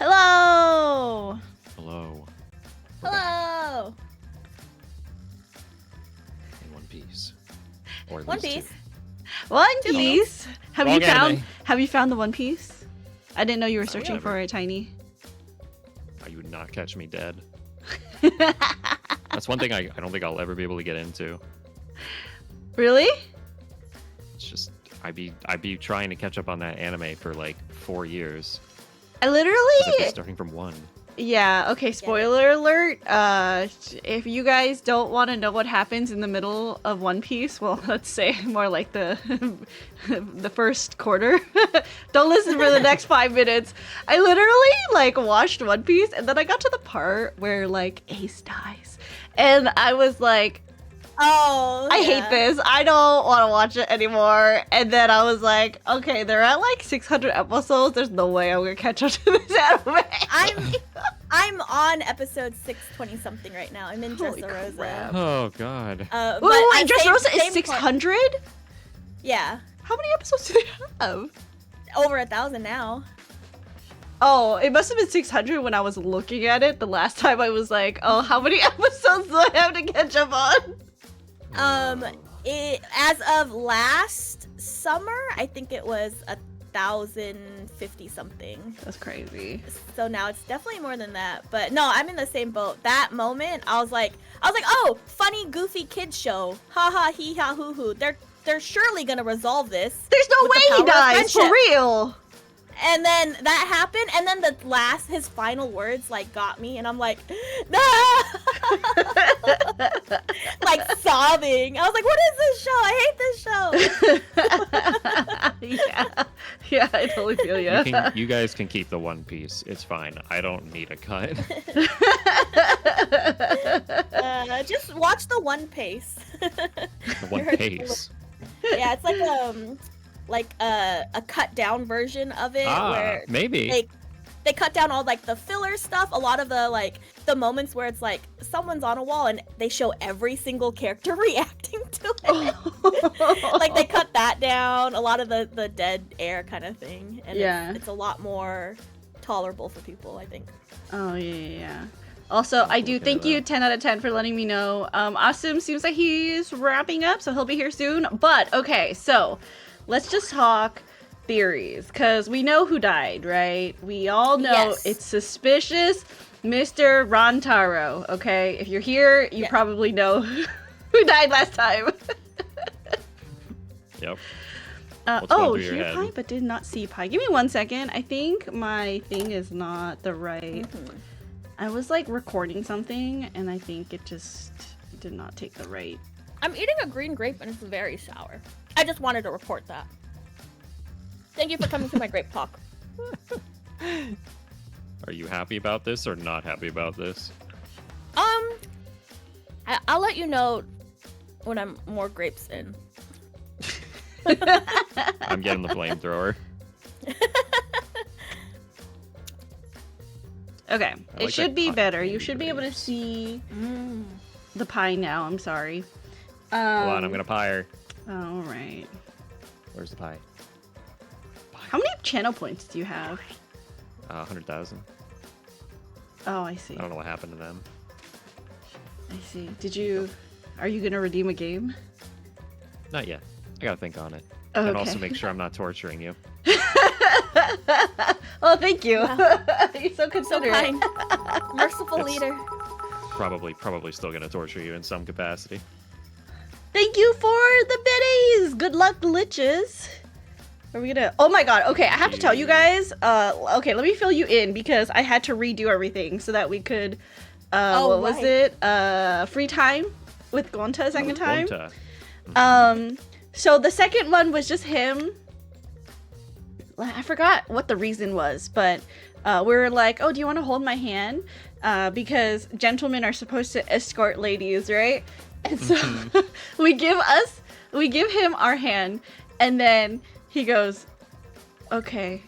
Hello! Hello. Hello! In One Piece. Or at One least Piece. two. One Two Piece? Have Wrong you found anime. Have you found the One Piece? I didn't know you were I searching haven't. for it, Tiny. You would not catch me dead. That's one thing I don't think I'll ever be able to get into. Really? It's just I'd be trying to catch up on that anime for like 4 years. I 'Cause I'd be literally... starting from 1. Yeah, okay, spoiler alert. If you guys don't want to know what happens in the middle of One Piece, well, let's say more like the the first quarter, don't listen for the next 5 minutes. I literally, like, watched One Piece, and then I got to the part where, like, Ace dies. And I was like, Oh, I hate this. I don't want to watch it anymore. And then I was like, okay, they're at like 600 episodes. There's no way I'm gonna catch up to this anime. I'm on episode 620 something right now. I'm in Holy Dressrosa. crap. Oh god. Wait, But wait, Dressrosa is same 600? Yeah, How many episodes do they have? over 1,000 now. Oh, it must have been 600 when I was looking at it the last time. I was like, oh, how many episodes do I have to catch up on? As of last summer, I think it was 1,050 something. That's crazy. So now it's definitely more than that. But no, I'm in the same boat. That moment, I was like, oh, funny, goofy kids show. Ha ha, hee ha, hoo hoo. They're surely gonna resolve this. There's no with the way he power of dies, for friendship. real. And then that happened, and then his final words, like, got me, and I'm like, no! Like, sobbing. I was like, what is this show? I hate this show! Yeah, I totally feel you. You guys can keep the One Piece. It's fine. I don't need a cut. Just watch the One Pace. The One Piece. Yeah, it's like a cut down version of it where maybe. they cut down all like the filler stuff, a lot of the moments where it's like someone's on a wall and they show every single character reacting to it. Like they cut that down, a lot of the dead air kind of thing, and Yeah. it's a lot more tolerable for people, I think. Oh, yeah. Also, I do thank you, 10 out of 10, for letting me know. Asim seems like he's wrapping up, so he'll be here soon. But, okay, so let's just talk theories, because we know who died, right? We all know Yes. it's suspicious Mr. Rantaro, okay? If you're here, you probably know who died last time. Yep. Oh, going through your hear head? pie, but did not see pie. Give me 1 second. I think my thing is not the right... I was like recording something and I think it just did not take the right. I'm eating a green grape and it's very sour. I just wanted to report that. Thank you for coming to my grape talk. Are you happy about this or not happy about this? I'll let you know when I'm more grapes in. I'm getting the flamethrower. Okay, I it like should that be cotton better. You candy should be able to grapes. see the pie now. I'm sorry. Hold on, I'm gonna pie her. All right. Where's the pie? How many channel points do you have? 100,000. Oh, I see. I don't know what happened to them. I see. Are you gonna redeem a game? Not yet. I gotta think on it. Oh, And okay. also make sure I'm not torturing you. Oh, thank you. Wow. You're so So considerate. kind. Merciful It's- leader. Probably still gonna torture you in some capacity. Thank you for the biddies. Good luck, glitches. Are we gonna? Oh my god. Okay, I have to tell you guys. Okay, let me fill you in because I had to redo everything so that we could. What was it? Free time with Gonta second time. Gonta. So the second one was just him. I forgot what the reason was, but we were like, "Oh, do you want to hold my hand?" Because gentlemen are supposed to escort ladies, right? And so we give him our hand, and then he goes, "Okay,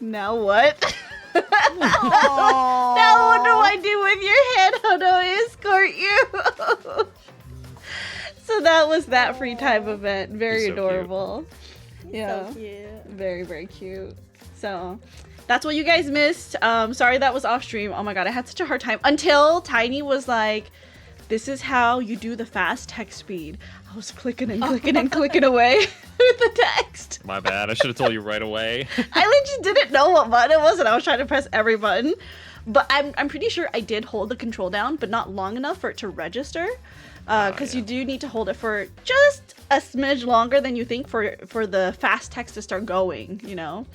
now what?" Now what do I do with your hand? How do I escort you? So that was that free time event. Very He's so cute. adorable. Yeah. So cute. Very, very cute. So that's what you guys missed. Sorry that was off stream. Oh my god, I had such a hard time until Tiny was like, "This is how you do the fast text speed." I was clicking and clicking and clicking away with the text. My bad. I should have told you right away. I legit didn't know what button it was, and I was trying to press every button. But I'm pretty sure I did hold the control down, but not long enough for it to register. Because you do need to hold it for just a smidge longer than you think for the fast text to start going, you know?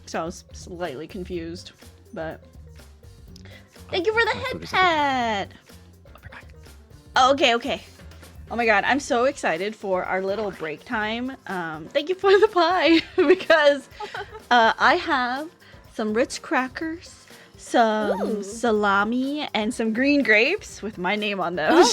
So I was slightly confused, but... Thank you for the head pet! Oh, okay. Oh my god, I'm so excited for our little break time. Thank you for the pie, because I have some Ritz crackers, some salami, and some green grapes with my name on them.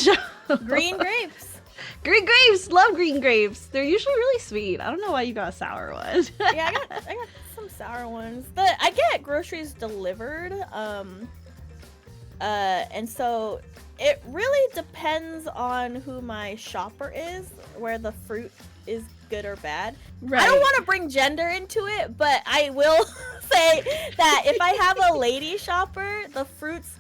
Green grapes. Green grapes! Love green grapes. They're usually really sweet. I don't know why you got a sour one. Yeah, I got some sour ones. I get groceries delivered, and so it really depends on who my shopper is, where the fruit is good or bad. Right. I don't want to bring gender into it, but I will say that if I have a lady shopper, the fruit's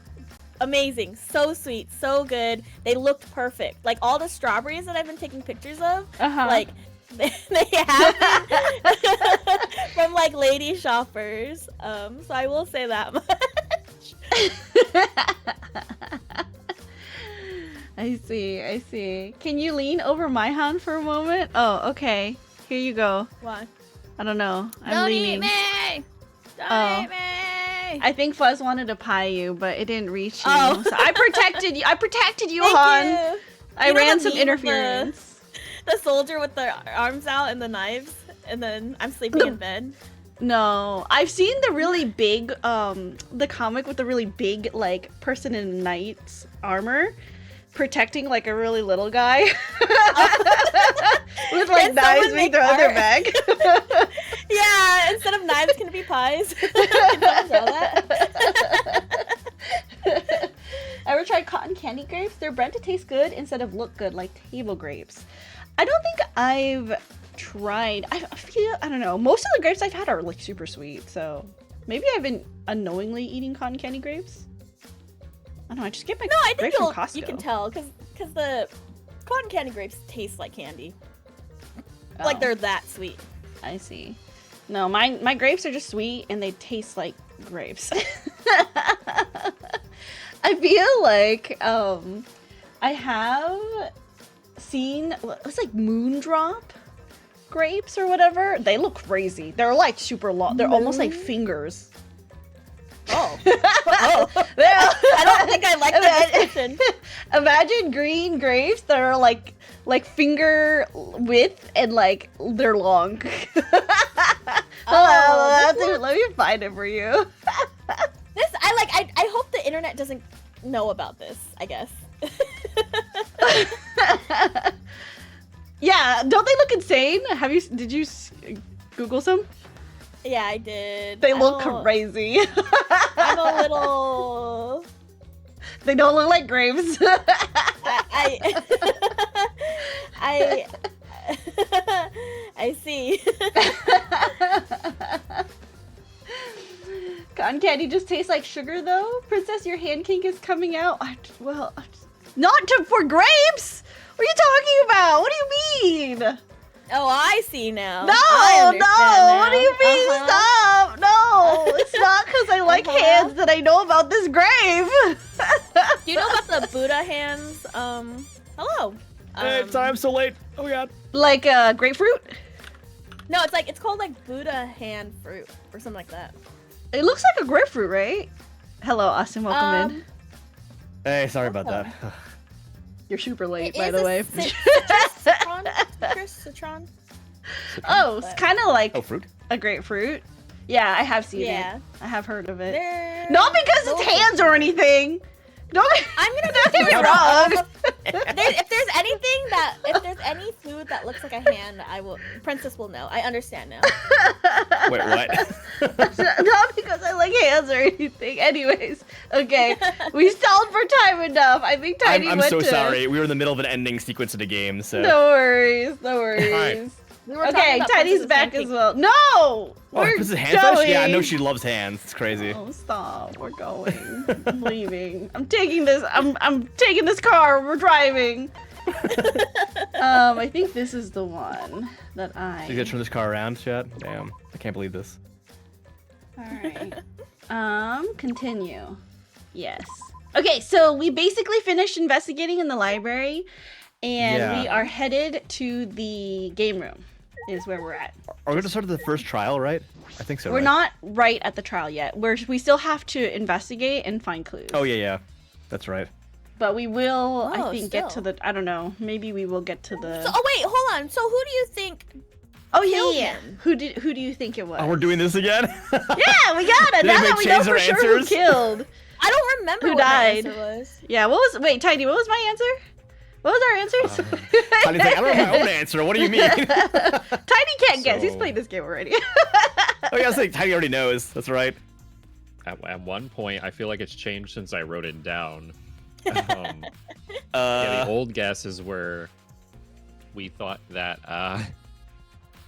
amazing, so sweet, so good. They looked perfect. Like all the strawberries that I've been taking pictures of, like they have been from like lady shoppers. So I will say that much. I see. Can you lean over my hand for a moment? Oh, okay. Here you go. Why? I don't know. Don't eat me! Don't eat me! I think Fuzz wanted to pie you, but it didn't reach you. Oh. So I protected you. Thank Han. you. I ran some interference. The soldier with the arms out and the knives, and then I'm sleeping in bed. No, I've seen the really big, the comic with the really big, like, person in knight's armor protecting, like, a really little guy. With, like, knives being thrown in their bag. Yeah, instead of knives, can it be pies? Can someone sell that? Ever tried cotton candy grapes? They're bred to taste good instead of look good, like table grapes. I don't think I've tried. I don't know. Most of the grapes I've had are like super sweet, so maybe I've been unknowingly eating cotton candy grapes. I don't know. I just get my grapes from Costco. You can tell because the cotton candy grapes taste like candy. Like they're that sweet. I see. No, my grapes are just sweet and they taste like grapes. I feel like I have seen it's like Moondrop grapes or whatever. They look crazy. They're like super long. They're almost like fingers. Oh. I don't think I like that description. Imagine green grapes that are like finger width and like they're long. Let me find it for you. I hope the internet doesn't know about this, I guess. Yeah, don't they look insane? Did you Google some? Yeah, I did. They look crazy. I'm a little... They don't look like grapes. I see. Cotton candy just tastes like sugar, though. Princess, your hand kink is coming out. Not for grapes. What are you talking about? What do you mean? Oh, I see now. No. Now. What do you mean? Stop. No, it's not because I like hands that I know about this grave. Do you know about the Buddha hands? Hello. Hey, I'm so late. Oh my god. Like grapefruit? No, it's called like Buddha hand fruit or something like that. It looks like a grapefruit, right? Hello, Austin. Welcome in. Hey, sorry about that. You're super late, by the way. Citron? Oh, it's kind of like fruit? a grapefruit. Yeah, I have seen it. I have heard of it. Not because it's hands or anything. I'm gonna don't get me wrong. If there's any food that looks like a hand, Princess will know. I understand now. Wait, what? Not because I like hands or anything. Anyways, okay, we stalled for time enough. I think Tiny I'm went so to... sorry. We were in the middle of an ending sequence of the game, so. No worries. Right. We were Okay, talking about Tiny's Princess's back Hand as well. No! We're Princess hand fetish? going. Yeah, I know she loves hands. It's crazy. Oh, stop. We're going. I'm leaving. I'm taking this. I'm taking this car. We're driving. I think this is the one that You gotta turn this car around, Chad? Damn. I can't believe this. Alright. Continue. Yes. Okay, so we basically finished investigating in the library, and we are headed to the game room, is where we're at. Are we gonna start at the first trial, right? I think so. We're right? not right at the trial yet. We still have to investigate and find clues. Oh, yeah. That's right. But we will, I Oh, think, get to still. the, I don't know, maybe we will get to the... So, oh wait, hold on. So who do you think? oh, killed yeah. him? Who do you think it was? Oh, we're doing this again? Yeah, we got it. Did Now anybody that we know change for their sure who answers? killed. I don't remember Who what my died? answer was. Yeah, wait, Tiny, what was my answer? What was our answers? Tiny's like, I don't know my own answer. What do you mean? Tiny can't guess. He's So- played this game already. Oh, yeah, I was like, Tiny already knows. That's right. At one point, I feel like it's changed since I wrote it down. Yeah, the old guesses were we thought that.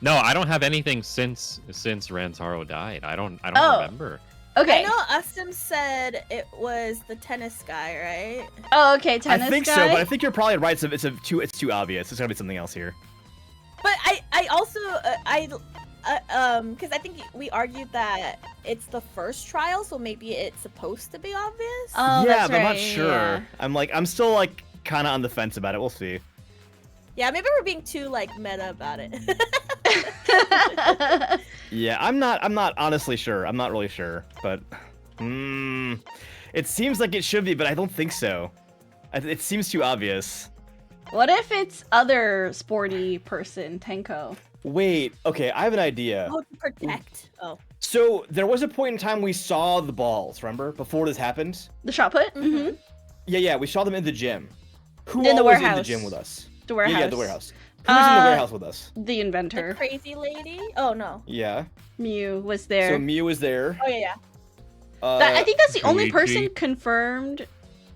No, I don't have anything since Rantaro died. I don't Oh. remember. Okay. I know Ustum said it was the tennis guy, right? Oh, okay, tennis I think guy. so, but I think you're probably right. It's too obvious. It's gotta be something else here. But I also because I think we argued that it's the first trial, so maybe it's supposed to be obvious. Oh, yeah, that's but I'm not right, sure. yeah. I'm still like kind of on the fence about it. We'll see. Yeah, maybe we're being too like meta about it. Yeah, I'm not honestly sure. I'm not really sure, but it seems like it should be, but I don't think so. It seems too obvious. What if it's other sporty person, Tenko? Wait, okay, I have an idea. Oh, to protect. Oh. So there was a point in time we saw the balls, remember? Before this happened? The shot put? Mm-hmm. Yeah, we saw them in the gym. Who In the all was in warehouse. the gym with us? The warehouse. Yeah, the warehouse. Who was in the warehouse with us? The The inventor. crazy lady? Oh no. Yeah. Mew was there. So Mew was there. Oh yeah. I think that's the only Shuichi. person confirmed.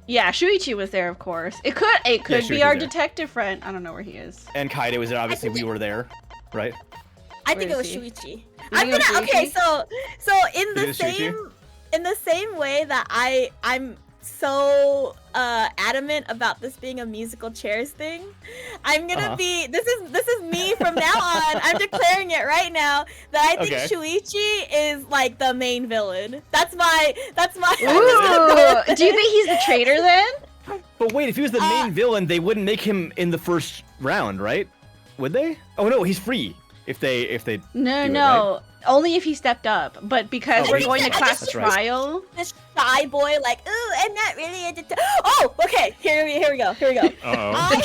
Yeah, Shuichi was there, of course. It could Shuichi be was our there. detective friend. I don't know where he is. And Kaide was there. Obviously, think we were there, right? I think it Where was is he? Shuichi. You think it was Okay, Shuichi? so in Think the it was Shuichi? same way that I'm so adamant about this being a musical chairs thing, I'm gonna Uh-huh. be this is me from now on. I'm declaring it right now that I think Okay. Shuichi is like the main villain. That's my Ooh! Do you think he's the traitor then? But wait, if he was the main villain, they wouldn't make him in the first round, right? Would they? Oh no, he's free. If they No, do it, no. Only if he stepped up. But because Oh, we're he- going to I class just- That's right. trial. this shy boy like, ooh, I'm not really a Oh, okay. Here we go. Uh-oh.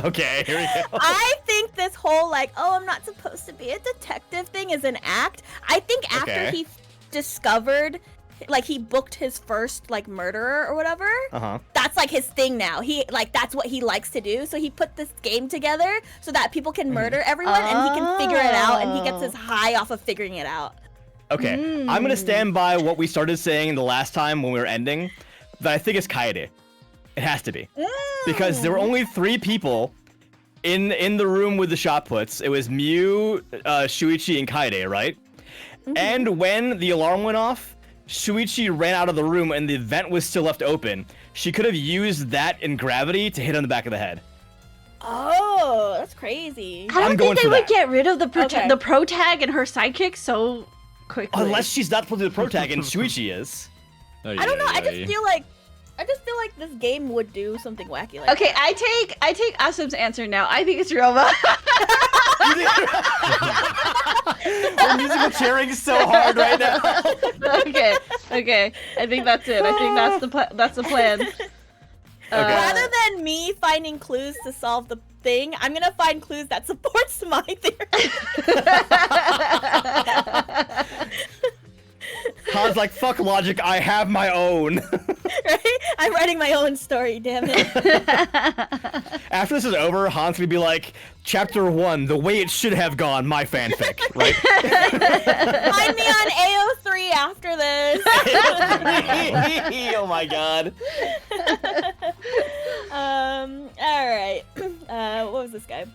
Okay, here we go. I think this whole like, oh, I'm not supposed to be a detective thing is an act. I think after Okay. he discovered, like he booked his first like murderer or whatever, Uh-huh. that's like his thing now. He like that's what he likes to do. So he put this game together so that people can murder everyone and he can figure it out and he gets his high off of figuring it out. Okay, I'm gonna stand by what we started saying the last time when we were ending, that I think it's Kaede. It has to be. Because there were only 3 people in the room with the shot puts. It was Mew, Shuichi, and Kaede, right? And when the alarm went off, Shuichi ran out of the room and the vent was still left open. She could have used that in gravity to hit on the back of the head. Oh, that's crazy. I don't I'm going think they for would that. get rid of the Okay. the pro tag and her sidekick so quickly. Unless she's not supposed to be the pro tag and Shuichi is. I don't know. I just feel like this game would do something wacky like Okay, that. I take Asum's answer now. I think it's Ryoma. We're musical cheering so hard right now. okay. I think that's it. I think that's the plan. Rather than me finding clues to solve the thing, I'm gonna find clues that supports my theory. Han's like, fuck logic, I have my own. Right? I'm writing my own story, damn it. After this is over, Han's gonna be like, Chapter 1, the way it should have gone, my fanfic, right? Find me on AO3 after this. Oh my god. Alright. What was this guy?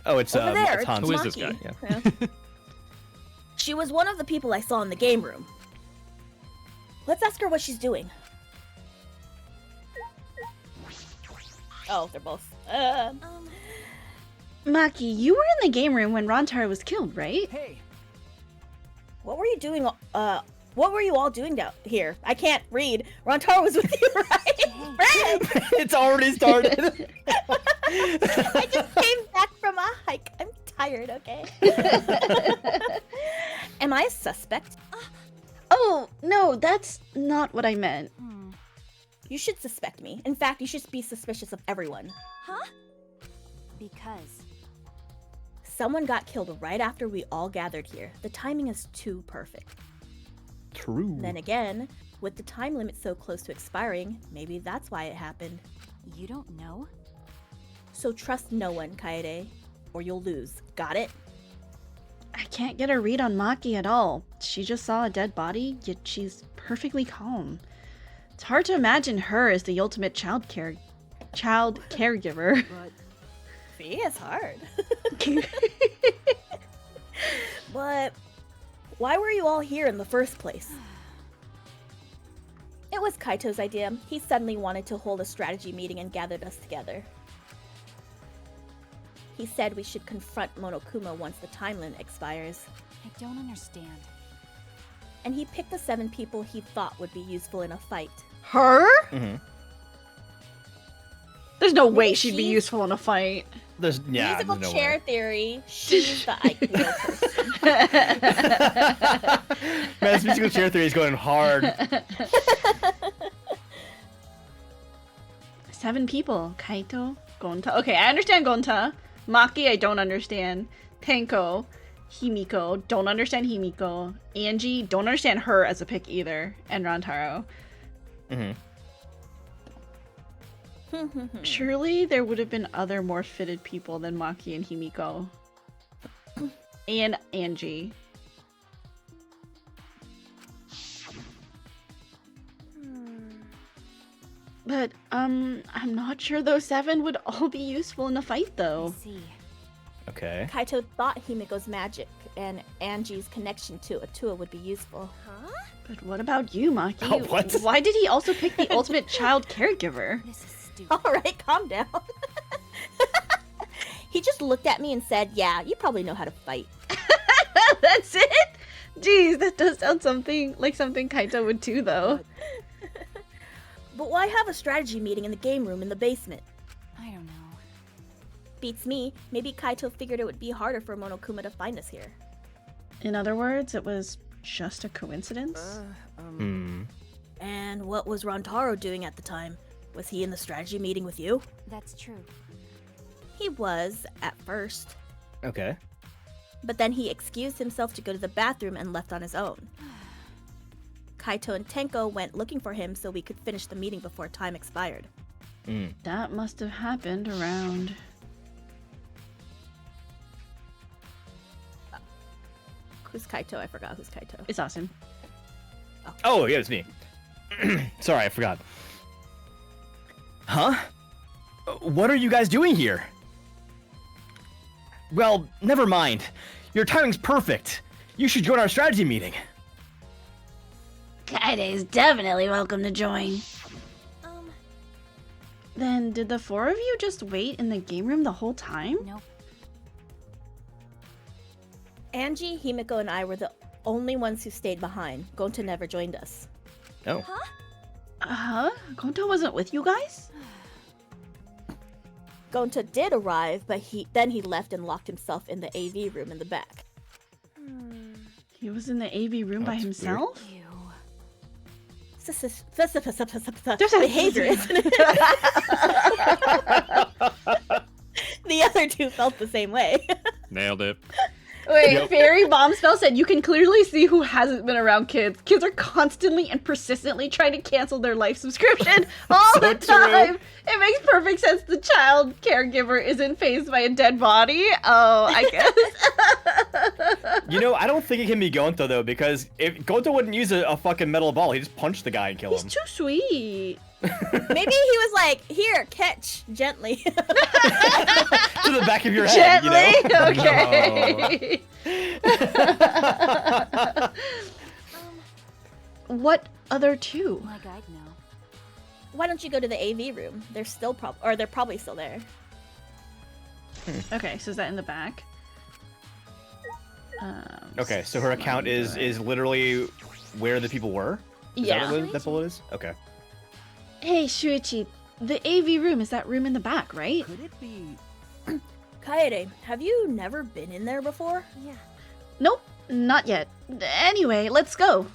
Oh, it's Over there, it's Hans. Who is this Maki. guy? Yeah. She was one of the people I saw in the game room. Let's ask her what she's doing. Oh, they're both. Maki, you were in the game room when Rontaro was killed, right? Hey, What were you doing? What were you all doing down here? I can't read. Rontaro was with you, right? Right? It's already started. I just came back from a hike. I'm tired, okay? Am I a suspect? Oh, no, that's not what I meant. You should suspect me. In fact, you should be suspicious of everyone. Huh? Because. Someone got killed right after we all gathered here. The timing is too perfect. True. Then again, with the time limit so close to expiring, maybe that's why it happened. You don't know? So trust no one, Kaede, or you'll lose. Got it? I can't get a read on Maki at all. She just saw a dead body, yet she's perfectly calm. It's hard to imagine her as the ultimate child caregiver. but See, it's hard. But why were you all here in the first place? It was Kaito's idea. He suddenly wanted to hold a strategy meeting and gathered us together. He said we should confront Monokuma once the time limit expires. I don't understand. And he picked the 7 people he thought would be useful in a fight. Her? Mm-hmm. There's no way Maybe she'd be she's- useful in a fight. There's Musical no chair way. theory, she's the ideal person. Man, this musical chair theory is going hard. 7 people. Kaito, Gonta. Okay, I understand Gonta. Maki, I don't understand. Tenko, Himiko, don't understand Himiko. Angie, don't understand her as a pick either. And Rontaro. Mm-hmm. Surely there would have been other more fitted people than Maki and Himiko. And Angie. But, I'm not sure those 7 would all be useful in a fight, I though. see. Okay. Kaito thought Himiko's magic and Angie's connection to Atua would be useful. Huh? But what about you, Maki? Oh, what? Why did he also pick the ultimate child caregiver? This is stupid. Alright, calm down. He just looked at me and said, yeah, you probably know how to fight. That's it? Jeez, that does sound something like something Kaito would do, though. But why have a strategy meeting in the game room in the basement? I don't know. Beats me. Maybe Kaito figured it would be harder for Monokuma to find us here. In other words, it was just a coincidence? Hmm. And what was Rontaro doing at the time? Was he in the strategy meeting with you? That's true. He was, at first. Okay. But then he excused himself to go to the bathroom and left on his own. Kaito and Tenko went looking for him so we could finish the meeting before time expired. Mm. That must have happened around... Who's Kaito? I forgot who's Kaito. It's awesome. Oh, yeah, it's me. Sorry, I forgot. Huh? What are you guys doing here? Well, never mind. Your timing's perfect. You should join our strategy meeting. Kaide's definitely welcome to join. Then did the 4 of you just wait in the game room the whole time? Nope. Angie, Himiko, and I were the only ones who stayed behind. Gonta never joined us. Oh. Uh-huh? Gonta wasn't with you guys? Gonta did arrive, but he left and locked himself in the AV room in the back. He was in the AV room by That's himself? Ew. Behavior, isn't it? The other 2 felt the same way. Nailed it. Wait, Yep. Fairy Bombspell said you can clearly see who hasn't been around kids. Kids are constantly and persistently trying to cancel their life subscription all So the true. time. It makes perfect sense the child caregiver isn't phased by a dead body. Oh, I guess. You know, I don't think it can be Gonta, though, because if Gonta wouldn't use a fucking metal ball, he'd just punch the guy and kill He's him. too sweet. Maybe he was like, "Here, catch gently." To the back of your head, Gently? you know? Okay. What other two? Like I'd know. Why don't you go to the AV room? They're still they're probably still there. Okay, so is that in the back? Okay, so her account is literally where the people were? Is Yeah. that bullet is? Okay. Hey, Shuichi, the AV room is that room in the back, right? Could it be? Kaede, have you never been in there before? Yeah. Nope, not yet. Anyway, let's go.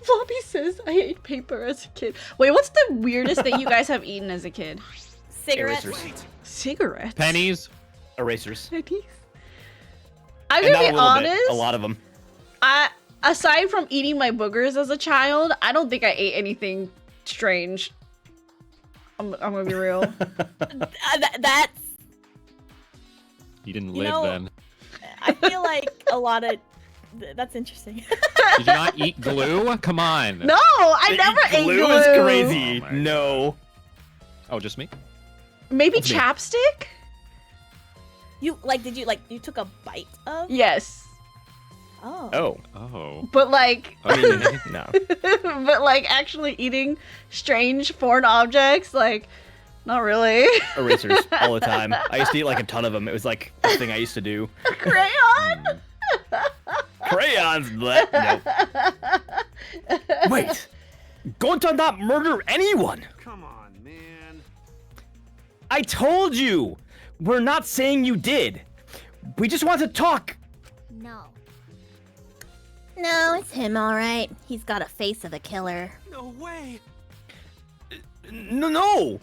Floppy says I ate paper as a kid. Wait, what's the weirdest thing you guys have eaten as a kid? Cigarettes. Erasers. Cigarettes. Pennies. Erasers. Pennies. I'm And gonna not be a little bit, honest. a lot of them. Aside from eating my boogers as a child, I don't think I ate anything strange. I'm gonna be real. That's. You didn't You live know- then. I feel like a lot of. That's interesting. Did you not eat glue? Come on. No, I never ate glue. Glue is crazy. Oh my No. Oh, just me? Maybe That's me. chapstick? Did you took a bite of? Yes, Oh. Oh. Oh. but like, Okay. No. but like actually eating strange foreign objects, like, not really. Erasers all the time. I used to eat like a ton of them. It was like the thing I used to do. Crayon. Crayons. Bleh. Nope. Wait. Gonta not murder anyone. Come on, man. I told you. We're not saying you did. We just want to talk. No. No, it's him, all right. He's got a face of a killer. No way. No.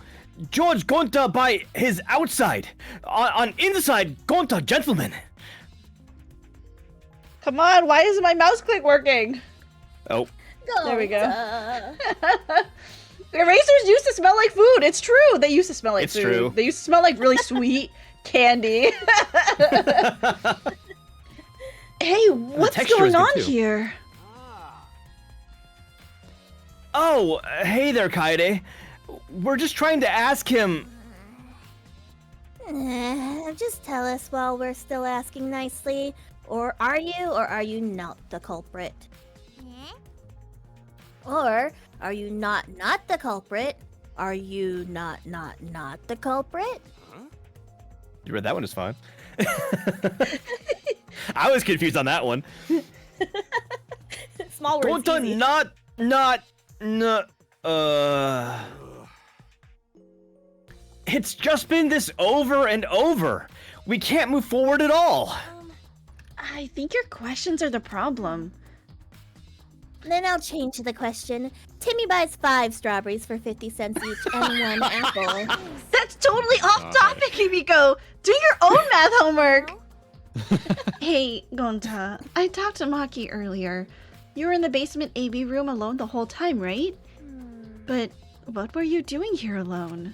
George Gonta by his outside. On inside, Gonta, gentleman. Come on, why isn't my mouse click working? Oh. There we go. Gonta. Erasers used to smell like food. It's true. They used to smell like It's food. true. They used to smell like really sweet candy. Hey, what's texture going is good, on too. here? Ah. Oh, hey there, Kaede. We're just trying to ask him. Just tell us while we're still asking nicely. Or are you not the culprit? Or are you not the culprit? Are you not the culprit? You read that one just fine. I was confused on that one. Small words. Gonta easy. not. It's just been this over and over. We can't move forward at all. I think your questions are the problem. Then I'll change the question. Timmy buys 5 strawberries for 50 cents each and 1 apple. That's totally off topic, Himiko. Do your own math homework. Hey, Gonta. I talked to Maki earlier. You were in the basement AV room alone the whole time, right? But what were you doing here alone?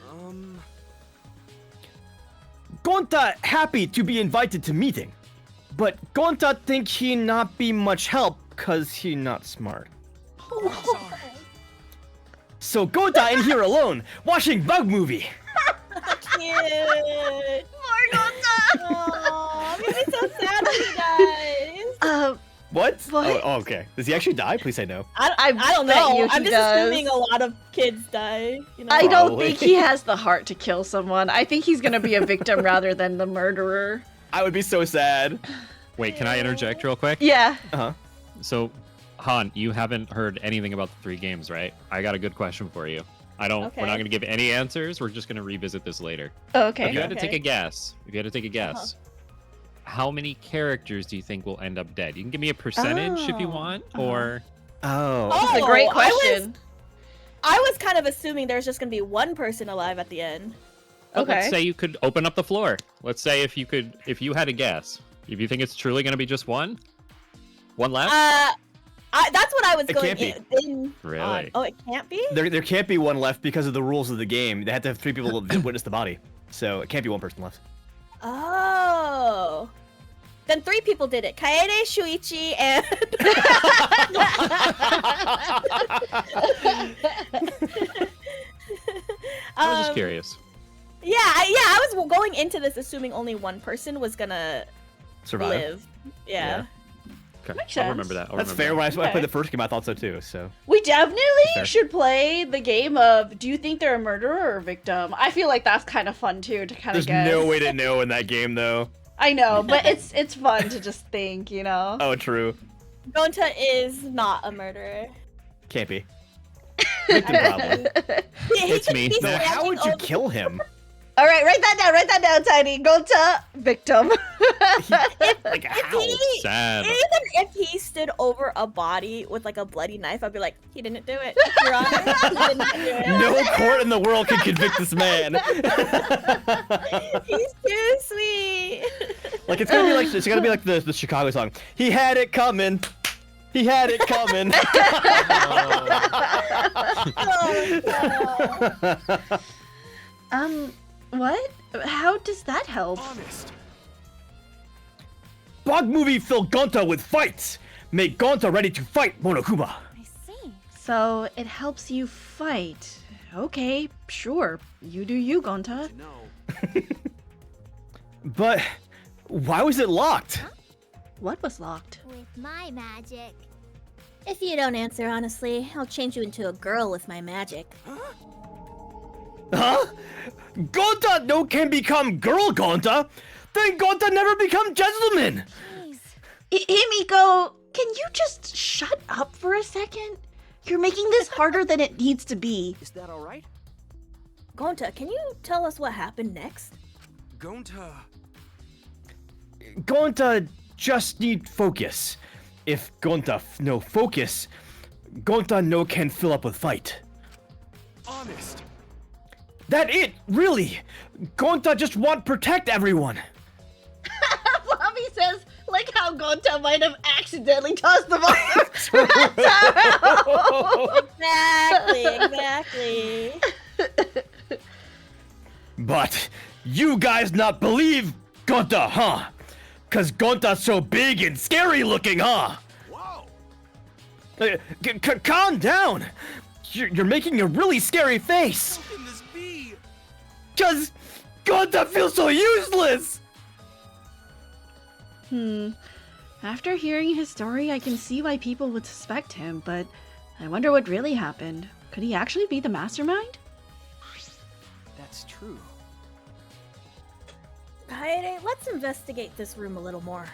Gonta happy to be invited to meeting. But Gonta think he not be much help cause he not smart. So Gonta in here alone, watching bug movie. Cute. Poor Gonta! Aww, I'm gonna be so sad when he dies. What? What? Oh, okay. Does he actually die? Please say no. I don't bet know. you I'm he just does. assuming a lot of kids die. You know? I don't Probably. think he has the heart to kill someone. I think he's gonna be a victim rather than the murderer. I would be so sad. Wait, can I interject real quick? Yeah. Uh-huh. So, Han, you haven't heard anything about the 3 games, right? I got a good question for you. We're not Okay. going to give any answers. We're just going to revisit this later. Okay. If you had to Okay. take a guess, how many characters do you think will end up dead? You can give me a percentage if you Oh. want, Uh-huh. or Oh. That's a great Oh, question. I was kind of assuming there's just gonna be one person alive at the end. but let's Okay. say you could open up the floor. Let's say if you had a guess, if you think it's truly going to be just one left. That's what I was It going can't be. in. Really? on. Oh, it can't be? There can't be one left because of the rules of the game. They have to have 3 people witness the body. So it can't be one person left. Oh. Then 3 people did it. Kaede, Shuichi, and... I was just curious. Yeah, I was going into this assuming only one person was gonna Survive. live. Yeah. Okay. Makes I'll sense. remember that. I'll That's remember fair. that. When I Okay. played the first game, I thought so too. So We definitely Fair. should play the game of do you think they're a murderer or a victim? I feel like that's kind of fun too to kind of there's guess. no way to know in that game, though. I know, but it's fun to just think, you know. Oh, true. Gonta is not a murderer. Can't be. Victim probably. It's me. He's No, how standing would you over- kill him? All right, write that down, Tiny. Go to victim. Like how? Sad. Even if he stood over a body with like a bloody knife, I'd be like, he didn't do it, Your Honor. He didn't do it. No court in the world can convict this man. He's too sweet. Like it's gonna be like the Chicago song. He had it coming. He had it coming. Oh, What? How does that help? Honest. Bog movie fill Gonta with fights. Make Gonta ready to fight Monokuma. I see. So it helps you fight. Okay, sure. You do you, Gonta. No. But why was it locked? What was locked? With my magic. if you don't answer honestly, I'll change you into a girl with my magic. Huh? Gonta no can become girl Gonta? Then Gonta never become gentleman! Jeez. Himiko, can you just shut up for a second? You're making this harder than it needs to be. Is that all right? Gonta, can you tell us what happened next? Gonta. Gonta just need focus. If Gonta no focus, Gonta no can fill up with fight. Honest. That it, really. Gonta just want protect everyone. Bobby says, like how Gonta might have accidentally tossed the ball. Exactly. But you guys not believe Gonta, huh? Cause Gonta's so big and scary looking, huh? Whoa. Calm down. You're making a really scary face. How can this be? Cause Gonta feels so useless. After hearing his story, I can see why people would suspect him, but I wonder what really happened. Could he actually be the mastermind? That's true. Kaede, let's investigate this room a little more.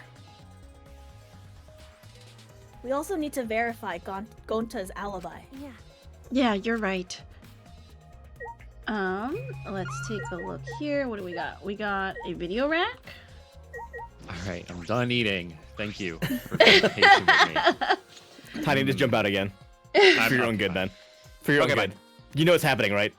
We also need to verify Gonta's alibi. Yeah. Yeah, you're right. Let's take a look here. What do we got? We got a video rack. All right, I'm done eating. Thank you for being patient with me. Tiny, just jump out again. For your own good, then. For your own Okay, good. You know what's happening, right?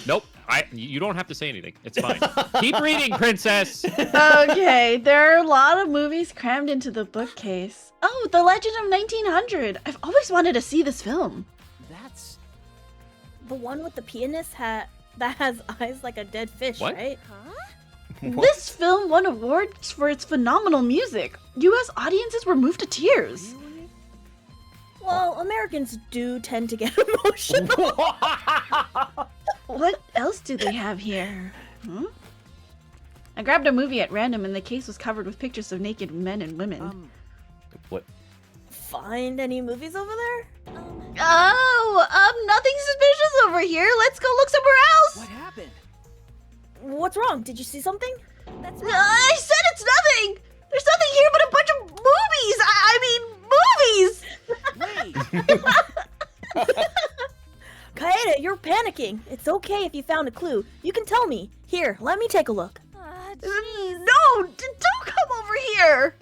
Nope. You don't have to say anything. It's fine. Keep reading, princess. Okay, there are a lot of movies crammed into the bookcase. Oh, The Legend of 1900. I've always wanted to see this film. That's The one with the pianist that has eyes like a dead fish, What? right? Huh? This film won awards for its phenomenal music. U.S. audiences were moved to tears. really. Well, Americans do tend to get emotional. What else do they have here? I grabbed a movie at random and the case was covered with pictures of naked men and women. What? Find any movies over there? Nothing suspicious over here. Let's go look somewhere else. What happened? What's wrong? Did you see something? That's I said it's nothing. There's nothing here but a bunch of movies. I mean, movies. Wait. Kaede, you're panicking. It's okay if you found a clue. You can tell me. Here, let me take a look. No, don't come over here.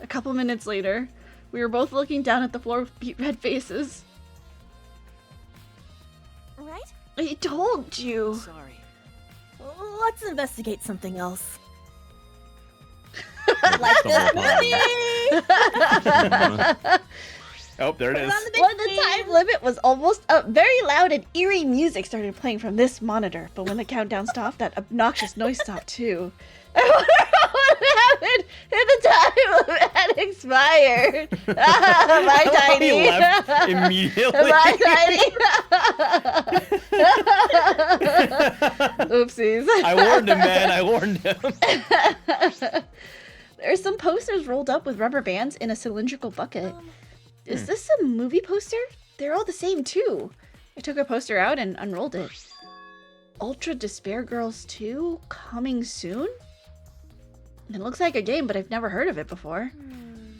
A couple minutes later, we were both looking down at the floor with beet red faces. right? I told you. Sorry. Let's investigate something else. Like Like this movie! Oh, there it Put it is. on the big When the screen. time limit was almost up, very loud and eerie music started playing from this monitor. But when the countdown stopped, that obnoxious noise stopped too. I wonder what happened at the time it had expired? My tiny. He left immediately. My tiny. Oopsies. I warned him, man. I warned him. There's some posters rolled up with rubber bands in a cylindrical bucket. Is this a movie poster? They're all the same too. I took a poster out and unrolled it. Ultra Despair Girls 2 coming soon? It looks like a game, but I've never heard of it before.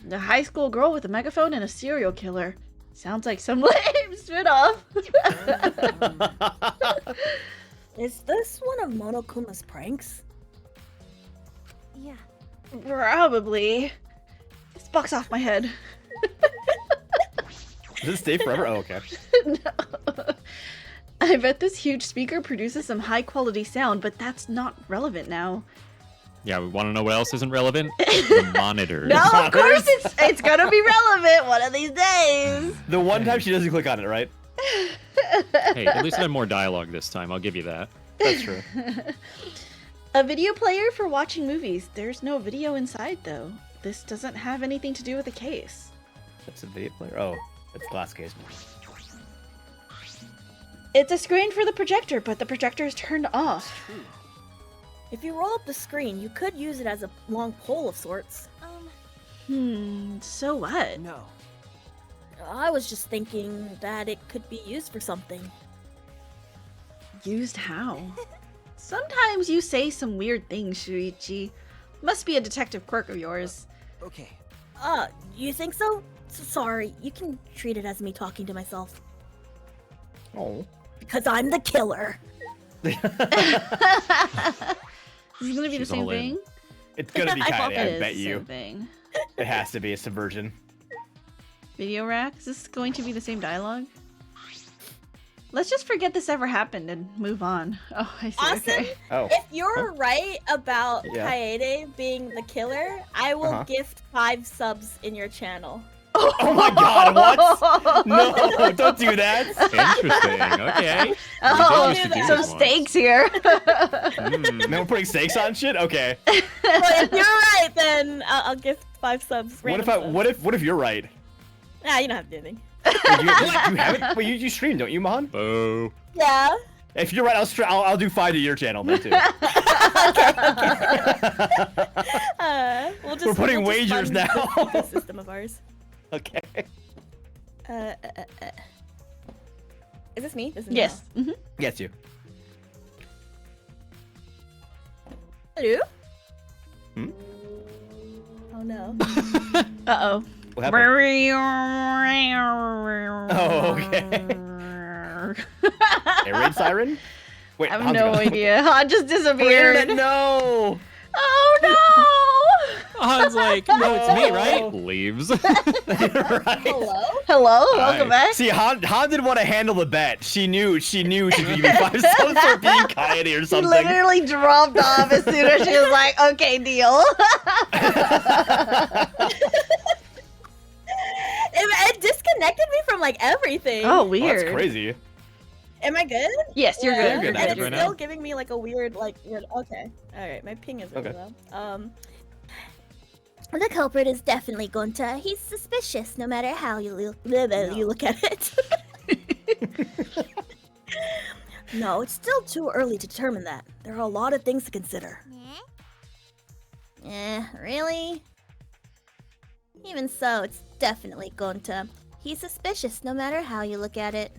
The high school girl with a megaphone and a serial killer. Sounds like some lame spin-off. Is this one of Monokuma's pranks? Yeah. Probably. This box off my head. Does it stay forever? Oh, okay. No. I bet this huge speaker produces some high quality sound, but that's not relevant now. Yeah, we want to know what else isn't relevant? The monitors. No, of course it's gonna be relevant one of these days. The one time she doesn't click on it, right? Hey, at least I had more dialogue this time. I'll give you that. That's true. A video player for watching movies. There's no video inside though. This doesn't have anything to do with the case. That's a video player. Oh, that's glass case. It's a screen for the projector, but the projector is turned off. If you roll up the screen, you could use it as a long pole of sorts. So what? No. I was just thinking that it could be used for something. Used how? Sometimes you say some weird things, Shuichi. Must be a detective quirk of yours. Okay. You think so? Sorry, you can treat it as me talking to myself. Oh. Because I'm the killer. Is it gonna be She's the same all in. thing? It's gonna be I kind It of, I is bet the you. same thing. It has to be a subversion. Video rack? Is this going to be the same dialogue? Let's just forget this ever happened and move on. Oh, I see. Austin, Okay. Oh. if you're right about Yeah. Kaede being the killer, I will Uh-huh. gift 5 subs in your channel. Oh my god, what? No, don't do that. Interesting. Okay. Oh, used to do some this once. stakes here. Mm. Man, we're putting stakes on shit? Okay. But if you're right, then I'll gift 5 subs. What if random subs. what if you're right? Nah, you don't have to do anything. Wait, you have it? Wait, you stream, don't you, Mahan? Boo. Yeah. If you're right, I'll do 5 to your channel then too. We'll just, We're putting we'll just wagers fund now. this system of ours. Okay. Is this me? This is me Yes. now. Hmm. Gets you. Hello? Hmm? Oh no. Uh-oh. What happened? Oh, okay. Air raid siren? Wait, I have Han's no gone. idea. Han just Oh, disappeared. internet, no! Oh no! Han's like, no, it's me, No. right? Leaves. right. Hello? Hello, Hi. welcome back. See, Han didn't want to handle the bet. She knew she could give me 5 subs for being Kaede or She something. literally dropped off as soon as she was like, okay, deal. It disconnected me from like everything. Oh, Oh, weird. that's crazy. Am I good? Yes, you're Yeah. good. You're good And it's right still now. giving me like a weird, like, okay. Alright, my ping is really Okay. low. The culprit is definitely Gunta. He's suspicious no matter how you look at it. No, it's still too early to determine that. There are a lot of things to consider. Really? Even so, it's definitely Gunta. He's suspicious no matter how you look at it.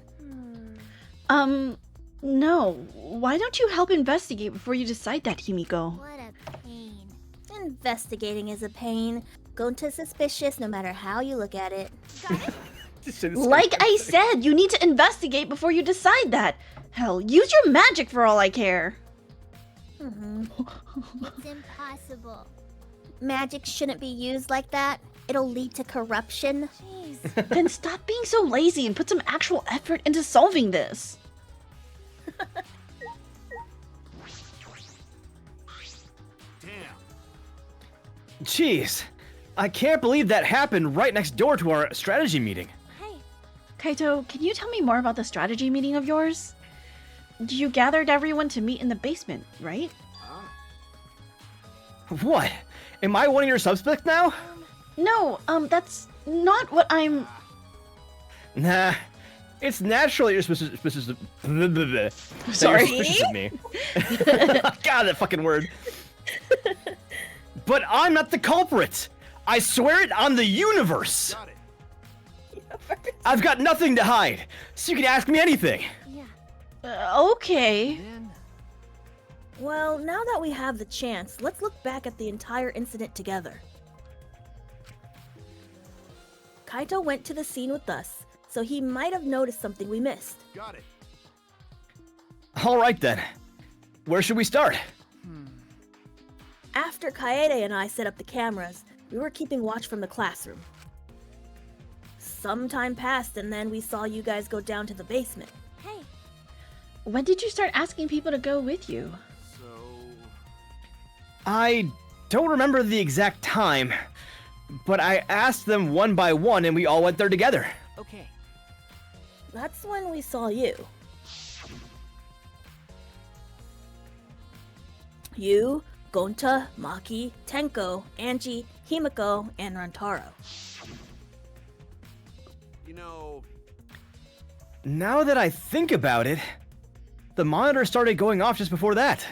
No. Why don't you help investigate before you decide that, Himiko? What a pain. Investigating is a pain. Gunta's suspicious no matter how you look at it. Like I said, you need to investigate before you decide that. Hell, use your magic for all I care. It's impossible. Magic shouldn't be used like that. It'll lead to corruption. Jeez. Then stop being so lazy and put some actual effort into solving this. Damn. Jeez. I can't believe that happened right next door to our strategy meeting. Hey, Kaito, can you tell me more about the strategy meeting of yours? You gathered everyone to meet in the basement, right? What? Am I one of your suspects now? No, that's not what I'm. Nah. It's natural that you're suspicious of Sorry. me. God, that fucking word. But I'm not the culprit. I swear it on the universe. Got it. I've got nothing to hide, so you can ask me anything. Okay. Then Well, now that we have the chance, let's look back at the entire incident together. Kaito went to the scene with us, so he might have noticed something we missed. got it. All right then. Where should we start? After Kaede and I set up the cameras, we were keeping watch from the classroom. Some time passed and then we saw you guys go down to the basement. When did you start asking people to go with you? So I don't remember the exact time, but I asked them one by one and we all went there together. okay. That's when we saw you. You, Gonta, Maki, Tenko, Angie, Himiko, and Rantaro. You know, Now that I think about it, the monitor started going off just before that.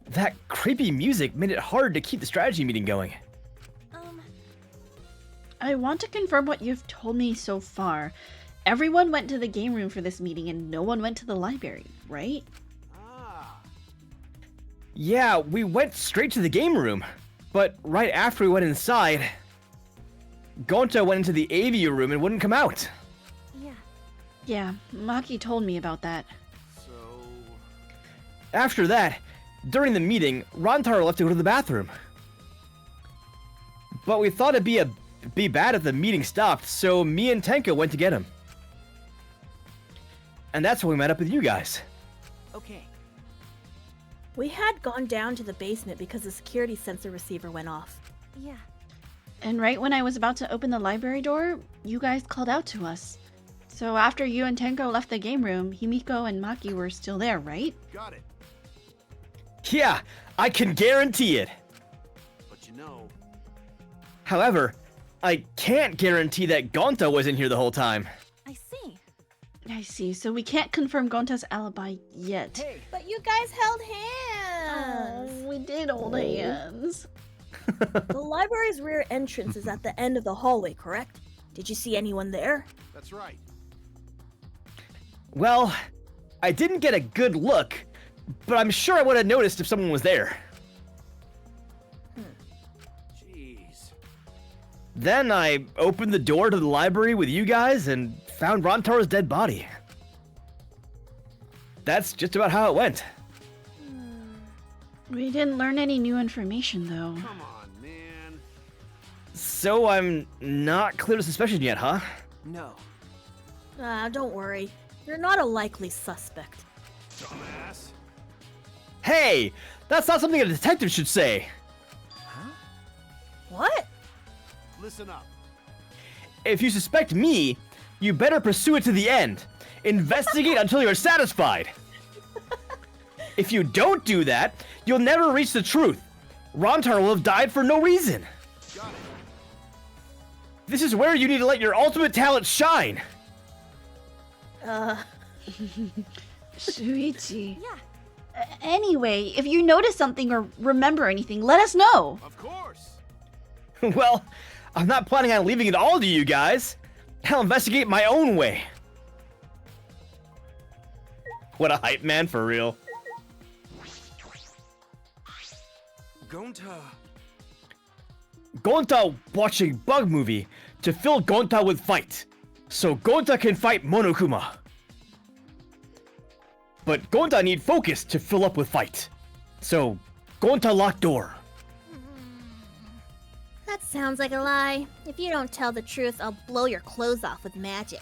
That creepy music made it hard to keep the strategy meeting going. I want to confirm what you've told me so far. Everyone went to the game room for this meeting and no one went to the library, right? Yeah, we went straight to the game room, but right after we went inside, Gonta went into the AV room and wouldn't come out. Yeah, Maki told me about that. so After that, during the meeting, Rantaro left to go to the bathroom. But we thought it'd be bad if the meeting stopped, so me and Tenko went to get him. And that's when we met up with you guys. okay. We had gone down to the basement because the security sensor receiver went off. And right when I was about to open the library door, you guys called out to us. So after you and Tenko left the game room, Himiko and Maki were still there, right? Got it. Yeah, I can guarantee it. But you know, However, I can't guarantee that Gonta was in here the whole time. I see, so we can't confirm Gonta's alibi yet. hey, But you guys held hands! We did hold hands. The library's rear entrance is at the end of the hallway, correct? Did you see anyone there? that's right. Well, I didn't get a good look, but I'm sure I would have noticed if someone was there. Jeez. Then I opened the door to the library with you guys and found Rantaro's dead body. That's just about how it went. We didn't learn any new information, though. Come on, man. So I'm not clear to suspicion yet, huh? No. Don't worry. You're not a likely suspect. Dumbass. Hey, that's not something a detective should say. What? Listen up. If you suspect me, you better pursue it to the end. Investigate until you're satisfied. If you don't do that, you'll never reach the truth. Rantaro will have died for no reason. Got it. This is where you need to let your ultimate talent shine. Shuichi. Anyway, if you notice something or remember anything, let us know. Of course. Well, I'm not planning on leaving it all to you guys. I'll investigate my own way. What a hype man, for real. Gonta watching bug movie to fill Gonta with fight, so Gonta can fight Monokuma. But Gonta need focus to fill up with fight, so Gonta lock door. That sounds like a lie. If you don't tell the truth, I'll blow your clothes off with magic.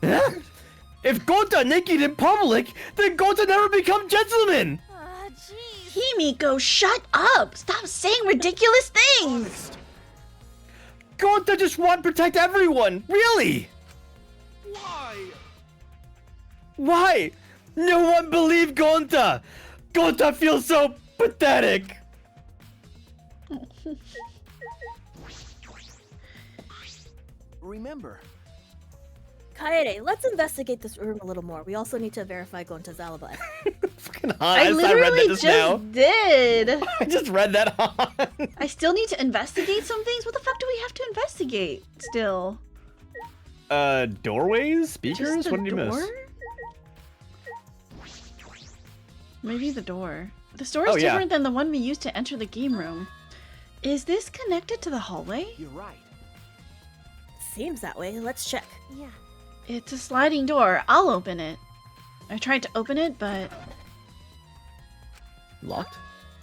Huh? If Gonta naked in public, then Gonta never become gentleman. Himiko, shut up! Stop saying ridiculous things! Gonta just want to protect everyone, really? Why? Why? No one believed Gonta. Gonta feels so pathetic. Remember, Kaede, let's investigate this room a little more. We also need to verify Gonta's alibi. Fucking hot. I read literally that just just now. did. I just read that on. I still need to investigate some things. What the fuck do we have to investigate still? Doorways? Speakers? Just the What did you door? miss? Maybe the door. The door is Oh, yeah. different than the one we used to enter the game room. Is this connected to the hallway? you're right. Seems that way. Let's check. Yeah. It's a sliding door. I'll open it. I tried to open it, but Locked?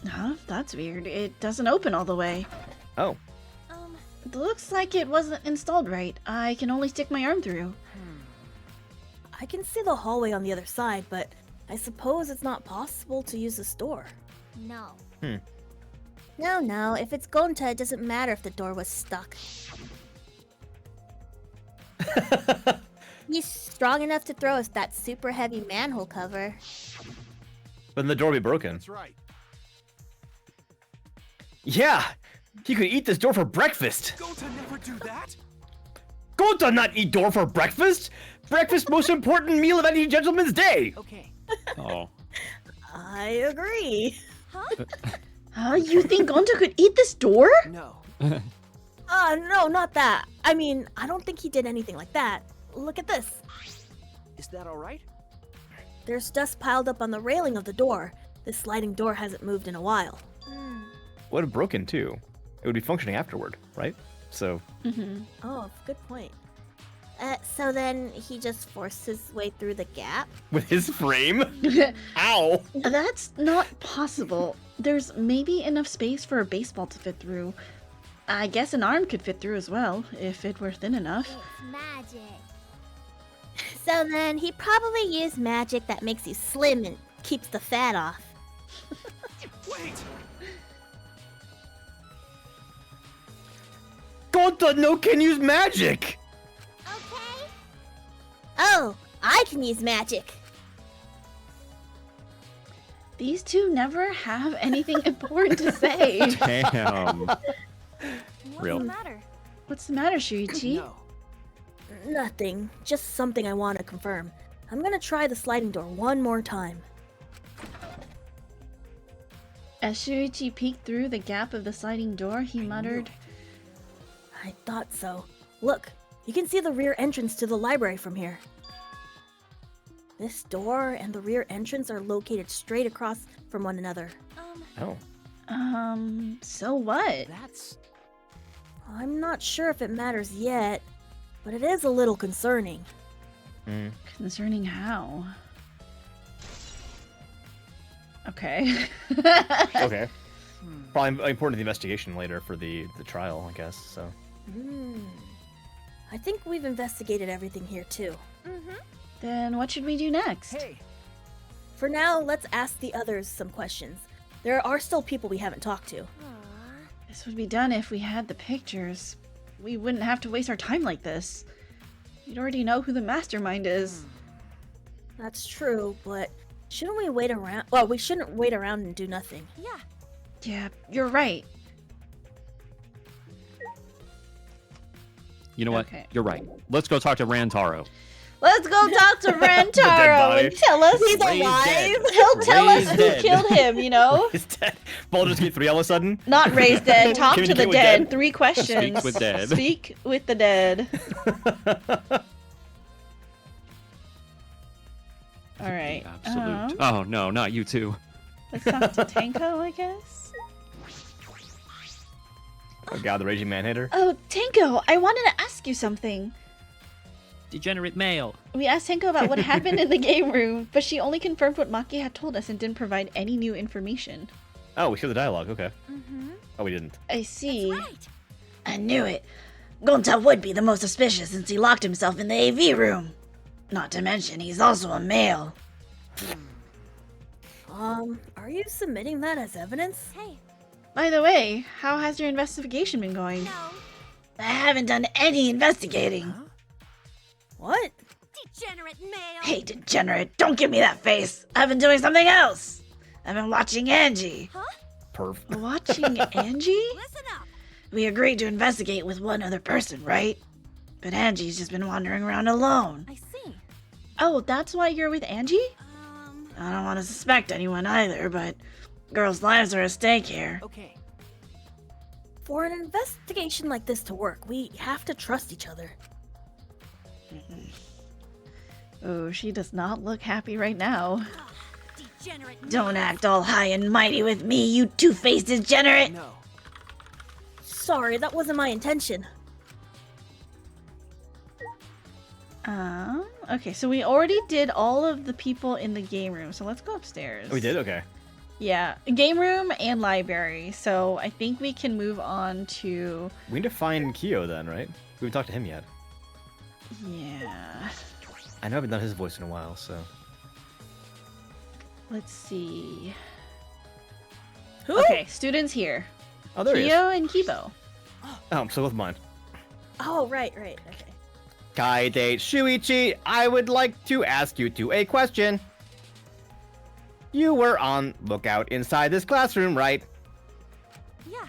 huh, that's weird. It doesn't open all the way. Oh. It looks like it wasn't installed right. I can only stick my arm through. I can see the hallway on the other side, but I suppose it's not possible to use this door. No. Hmm. No. If it's Gonta, it doesn't matter if the door was stuck. He's strong enough to throw us that super heavy manhole cover. But then the door will be broken. That's right. Yeah! He could eat this door for breakfast! Go to never do that. Go to not eat door for breakfast! Breakfast most important meal of any gentleman's day! Okay. Oh. I agree. Huh? You think Gonta could eat this door? No. No, not that. I mean, I don't think he did anything like that. Look at this. Is that all right? There's dust piled up on the railing of the door. This sliding door hasn't moved in a while. Would have broken too. It would be functioning afterward, right? So, Mm-hmm. Oh, good point. So then he just forced his way through the gap? with his frame? Ow! That's not possible. There's maybe enough space for a baseball to fit through. I guess an arm could fit through as well, if it were thin enough. It's magic. So then he probably used magic that makes you slim and keeps the fat off. Wait. Gonta no can use magic! Okay. Oh, I can use magic. These two never have anything important to say. Damn. Real. What's the matter? What's the matter, Shuichi? No. Nothing. Just something I want to confirm. I'm gonna try the sliding door one more time. As Shuichi peeked through the gap of the sliding door, he muttered, I thought so. Look, you can see the rear entrance to the library from here. This door and the rear entrance are located straight across from one another. Oh. So what? That's. I'm not sure if it matters yet, but it is a little concerning. Concerning how? Okay. Okay. Probably important to the investigation later for the trial, I guess, so. I think we've investigated everything here too. Then what should we do next? Hey. For now, let's ask the others some questions. There are still people we haven't talked to. This would be done if we had the pictures. We wouldn't have to waste our time like this. We'd already know who the mastermind is. That's true, but shouldn't we wait around? Well, we shouldn't wait around and do nothing. Yeah, you're right. You know what? Okay. You're right. Let's go talk to Rantaro. Let's go talk to dead Rantaro body. and tell us He's Raised alive. dead. he'll tell us Raised who dead. killed him, you know? He's dead. Baldur's Gate 3 all of a sudden? Not raised dead, talk to the Communicate with dead. dead. 3 questions. Speak with dead. Speak with the dead. Alright. Absolute. Oh no, not you two. Let's talk to Tanko, I guess. Oh god, the Raging Man-Hater? Oh, Tanko, I wanted to ask you something. Degenerate male. We asked Tanko about what happened in the game room, but she only confirmed what Maki had told us and didn't provide any new information. Oh, we hear the dialogue, okay. Oh, we didn't. I see. I knew it. Gonta would be the most suspicious since he locked himself in the AV room. Not to mention, he's also a male. Are you submitting that as evidence? Hey, By the way, how has your investigation been going? no. I haven't done any investigating. What? Degenerate male. Hey, degenerate, don't give me that face. I've been doing something else. I've been watching Angie. Perv. Watching Angie? Listen up. We agreed to investigate with one other person, right? But Angie's just been wandering around alone. I see. Oh, that's why you're with Angie? Um, I don't want to suspect anyone either, but girls' lives are at stake here. Okay. For an investigation like this to work, we have to trust each other. Oh, she does not look happy right now. degenerate. Don't act all high and mighty with me, you two-faced degenerate! No. Sorry, that wasn't my intention. Okay, so we already did all of the people in the game room, so let's go upstairs. We did? Okay. Yeah, game room and library, so I think we can move on to... We need to find Kyo then, right? We haven't talked to him yet. Yeah... I know I haven't done his voice in a while, so... Let's see... Who? Okay, students here. Oh, there he is. Kyo and Kibo. Oh, so with mine. Oh, right. Okay. Kaede Shuichi, I would like to ask you two a question. You were on lookout inside this classroom, right? Yeah.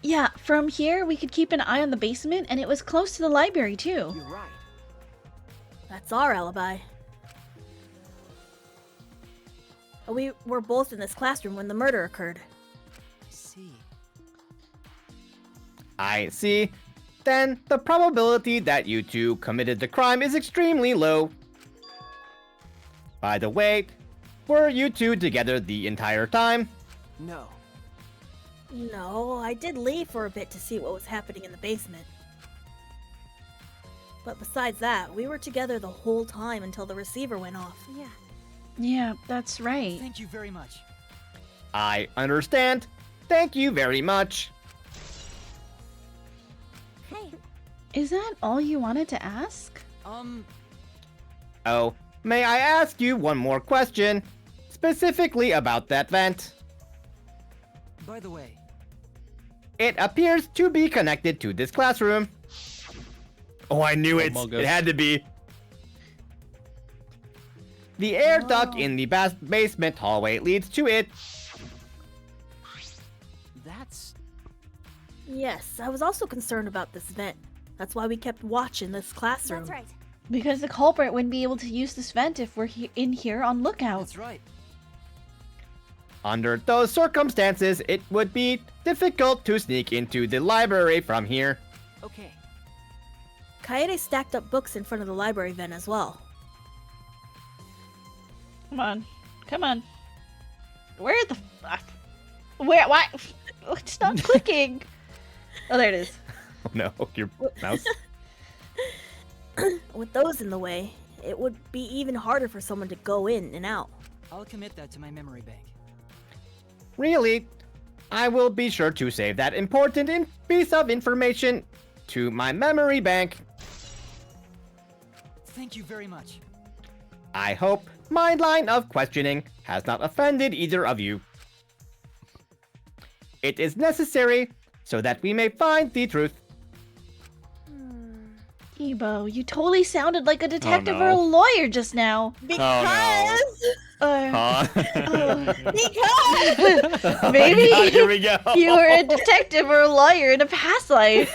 Yeah, from here we could keep an eye on the basement, and it was close to the library too. You're right. That's our alibi. We were both in this classroom when the murder occurred. I see. I see. Then the probability that you two committed the crime is extremely low. By the way, were you two together the entire time? No. No, I did leave for a bit to see what was happening in the basement. But besides that, we were together the whole time until the receiver went off. Yeah. Yeah, that's right. Thank you very much. I understand. Thank you very much. Hey. Is that all you wanted to ask? Oh, may I ask you one more question? Specifically about that vent. By the way, It appears to be connected to this classroom. Oh, I knew it. Among It Us. had to be. The air duct in the basement hallway leads to it. that's... Yes, I was also concerned about this vent. That's why we kept watch in this classroom. That's right. Because the culprit wouldn't be able to use this vent if we're in here on lookout. That's right. Under those circumstances, it would be difficult to sneak into the library from here. Okay. Kaede stacked up books in front of the library vent as well. Come on. Come on. Where the... Where? Why? Stop clicking. Oh, there it is. Oh no, your mouse. With those in the way, it would be even harder for someone to go in and out. I'll commit that to my memory bank. Really? I will be sure to save that important piece of information to my memory bank. Thank you very much. I hope my line of questioning has not offended either of you. It is necessary so that we may find the truth. Kibo, you totally sounded like a detective or a no. lawyer just now. Because... Because maybe Oh my God, here we go. you were a detective or a lawyer in a past life.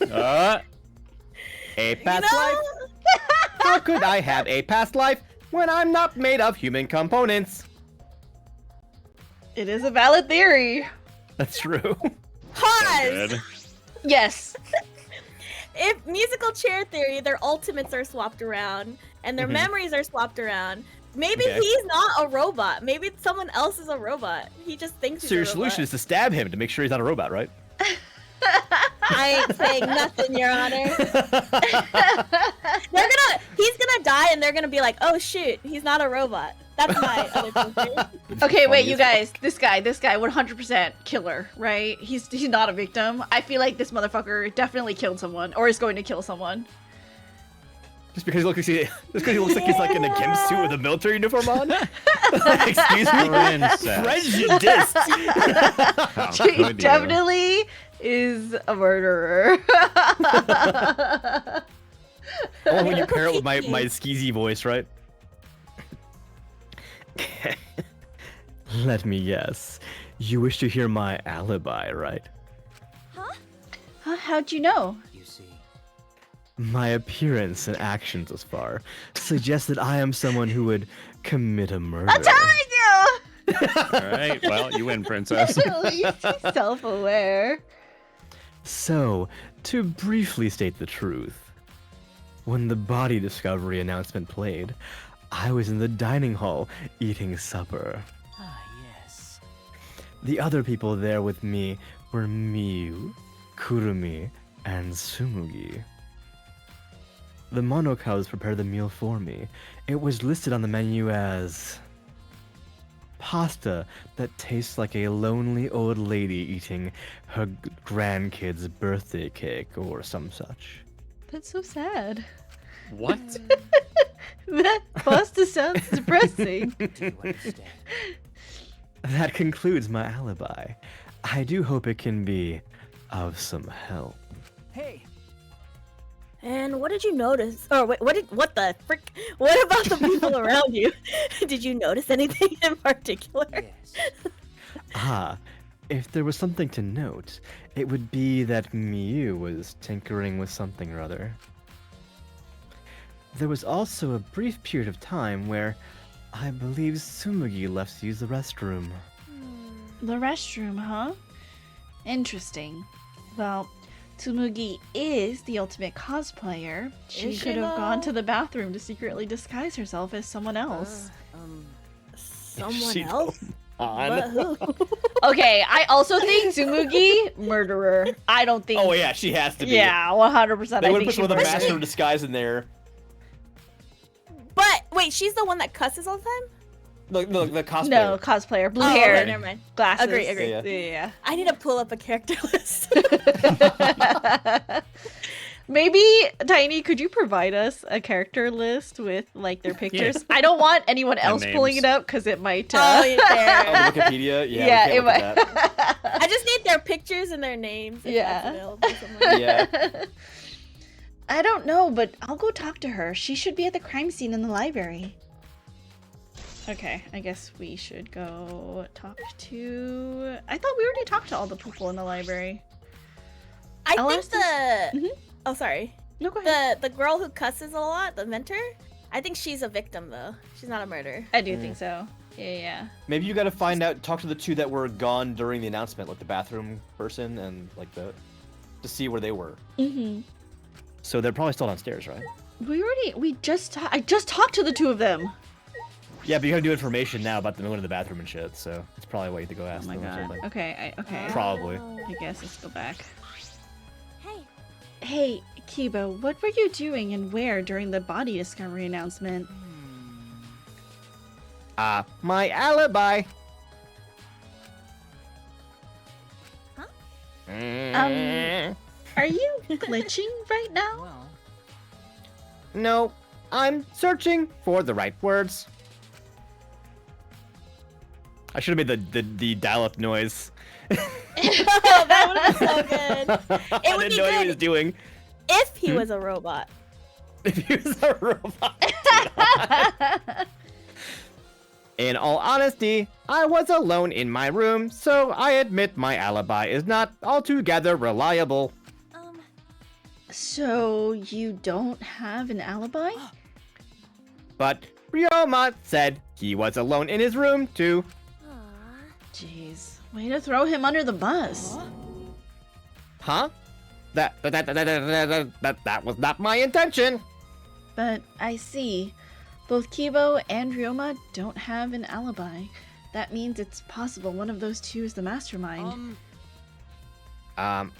A past life? How could I have a past life when I'm not made of human components? It is a valid theory. That's true. Pause! Good. Yes. If musical chair theory, their ultimates are swapped around and their memories are swapped around, maybe Okay. he's not a robot. Maybe someone else is a robot. He just thinks he's So your a robot. solution is to stab him to make sure he's not a robot, right? I ain't saying nothing, Your Honor. He's gonna die and they're gonna be like, oh shoot, he's not a robot. That's my other theory. Okay, wait, you Funny as guys. This guy, 100% killer, right? He's not a victim. I feel like this motherfucker definitely killed someone or is going to kill someone. Just because he looks like he's like in a gimp suit with a military uniform on. Excuse me, Princess. prejudice. How He could you? definitely is a murderer. Oh, when you pair it with my skeezy voice, right? Let me guess. You wish to hear my alibi, right? Huh? How'd you know? You see. My appearance and actions thus far suggest that I am someone who would commit a murder. I'm telling you! All right, well, you win, princess. At least he's self-aware. So, to briefly state the truth, when the body discovery announcement played, I was in the dining hall eating supper. Ah, yes. The other people there with me were Miyu, Kurumi, and Tsumugi. The Monocows prepared the meal for me. It was listed on the menu as pasta that tastes like a lonely old lady eating her grandkid's birthday cake or some such. That's so sad. What? That pasta sounds depressing. Do you understand? That concludes my alibi. I do hope it can be of some help. Hey, And what did you notice? Or wait, what the frick? What about the people around you? Did you notice anything in particular? yes. Ah, if there was something to note, it would be that Miyu was tinkering with something or other. There was also a brief period of time where I believe Tsumugi left to use the restroom. The restroom, huh? Interesting. Well, Tsumugi is the ultimate cosplayer. She Is she could have gone though? to the bathroom to secretly disguise herself as someone else. Someone She else? On. But who? Okay, I also think Tsumugi, murderer. I don't think. Oh yeah, she has to be. Yeah, 100%. They I would think put she some of the murdered. master of disguise in there. But wait, she's the one that cusses all the time? The cosplayer. No, cosplayer, blue Oh, hair, okay, never mind. glasses. Agree. Yeah, Yeah. I need to pull up a character list. Maybe Tiny, could you provide us a character list with like their pictures? I don't want anyone else pulling names. it up because it might. Oh, Oh, yeah. Wikipedia. Yeah, yeah, we it can't look at that. might. I just need their pictures and their names. If Yeah. That's available somewhere. Yeah. I don't know, but I'll go talk to her. She should be at the crime scene in the library. Okay, I guess we should go talk to. I thought we already talked to all the people in the library. I I'll think ask this- the. Mhm. Oh, sorry. No, go ahead. The girl who cusses a lot, the mentor. I think she's a victim though. She's not a murderer. I do think so. Yeah. Maybe you gotta find out, talk to the two that were gone during the announcement, like the bathroom person and like to see where they were. Mm-hmm. So they're probably still downstairs, right? I just talked to the two of them. Yeah, but you gotta do information now about them going to the bathroom and shit, so it's probably a way to go ask Oh my them or god. something. Okay, okay. Probably. I guess let's go back. Hey, Hey, Kibo, what were you doing and where during the body discovery announcement? My alibi. Huh? Are you glitching right now? Well, No, I'm searching for the right words. I should have made the dial-up noise. Oh, that would have been so good. I would didn't be know what he good. was doing. If he was a robot. If he was a robot. In all honesty, I was alone in my room, so I admit my alibi is not altogether reliable. So you don't have an alibi? But Ryoma said he was alone in his room too. Jeez, way to throw him under the bus. Huh? That was not my intention. But I see. Both Kibo and Ryoma don't have an alibi. That means it's possible one of those two is the mastermind. Am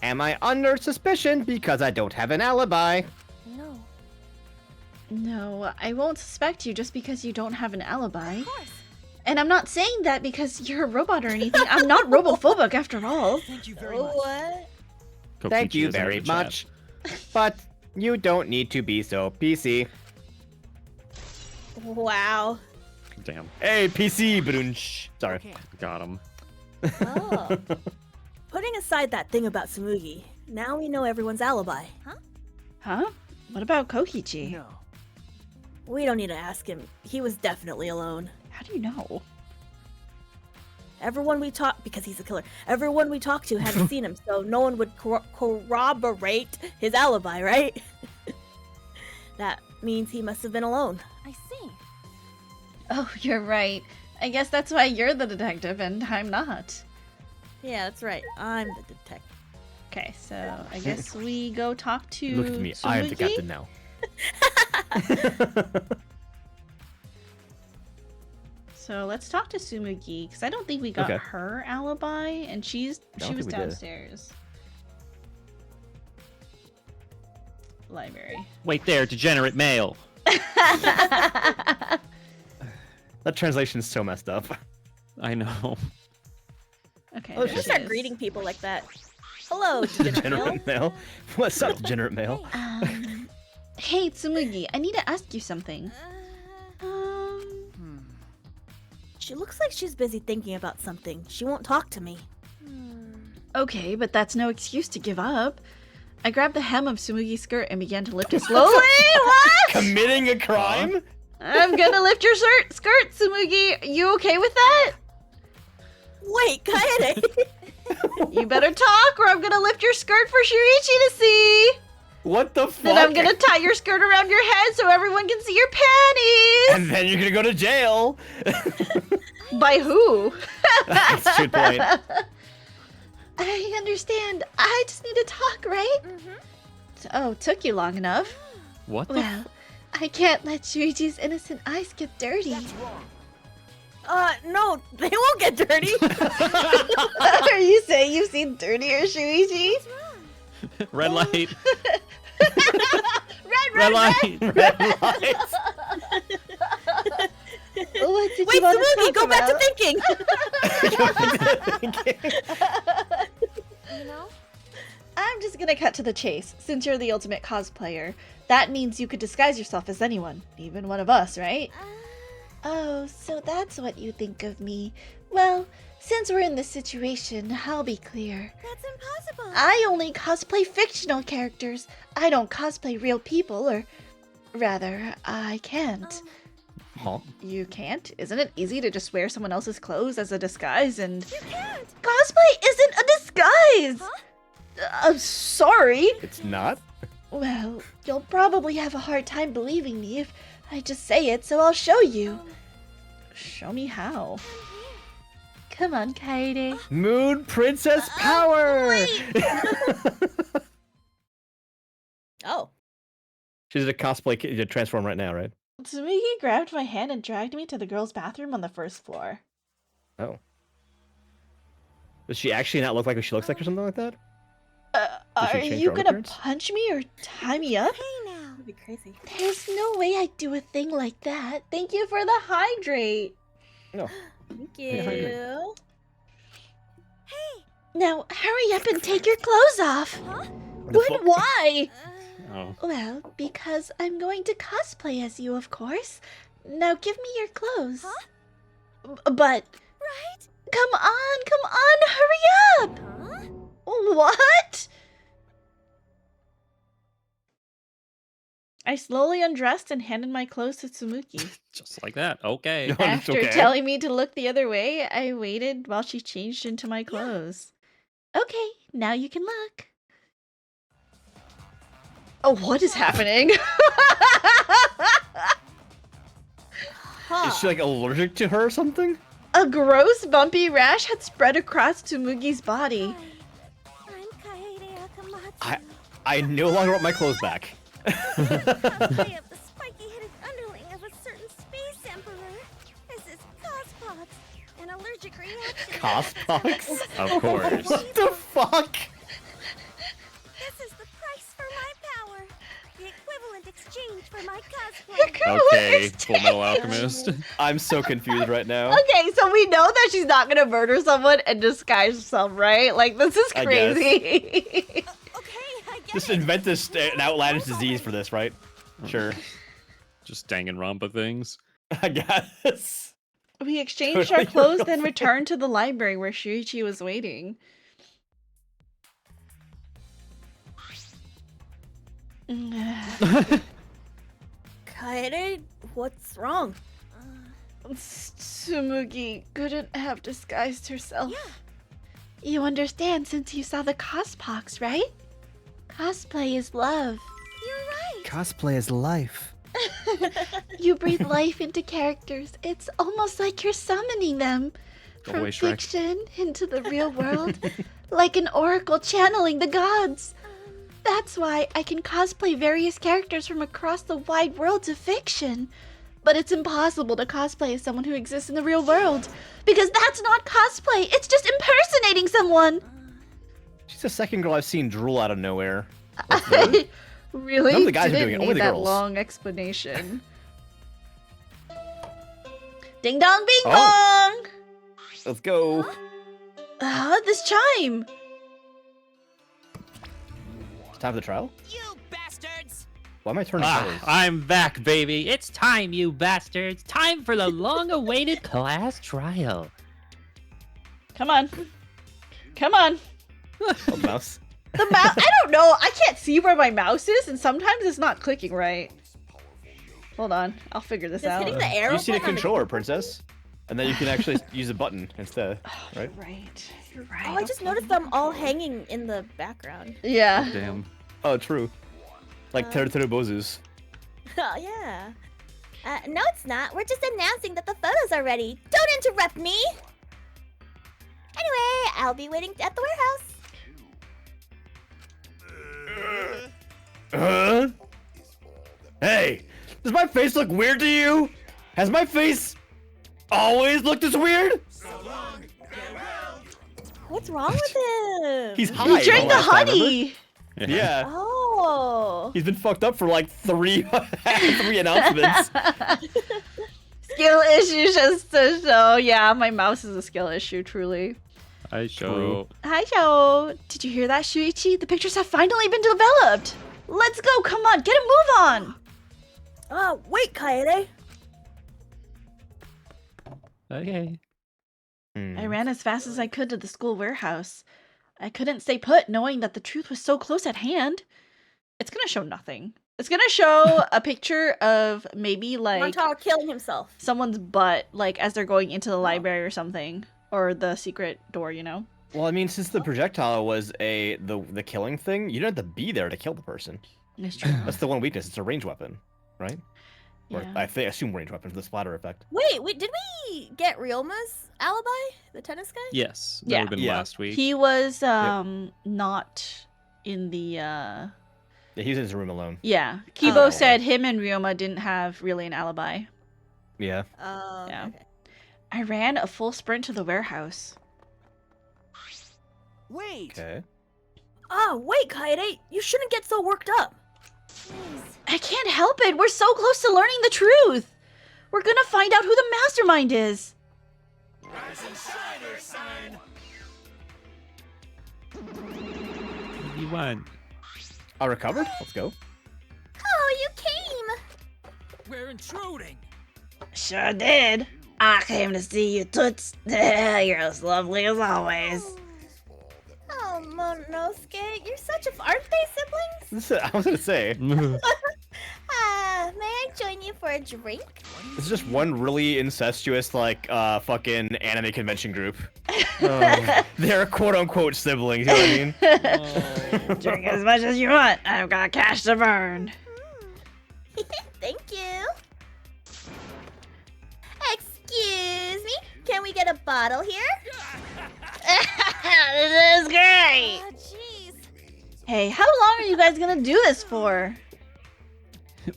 I under suspicion because I don't have an alibi? no. No, I won't suspect you just because you don't have an alibi. Of course. And I'm not saying that because you're a robot or anything. I'm not robophobic after all. thank you very much. What? Thank Kokichi you is out of very the chat. much. But you don't need to be so PC. Wow. Damn, Hey, PC, brunch. Sorry. Okay. got him. Oh. Putting aside that thing about Tsumugi, now we know everyone's alibi. Huh? What about Kokichi? No. We don't need to ask him. He was definitely alone. How do you know? Everyone we talk because he's a killer. Everyone we talked to hadn't seen him, so no one would corroborate his alibi, right? That means he must have been alone. I see. Oh, you're right. I guess that's why you're the detective and I'm not. Yeah, that's right. I'm the detective. Okay, so I guess we go talk to Look at me. I am the Tsumugi? captain now. So let's talk to Tsumugi because I don't think we got Okay. her alibi, and she was think we did. downstairs. Library. Wait there, degenerate male. That translation's so messed up. I know. Okay. Oh, there You she should start is. greeting people like that. Hello, degenerate male. Degenerate male. What's up, degenerate male? Hey Tsumugi, I need to ask you something. She looks like she's busy thinking about something. She won't talk to me. Okay, but that's no excuse to give up. I grabbed the hem of Tsumugi's skirt and began to lift it slowly. What? Committing a crime? I'm gonna lift your skirt, Tsumugi. You okay with that? Wait, Kaede! You better talk, or I'm gonna lift your skirt for Shuichi to see. What the fuck? Then I'm gonna tie your skirt around your head so everyone can see your panties. And then you're gonna go to jail. By who? That's a good point. I understand. I just need to talk, right? Oh, took you long enough. What the Well, I can't let Shuichi's innocent eyes get dirty. No, they won't get dirty. Are you saying you've seen dirtier Shuichi? Red light. Red light. Red lights. What did Wait, you want to Tsumugi, talk go back to about? thinking. You know? I'm just gonna cut to the chase. Since you're the ultimate cosplayer, that means you could disguise yourself as anyone, even one of us, right? Oh, so that's what you think of me. Well, since we're in this situation, I'll be clear. That's impossible. I only cosplay fictional characters. I don't cosplay real people, or rather, I can't. Huh? You can't? Isn't it easy to just wear someone else's clothes as a disguise and... You can't. Cosplay isn't a disguise! Huh? I'm sorry. It's not? Well, you'll probably have a hard time believing me if I just say it, so I'll show you. Show me how. Come on, Kaede. Moon Princess power! Oh. She's a cosplay transform right now, right? Tsumugi grabbed my hand and dragged me to the girls' bathroom on the first floor. Oh. Does she actually not look like what she looks like or something like that? Did Are she change you her gonna appearance? punch me or tie me up? Hey now. That'd be crazy. There's no way I'd do a thing like that. Thank you for the hydrate. No. Thank Yeah, I agree. you. Now, hurry up and take your clothes off. Huh? But why? Oh. Well, because I'm going to cosplay as you, of course. Now give me your clothes. Huh? But, Right? come on, hurry up! Huh? What? I slowly undressed and handed my clothes to Tsumugi. Just like that. Okay. No. Oh, it's After okay. telling me to look the other way, I waited while she changed into my clothes. Okay, now you can look. Oh, what is happening? Huh. Is she like allergic to her or something? A gross, bumpy rash had spread across Tsumugi's body. Hi. I'm Kaede Akamatsu. I no longer want my clothes back. Cosplay of the spiky-headed underling of a certain space emperor. This is Cospox, an allergic reaction. Cospox? Of course. What the fuck? This is the price for my power. The equivalent exchange for my cosplay. Okay, Full Metal Alchemist. I'm so confused right now. Okay, so we know that she's not gonna murder someone and disguise herself, right? Like, this is I guess. crazy. Okay, I get Just it. invent this an outlandish disease for this, right? Sure. Just Danganronpa things. I guess. We exchanged our clothes, then returned to the library where Shuichi was waiting. Kaede, what's wrong? Tsumugi couldn't have disguised herself. You understand since you saw the cospox, right? Cosplay is love. You're right. Cosplay is life. You breathe life into characters. It's almost like you're summoning them Go from away, Shrek. fiction into the real world, like an oracle channeling the gods. That's why I can cosplay various characters from across the wide worlds of fiction. But it's impossible to cosplay as someone who exists in the real world, because that's not cosplay. It's just impersonating someone. She's the second girl I've seen drool out of nowhere. I really None of the guys are didn't doing it, need only the that girls. long explanation. Ding dong, bing Oh. bong. Let's go. This chime. It's time for the trial? You bastards! Why am I turning colors? I'm back, baby. It's time, you bastards. Time for the long-awaited class trial. Come on. Come on. Oh, mouse. The mouse. I don't know. I can't see where my mouse is, and sometimes it's not clicking right. Hold on. I'll figure this Does out. hitting the arrow You see the button on controller, princess, and then you can actually use a button instead, right? Right. You're right. Oh, I just noticed them all hanging in the background. Yeah. Damn. Oh, true. Like Terutoru Bozu's. Oh, yeah. No, it's not. We're just announcing that the photos are ready. Don't interrupt me! Anyway, I'll be waiting at the warehouse. Hey, does my face look weird to you? Has my face always looked this weird? What's wrong with him? He's high. He drank the last time, remember? honey. Yeah. Oh. He's been fucked up for like three announcements. Skill issues just to show. Yeah, my mouse is a skill issue, truly. I show. Hi, Joe. Did you hear that, Shuichi? The pictures have finally been developed. Let's go. Come on. Get a move on. Wait, Kaede. Okay. I ran as fast as I could to the school warehouse. I couldn't stay put knowing that the truth was so close at hand. It's gonna show nothing. It's gonna show a picture of maybe like Montaro killing himself. someone's butt, like as they're going into the library or something, or the secret door, you know? Well, I mean, since the projectile was the killing thing, you don't have to be there to kill the person. It's true. That's the one weakness. It's a ranged weapon, right? Or Yeah. I assume range weapons, the splatter effect. Wait, did we get Ryuma's alibi? The tennis guy? Yes. That Yeah. would have been Yeah. last week. He was not in the Yeah, he was in his room alone. yeah. Kibo Oh. said him and Ryoma didn't have really an alibi. Yeah. Oh, Yeah. okay. I ran a full sprint to the warehouse. Wait! Okay. Wait, Kaede. You shouldn't get so worked up. I can't help it. We're so close to learning the truth. We're gonna find out who the mastermind is. What do you want? I recovered. Let's go. Oh, you came. We're intruding! Sure did. I came to see you, Toots. You're as lovely as always. Oh, Monosuke, you're such a... Aren't they siblings? I was gonna say, May I join you for a drink? this is just one really incestuous, like, fucking anime convention group. They're quote unquote siblings, you know what I mean? Drink as much as you want. I've got cash to burn. Thank you. Excuse me, can we get a bottle here? This is great. Oh, jeez. Hey, how long are you guys gonna do this for?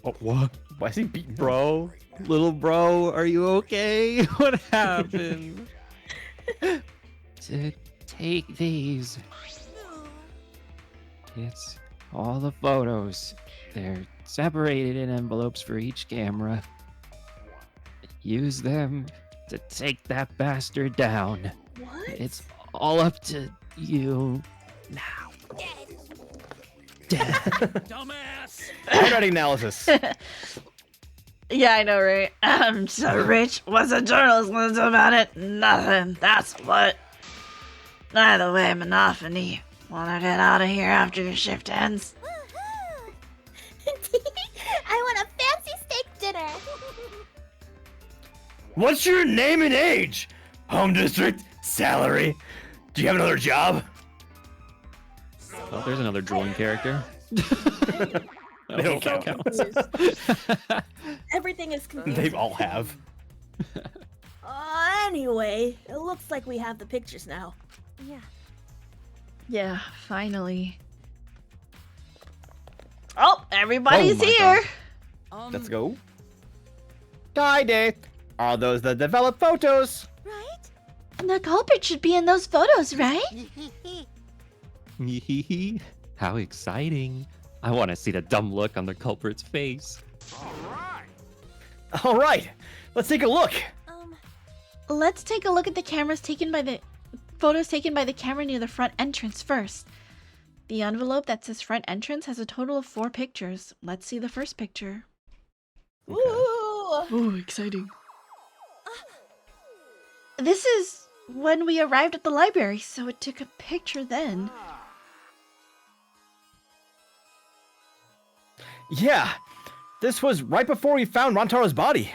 Oh, what? Why is he beating Bro? Little bro, are you okay? What happened? To take these. It's all the photos. They're separated in envelopes for each camera. Use them to take that bastard down. What? It's all up to you now. Dumbass! handwriting analysis? Yeah, I know, right? I'm so rich. What's a journalist gonna do about it? Nothing. That's what. Either way, Monophony. Wanna get out of here after your shift ends? I want a fancy steak dinner. What's your name and age? Home district? Salary? Do you have another job? Oh, there's another drooling character. They don't So count. confused. Everything is confused. They all have. Anyway, it looks like we have the pictures now. Yeah. Yeah, finally. Oh, everybody's Oh my here. Let's go. Kaide, are those the developed photos? Right? The culprit should be in those photos, right? How exciting. I want to see the dumb look on the culprit's face. All right, let's take a look. Let's take a look at the photos taken by the camera near the front entrance first. The envelope that says front entrance has a total of 4 pictures. Let's see the first picture. Ooh. Oh, exciting. This is when we arrived at the library, so it took a picture then. Yeah, this was right before we found Rantaro's body.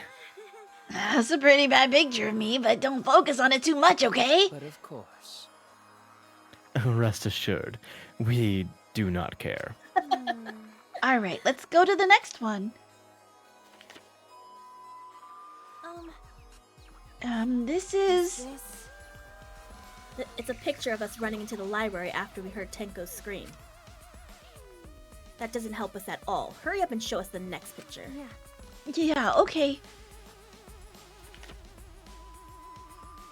That's a pretty bad picture of me, but don't focus on it too much, okay? But of course. Rest assured, we do not care. Alright, let's go to the next one. This is... It's a picture of us running into the library after we heard Tenko's scream. That doesn't help us at all. Hurry up and show us the next picture. Yeah. Yeah, okay.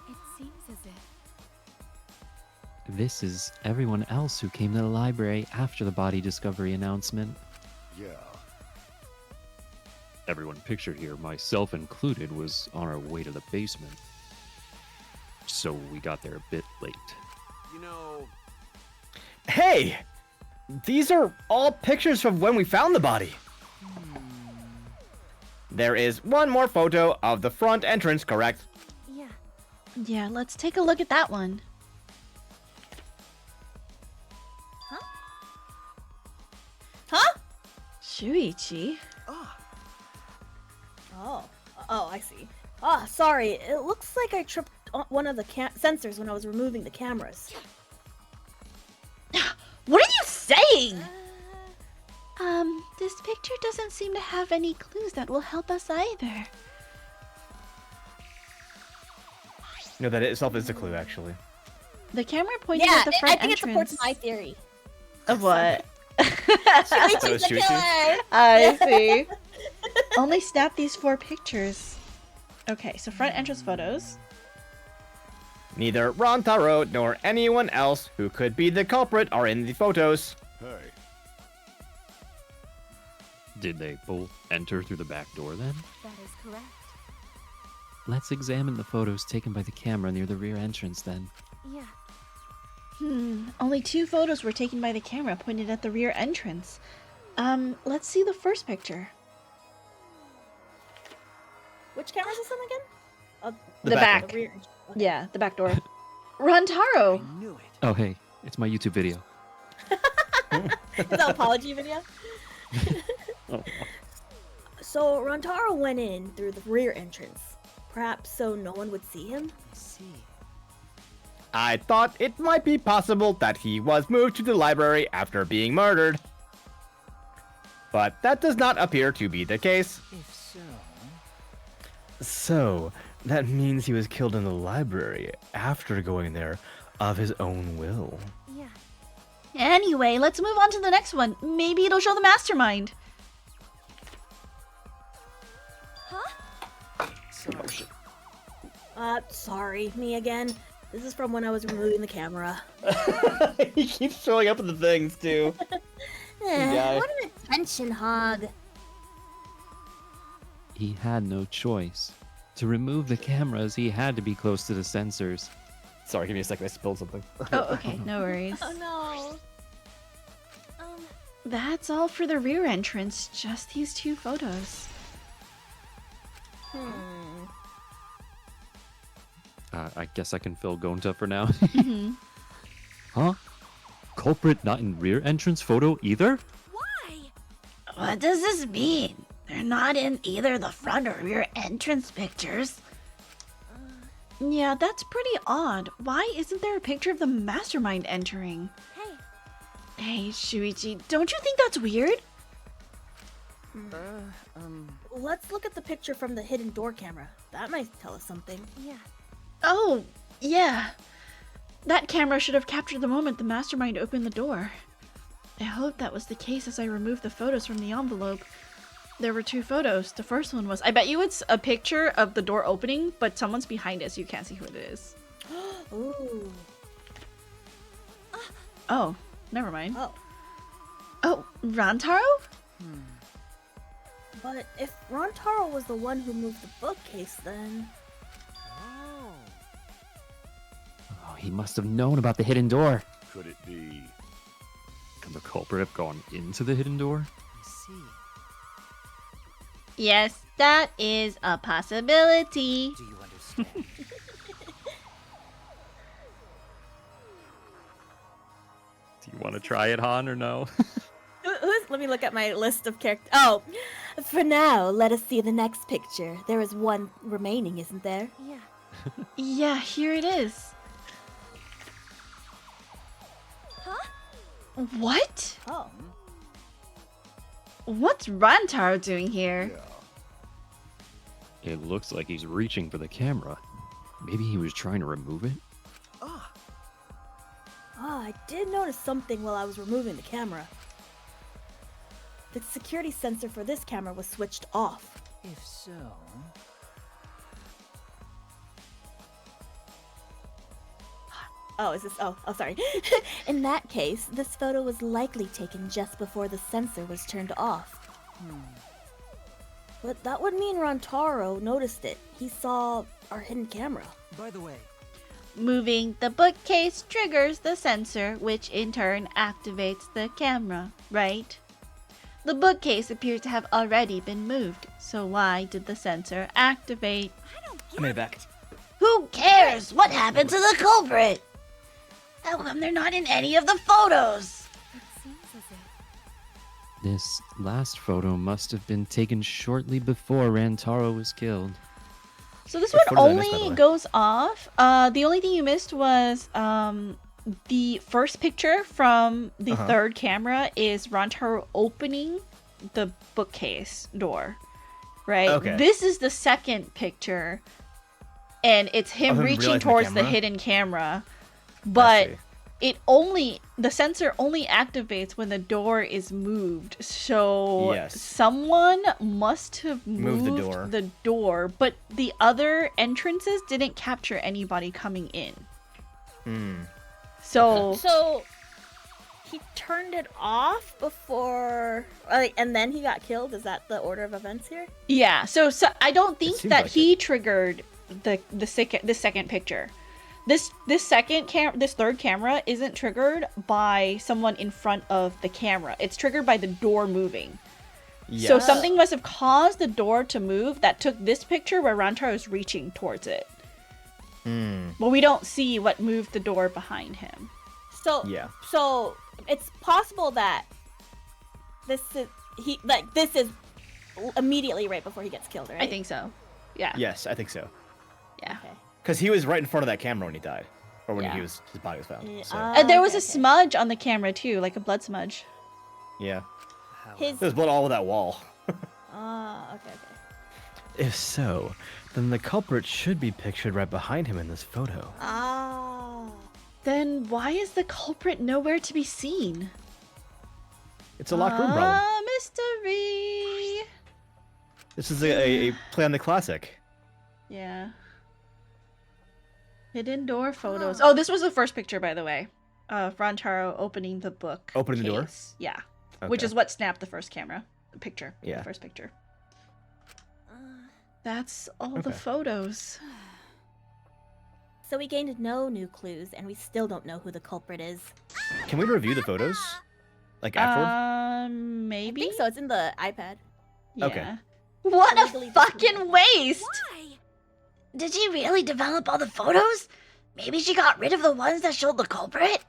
It seems as if. This is everyone else who came to the library after the body discovery announcement. Yeah. Everyone pictured here, myself included, was on our way to the basement. So we got there a bit late. You know, Hey, these are all pictures from when we found the body. There is one more photo of the front entrance, correct? Yeah. Yeah, let's take a look at that one. Huh? Shuichi. Oh, I see. Ah, sorry. It looks like I tripped on one of the sensors when I was removing the cameras. What are you saying? This picture doesn't seem to have any clues that will help us either. You know, that itself is a clue, actually. The camera pointing Yeah, at the I front think it entrance. supports my theory. Of what? Shuichi's the Shuichi? killer! I see. Only snap these 4 pictures. Okay, so front entrance photos. Neither Rantaro nor anyone else who could be the culprit are in the photos. hey, Did they both enter through the back door then? That is correct. Let's examine the photos taken by the camera near the rear entrance then. Yeah. Only 2 photos were taken by the camera pointed at the rear entrance. Let's see the first picture. Which camera is this on again? Oh, The back. The rear. Yeah, the back door. Rantaro! I knew it. Oh hey, it's my YouTube video. Is that an apology video? So Rantaro went in through the rear entrance. Perhaps so no one would see him? I see. I thought it might be possible that he was moved to the library after being murdered. But that does not appear to be the case. If so. So, that means he was killed in the library after going there of his own will. Yeah. Anyway, let's move on to the next one. Maybe it'll show the mastermind. Sorry, me again. This is from when I was removing the camera. He keeps showing up in the things, too. guy. What an attention hog. He had no choice. To remove the cameras, he had to be close to the sensors. Sorry, give me a second. I spilled something. Oh, okay, no worries. Oh no. That's all for the rear entrance, just these 2 photos. I guess I can fill Gonta for now. Mhm. Huh? Culprit not in rear entrance photo either? Why? What does this mean? They're not in either the front or rear entrance pictures. Yeah, that's pretty odd. Why isn't there a picture of the mastermind entering? Hey, Hey, Shuichi, don't you think that's weird? Let's look at the picture from the hidden door camera. That might tell us something. yeah. Oh, yeah. That camera should have captured the moment the mastermind opened the door. I hope that was the case as I removed the photos from the envelope. There were 2 photos. The first one was... I bet you it's a picture of the door opening, but someone's behind it, so you can't see who it is. Ooh. Oh, never mind. Oh. Oh, Rantaro? But if Rantaro was the one who moved the bookcase, then... Oh, he must have known about the hidden door. Could it be? Could the culprit have gone into the hidden door? I see. Yes, that is a possibility. Do you understand? Do you want to try it, Han, or no? Let me look at my list of characters. Oh, for now, let us see the next picture. There is one remaining, isn't there? Yeah. Yeah, here it is. Huh? What? Oh. What's Rantaro doing here? It looks like he's reaching for the camera. Maybe he was trying to remove it? Ah, I did notice something while I was removing the camera. The security sensor for this camera was switched off. if so. Oh, is this? Oh, sorry. In that case, this photo was likely taken just before the sensor was turned off. But that would mean Rantaro noticed it. He saw our hidden camera. By the way, Moving the bookcase triggers the sensor, which in turn activates the camera, right? The bookcase appears to have already been moved, so why did the sensor activate? I don't I get made it back. Who cares? What happened to the culprit? How come they're not in any of the photos? it. Seems as if This last photo must have been taken shortly before Rantaro was killed. So this What one photo did I miss, by the only way? goes off. The only thing you missed was the first picture from the Uh-huh. third camera is Rantaro opening the bookcase door, right? Okay. This is the second picture, and it's him him reaching realizing the towards the camera? hidden camera, I but see. the sensor only activates when the door is moved. So Yes. someone must have Moved moved the door. but the other entrances didn't capture anybody coming in. So So he turned it off before, and then he got killed. Is that the order of events here? yeah, so I don't think seems that like he triggered the second picture. This third camera isn't triggered by someone in front of the camera. It's triggered by the door moving. So Yes. something must have caused the door to move that took this picture where Rantaro is reaching towards it. But we don't see what moved the door behind him. So Yeah. So it's possible that this is immediately right before he gets killed, right? I think so. Yeah. Yes, I think so. Yeah. Okay. Because he was right in front of that camera when he died, or when Yeah. his body was found. Yeah, So There was okay, a smudge on the camera too, like a blood smudge. yeah, His there's blood all over that wall. okay. If so, then the culprit should be pictured right behind him in this photo. Then why is the culprit nowhere to be seen? It's a locked room problem. Mystery. This is a play on the classic. Yeah. Hidden door photos. Oh, this was the first picture, by the way, of Rantaro opening the book. Opening the door? case. Yeah. Which Okay. is what snapped the first picture. Yeah. The first picture. That's all the Okay. photos. So we gained no new clues, and we still don't know who the culprit is. Can we review the photos? Like afterward? Maybe. I think so. It's in the iPad. Yeah. Okay. What a Legally fucking waste! why? Did she really develop all the photos? Maybe she got rid of the ones that showed the culprit?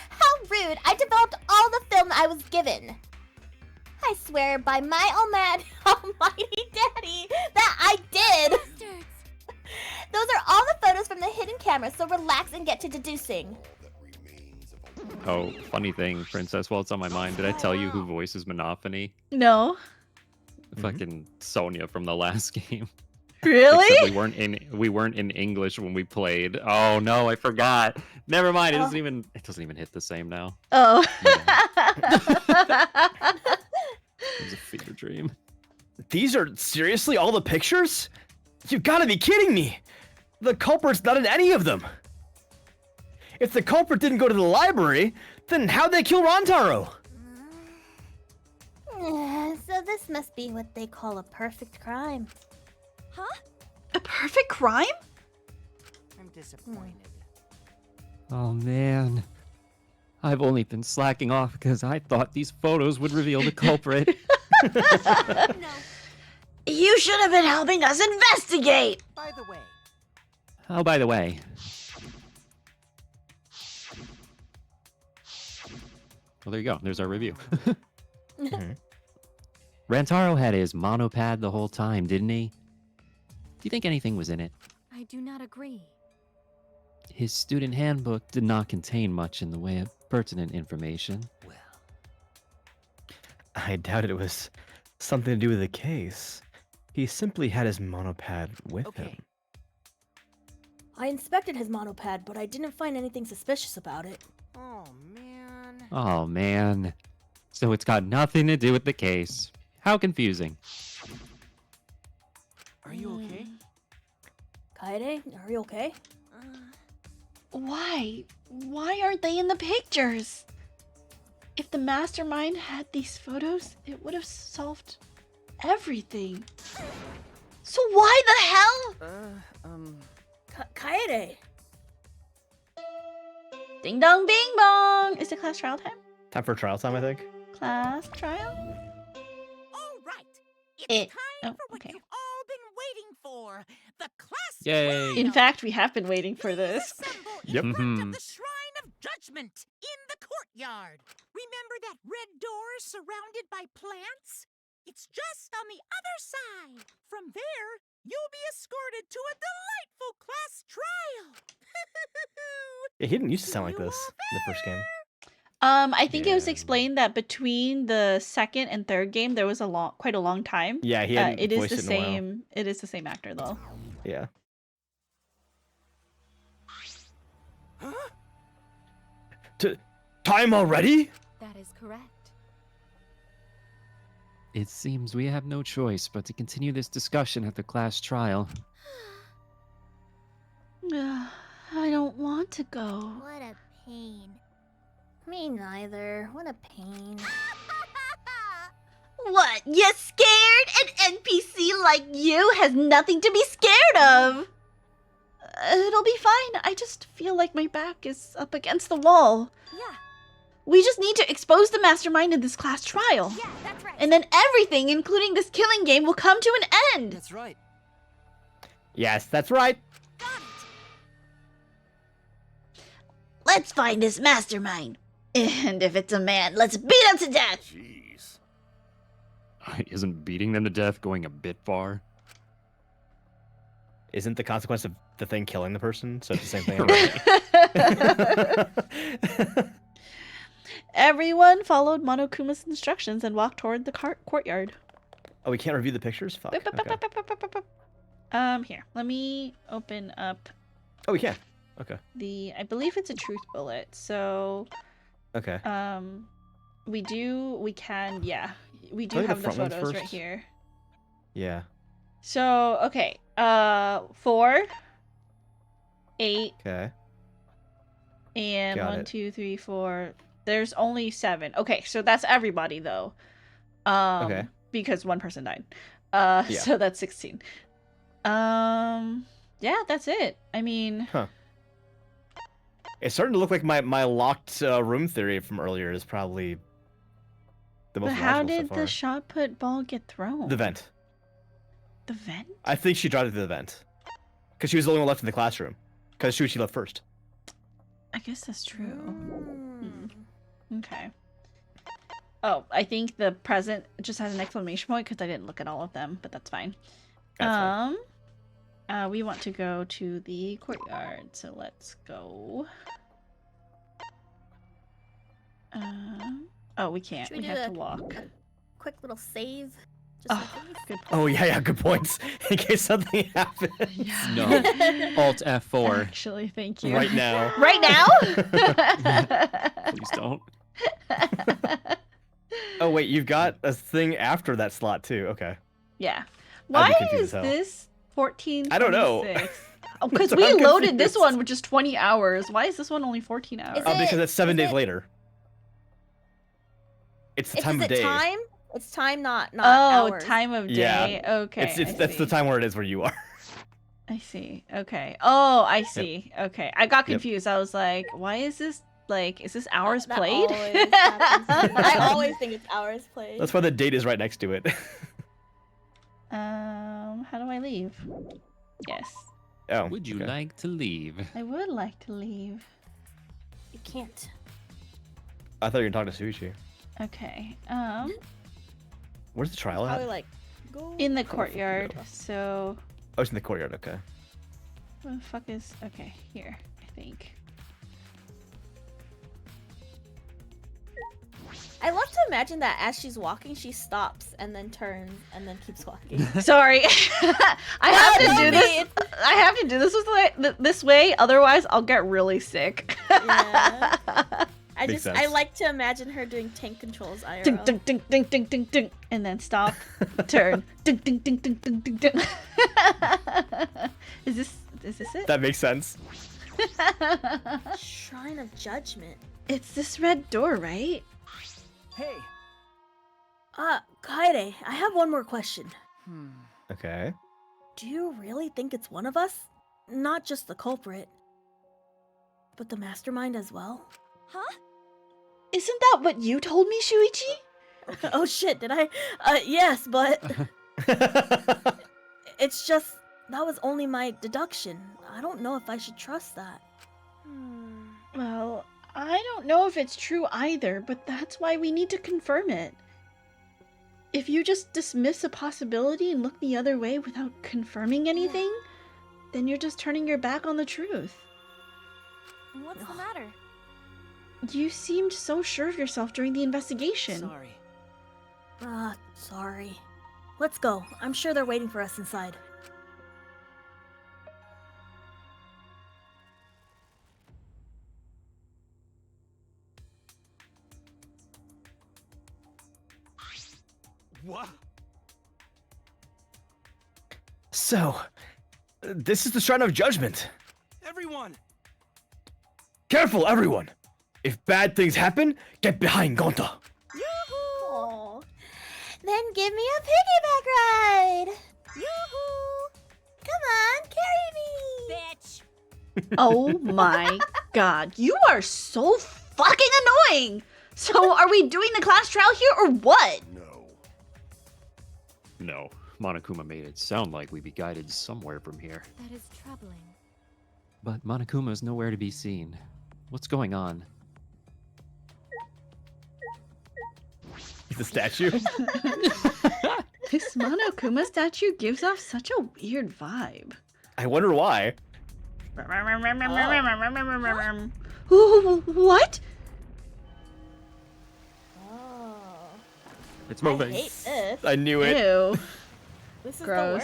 How rude! I developed all the film I was given. I swear by my almighty daddy that I did. Bastards. Those are all the photos from the hidden camera, so relax and get to deducing. Oh, funny thing, Princess, while it's on my mind, did I tell you who voices Monophony? No. Fucking Sonia from the last game. Really? Except we weren't in English when we played. Oh no, I forgot. Never mind. It doesn't even hit the same now. Oh. It was a fever dream. These are seriously all the pictures? You gotta be kidding me! The culprit's not in any of them! If the culprit didn't go to the library, then how'd they kill Rantaro? So this must be what they call a perfect crime. Huh? A perfect crime? I'm disappointed. Oh man. I've only been slacking off because I thought these photos would reveal the culprit. No. You should have been helping us investigate! By the way, Oh, by the way. Well, there you go. There's our review. Rantaro had his monopad the whole time, didn't he? Do you think anything was in it? I do not agree. His student handbook did not contain much in the way of pertinent information. well, I doubted it was something to do with the case. He simply had his monopad with Okay. him. I inspected his monopad, but I didn't find anything suspicious about it. oh man. Oh man. So it's got nothing to do with the case. How confusing. Are you okay? Kaede, are you okay? Why? Why aren't they in the pictures? If the mastermind had these photos, it would have solved everything. So why the hell? Kaede! Ding dong bing bong! Is it class trial time? Time for trial time, I think. Class trial? All right. It's It- time oh, for what okay. you've all been waiting for. The class Yay. In fact, we have been waiting for Please this. assemble Yep. in front Mhm. of the Shrine of Judgment in the courtyard. Remember that red door surrounded by plants? It's just on the other side. From there, you'll be escorted to a delightful class trial. Yeah, he didn't used to sound like You this in the first game. I think it was Yeah. explained that between the second and third game there was quite a long time. Yeah, he hadn't It is voiced the it in a while. same. It is the same actor though. Yeah. Huh? Time already? That is correct. It seems we have no choice but to continue this discussion at the class trial. I don't want to go. What a pain. Me neither. What a pain. What? You scared? An NPC like you has nothing to be scared of! It'll be fine. I just feel like my back is up against the wall. Yeah, We just need to expose the mastermind in this class trial. yeah, that's right. And then everything, including this killing game, will come to an end. That's right. Yes, that's right. Got it. Let's find his mastermind. And if it's a man, let's beat him to death! Jeez. Isn't beating them to death going a bit far? Isn't the consequence of the thing killing the person? So it's the same thing. Right. Everyone followed Monokuma's instructions and walked toward the courtyard. Oh, we can't review the pictures? Fuck. Okay. Here, let me open up Oh, we can. Okay. I believe it's a truth bullet. So, Okay. we can Look have at the the front ones photos right first. here. Yeah. So, okay, 4, 8, Okay. and Got 1, it. 2, 3, 4. There's only 7. Okay, so that's everybody though. Okay. Because one person died. Yeah. So that's 16. Yeah, that's it. I mean, It's starting to look like my locked room theory from earlier is probably the most but how logical did so the far. shot put ball get thrown? The vent. The vent? I think she dropped it to the vent. Because she was the only one left in the classroom. Because she left first. I guess that's true. Mm. Okay. Oh, I think the present just has an exclamation point because I didn't look at all of them, but that's fine. That's We want to go to the courtyard, so let's go. Oh, we can't. Should We we have do to walk. a quick little save? Just Oh, in case? good point. Oh yeah, good points. In case something happens. No. Alt F4. Actually, thank you. Right now. Right now? Please don't. Oh wait, you've got a thing after that slot too. Okay. Yeah. I'd be Why confused is as hell. this 14? I don't know. Because So we I'm loaded this confused. one, which is 20 hours. Why is this one only 14 hours? Is Oh, because it's 7 is days it- later. It's the time Is of it day. time? It's time, not Oh, hours. time of Yeah. day. Okay. It's I that's the see. time where it is where you are. I see. Okay. Oh, I see. Okay. I got confused. I was like, why is this like is this hours That played? always happens to me. I always think it's hours played. That's why the date is right next to it. How do I leave? Yes. Oh. Would you okay. like to leave? I would like to leave. You can't. I thought you were talking to Sushi. Okay. Where's the trial Probably at? like go. In the Cool. courtyard. So Oh, it's in the courtyard. Okay. where the fuck is okay, here, I think. I love to imagine that as she's walking, she stops and then turns and then keeps walking. Sorry. I have to do no, this. I have to do this way, otherwise I'll get really sick. Yeah. I Makes I sense. like to imagine her doing tank controls IRL. Ding ding ding ding ding ding ding, and then stop, turn, ding ding ding ding ding ding ding. Is this it? That makes sense. Shrine of Judgment. It's this red door, right? Hey. Kaede, I have one more question. Okay. Do you really think it's one of us? Not just the culprit, but the mastermind as well? Huh? Isn't that what you told me, Shuichi? Oh shit, did I? Yes, but it's just that was only my deduction. I don't know if I should trust that. Well, I don't know if it's true either, but that's why we need to confirm it. If you just dismiss a possibility and look the other way without confirming anything, then you're just turning your back on the truth. What's the matter? You seemed so sure of yourself during the investigation. Sorry. Sorry. Let's go. I'm sure they're waiting for us inside. What? So, this is the Shrine of Judgment. Everyone! Careful, everyone! If bad things happen, get behind Gonta. Yoo-hoo! Then give me a piggyback ride! Yoo-hoo! Come on, carry me! Bitch! Oh my god, you are so fucking annoying! So, are we doing the class trial here or what? No, Monokuma made it sound like we'd be guided somewhere from here. That is troubling. But Monokuma's nowhere to be seen. What's going on? He's a statue. This Monokuma statue gives off such a weird vibe. I wonder why. What? Oh. It's I moving. hate this. I knew it. Ew. This is Gross.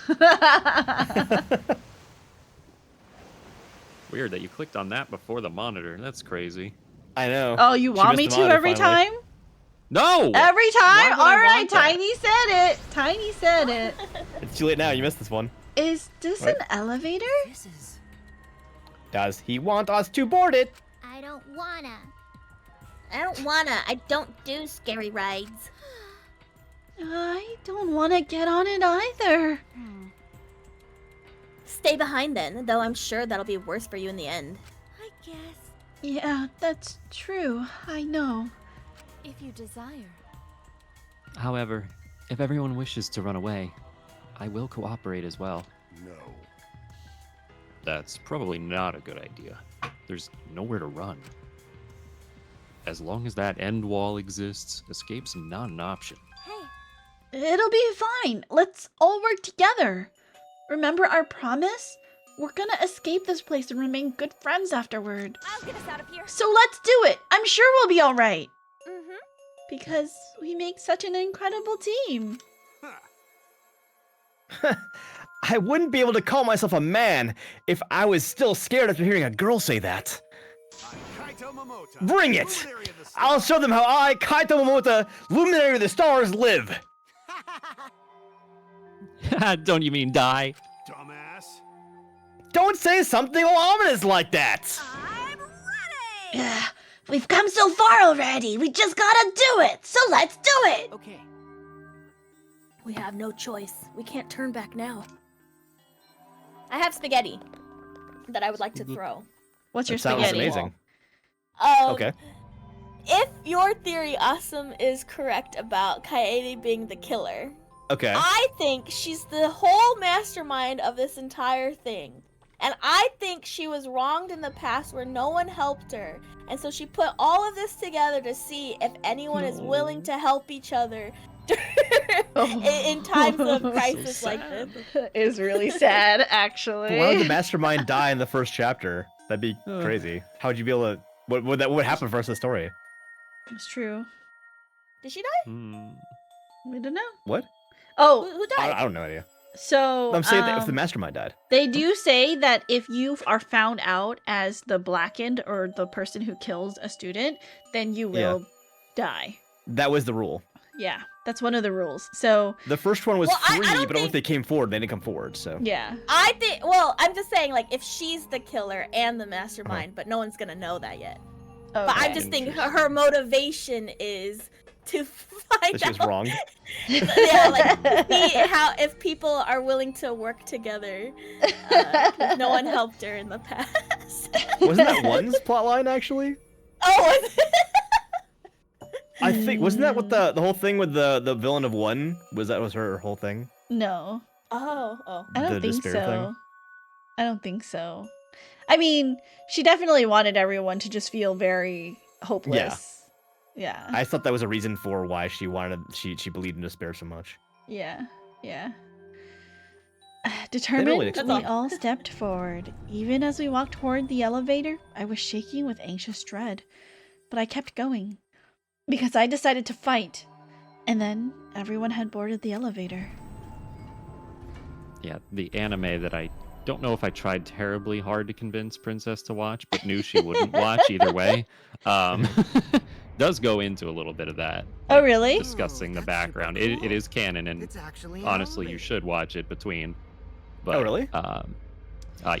the worst. Weird that you clicked on that before the monitor. That's crazy. I know. Oh, you She want missed me the to monitor every finally. time? No! Every time? Why would I Alright, want that? Tiny said it. Tiny said it. It's too late now. You missed this one. Is this What? an elevator? This is. Does he want us to board it? I don't wanna. I don't do scary rides. I don't want to get on it either. Stay behind then, though I'm sure that'll be worse for you in the end. I guess, Yeah, that's true. I know. if you desire. However, if everyone wishes to run away, I will cooperate as well. That's probably not a good idea. There's nowhere to run. as long as that end wall exists, escape's not an option. Hey, It'll be fine. Let's all work together. Remember our promise? We're gonna escape this place and remain good friends afterward. I'll get us out of here. So let's do it. I'm sure we'll be all right. Mm-hmm. Because we make such an incredible team. I wouldn't be able to call myself a man if I was still scared after hearing a girl say that. Bring it! I'll show them how I, Kaito Momota, luminary of the stars, live. Don't you mean die? Dumbass. Don't say something ominous like that. I'm ready! Ugh, we've come so far already. We just gotta do it. So let's do it. Okay. We have no choice. We can't turn back now. I have spaghetti that I would like to throw. What's your That sounds spaghetti? amazing. Okay. If your theory, Awesome, is correct about Kaede being the killer, Okay. I think she's the whole mastermind of this entire thing. And I think she was wronged in the past where no one helped her. And so she put all of this together to see if anyone is willing to help each other in times of crisis like this. Is really sad, actually. Why would the mastermind die in the first chapter? That'd be crazy. How would you be able to? What would happen for us in the story? It's true. Did she die? We don't know. What? Oh, Who died? I don't know idea. so I'm saying that if the mastermind died. they do say that if you are found out as the blackened or the person who kills a student, then you will die. That was the rule. Yeah, that's one of the rules. So The first one was Well, I free, don't but only if think- they came forward. They didn't come forward, so. yeah, I think, well, I'm just saying, like, if she's the killer and the mastermind, but no one's gonna know that yet. But I'm Okay. just thinking her motivation is to find That she was out. wrong. Yeah, like, see how, if people are willing to work together. 'Cause no one helped her in the past. Wasn't that one's plotline actually? Oh, was it? I think wasn't that what the whole thing with the villain of one was? That was her whole thing. No, Oh. I don't The think despair so. thing? I don't think so. I mean, she definitely wanted everyone to just feel very hopeless. Yeah. I thought that was a reason for why she wanted. She believed in despair so much. Yeah. Determined, explain we it. all stepped forward. Even as we walked toward the elevator, I was shaking with anxious dread. But I kept going. Because I decided to fight. And then everyone had boarded the elevator. Yeah, the anime that I don't know if I tried terribly hard to convince Princess to watch, but knew she wouldn't watch either way, does go into a little bit of that. Oh, really? Discussing the background. It is canon, and It's actually honestly, you should watch it between. But, Oh, really?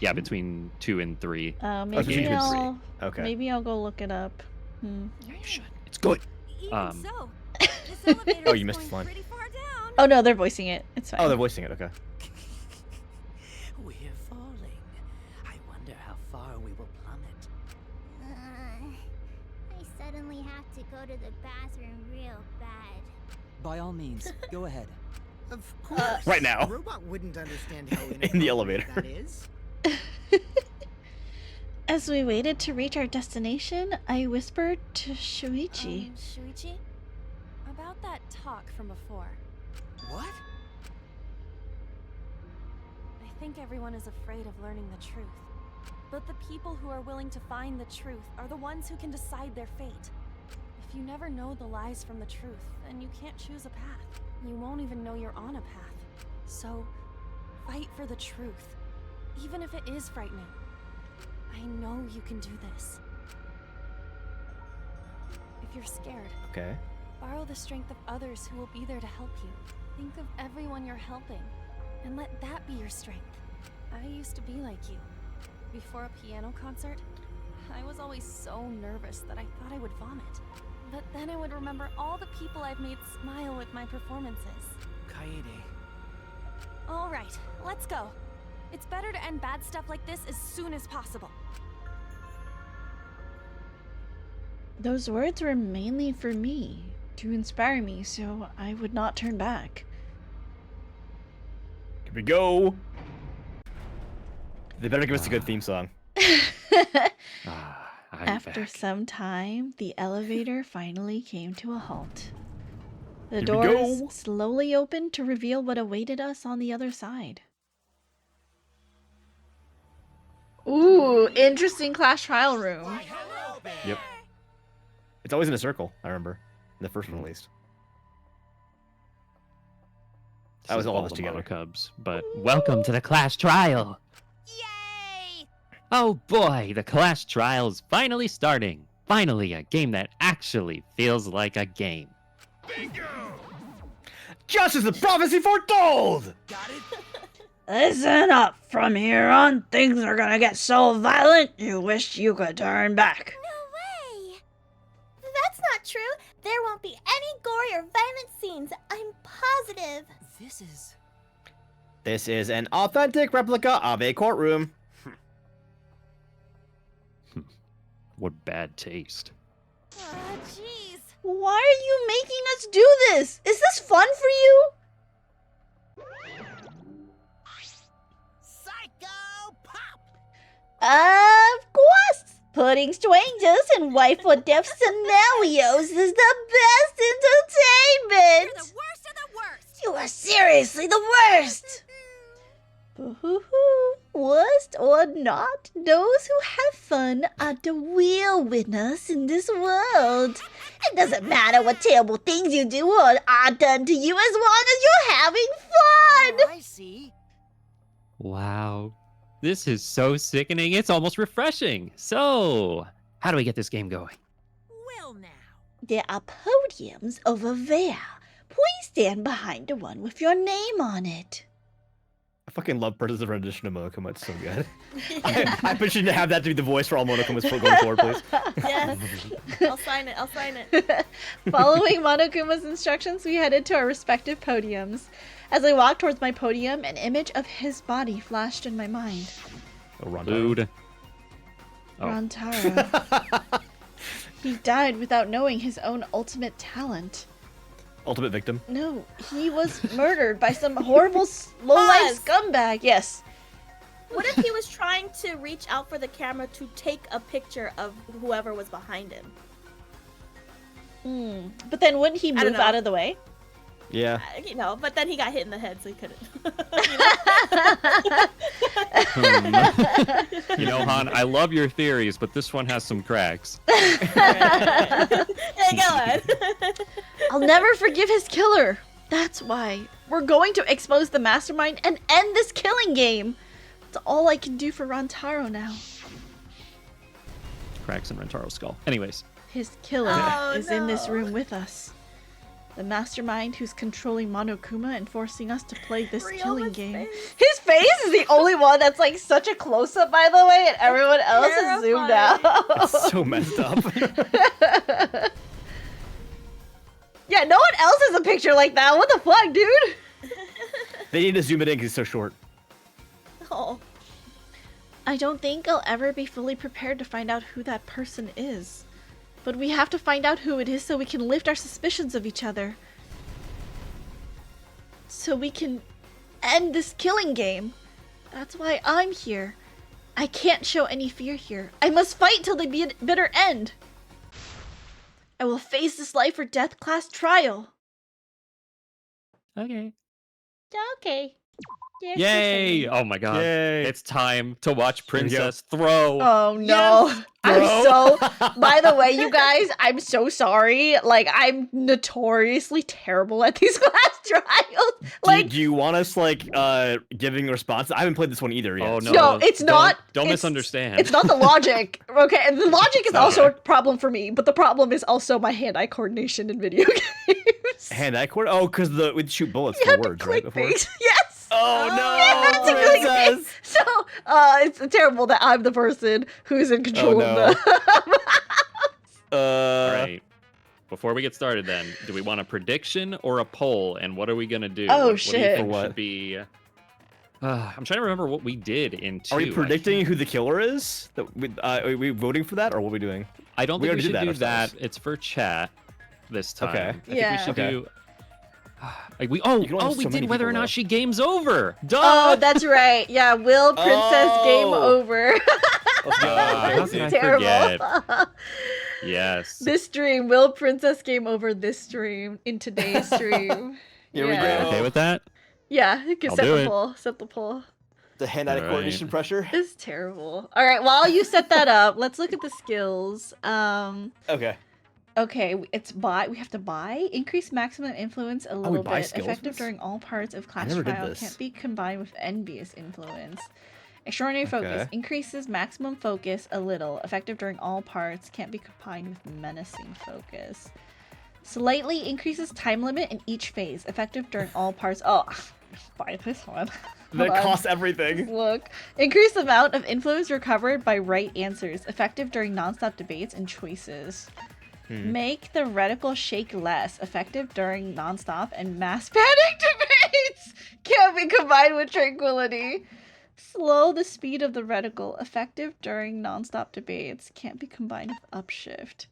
Yeah, between 2 and 3. Maybe between 2 and 3. I'll Okay. maybe I'll go look it up. Yeah, you should. It's good. Even so, this elevator Oh, is you missed going this line. pretty far down. Oh no, they're voicing it. It's fine. Oh, they're voicing it. Okay. We're falling. I wonder how far we will plummet. I suddenly have to go to the bathroom real bad. By all means, go ahead. Of course. Right now. A robot wouldn't understand how In the elevator. that is. As we waited to reach our destination, I whispered to Shuichi. Shuichi? About that talk from before. What? I think everyone is afraid of learning the truth. But the people who are willing to find the truth are the ones who can decide their fate. If you never know the lies from the truth, then you can't choose a path. You won't even know you're on a path. So, fight for the truth. Even if it is frightening. I know you can do this. If you're scared, Okay. borrow the strength of others who will be there to help you. Think of everyone you're helping, and let that be your strength. I used to be like you. Before a piano concert, I was always so nervous that I thought I would vomit. But then I would remember all the people I've made smile with my performances. Kaede. All right, let's go. It's better to end bad stuff like this as soon as possible. Those words were mainly for me, to inspire me so I would not turn back. Here we go. They better give us a good theme song. I After back. some time, the elevator finally came to a halt. The Here we doors go. slowly opened to reveal what awaited us on the other side. Ooh, interesting class trial room. Yep. It's always in a circle, I remember. In the first one, at least. That was all of us together. Cubs, but welcome to the class trial. Yay! Oh boy, the class trial's finally starting. Finally, a game that actually feels like a game. Just as the prophecy foretold! Listen up. From here on, things are gonna get so violent, you wish you could turn back. No way! That's not true. There won't be any gory or violent scenes. I'm positive. This is an authentic replica of a courtroom. What bad taste. Oh, jeez. Why are you making us do this? Is this fun for you? Psycho pop! Of course! Putting strangers in life-or-death scenarios is the best You're entertainment! the worst of the worst! You are seriously the worst. Boo-hoo-hoo. Worst or not, those who have fun are the real winners in this world. It doesn't matter what terrible things you do or are done to you as long as you're having fun. I see. Wow. This is so sickening, it's almost refreshing. So, how do we get this game going? Well now. There are podiums over there. Please stand behind the one with your name on it. I fucking love Princess' rendition of Monokuma. It's so good. I bet you to have that to be the voice for all Monokumas going forward, please. Yes. I'll sign it. I'll sign it. Following Monokuma's instructions, we headed to our respective podiums. As I walked towards my podium, an image of his body flashed in my mind. Oh, Ron Food. Oh. Rantaro. He died without knowing his own ultimate talent. Ultimate victim. No, he was murdered by some horrible low-life Pause. scumbag. Yes. What if he was trying to reach out for the camera to take a picture of whoever was behind him? But then wouldn't he I don't move know. out of the way? Yeah. You know, but then he got hit in the head, so he couldn't. You know, Han, I love your theories, but this one has some cracks. Yeah, go on. I'll never forgive his killer. That's why we're going to expose the mastermind and end this killing game. That's all I can do for Rantaro now. Cracks in Rantaro's skull. Anyways. His killer Oh, is in this no. room with us. The mastermind who's controlling Monokuma and forcing us to play this killing Ryoma's game. face. His face is the only one that's like such a close-up, by the way, and everyone else is zoomed Terrifying. out. It's so messed up. Yeah, no one else has a picture like that. What the fuck, dude? They need to zoom it in because it's so short. Oh. I don't think I'll ever be fully prepared to find out who that person is. But we have to find out who it is so we can lift our suspicions of each other. So we can end this killing game. That's why I'm here. I can't show any fear here. I must fight till the bitter end. I will face this life or death class trial. Okay. Okay. Yeah, Yay! Oh my god. Yay. It's time to watch Here we go. Princess throw. Oh no. Yes, I'm bro. so by the way, you guys, I'm so sorry. Like, I'm notoriously terrible at these class trials. Like, do you want us giving a response? I haven't played this one either yet. Oh no. No, it's Don't- not. Don't It's- misunderstand. it's not the logic. Okay, and the logic is also a Okay. problem for me, but the problem is also my hand-eye coordination in video games. Hand-eye cord? Oh, because we'd shoot bullets You for have to words, right? click Before? things. Yes. Oh You no, have to click Princess! things. So, it's terrible that I'm the person who's in control no. of the. All right. Before we get started, then, do we want a prediction or a poll? And what are we gonna do? Oh, What do you shit. think For what? should be? I'm trying to remember what we did in two. Are we I predicting can't- who the killer is? Are we voting for that, or what are we doing? I don't We think we already should did do that that. ourselves. It's for chat this time. Okay. I think Yeah. we should Okay. do. You can only have We so many did whether or people, not though. she games over. Duh. Oh, that's right. Yeah, will Princess game Oh. over? Let's go. How This could I is terrible. forget? Yes. This stream, will Princess game over this stream in today's stream? Here we Yeah. go. Okay with that? Yeah, you can I'll set do the it. poll. Set the poll. The hand-eye All right. coordination pressure. This is terrible. All right, while you set that up, let's look at the skills. Okay. Okay, it's buy. We have to buy. Increase maximum influence a little buy bit. skills Effective for this? during all parts of class never did trial. this. Can't be combined with envious influence. Extraordinary focus. Okay. Increases maximum focus a little. Effective during all parts. Can't be combined with menacing focus. Slightly increases time limit in each phase. Effective during all parts. Oh, buy this one. That Hold on. costs everything. Look. Increased amount of influence recovered by right answers. Effective during nonstop debates and choices. Make the reticle shake less. Effective during nonstop and mass panic debates. Can't be combined with tranquility. Slow the speed of the reticle. Effective during nonstop debates. Can't be combined with upshift.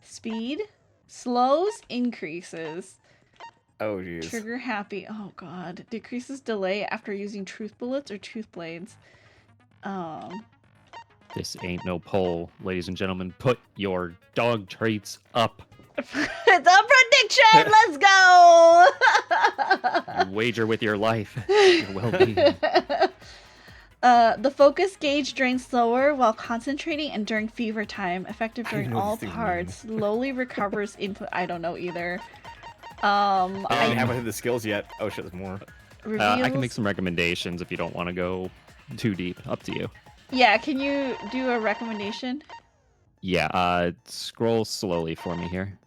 Speed. Slows increases. Oh jeez. Trigger happy. Oh god. Decreases delay after using truth bullets or truth blades. This ain't no poll, ladies and gentlemen. Put your dog traits up. It's a prediction! Let's go! You wager with your life. Your well-being. The focus gauge drains slower while concentrating and during fever time. Effective I don't during know what all these things parts. Slowly recovers input. I don't know either. I I haven't hit the skills yet. Oh shit, there's more. reveals... I can make some recommendations if you don't want to go too deep. Up to you. Yeah, can you do a recommendation? Yeah, scroll slowly for me here.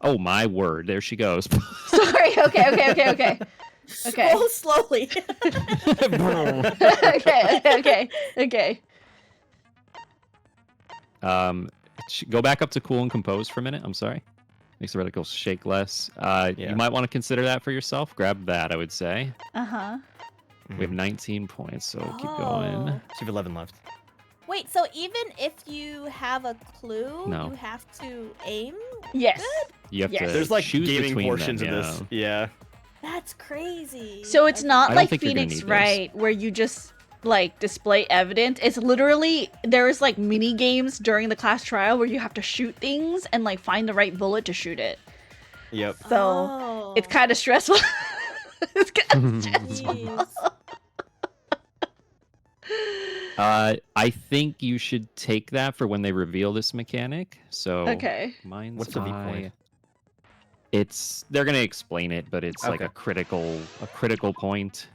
Oh my word, there she goes. Sorry. Okay. Okay. Scroll slowly. Okay. Go back up to cool and compose for a minute. I'm sorry. Makes the reticles shake less. Yeah. You might want to consider that for yourself. Grab that, I would say. Uh-huh. We have 19 points, so keep Oh. going. So you have 11 left. Wait, so even if you have a clue, No. you have to aim? Yes. You have Yes. to There's like choose gaming between portions them, of this. Yeah. That's crazy. So it's Okay. not I don't like think you're gonna Phoenix need this. Wright where you just like display evidence. It's literally there's like mini games during the class trial where you have to shoot things and like find the right bullet to shoot it. Yep. So it's kind of stressful. It's kind of stressful. Jeez. I think you should take that for when they reveal this mechanic. So Okay. mine's What's the V by- point? They're gonna explain it, but it's like Okay. a critical point.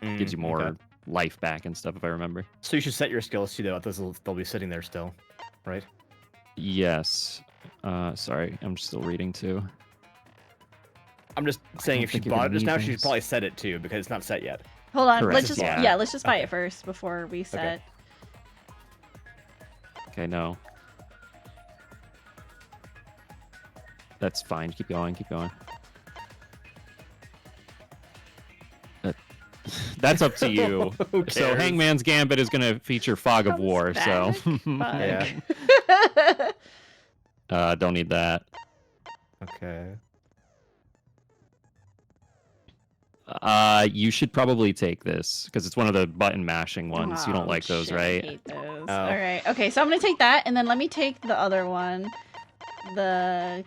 Gives you more Okay. life back and stuff if I remember. So you should set your skills too, though. They'll be sitting there still, right? Yes. Sorry, I'm still reading too. I'm just saying don't if she think you're bought it gonna just need now, she should those. probably set it too because it's not set yet. Hold on. Correct. Let's just Yeah. let's just buy Okay. it first before we set. Okay, no. That's fine. Keep going. That's up to you. Who So cares? Hangman's Gambit is going to feature Fog of Comes War, so back. Yeah. don't need that. Okay. You should probably take this because it's one of the button mashing ones. You don't Oh, like those, shit, I right? hate those. Oh. All right. Okay, so I'm gonna take that, and then let me take the other one, the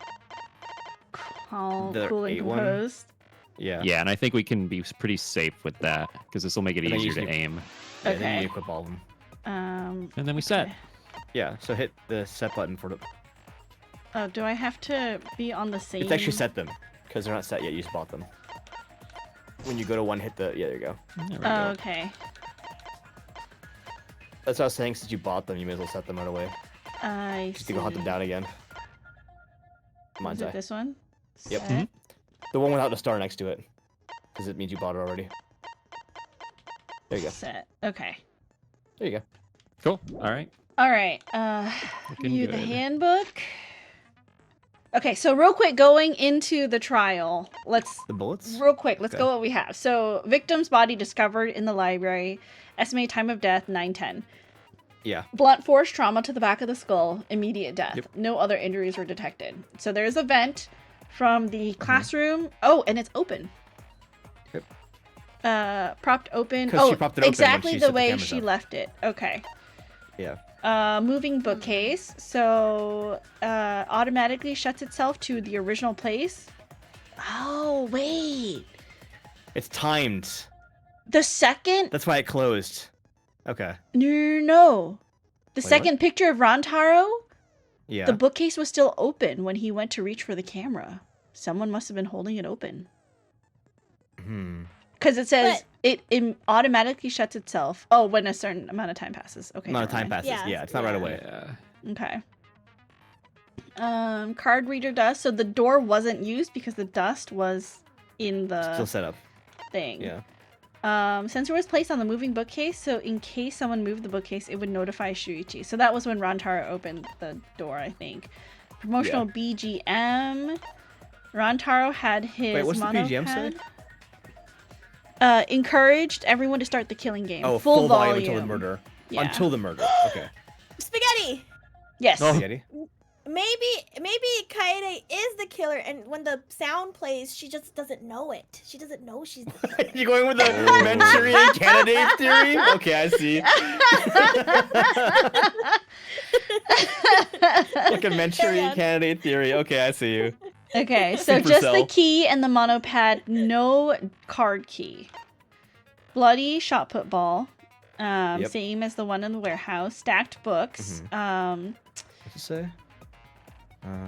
The cool and 8 one? composed. Yeah. Yeah, and I think we can be pretty safe with that because this will make it And then easier to usually- aim. Yeah, then Okay. you equip all of them. And then we set. Okay. Yeah. So hit the set button for the. Oh, do I have to be on the same? It's actually set them because they're not set yet. You just bought them. When you go to one, hit the. Yeah, there you go. There we Oh, go. okay. That's what I was saying. Since you bought them, you may as well set them right away. I Just to go hunt them see. down again. Is Mine's it eye. this one? Yep. Set. The one without the star next to it, because it means you bought it already. There you go. Set. Okay. There you go. Cool. All right. All right. Looking View the good. handbook. Okay, so real quick, going into the trial, let's The bullets. real quick, let's Okay. go what we have. So, victim's body discovered in the library. Estimated time of death 9:10. Yeah. Blunt force trauma to the back of the skull. Immediate death. Yep. No other injuries were detected. So there's a vent from the Mm-hmm. classroom. Oh, and it's open. Yep. Propped open. 'Cause Oh, she propped it open when exactly she the set the way cameras she up. left it. Okay. Yeah. Moving bookcase. So automatically shuts itself to the original place. Oh, wait. It's timed. The second? That's why it closed. Okay. No. The Wait, second picture of Rantaro, Yeah. the bookcase was still open when he went to reach for the camera. Someone must have been holding it open. Because it says it automatically shuts itself. Oh, when a certain amount of time passes. Okay. Amount of never time mind. passes. Yeah, it's not right away. Yeah. Okay. Card reader dust. So the door wasn't used because the dust was in the Still set up. thing. Yeah. Sensor was placed on the moving bookcase, so in case someone moved the bookcase, it would notify Shuichi. So that was when Rantaro opened the door, I think. Promotional BGM. Rantaro had his Wait, what's the BGM say? Encouraged everyone to start the killing game. Oh, full volume until the murder. Yeah. Until the murder. Okay. Spaghetti. Yes. Spaghetti. Maybe Kaede is the killer, and when the sound plays, she just doesn't know it. She doesn't know she's the killer. You going with the Manchurian candidate theory? Okay, I see. Like a Manchurian candidate theory. Okay, I see you. Okay, so just the Supercell. key and the monopad, no card key. Bloody shot put ball. Yep. Same as the one in the warehouse. Stacked books. What's it say?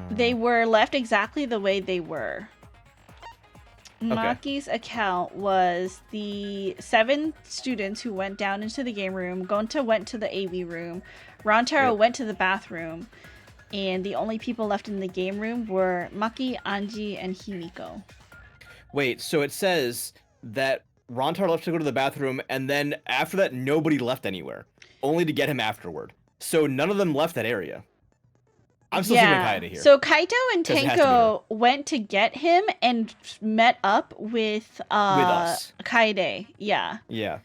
They were left exactly the way they were. Maki's account was the 7 students who went down into the game room. Gonta went to the AV room. Rantaro went to the bathroom. And the only people left in the game room were Maki, Anji, and Himiko. Wait, so it says that Rontar left to go to the bathroom, and then after that, nobody left anywhere, only to get him afterward. So none of them left that area. I'm still assuming Kaede here. So Kaito and 'Cause it has to be Tenko went to get him and met up with us. Kaede. Yeah. Yeah.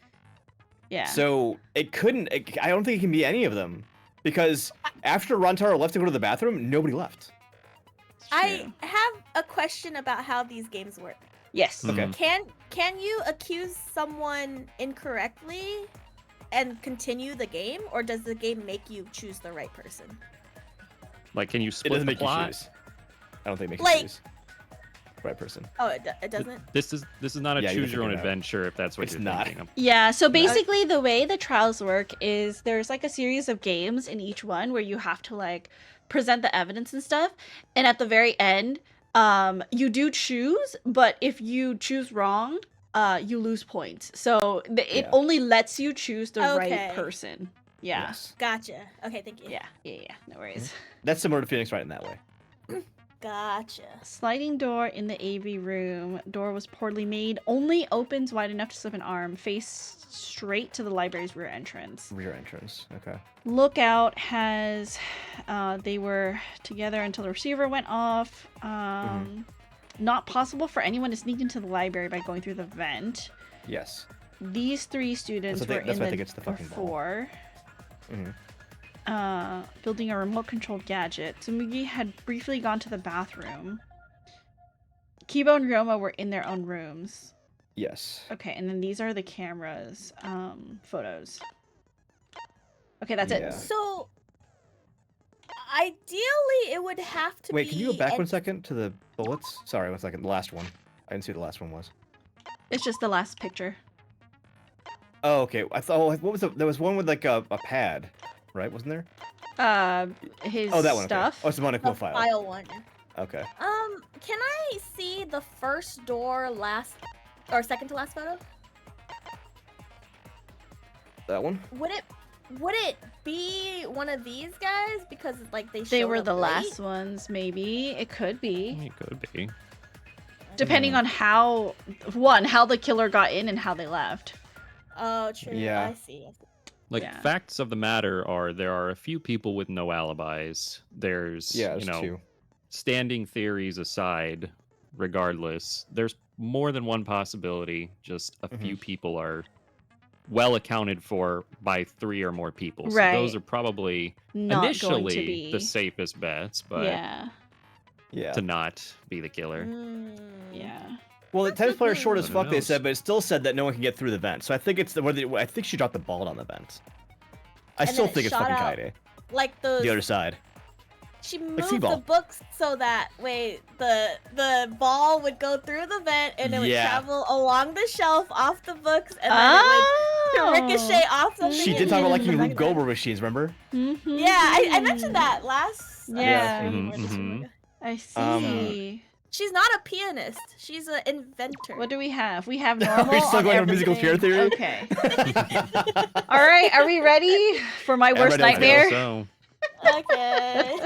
Yeah. So it couldn't. I don't think it can be any of them, because after Rantaro left to go to the bathroom, nobody left. I have a question about how these games work. Yes. Okay. Can you accuse someone incorrectly and continue the game, or does the game make you choose the right person? Like, can you It split doesn't the make plot? you choose. I don't think it makes Like- you choose. Right person. Oh, it doesn't. This is not a Yeah, you choose your own figure it out. adventure if that's what It's you're not. thinking. Yeah, so basically the way the trials work is there's like a series of games in each one where you have to like present the evidence and stuff. And at the very end, you do choose, but if you choose wrong, you lose points. So it only lets you choose the right person. Yeah. Yes. Gotcha. Okay, thank you. Yeah. No worries. That's similar to Phoenix Wright in that way. Gotcha. Sliding door in the AV room. Door was poorly made. Only opens wide enough to slip an arm. Face straight to the library's rear entrance. Rear entrance. Okay. Lookout has they were together until the receiver went off. Not possible for anyone to sneak into the library by going through the vent. Yes. These 3 students That's what I were think- that's in why I the think it's the fucking ball. 4. Building a remote controlled gadget. Tsumugi had briefly gone to the bathroom. Kibo and Ryoma were in their own rooms. Yes. Okay, and then these are the cameras, photos. Okay, that's Yeah. it. So, ideally, it would have to Wait, be. can you go back 1 second to the bullets? Sorry, 1 second. The last one. I didn't see what the last one was. It's just the last picture. Oh, okay. I thought. What was the? There was one with like a pad, right? Wasn't there? His Oh, that one. stuff. Okay. Oh, it's the Monaco The file. file one. Okay. Can I see the first door or second to last photo? That one. Would it be one of these guys because like they They showed were up the late? last ones, maybe. It could be. It could be. Depending on how the killer got in and how they left. Oh, true. Yeah. I see. Like, Yeah. facts of the matter are there are a few people with no alibis. There's, There's 2. standing theories aside, regardless, there's more than one possibility. Just a few people are well accounted for by 3 or more people. So Right. those are probably Not going to initially be. the safest bets, but Yeah. Yeah. to not be the killer. Yeah. Well, the tennis player is short as Who fuck. They knows? said, but it still said that no one can get through the vent. So I think it's I think she dropped the ball on the vent. I and still then it think it's shot fucking out, Kaede. like those. The other side. She moved the Seaball. books so that way the ball would go through the vent and it would Yeah. travel along the shelf off the books and then it would ricochet off something. She did and talk about hit liking the Rube back of Goldberg machines, remember? Mm-hmm. Yeah, I mentioned that last. Yeah. Mhm. I see. She's not a pianist. She's an inventor. What do we have? We have normal. We're still on going over musical chair everything. theory? Okay. All right. Are we ready for my worst ready, let's go. nightmare? So, Okay.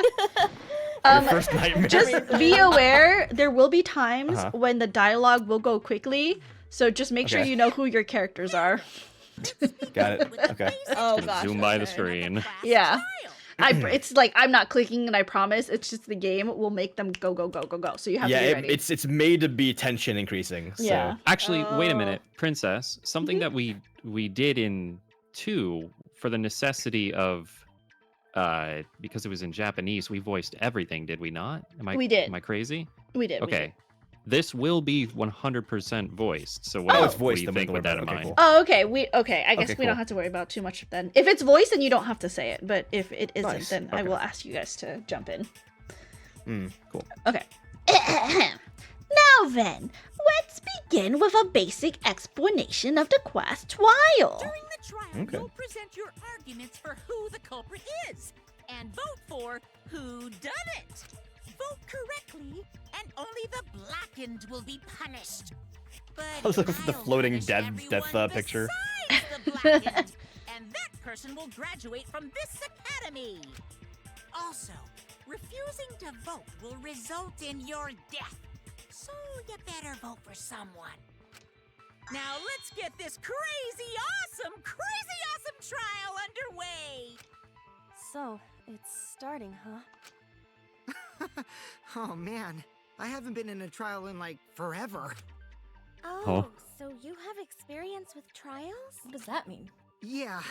Your first nightmare. Just be aware, there will be times Uh-huh. when the dialogue will go quickly. So just make sure Okay. you know who your characters are. Got it. Okay. Oh gosh. zoom by the okay. screen. Yeah. It's like I'm not clicking and I promise. It's just the game will make them go. So you have Yeah, to be ready. it's made to be tension increasing. So. Yeah. Actually, wait a Oh. minute, Princess. Something that we did in 2 for the necessity of because it was in Japanese, we voiced everything, did we not? We did. Am I crazy? we did. Okay. This will be 100% voiced. So Oh, what, it's what voiced, do you then we think can with worry that in about it. mind? Okay, Oh, okay. I guess Okay, we don't cool. have to worry about too much then. If it's voiced, then you don't have to say it. But if it isn't, Nice. then I Okay. will ask you guys to jump in. Cool. Okay. Now then, let's begin with a basic explanation of the class trial. During the trial, Okay. you'll present your arguments for who the culprit is and vote for who done it. Vote correctly, and only the blackened will be punished. But I was looking for the I'll floating punish death everyone picture. besides the blackened, and that person will graduate from this academy. Also, refusing to vote will result in your death. So you better vote for someone. Now let's get this crazy awesome trial underway. So, it's starting, huh? Oh man, I haven't been in a trial in like forever. Oh. So you have experience with trials? What does that mean? Yeah,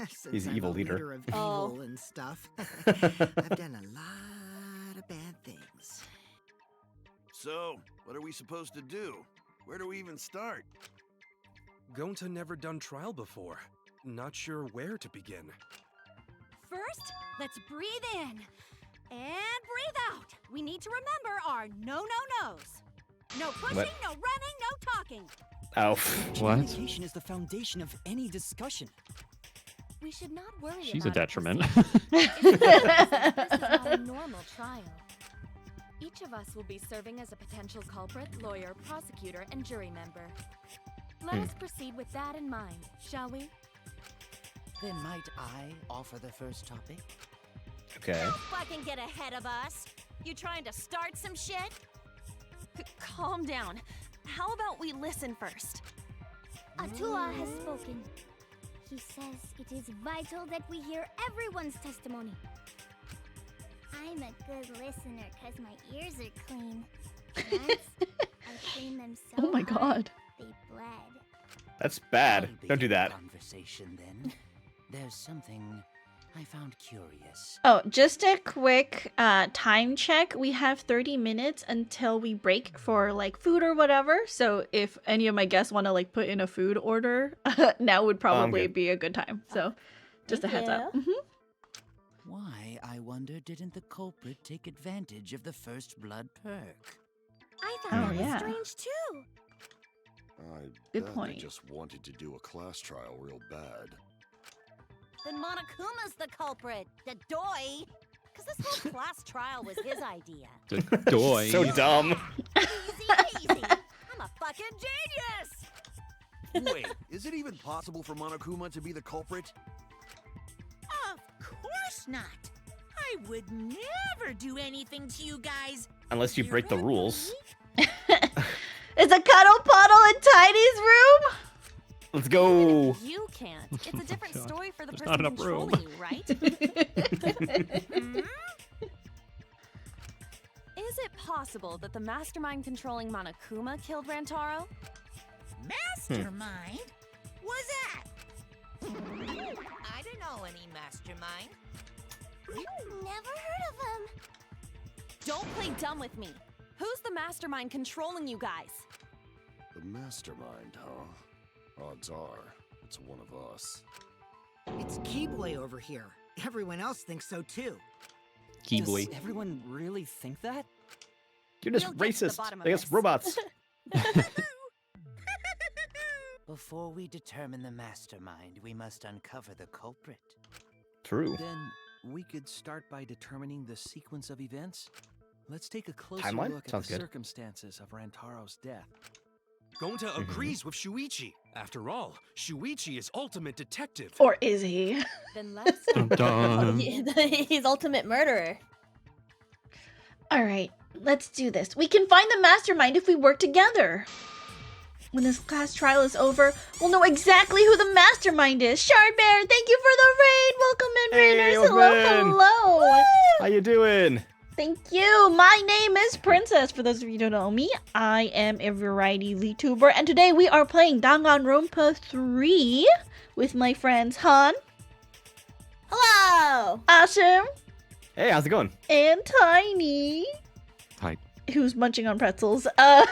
since He's I'm evil a leader. of Oh. evil and stuff. I've done a lot of bad things. So, what are we supposed to do? Where do we even start? Gonta never done trial before. Not sure where to begin. First, let's breathe in and breathe out. We need to remember our no-no-nos. No pushing, What? no running, no talking. Oh. What? Communication is the foundation of any discussion. We should not worry She's a about it detriment. this is not a normal trial. Each of us will be serving as a potential culprit, lawyer, prosecutor, and jury member. Let us proceed with that in mind, shall we? Then might I offer the first topic? Okay. Don't fucking get ahead of us. You trying to start some shit? Calm down. How about we listen first? Atua has spoken. He says it is vital that we hear everyone's testimony. I'm a good listener because my ears are clean. Once, I cleaned them so Oh my hard, god. they bled. That's bad. I'll Don't do begin that. the Conversation then. There's something I found curious. Oh, just a quick time check. We have 30 minutes until we break for like food or whatever. So if any of my guests want to like put in a food order, now would probably good. be a good time. So just a heads up. Why, I wonder, didn't the culprit take advantage of the first blood perk? I Oh, thought that yeah. was strange too. I Good bet point. they just wanted to do a class trial real bad. Then Monokuma's the culprit, the doy. Because this whole class trial was his idea. The doy. So dumb. Easy. I'm a fucking genius. Wait, is it even possible for Monokuma to be the culprit? Of course not. I would never do anything to you guys. Unless you break the rules. It's a cuddle puddle in Tiny's room. Let's go. You can't. It's a different God. story for the There's person not enough room. controlling you, right? Is it possible that the mastermind controlling Monokuma killed Rantaro? Mastermind? Was that? I don't know any mastermind. Never heard of him. Don't play dumb with me. Who's the mastermind controlling you guys? The mastermind, huh? Odds are, it's one of us. It's Keyboy over here. Everyone else thinks so too. Keyboy. Does everyone really think that? You're just We'll get to the racist bottom of against this. robots. Before we determine the mastermind, we must uncover the culprit. True. Then we could start by determining the sequence of events. Let's take a closer Timeline? look at Sounds the good. circumstances of Rantaro's death. Gonta agrees with Shuichi. After all, Shuichi is ultimate detective. Or is he? Then let's. Dun-dun. He's ultimate murderer. All right, let's do this. We can find the mastermind if we work together. When this class trial is over, we'll know exactly who the mastermind is. Shardbear, thank you for the raid. Welcome in, Hey, raiders. welcome in. Hello. How you doing? Thank you. My name is Princess. For those of you who don't know me, I am a variety VTuber, and today we are playing Danganronpa 3 with my friends Han, Hello. Awesome, Hey, how's it going? and Tiny, Hi. who's munching on pretzels. No.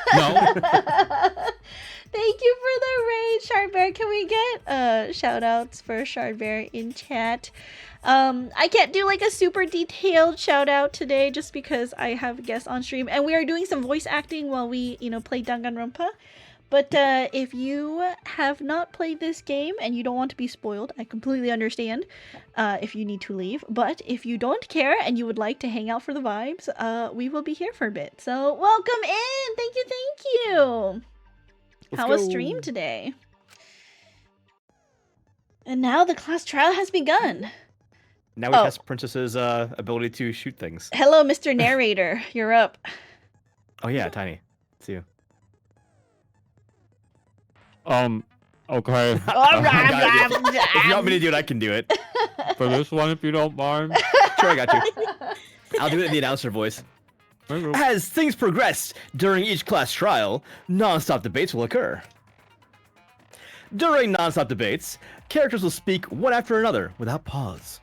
Thank you for the raid, Shardbear. Can we get shout outs for Shardbear in chat? I can't do like a super detailed shout out today just because I have a guest on stream and we are doing some voice acting while we, play Danganronpa. But if you have not played this game and you don't want to be spoiled, I completely understand if you need to leave. But if you don't care and you would like to hang out for the vibes, we will be here for a bit. So welcome in! Thank you, thank you! How was stream today? And now the class trial has begun. Now we test Princess's ability to shoot things. Hello, Mr. Narrator. You're up. Oh yeah, Tiny. It's you. Okay. If you want me to do it, I can do it. For this one, if you don't mind. Sure, I got you. I'll do it in the announcer voice. As things progress during each class trial, non-stop debates will occur. During non-stop debates, characters will speak one after another without pause.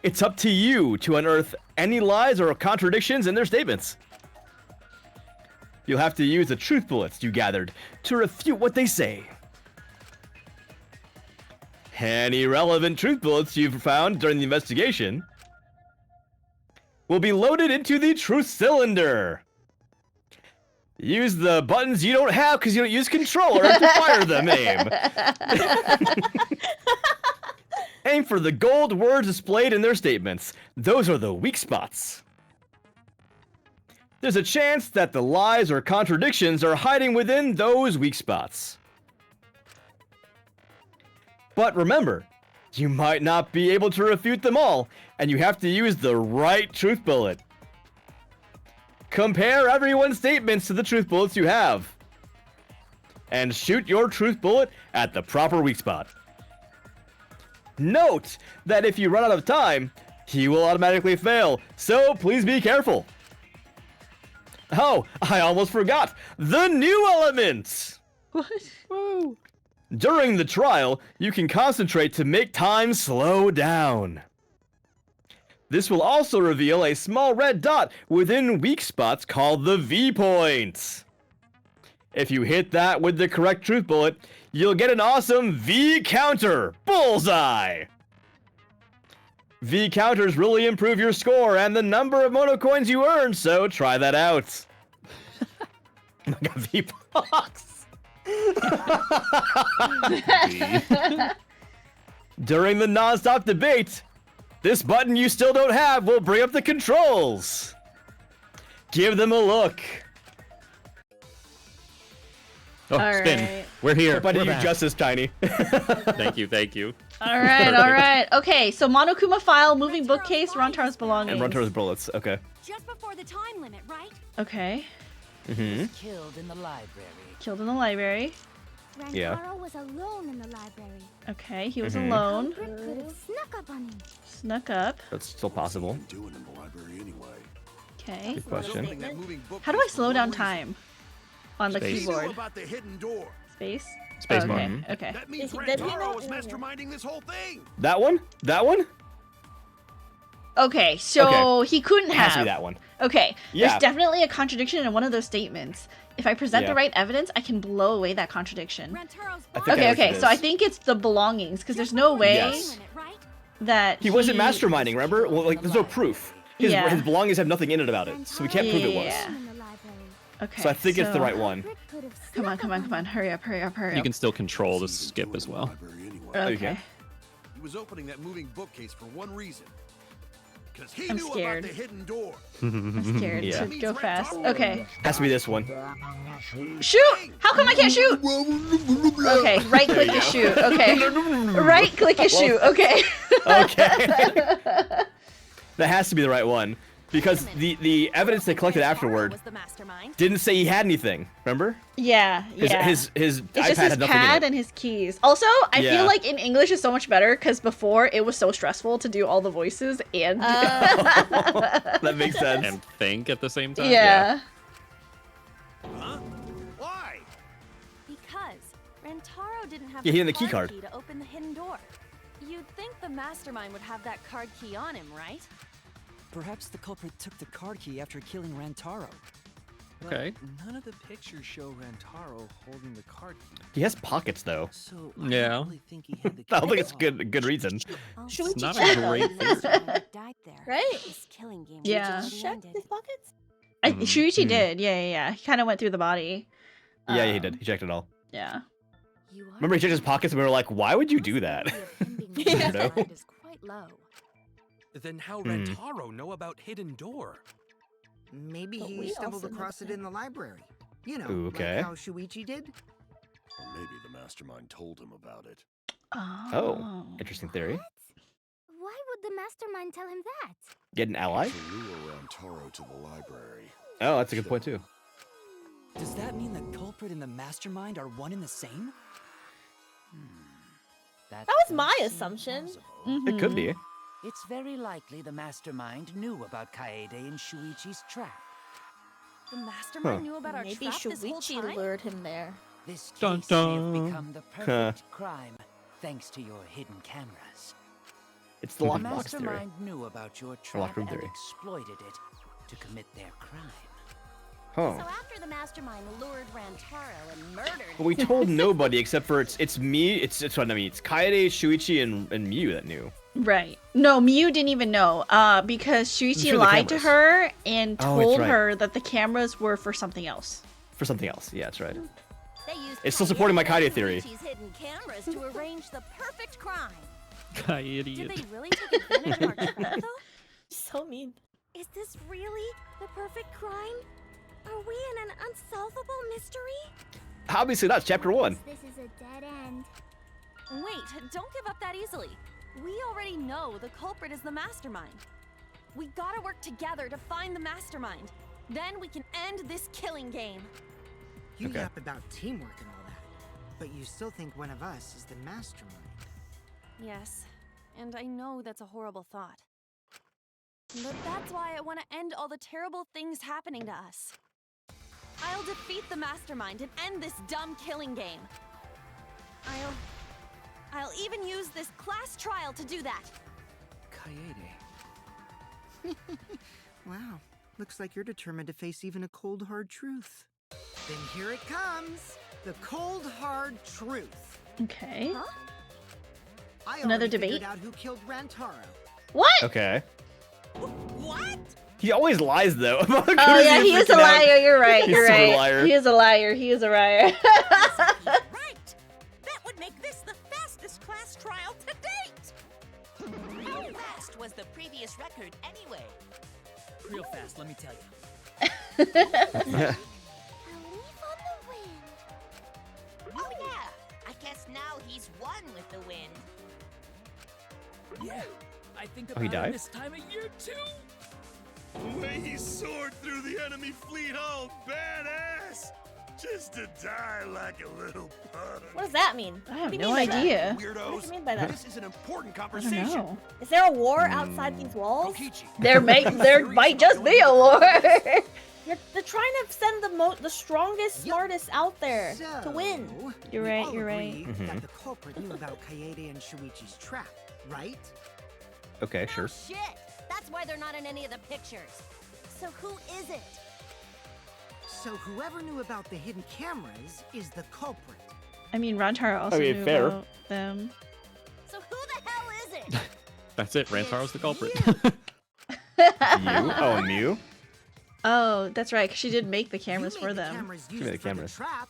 It's up to you to unearth any lies or contradictions in their statements. You'll have to use the truth bullets you gathered to refute what they say. Any relevant truth bullets you've found during the investigation will be loaded into the truth cylinder. Use the buttons you don't have because you don't use controller to fire them. Aim for the gold words displayed in their statements. Those are the weak spots. There's a chance that the lies or contradictions are hiding within those weak spots. But remember, you might not be able to refute them all, and you have to use the right truth bullet. Compare everyone's statements to the truth bullets you have. And shoot your truth bullet at the proper weak spot. Note that if you run out of time, he will automatically fail, so please be careful. Oh, I almost forgot! The new elements! What? Woo! During the trial, you can concentrate to make time slow down. This will also reveal a small red dot within weak spots called the V points. If you hit that with the correct truth bullet, you'll get an awesome V counter! Bullseye! V counters really improve your score and the number of mono coins you earn, so try that out. I got V box. During the non-stop debate, this button you still don't have will bring up the controls. Give them a look. Oh, All spin. right. We're here. But We're you back. just as tiny. Thank you, thank you. All right, all right. Okay, so Monokuma file, moving bookcase, Rantaro's belongings. And Rantaro's bullets. Okay. Just before the time limit, right? Okay. Mm-hmm. Killed in the library. Killed in the library. Rantaro Yeah. was alone in the library. Okay, he was Mhm. alone. Culprit could have snuck up on him. Snuck up. That's still possible. Doing in the library anyway. Okay. Good question. How do I slow down time on the Space. keyboard? About the hidden door. Space? Space okay, bar. okay. That means Did he Rantaro know- was masterminding this whole thing. That one? That one? Okay, so he couldn't It has to be have. that one. Okay, Yeah. there's definitely a contradiction in one of those statements. If I present Yeah. the right evidence, I can blow away that contradiction. I think I Okay, know what okay, it so I is. think it's the belongings, because there's no way Yes. that He wasn't masterminding, remember? Well, like, there's no proof. His, Yeah. his belongings have nothing in it about it, so we can't prove it was. Yeah. Okay. So I think it's the right one. Come on, come on, come on. Hurry up, hurry up, hurry up. You can still control the skip as well. Okay. He was opening that moving bookcase for one reason. Because he I'm knew scared. about the hidden door. I'm scared. Yeah. Go fast. Okay. Has to be this one. Shoot! How come I can't shoot? Okay, right click to shoot. Okay. Right click to shoot. Okay. Okay. That has to be the right one. Because the evidence they collected afterward didn't say he had anything, remember? Yeah, yeah. His It's iPad just his had nothing in pad it. and his keys. Also, I Yeah. feel like in English is so much better because before it was so stressful to do all the voices and. That makes sense. And think at the same time. Yeah. Huh? Why? Because Rentaro didn't have Yeah, he had the key key card. to open the hidden door. You'd think the mastermind would have that card key on him, right? Perhaps the culprit took the card key after killing Rantaro. But Okay. none of the pictures show Rantaro holding the card key. He has pockets though. So Yeah. I don't really think he had the I don't key think it's good reason. Should we Not check a great theory. Died there. Right? This killing game Yeah. just Check ended. his pockets? Shuichi Mhm. did. Yeah, yeah, yeah. He kind of went through the body. Yeah, he did. He checked it all. Yeah. You are Remember he checked his pockets and we were like, why would you do that? Weirdo. is quite low. Then how Hmm. Rentaro know about hidden door? Maybe But he we stumbled also across it in the library. You know, Ooh, okay. like how Shuichi did. Or maybe the mastermind told him about it. Oh, interesting theory. Why would the mastermind tell him that? Get an ally? To lure Rantaro to the library. Oh, that's a good point too. Does that mean the culprit and the mastermind are one and the same? That was my assumption. It could be. It's very likely the mastermind knew about Kaede and Shuichi's trap. The mastermind Huh. knew about our Maybe trap this whole Shuichi time? lured him there. This case Dun, may dun. have become the perfect crime thanks to your hidden cameras. It's the The lockbox theory. mastermind knew about your Or trap locked room and theory. exploited it to commit their crime. So Huh. after the mastermind lured Rantaro and murdered But we told nobody except for it's me. It's what I mean. It's Kaede, Shuichi, and Miu that knew. Right. No, Miu didn't even know. Because Shuichi Sure, the lied to cameras. her and Oh, that's told right. her that the cameras were for something else. For something else. Yeah, that's right. They used It's still supporting my Kaede Kaede and theory. Shuichi's hidden cameras to arrange the perfect crime. Did Idiot. they really take advantage of our trap, though? So mean. Is this really the perfect crime? Are we in an unsolvable mystery? Obviously not. It's chapter 1. This is a dead end. Wait, don't give up that easily. We already know the culprit is the mastermind. We gotta work together to find the mastermind. Then we can end this killing game. You Okay. yap about teamwork and all that, but you still think one of us is the mastermind. Yes, and I know that's a horrible thought. But that's why I want to end all the terrible things happening to us. I'll defeat the mastermind and end this dumb killing game. I'll even use this class trial to do that. Kaede. Wow, looks like you're determined to face even a cold, hard truth. Then here it comes, the cold, hard truth. Okay. Huh? I Another already debate? figured out who killed Rantaro. What? Okay. What? He always lies though. Oh yeah, he is a liar. You're right. He's You're such a right. liar. He is a liar. He is a liar. Right! That would make this the fastest class trial to date! How fast was the previous record anyway? Real fast, let me tell you. A leaf on the wind. Oh yeah, I guess now he's one with the wind. Yeah, I think Oh, he about it died? this time of year too. The way he soared through the enemy fleet, all badass! Just to die like a little puddle. What does that mean? I have What do you no mean by that? idea. What do Weirdos. you mean by that? This is an important I don't conversation. know. Is there a war outside these walls? There might just be a war. They're trying to send the strongest, smartest out there to win. You're we right. all You're agree right. that the culprit knew about Kaede and Shuichi's trap, right? Okay, sure. Shit! That's why they're not in any of the pictures. So who is it? So whoever knew about the hidden cameras is the culprit. I mean, Rantaro also Okay, knew fair. about them. So who the hell is it? That's it. Rantaro's the culprit. You? Oh, Mew? Oh, that's right. 'Cause she did make the cameras You for made the them. cameras She used made the for cameras. trap,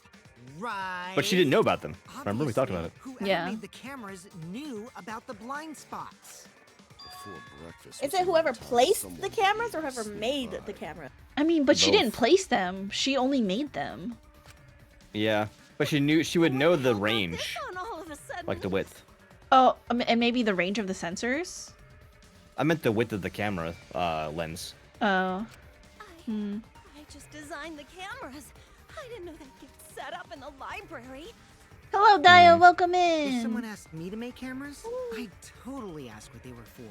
right? But she didn't know about them. Remember? We talked about it. Whoever Yeah. made the cameras knew about the blind spots. Before breakfast. Is it whoever placed the cameras or whoever made the camera? I mean, but she Both. didn't place them. She only made them. Yeah. But she would know the range, On all of a sudden. like the width. Oh, and maybe the range of the sensors? I meant the width of the camera lens. Oh. Hmm. I just designed the cameras. I didn't know they'd get set up in the library. Hello, Dio. Welcome If in. someone asked me to make cameras, I'd totally ask what they were for.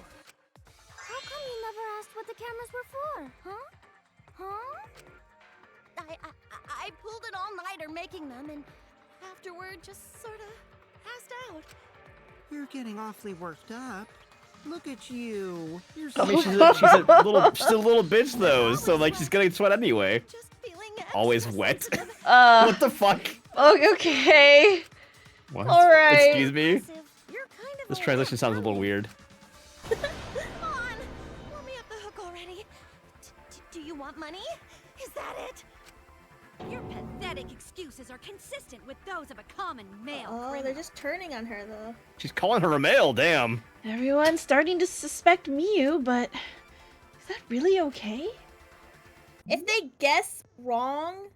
How come you never asked what the cameras were for, huh? Huh? I pulled an all-nighter making them, and afterward just sort of passed out. You're getting awfully worked up. Look at you. You're I so mean, she's a little bitch though, so like she's gonna sweat anyway. Just feeling Always wet. What the fuck? Okay. What? All right. Excuse me. You're kind of This translation sounds a little weird. Come on, let me off the hook already. Do you want money? Is that it? Your pathetic excuses are consistent with those of a common male Oh, criminal. they're just turning on her though. She's calling her a male. Damn. Everyone's starting to suspect Mew, but is that really okay? If they guess wrong,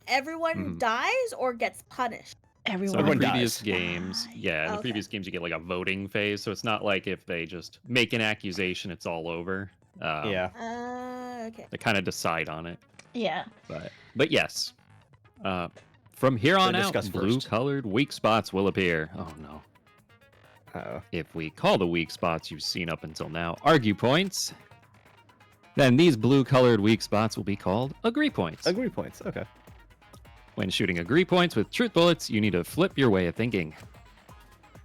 everyone dies or gets punished. So in Everyone the previous dies. games, yeah, in the Okay. previous games you get like a voting phase, so it's not like if they just make an accusation, it's all over. Yeah. Okay. They kind of decide on it. Yeah. But yes, from here on Gonna out, discuss first. blue-colored weak spots will appear. Oh no. Uh-oh. If we call the weak spots you've seen up until now argue points, then these blue-colored weak spots will be called agree points. Agree points. Okay. When shooting agree points with truth bullets, you need to flip your way of thinking.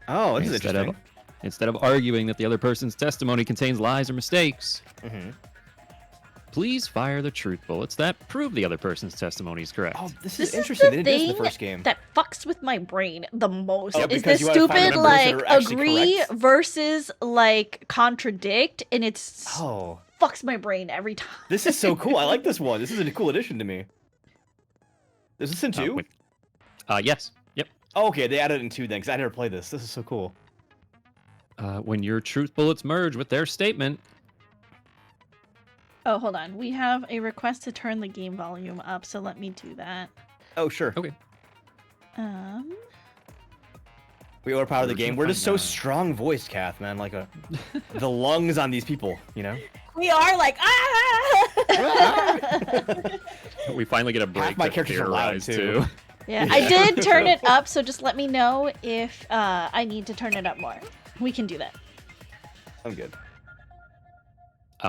Oh, this is interesting. Instead of arguing that the other person's testimony contains lies or mistakes, please fire the truth bullets that prove the other person's testimony is correct. Oh, this This is is interesting. the They did this in thing the first game. that fucks with my brain the most. Oh, is because this you wanna find stupid the numbers that like are actually agree correct? versus like contradict, and it's Oh, fucks my brain every time. this is so cool. I like this one. This is a cool addition to me. Is this in 2? Yes. Yep. Oh, okay, they added it in 2 then, because I never played this. This is so cool. When your truth bullets merge with their statement. Oh, hold on. We have a request to turn the game volume up, so let me do that. Oh, sure. Okay. We overpower the We're game. gonna We're just find so out. strong voiced, Kath, man. Like the lungs on these people, you know? We are like We finally get a break my to characters are loud, theorize, too. Yeah, I did turn it up, so just let me know if I need to turn it up more. We can do that. I'm good.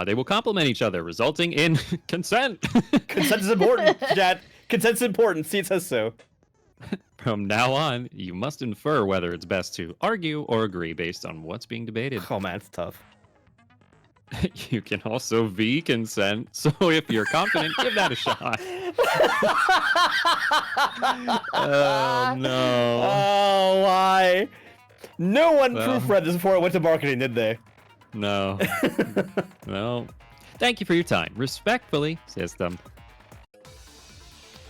They will complement each other, resulting in consent. Consent is important, chat. Consent's important. See, it says so. From now on, you must infer whether it's best to argue or agree based on what's being debated. Oh man, it's tough. You can also V consent, so if you're confident, give that a shot. Oh no. Oh, why? No one Well. proofread this before it went to marketing, did they? No. No. Thank you for your time. Respectfully, system.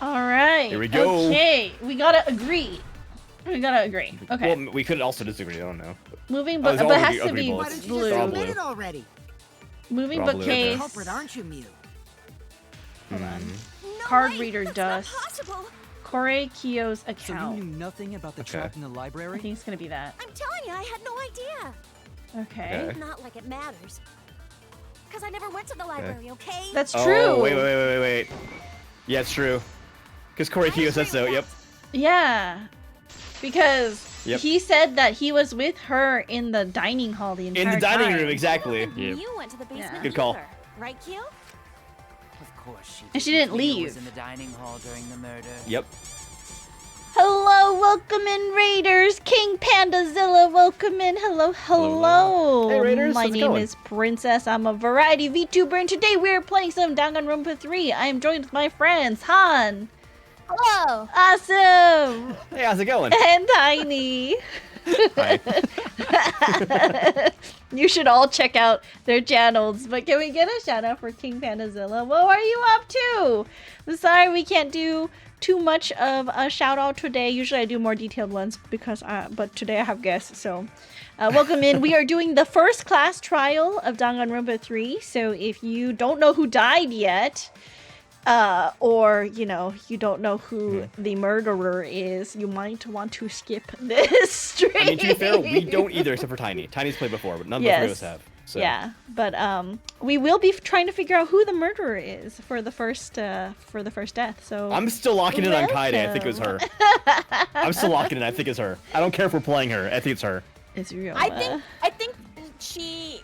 All right. Here we go. Okay, we gotta agree. We gotta agree. Okay. Well, we could also disagree. I don't know. Moving Oh, book, it's but all it has to agree be Why bullets. don't you blue. just All admit blue. it already? Moving They're all blue, okay. The bookcase. culprit, aren't you, Mew? Hold on. Mm-hmm. Card reader dust. Possible. Korei Kiyo's So you account. knew nothing about the Okay. trap in the I library? think it's gonna be that. I'm telling you, I had no idea. Okay. Okay. Not like it matters. Because I never went to the library, okay? That's Oh, true. wait. Yeah, it's true. Because Corey Kyo said so. Yep. Yeah. Because Yep. he said that he was with her in the dining hall the entire In time. the dining room, exactly. Yep. You went to the basement Good call. either, right, Q? Of course she And she didn't Mia leave. was in the dining hall during the murder. Yep. Hello, welcome in, Raiders. King Pandazilla, welcome in. Hello, hello. Hey, Raiders, My how's it name going? is Princess. I'm a variety VTuber, and today we're playing some Danganronpa 3. I am joined with my friends, Han. Hello. Awesome. Hey, how's it going? And Tiny. Hi. You should all check out their channels, but can we get a shout out for King Pandazilla? What are you up to? I'm sorry we can't do too much of a shout out today. Usually I do more detailed ones because but today I have guests, so welcome in. We are doing the first class trial of Danganronpa 3, so if you don't know who died yet, or you know, you don't know who the murderer is, you might want to skip this stream. I mean, to be fair, we don't either, except for Tiny. Tiny's played before, but none of the three of us have. So. Yeah, but we will be trying to figure out who the murderer is for the first death. So I'm still locking in on Kaede. I think it was her. I'm still locking in. I think it's her. I don't care if we're playing her. I think it's her. It's real. I think she.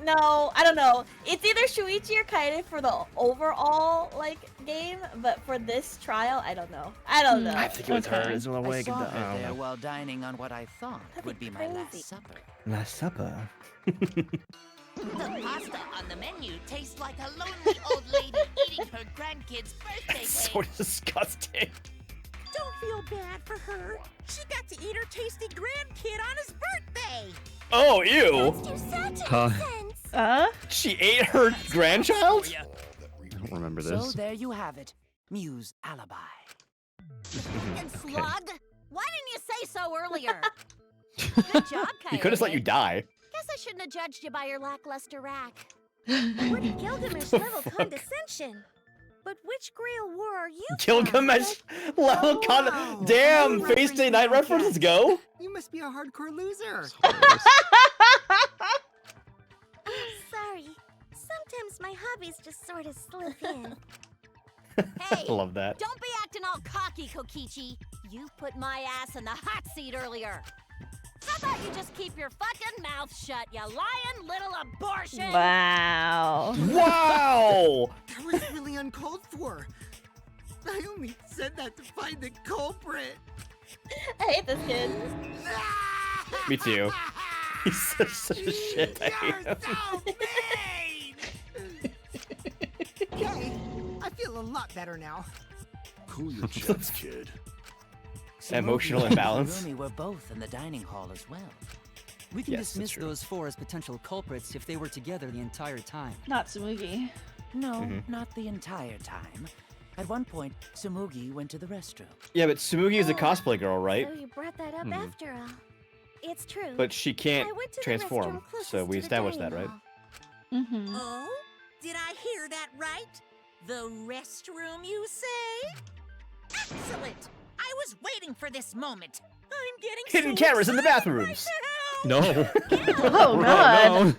No, I don't know. It's either Shuichi or Kaede for the overall like game, but for this trial, I don't know. I don't know. I think it was her. I saw her there while dining on what I thought would be my last supper. Last supper. The pasta on the menu tastes like a lonely old lady eating her grandkid's birthday cake. So disgusting. Don't feel bad for her. She got to eat her tasty grandkid on his birthday. Oh, ew. She ate her grandchild? I don't remember this. So there you have it. Muse alibi. And Slug, why didn't you say so earlier? Good job, Kaede. He could have let you die. Guess I shouldn't have judged you by your lackluster rack. What Gilgamesh level condescension? But which Grail war are you? Gilgamesh level con. Damn, Face Day Night reference. Let's go. You must be a hardcore loser. Oh, sorry. Sometimes my hobbies just sort of slip in. Hey, I love that. Don't be acting all cocky, Kokichi. You put my ass in the hot seat earlier. How about you just keep your fucking mouth shut, you lying little abortion? Wow. Wow. That was really uncalled for. I only said that to find the culprit. I hate this kid. Me too. He's such a shit. I hate him. Okay, I feel a lot better now. Cool your jets, kid. Emotional imbalance. Rumi were both in the dining hall as well. We can Yes, that's dismiss true. those four as potential culprits if they were together the entire time. Not Tsumugi. No, not the entire time. At one point, Tsumugi went to the restroom. Yeah, but Tsumugi is a cosplay girl, right? So you brought that up after all. It's true. But she can't I went to the transform, restroom closest so we to the established that, dining right? hall. Mm-hmm. Oh? Did I hear that right? The restroom, you say? Excellent! I was waiting for this moment. I'm getting Hidden so cameras in the excited bathrooms. No. Oh god.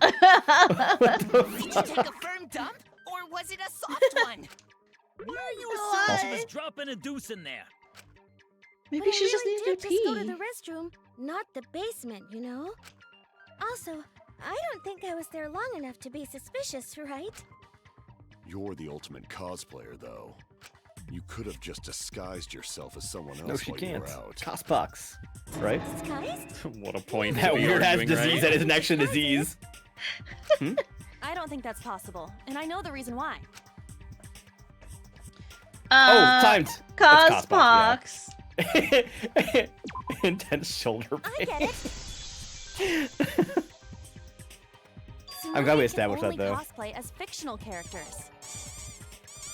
Did you take a firm dump, or was it a soft one? Why are you Why? assuming she was dropping a deuce in there? Maybe But she I just really needed did to just go to pee. the restroom, not the basement, you know? Also, I don't think I was there long enough to be suspicious, right? You're the ultimate cosplayer, though. You could have just disguised yourself as someone else No, she while you can't. were out. Cospox, right? Disguised? What a point. That we are weird ass doing, disease right? that isn't actually a disease. I don't think that's possible, and I know the reason why. Oh, timed. That's Cospox. yeah. Intense shoulder I pain. get it. I'm glad we Tsumugi established can that, only though. cosplay as fictional characters.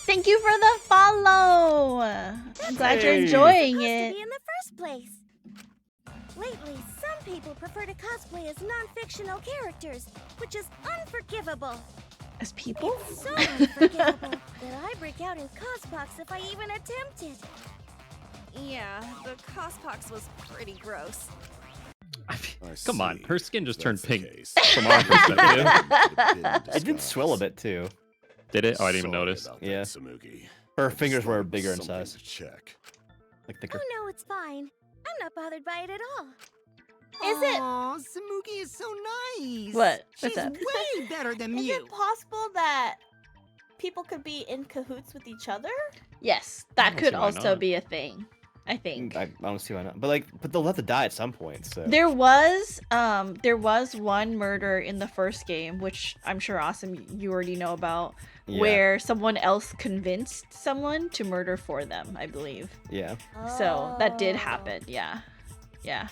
Thank you for the follow. I'm glad you're Hey. enjoying Supposed to it. be in the first place. Lately, some people prefer to cosplay as non-fictional characters, which is unforgivable. As people? It's so unforgivable that I break out in cospox if I even attempt it. Yeah, the cospox was pretty gross. Come on, her skin just turned That's the pink case. from our perspective. It did swell a bit too. Did it? Oh, I didn't even Sorry notice. about that, Yeah. Tsumugi. Her I fingers just were wanted bigger in something size. to check. Like thicker. Oh no, it's fine. I'm not bothered by it at all. Is it? Aw, Tsumugi is so nice. What? She's What's up? way better than Is you. it possible that people could be in cahoots with each other? Yes, that don't could see why also not. be a thing. I think. I don't see why not. But they'll have to die at some point. So There was one murder in the first game, which I'm sure Awesome you already know about, where someone else convinced someone to murder for them, I believe. Yeah. So that did happen. Yeah. Yeah.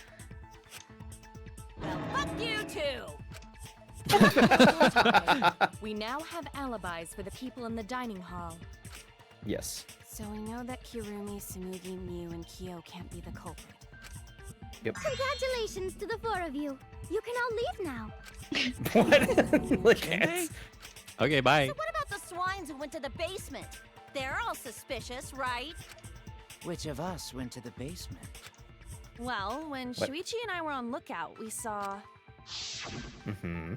Well, fuck you too. We now have alibis for the people in the dining hall. Yes. So we know that Kirumi, Tsunugi, Miu, and Kyo can't be the culprit. Yep. Congratulations to the 4 of you. You can all leave now. What? Look at. Okay, bye. So what about the swines who went to the basement? They're all suspicious, right? Which of us went to the basement? Well, when What? Shuichi and I were on lookout, we saw Mm-hmm.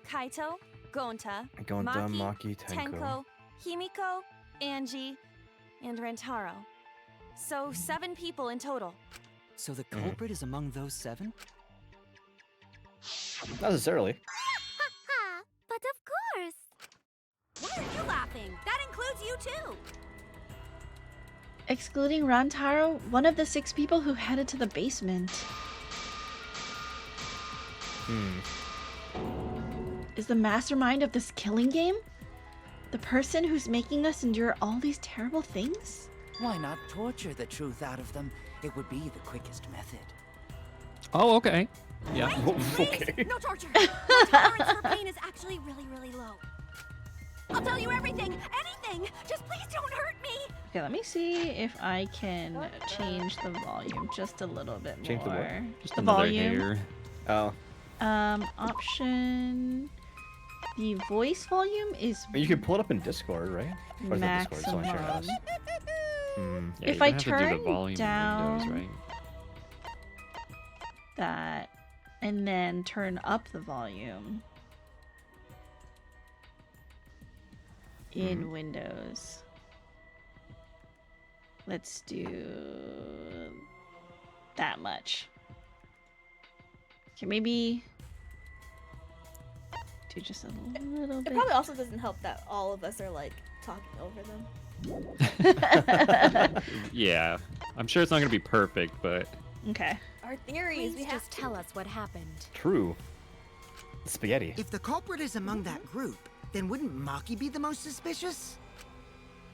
Kaito, Gonta, Gonta, Maki, Maki, Tenko. Tenko, Himiko, Angie, and Rentaro. So 7 people in total. So the culprit is among those 7? Not necessarily. Ha! But of course. Why are you laughing? That includes you too. Excluding Rantaro, one of the 6 people who headed to the basement. Is the mastermind of this killing game? The person who's making us endure all these terrible things? Why not torture the truth out of them? It would be the quickest method. Oh, okay. Yeah. Okay. No torture. My tolerance for pain is actually really, really low. I'll tell you everything, anything. Just please don't hurt me. Okay, let me see if I can change the volume just a little bit more. Change the what? Just the another volume. hair. Oh. Option. The voice volume is You can pull it up in Discord, right? Or is that Discord? Someone shared us. maximum. Yeah, If you're I gonna have to do the turn volume in down Windows, right? that and then turn up the volume in Windows. Let's do that much. Okay, maybe do just a little It bit. probably also doesn't help that all of us are like talking over them. Yeah. I'm sure it's not gonna be perfect, but Okay. Our theories, Please we have just tell us what happened. True. Spaghetti. If the culprit is among that group, then wouldn't Maki be the most suspicious?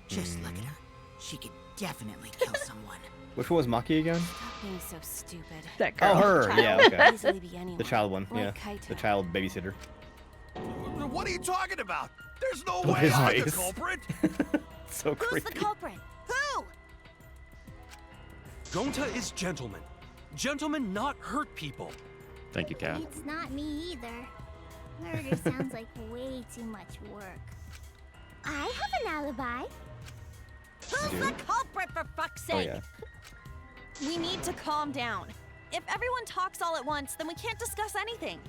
Just look at her. She could definitely kill someone. Which one was Maki again? Stop being so stupid. That Oh, girl. her. Child. Yeah, okay. Easily be anyone. The child one. Like Yeah. Kaito. The child babysitter. What are you talking about? There's no Look at way his I'm the face. culprit. So Who's creepy. the culprit? Who? Gonta is gentleman. Gentlemen not hurt people. thank you, Kat. It's not me either. Murder sounds like way too much work. I have an alibi. Who's the culprit, for fuck's Oh sake? yeah. We need to calm down. If everyone talks all at once, then we can't discuss anything.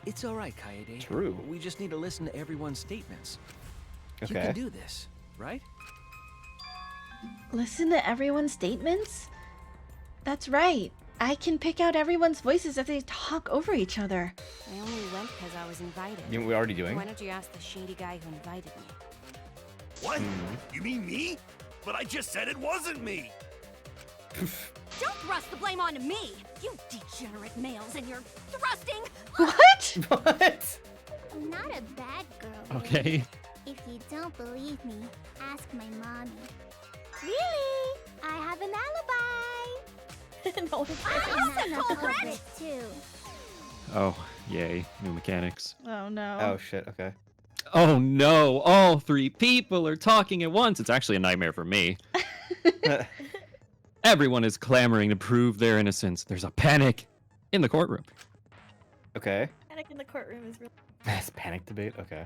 It's all right, Kaede. True. We just need to listen to everyone's statements. You Okay. can do this, right? Listen to everyone's statements? That's right. I can pick out everyone's voices as they talk over each other. I only went because I was invited. You know what we're already doing? Why don't you ask the shady guy who invited me? What? You mean me? But I just said it wasn't me. Don't thrust the blame onto me, you degenerate males, and you're thrusting. What? What? I'm not a bad girl. Okay. baby. If you don't believe me, ask my mommy. Really? I have an alibi. No one I'm the not culprit. culprit too. Oh, yay. New mechanics. Oh no. Oh shit. Okay. Oh no, all 3 people are talking at once. It's actually a nightmare for me. Everyone is clamoring to prove their innocence. There's a panic in the courtroom. Okay. Panic in the courtroom is really. Mass panic debate. Okay.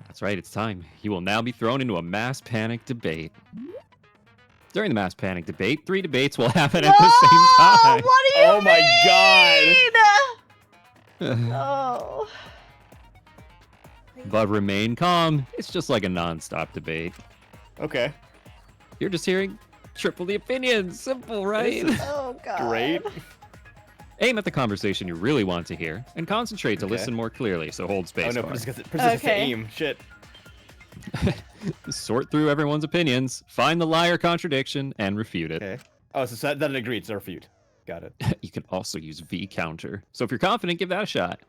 That's right, it's time. He will now be thrown into a mass panic debate. During the mass panic debate, 3 debates will happen at the same time. What do you Oh my mean? Oh. But remain calm. It's just like a non-stop debate. Okay. You're just hearing triple the opinions. Simple, right? Oh god. Great. Aim at the conversation you really want to hear and concentrate to Okay. listen more clearly, so hold space. Oh no, bar. Princess has to Okay. aim. Shit. Sort through everyone's opinions, find the liar contradiction, and refute it. Okay. Oh, so that agreed to refute. Got it. You can also use V counter. So if you're confident, give that a shot.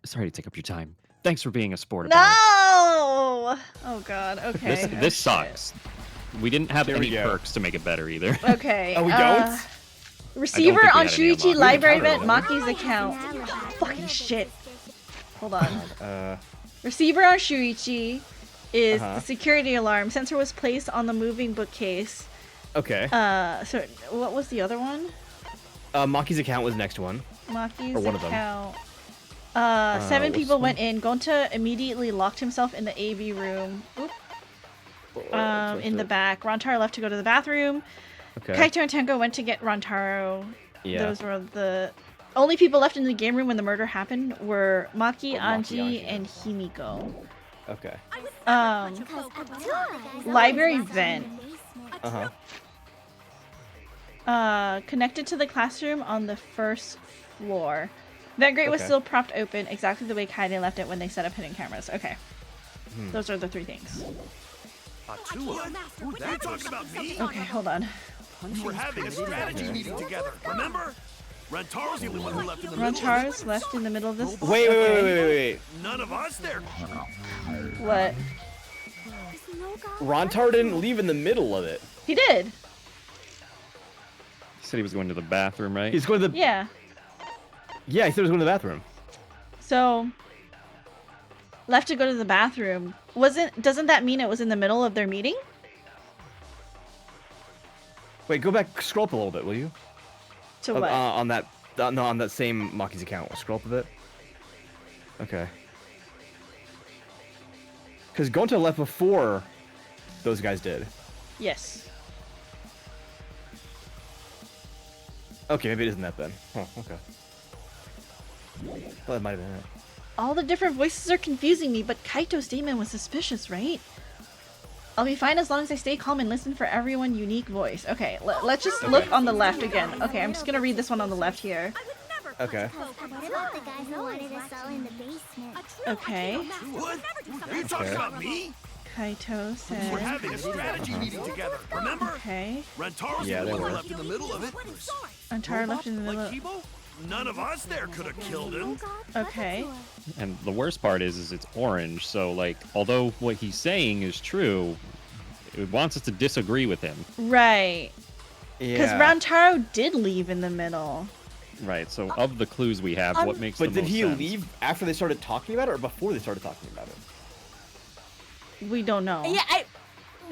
Sorry to take up your time. Thanks for being a sport about it. No! Oh god. Okay. This sucks. We didn't have any perks to make it better either. Okay. Oh, we don't? Receiver think we on had any Shuichi unlocked. library We event counted Maki's account. Fucking shit. Hold on. Uh, Receiver on Shuichi is Uh-huh. the security alarm. Sensor was placed on the moving bookcase. okay. So what was the other one? Maki's account was next one. Maki's Or one of them. account. 7 what's people one? went in. Gonta immediately locked himself in the AV room. Oop. In the back. Rantaro left to go to the bathroom. Okay. Kaito and Tenko went to get Rantaro. Yeah. Those were the only people left in the game room when the murder happened were Maki, Anji, and Himiko. Okay. Library vent. Uh-huh. Connected to the classroom on the first floor. Vent grate was Okay. still propped open, exactly the way Kaide left it when they set up hidden cameras. Okay. Hmm. Those are the 3 things. You talking about me? Okay, hold on. We were having a strategy meeting together, remember? Rantaro's the only one who left in the middle. Rantaro's left in the middle of this. Wait. None of us there. What? Rantaro didn't leave in the middle of it. He did. He said he was going to the bathroom, right? He's going to the... Yeah. Yeah, he said he was going to the bathroom. So left to go to the bathroom. Doesn't that mean it was in the middle of their meeting? Wait, go back, scroll up a little bit, will you? To what? On that same Maki's account. Scroll up a bit. Okay. Because Gonta left before those guys did. Yes. Okay, maybe it isn't that then. Huh, okay. Well, that might have been it. All the different voices are confusing me, but Kaito's statement was suspicious, right? I'll be fine as long as I stay calm and listen for everyone's unique voice. Okay, let's just look on the left again. Okay, I'm just gonna read this one on the left here. Okay. What about the guys who wanted us all in the basement? Okay. What? Are you talking about me? Kaito We were said... having a strategy meeting together, remember? Okay. Rantaro's Yeah, the they only one were. left in the middle of it. Antara left in the Like middle... Kibo? None of us there could have killed him. Okay. And the worst part is it's orange, so like, although what he's saying is true, it wants us to disagree with him. Right. Because Yeah. Rantaro did leave in the middle. Right, so of the clues we have, what makes But the did most he sense? leave after they started talking about it, or before they started talking about it? We don't know. Yeah,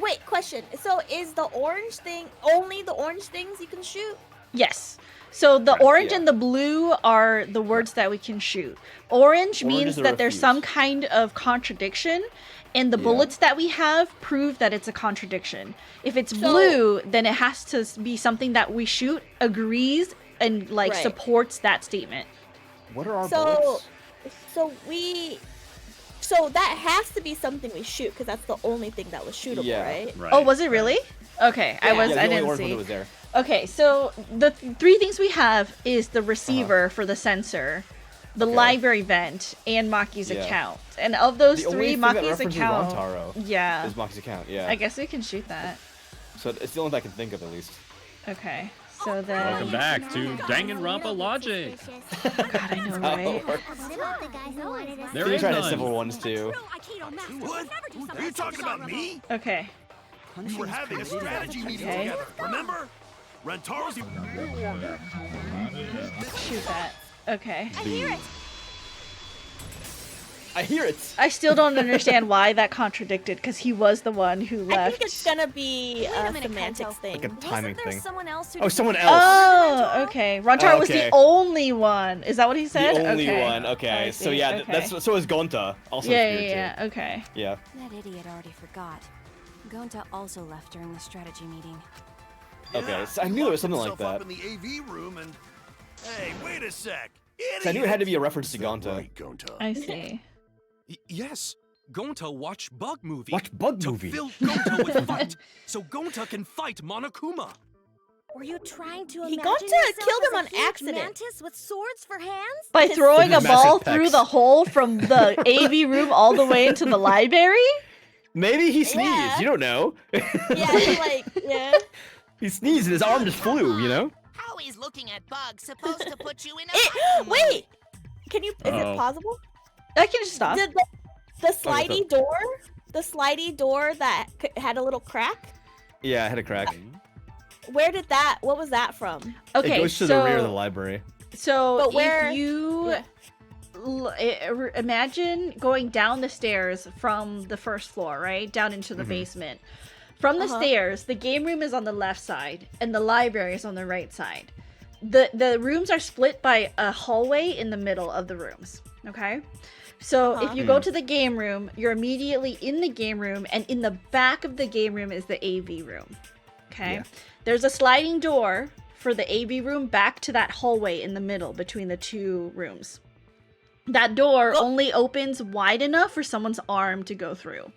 wait, question. So is the orange thing only the orange things you can shoot? Yes. So the orange yeah. and the blue are the words that we can shoot. Orange means is a that there's refuse. some kind of contradiction, and the bullets that we have prove that it's a contradiction. If it's blue, then it has to be something that we shoot agrees and like Right. supports that statement. What are our So, bullets? so that has to be something we shoot because that's the only thing that was shootable, Yeah. right? Oh, was it really? Okay, Yeah. I Yeah, the I only didn't orange one see. that was there. Okay, so the 3 things we have is the receiver for the sensor, the Okay. library vent, and Maki's Yeah. account. And of those The only 3, thing that Maki's references account. Rantaro Yeah. is Maki's account, yeah. I guess we can shoot that. So it's the only thing I can think of, at least. Okay, so then. Welcome back to Danganronpa Logic. God, I know, right? What about the guys who wanted us There We is tried to none. civil ones too. What? Are you talking about me? Okay. We were having a strategy meeting Okay. together, remember? Rantaro's the... Shoot that. Okay. I hear it. I hear it. I still don't understand why that contradicted, because he was the one who I left. think it's gonna be Wait a a minute, semantics Kaito. thing. Like a timing Wasn't there thing. someone else who Oh, did someone the- else. Oh, okay. Rantaro was the Okay. only one. Is that what he said? The only okay. one. Okay. I So see. yeah, okay. that's so is Gonta. Also Yeah, weird yeah, too. yeah. Okay. Yeah. That idiot already forgot. Gonta also left during the strategy meeting. Okay. So I knew there was something like Himself that. up in the AV room and... Hey, wait a sec. So I knew it had to be a reference to Gonta. Right, Gonta. I see. Yes, Gonta watch Bug Movie. Watch Bug to Movie. fill Gonta with fight, so Gonta can fight Monokuma. Were you trying to He imagine got to yourself kill them as a on huge accident. mantis with swords for hands? By throwing a Massive ball pecs. through the hole from the AV room all the way into the library? Maybe he sneezed. Yeah. You don't know. Yeah. He sneezed and his arm just flew. You know. How is looking at bugs supposed to put you in a Wait! Can you, is it Uh-oh. possible? I can just stop. Did the slidey door, the slidey door that had a little crack, Yeah, I had a crack. what was that from? Okay, It goes to the rear of the library. So But where- if you imagine going down the stairs from the first floor, right? Down into the basement. From the stairs, the game room is on the left side and the library is on the right side. The rooms are split by a hallway in the middle of the rooms, okay? So if you go to the game room, you're immediately in the game room, and in the back of the game room is the AV room, okay? Yeah. There's a sliding door for the AV room back to that hallway in the middle between the two rooms. That door only opens wide enough for someone's arm to go through.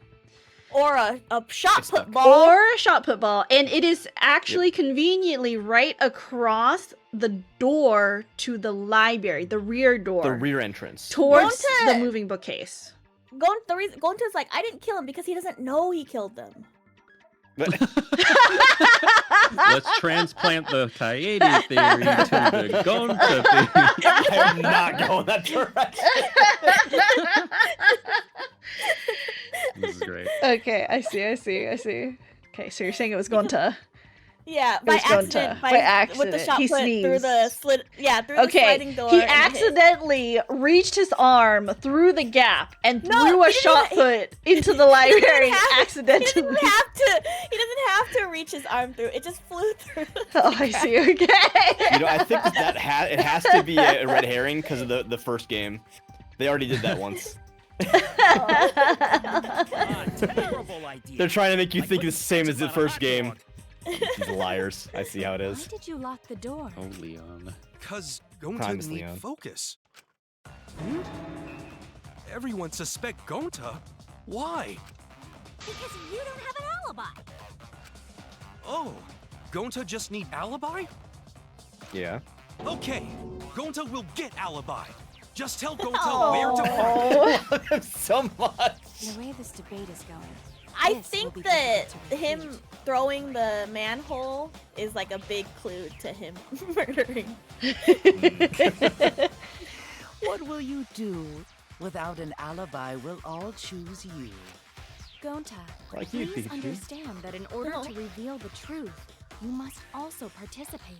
Or a shot put ball. Or a shot put ball. And it is actually conveniently right across the door to the library, the rear door. The rear entrance. Towards Gonta! the moving bookcase. Gonta's like, I didn't kill him because he doesn't know he killed them. Let's transplant the Coyote theory to the Gonta theory. I'm not going that direction. This is great. Okay, I see. Okay, so you're saying it was going to... Yeah, It by was Gonta. accident. By accident. With the shot He put through sneezed. the slit. Yeah, through the Okay, sliding door. he and it hit. accidentally reached his arm through the gap and No, threw a he shot didn't- put into the library accidentally. He doesn't have to reach his arm through. It just flew through. Oh, I see. Okay. You know, I think it has to be a red herring because of the first game. They already did that once. Terrible idea. They're trying to make you think it's the same as the first game. These liars. I see how it Why is. did you lock the door? Oh, Leon. Cause Gonta Primus need Leon. focus. Everyone suspect Gonta. Why? Because you don't have an alibi. Oh, Gonta just need alibi? Yeah. Okay, Gonta will get alibi. Just tell Gonta where to find Love him so much. The way this debate is going, I this will think be that difficult to him refute. throwing the manhole is like a big clue to him murdering. What will you do? Without an alibi, we'll all choose you. Gonta, Like you, please Pikachu. understand that in order No. to reveal the truth, you must also participate.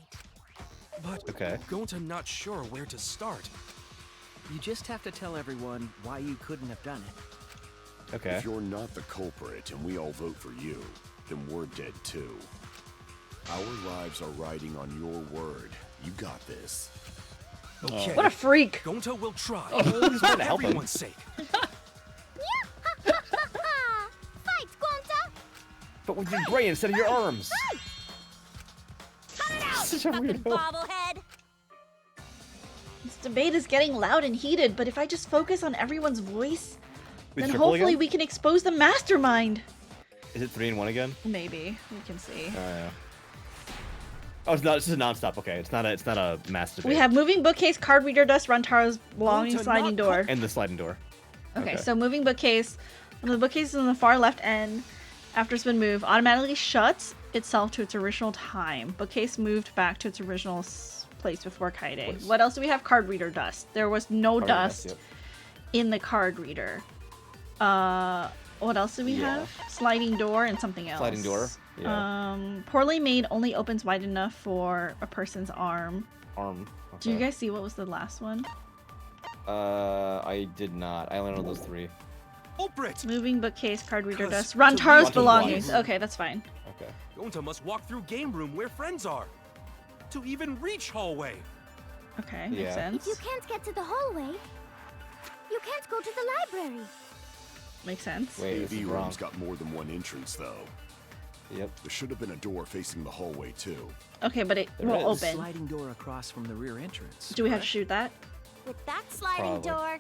But Okay. Gonta not sure where to start. You just have to tell everyone why you couldn't have done it. Okay. If you're not the culprit and we all vote for you, then we're dead too. Our lives are riding on your word. You got this. Okay. What a freak. Gonta will try. Oh, he's trying to For help him. everyone's sake. Fight, Gonta! But with your brain instead of your arms. Cut it out, Such a fucking weirdo. bobblehead. This debate is getting loud and heated, but if I just focus on everyone's voice, We then triple hopefully again? we can expose the mastermind. Is it 3-1 again? Maybe. We can see. Oh yeah. Oh, it's not. It's just non-stop. Okay, it's not a mass debate. We have moving bookcase, card reader dust, Runtaro's belonging Gonta sliding not door. and the sliding door. Okay, so moving bookcase. When the bookcase is on the far left end, after it's been moved, automatically shuts itself to its original time. Bookcase moved back to its original place before Kaide. Place. What else do we have? Card reader dust. There was no Card reader dust dust, in the card reader. What else do we Yeah. have? Sliding door and something else. Sliding door. Yeah. Poorly made only opens wide enough for a person's arm. Arm. Do you Okay. guys see what was the last one? I did not. I only know those three. Culprit! Moving bookcase, card reader Cause dust. to Runtaro's reach belongings. wide. Okay, that's fine. Okay. Gonta must walk through game room where friends are. To even reach hallway. Okay, makes Yeah. sense. If you can't get to the hallway, you can't go to the library. Makes sense. Wait, this is AV wrong. room's got more than one entrance though. Yep. There should have been a door facing the hallway too. Okay, but it There will is. open. Sliding door across from the rear entrance. Do we have to correct? shoot that? With that sliding Probably. door,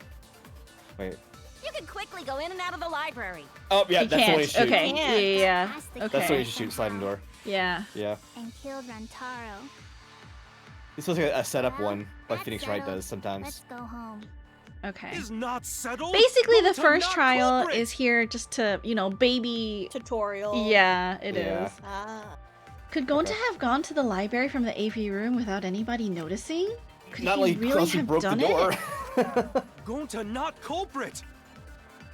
Wait. you can quickly go in and out of the library. Oh yeah, You that's the way you can't. shoot. Okay. Can't. Yeah. Past the Okay. That's the way you shoot sliding door. Yeah. Yeah. And killed Rantaro. This was like a setup one, like That's Phoenix Wright settled. does sometimes. Let's go home. Okay. Is not settled. Basically, the Gonta first not trial culprit. is here just to, you know, baby. Tutorial. Yeah, it is. Yeah. Ah. Could Gonta have gone to the library from the AV room without anybody noticing? Could Not he like really Kelsey have broke the done door. it? Gonta not culprit.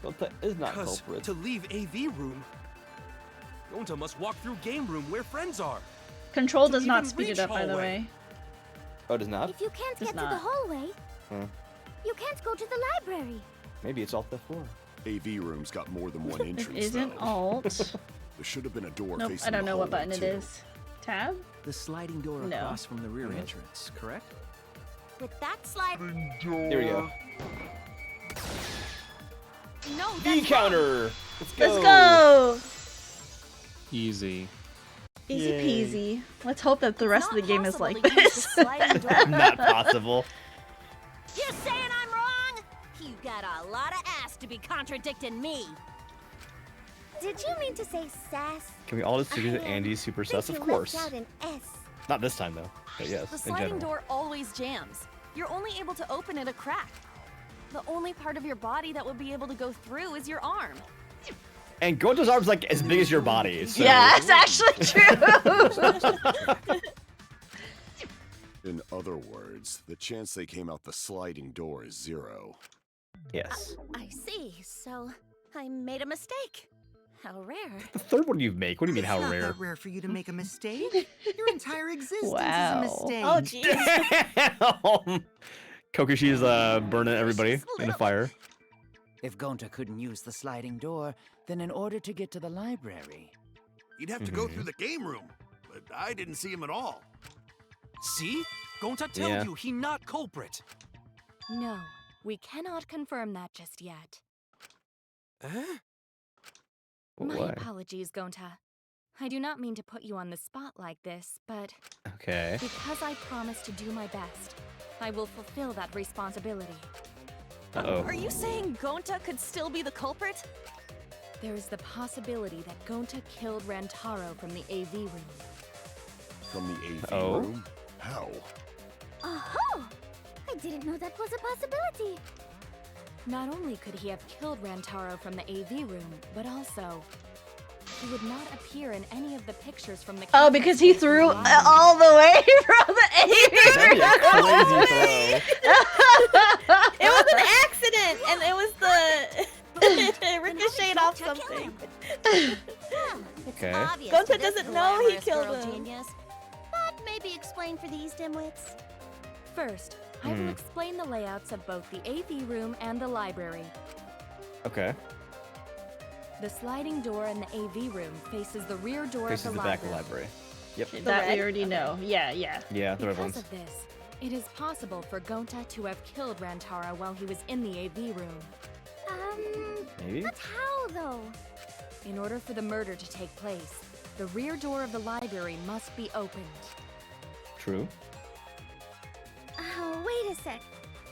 Gonta is not Because culprit. to leave AV room, Gonta must walk through game room where friends are. Control To does not even speed it reach up, by the hallway. way. Oh, it does not? If you can't Does get to the not. hallway, Huh. you can't go to the library. Maybe it's off the floor. AV room's got more than one It entrance. isn't though. alt. There should have been a door Nope, facing I don't the know what hallway, button it too. is. Tab? The sliding door No. across from the rear Mhm. entrance, correct? With that slide. Here we go. No, B that's counter. Let's go. Let's go! Easy. Easy Yay. peasy. Let's hope that the rest of the game is like possible to use the this. sliding door. Not possible. You saying I'm wrong? You got a lot of ass to be contradicting me. Did you mean to say sass? Can we all just agree that Andy's super sus? Of course. Out an S. Not this time though. But yes, The in sliding general. door always jams. You're only able to open it a crack. The only part of your body that would be able to go through is your arm. And Gonta's arm's like as big as your body. So. Yeah, it's actually true. In other words, the chance they came out the sliding door is 0. Yes. I see. So I made a mistake. How rare. The third one you make. What do you mean It's how not rare? that rare for you to make a mistake. Your entire existence Wow. is a mistake. Oh, jeez. Damn. Kokoshi's burning everybody in the fire. If Gonta couldn't use the sliding door, then in order to get to the library, You'd have to go through the game room, but I didn't see him at all. See? Gonta told Yeah. you he not culprit. No, we cannot confirm that just yet. Huh? My Why? apologies, Gonta. I do not mean to put you on the spot like this, but Okay. because I promised to do my best, I will fulfill that responsibility. Uh-oh. Are you saying Gonta could still be the culprit? There is the possibility that Gonta killed Rantaro from the AV room. From the AV Oh. room? How? Oh, I didn't know that was a possibility. Not only could he have killed Rantaro from the AV room, but also he would not appear in any of the pictures from the Oh, camera because he taken from threw the library. all the way from the That'd be a crazy throw. It was an accident, and it was the ricocheted off something. Okay. Obvious Gonta to this doesn't know he glamorous killed girl him. Genius. But maybe explain for these dimwits. First, I will explain the layouts of both the AV room and the library. Okay. The sliding door in the AV room faces the rear door Faces of the the back of library. the library. Yep. That red? we already know. Yeah, yeah. Yeah, the red Because ones. of this, it is possible for Gonta to have killed Rantaro while he was in the AV room. Maybe? But how though? In order for the murder to take place, the rear door of the library must be opened. True. Oh, wait a sec.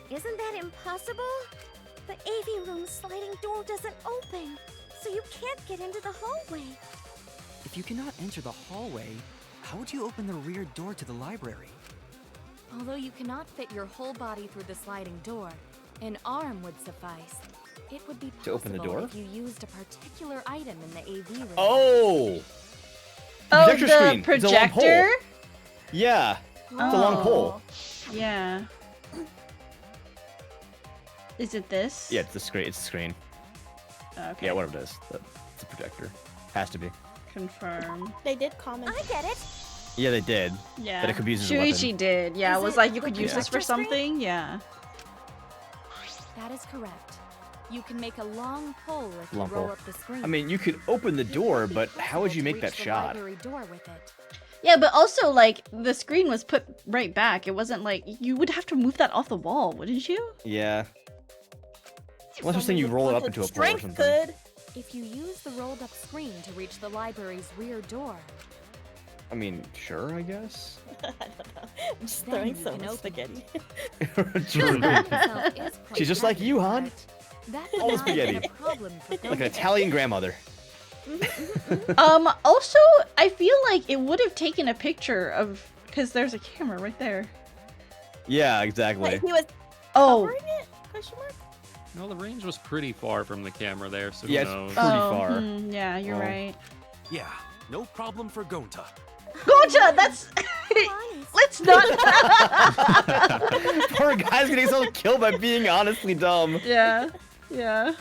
Isn't that impossible? The AV room's sliding door doesn't open, so you can't get into the hallway. If you cannot enter the hallway, how would you open the rear door to the library? Although you cannot fit your whole body through the sliding door, an arm would suffice. It would be To open the possible door? if you used a particular item in the AV room. Oh! Oh, Projector the screen. It's a long pole. projector? Yeah. It's a long pole. Yeah. Is it this? Yeah, it's the screen. It's the screen. Okay. Yeah, whatever it is. It's a projector. Has to be. Confirm. They did comment. I get it. Yeah, they did. Yeah. That it could be used as a weapon. Shuichi did. Yeah, Is it was it like you could the use this for projector screen? something. Yeah. That is correct. You can make a long pole if Long you roll pole. up the screen. I mean, you could open the door, but how would you make that Reach the shot? library door with it. Yeah, but also like the screen was put right back. It wasn't like you would have to move that off the wall, wouldn't you? Yeah. Unless you're saying you roll it up into a pole or something. Could. If you use the rolled up screen to reach the library's rear door, I mean, sure, I guess. I don't know. I'm just Then throwing you so can much open spaghetti. True. itself is quite She's just like heavy, you, hon. but that All the would not have been spaghetti. a problem for Like an Gonta. Italian grandmother. Also, I feel like it would have taken a picture of, because there's a camera right there. Yeah, exactly. Wait, he was Oh. covering it? Question mark? No, the range was pretty far from the camera there, so Yeah, who knows? it's pretty far. Yeah, you're right. Yeah, no problem for Gonta. Gonta, that's... Let's not... Poor guy's getting so killed by being honestly dumb. Yeah, yeah.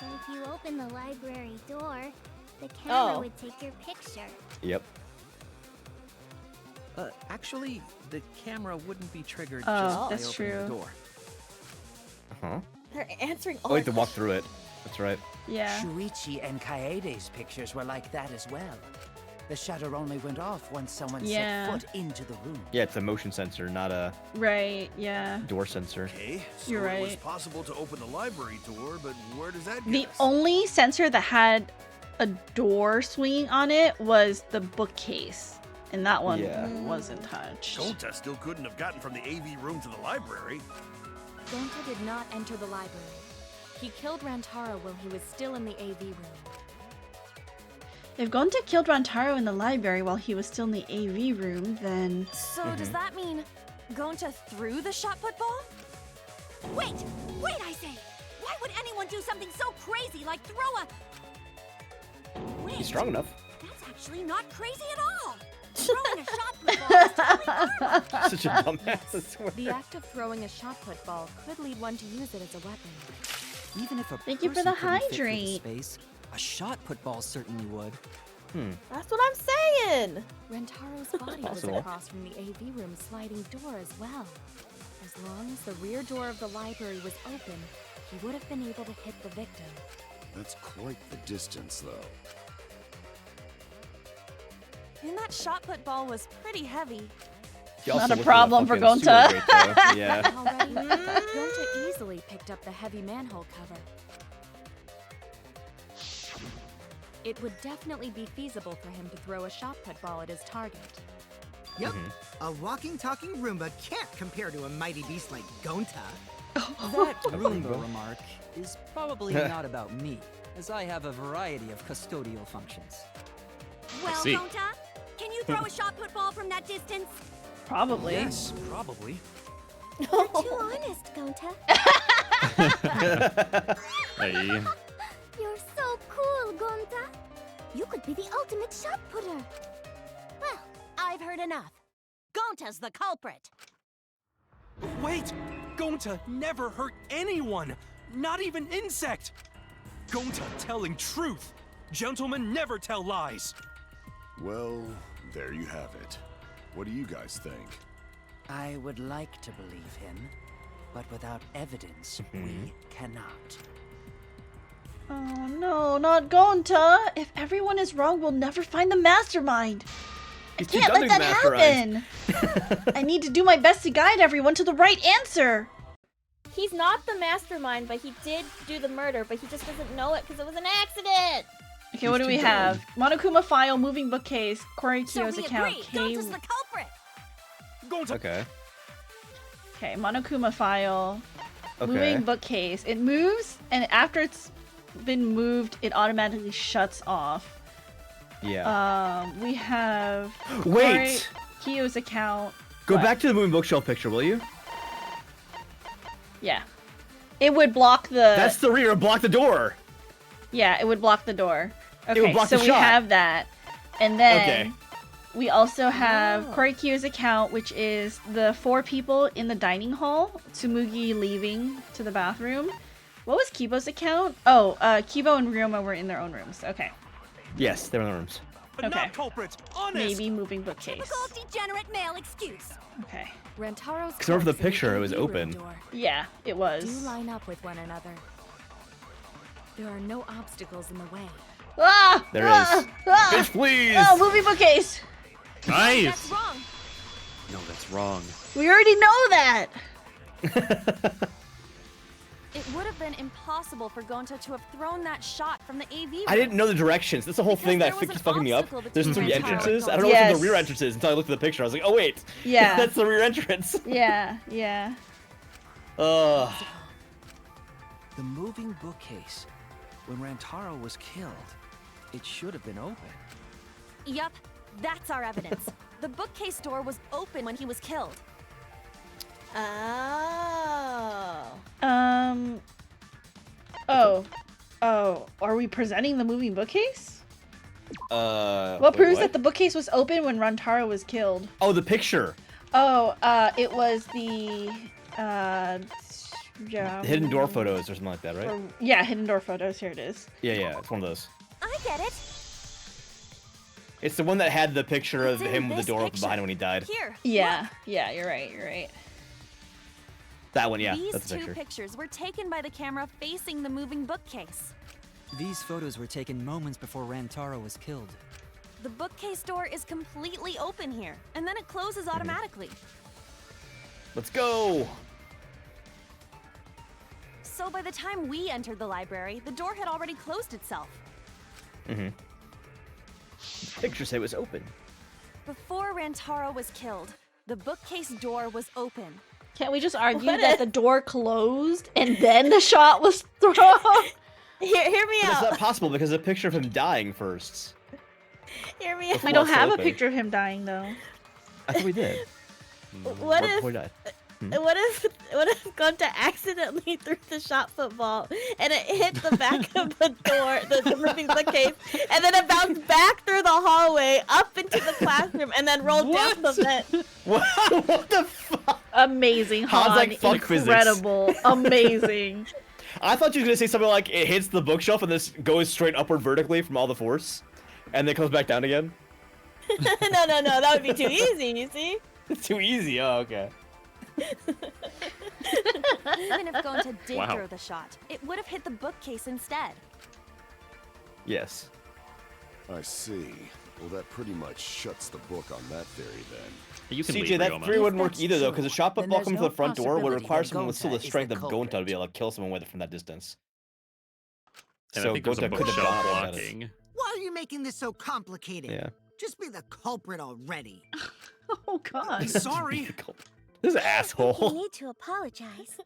If you open the library door, the camera would take your picture. Yep. Actually, the camera wouldn't be triggered Oh, just by that's opening true. the door. Huh? They're answering Oh, all we have to walk through it. That's right. Yeah. Shuichi and Kaede's pictures were like that as well. The shutter only went off once someone Yeah. set foot into the room. Yeah, it's a motion sensor, not a Right, yeah. door sensor. Okay, so You're it was right. possible to open the library door, but where does that The get us? only sensor that had a door swinging on it was the bookcase. And that one Yeah. wasn't touched. Gonta still couldn't have gotten from the AV room to the library. Gonta did not enter the library. He killed Rantaro while he was still in the AV room. If Gonta killed Rantaro in the library while he was still in the AV room, then... So does that mean Gonta threw the shot put ball? Wait! Wait, I say! Why would anyone do something so crazy like throw a... Wait, He's strong enough. that's actually not crazy at all! Throwing a shot put ball is totally normal! Such a dumbass, I swear. The act of throwing a shot put ball could lead one to use it as a weapon. Even if a Thank you for person the couldn't fit through the hydrate. space, a shot put ball certainly would. That's what I'm saying. Rentaro's body was Possible. across from the AV room sliding door as well. As long as the rear door of the library was open, he would have been able to hit the victim. That's quite the distance, though. And that shot put ball was pretty heavy. He also Not a looks like problem for fucking Gonta. sewer grate, though. Yeah. Already, Gonta easily picked up the heavy manhole cover. It would definitely be feasible for him to throw a shot put ball at his target. Yep. A walking, talking Roomba can't compare to a mighty beast like Gonta. That Roomba remark is probably not about me, as I have a variety of custodial functions. Well, see. Gonta, can you throw a shot put ball from that distance? Probably. Yes, probably. You're too honest, Gonta. Hey. You're so cool, Gonta. You could be the ultimate shot putter. Well, I've heard enough. Gonta's the culprit. Wait! Gonta never hurt anyone! Not even insect! Gonta telling truth! Gentlemen never tell lies! Well, there you have it. What do you guys think? I would like to believe him, but without evidence, we cannot. Oh no, not Gonta! If everyone is wrong, we'll never find the mastermind. I He's too can't dumb let to that be happen. I need to do my best to guide everyone to the right answer. He's not the mastermind, but he did do the murder, but he just doesn't know it because it was an accident. Okay, what do we have? Monokuma file, moving bookcase, Corey So Kyo's we account, agree, K. Gonta's the culprit. Gonta! Okay. Okay, Monokuma file, Okay. moving bookcase. It moves, and after it's been moved, it automatically shuts off. Yeah. We have Wait! Kyo's account. Go What? back to the moving bookshelf picture, will you? Yeah. It would block the... That's the rear. Block the door. Yeah, it would block the door. It Okay, would block so the we shot. have that. And then Okay. we also have Corey Kyo's account, which is the 4 people in the dining hall, Tsumugi leaving to the bathroom. What was Kibo's account? Oh, Kibo and Ryoma were in their own rooms. Okay. Yes, they're in the rooms. But Okay. not culprits! Honest! Maybe moving bookcase. Typical degenerate male excuse. Okay. Rantaro's Because over the corpse in picture, it was AV room open. door Yeah, it was. do line up with one another. There are no obstacles in the way. Ah! There ah, is. Ah! Bitch, please! Oh, moving bookcase! Nice! That's wrong. No, that's wrong. We already know that! It would have been impossible for Gonta to have thrown that shot from the AV room. I didn't know the directions. That's the whole Because thing that there was keeps an fucking me up. obstacle There's between 3 Rantaro and entrances. I don't know Yes. what the rear entrance is until I looked at the picture. I was like, oh wait. Yeah. That's the rear entrance. Yeah, yeah. Ugh. The moving bookcase. When Rantaro was killed, it should have been open. Yup, that's our evidence. The bookcase door was open when he was killed. Oh, are we presenting the moving bookcase? What wait, proves that the bookcase was open when Rantaro was killed? Oh, the picture. Oh, it was the Hidden door photos or something like that, right? Yeah, hidden door photos. Here it is. Yeah, it's one of those. I get it. It's the one that had the picture of It's in him with the this door open picture. behind him when he died. Here. Yeah, yeah, you're right. That one, yeah, These that's the two picture. pictures were taken by the camera facing the moving bookcase. These photos were taken moments before Rantaro was killed. The bookcase door is completely open here, and then it closes automatically. Let's go. So by the time we entered the library, the door had already closed itself. Picture say it was open. Before Rantaro was killed, the bookcase door was open. Can't we just argue that the door closed and then the shot was thrown? Hear me But it's out. not possible because a picture of him dying first. Hear me out. We don't have a open. picture of him dying though. I thought we did. What Right if? before he died. What if Gonta accidentally threw the shot football and it hit the back of the door, the moving bookcase, and then it bounced back through the hallway up into the classroom and then rolled down the vent? What the fuck? Amazing, Han's Han. like, fuck physics. Incredible. Amazing. I thought you were gonna say something like it hits the bookshelf and this goes straight upward vertically from all the force, and then comes back down again. No, that would be too easy, you see? It's too easy. Oh, okay. Even if Gonta did Wow. throw the shot, it would have hit the bookcase instead. Yes. I see. Well, that pretty much shuts the book on that theory then. You can CJ, leave, that Ryoma. theory wouldn't work either though, because a shot then football there's coming no to the front door would possibility require that someone with still the Gonta is strength the of Gonta to culprit. be able to kill someone with it from that distance. And So I think there's a Gonta could have bookshelf gone at it. blocking. Why are you making this so complicated? Yeah. Just be the culprit already. Oh god. Sorry. This You asshole. need to apologize.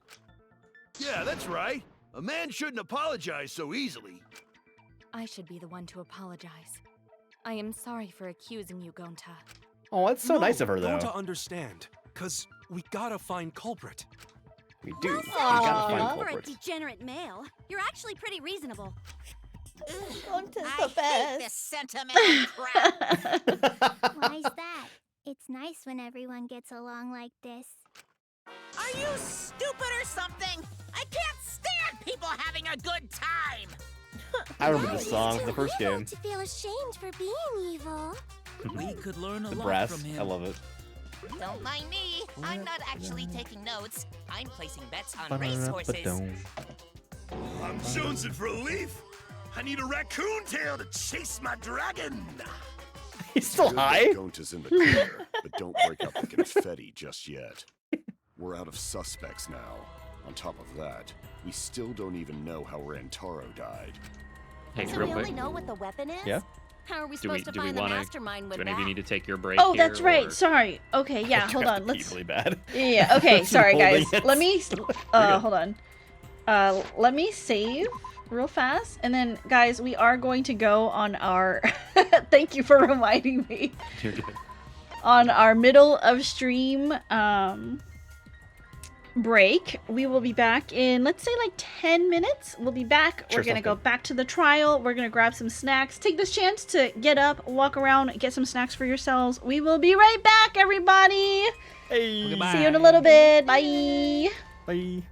Yeah, that's right. A man shouldn't apologize so easily. I should be the one to apologize. I am sorry for accusing you, Gonta. Oh, that's so nice of her though. Don't understand, cause we gotta find culprit. We do. We Aw. gotta find Over a culprit. degenerate male. You're actually pretty reasonable. Gonta's I the hate best. this sentimental crap. Why's that? It's nice when everyone gets along like this. Are you stupid or something? I can't stand people having a good time. I remember this song from the first game. To feel ashamed for being evil. We could learn a The lot brass. from him. I love it. Don't mind me. I'm not actually taking notes. I'm placing bets on racehorses. I'm jonesing for a leaf. I need a raccoon tail to chase my dragon. He's still high? Gonta's in the corner, but don't break up the confetti just yet. We're out of suspects now. On top of that, we still don't even know how Rantaro died. Hey, Do real we quick. only know what the weapon is? Yeah. How are we Do we supposed to do we find the want to? mastermind Do with any of you that? need to take your break? Oh, here, that's right. or- Sorry. Okay, yeah, hold on. Pee Let's really bad. Yeah, okay, She's sorry guys. holding it. Let me good. hold on. Let me save real fast, and then guys, we are going to go on our thank you for reminding me. You're good. On our middle of stream break. We will be back in, let's say, like 10 minutes. We'll be back. Sure, We're gonna sounds go good. back to the trial. We're gonna grab some snacks. Take this chance to get up, walk around, get some snacks for yourselves. We will be right back, everybody. Hey. See you in a little bit. Bye. Bye.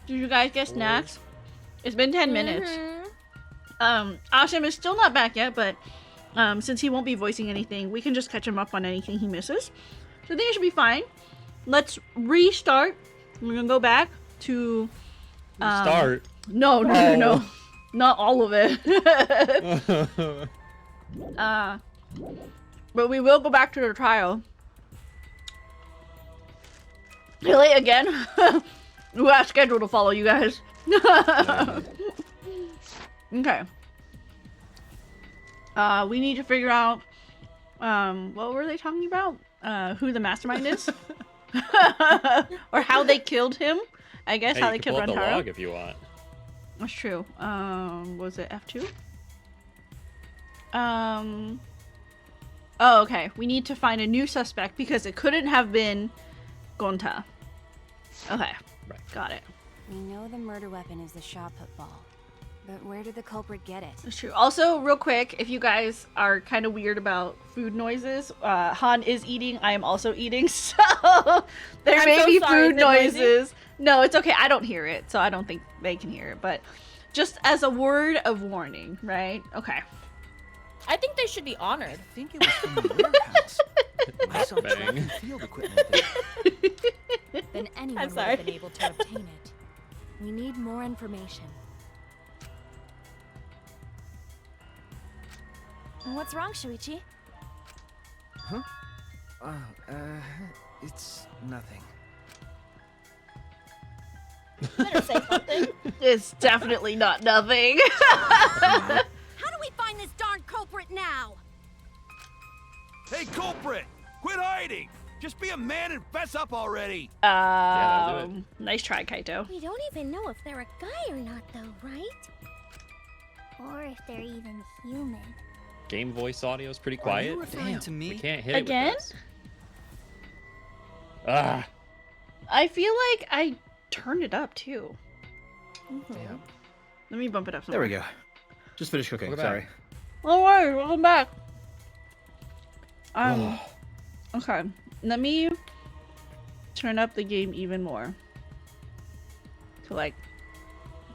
Did you guys get snacks? It's been 10 minutes. Mm-hmm. Ashim is still not back yet, but since he won't be voicing anything, we can just catch him up on anything he misses. So I think it should be fine. Let's restart. We're gonna go back to Start. No, not all of it. But we will go back to the trial. Really, again? We have schedule to follow, you guys. Okay. We need to figure out, what were they talking about? Who the mastermind is? Or how they killed him? I guess Hey, how you they can killed pull up the Rantaro. log if you want. That's true. Was it F2? Oh, okay. We need to find a new suspect because it couldn't have been Gonta. Okay. Right. Got it. We know the murder weapon is the shot put ball. But where did the culprit get it? That's true. Also, real quick, if you guys are kind of weird about food noises, Han is eating. I am also eating, so there may be food noises. No, it's okay. I don't hear it, so I don't think they can hear it. But just as a word of warning, right? Okay. I think they should be honored. I think it was from the warehouse. I saw track and field equipment there. Then anyone would sorry. have been able to obtain it. We need more information. What's wrong, Shuichi? Huh? It's nothing. Better say something. It's definitely not nothing. How do we find this darn culprit now? Hey, culprit! Quit hiding! Just be a man and fess up already! that'll do Nice try, Kaito. We don't even know if they're a guy or not, though, right? Or if they're even human. Game voice audio is pretty Are quiet. you referring to me? We can't hit Again? it with this. Ah. I feel like I turned it up too. Damn. Let me bump it up some There we more. go. Just finished cooking. Welcome Sorry. back. Don't worry, welcome back. Okay. Let me turn up the game even more. To like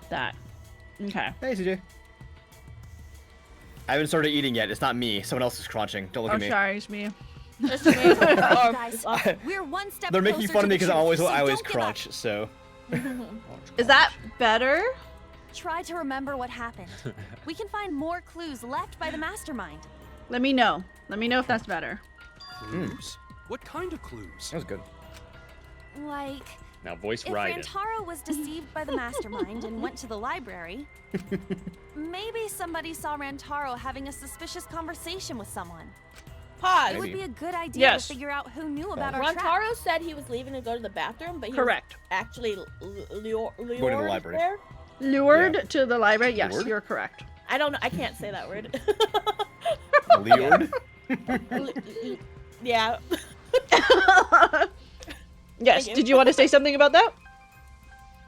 that. Okay. Hey, CJ. I haven't started eating yet. It's not me. Someone else is crunching. Don't look Oh, at me. sorry, it's me. Just me. Guys, we're one step They're making closer fun of to me the because I truth, always so I always don't give up. crunch. So. Is that better? Try to remember what happened. We can find more clues left by the mastermind. Let me know. Let me know if that's better. Clues? What kind of clues? That was good. Like, Now voice if Raiden. Rantaro was deceived by the mastermind and went to the library, maybe somebody saw Rantaro having a suspicious conversation with someone. Pause. It would be a good idea Yes. to figure out who knew about our trap. Rantaro said he was leaving to go to the bathroom, but he Correct. was actually lured Going to the library. there. Lured to the library? Yes, Lured? you're correct. I don't know. I can't say that word. Lured? Yeah. Yes, Thank you. did you want to say something about that?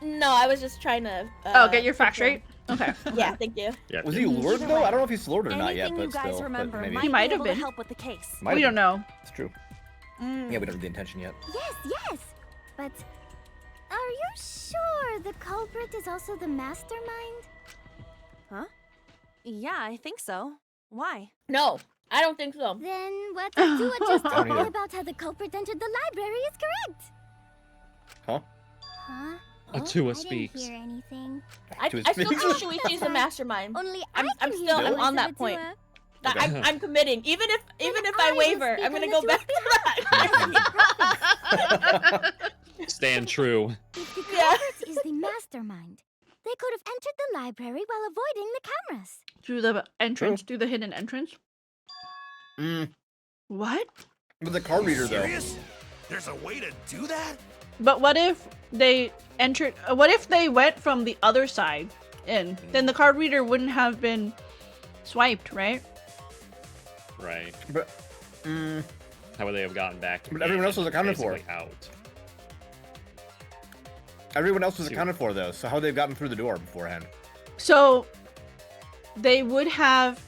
No, I was just trying to. Get your facts confirm. straight? Okay. Yeah, thank you. Yeah, Was he lured though? I don't know if he's lured or not yet, Anything but you guys still. remember But maybe. might, He might be have able been. to help with the case. Might We have don't know. It's true. Mm. Yeah, we don't have the intention yet. Yes. But are you sure the culprit is also the mastermind? Huh? Yeah, I think so. Why? No, I don't think so. Then what Tua just told me either. about how the culprit entered the library is correct. Huh? Huh? Atua I speaks. didn't hear anything. I To his still think face. Shuichi's the mastermind. Only I'm I can still- hear the I'm voice on of that Atua. point. Okay. I'm committing. Even if I I waver, will I'm speak gonna on go back to that. Stand true. If the Yeah. culprit is the mastermind, they could have entered the library while avoiding the cameras. Through the entrance, through the hidden entrance. What? With the card reader though. Serious? There's a way to do that? But what if they entered? What if they went from the other side in? Then the card reader wouldn't have been swiped, right? Right. But. How would they have gotten back to But being everyone else was accounted for. basically out? Everyone else was accounted for though, so how would they have gotten through the door beforehand? So they would have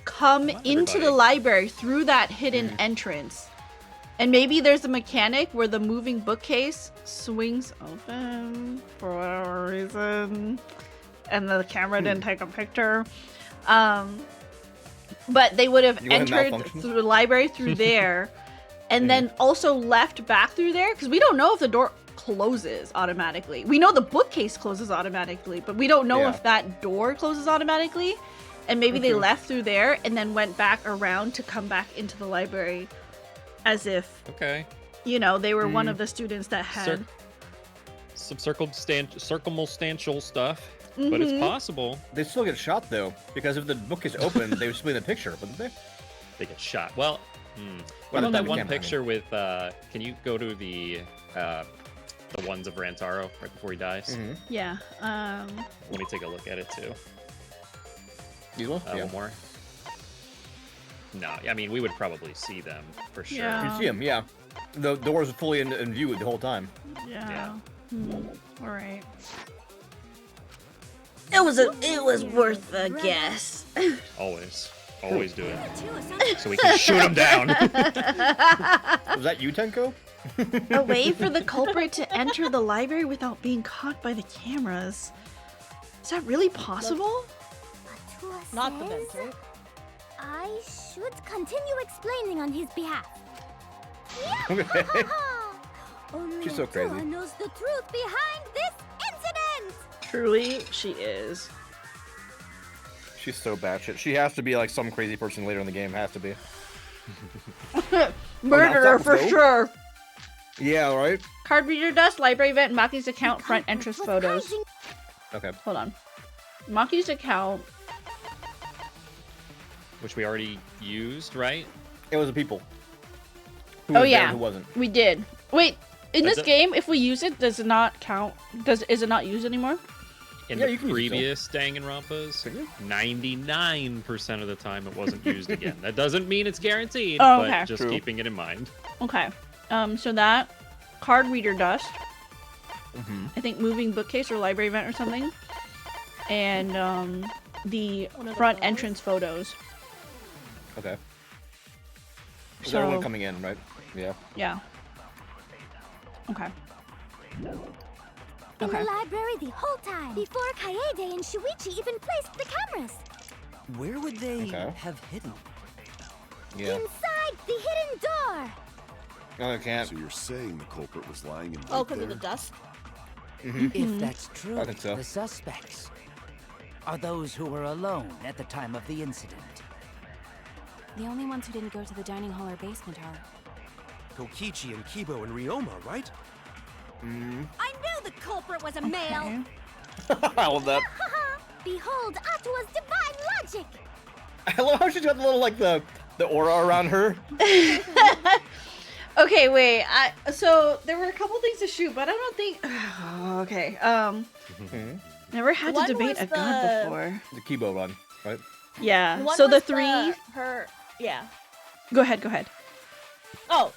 come into the library through that hidden entrance And maybe there's a mechanic where the moving bookcase swings open for whatever reason, and the camera didn't take a picture. But they would have entered through the library through there, and then also left back through there, because we don't know if the door closes automatically. We know the bookcase closes automatically, but we don't know if that door closes automatically. And maybe they left through there and then went back around to come back into the library as if, you know, they were one of the students that had some circumstantial stuff. But it's possible. They still get shot though, because if the book is open, they would split the picture, wouldn't they? They get shot. Well, what about that one picture with? Can you go to the ones of Rantaro right before he dies? Yeah. Let me take a look at it too. You will? One more. No, I mean we would probably see them for sure. You see them, yeah. The doors are fully in view the whole time. Yeah. All right. It was worth a guess. Always do it. So we can shoot him down. Was that you, Tenko? A way for the culprit to enter the library without being caught by the cameras. Is that really possible? Not the mentor. I should continue explaining on his behalf. Only She's so crazy. Atua knows the truth behind this incident. Truly, she is. She's so batshit. She has to be like some crazy person later in the game. Has to be. Murderer for sure. Yeah, right? Card reader dust, library event, Maki's account, front entrance photos. Okay. Hold on. Maki's account. Which we already used, right? It was the people. Who Oh was there yeah, and who wasn't? we did. Wait, in Does this it- game, if we use it, does it not count? Is it not used anymore? In Yeah, the you can use it previous Danganronpas, 99% of the time it wasn't used again. That doesn't mean it's guaranteed, Oh, but okay. just True. keeping it in mind. Okay. So that card reader dust. Mm-hmm. I think moving bookcase or library event or something. And the One of the front photos. entrance photos. Okay. Is So- everyone coming in, right? Yeah. Yeah. Okay. In Okay. the library the whole time, before Kaede and Shuichi even placed the cameras. Where would they Okay. have hidden? Yeah. Inside the hidden door. No, I can't. So you're saying the culprit was lying in wait Oh, because there? of the dust? If that's true, I think so. the suspects are those who were alone at the time of the incident. The only ones who didn't go to the dining hall or basement are... Kokichi and Kibo and Ryoma, right? I knew the culprit was a male. I love that. Behold Atua's divine logic. I love how she's got the little like the aura around her. Okay, wait. So there were a couple things to shoot, but I don't think. Okay. Never had to One debate was a god the- before. The Kibo run, right? Yeah. One So the was three. her. Yeah. Go ahead. Oh,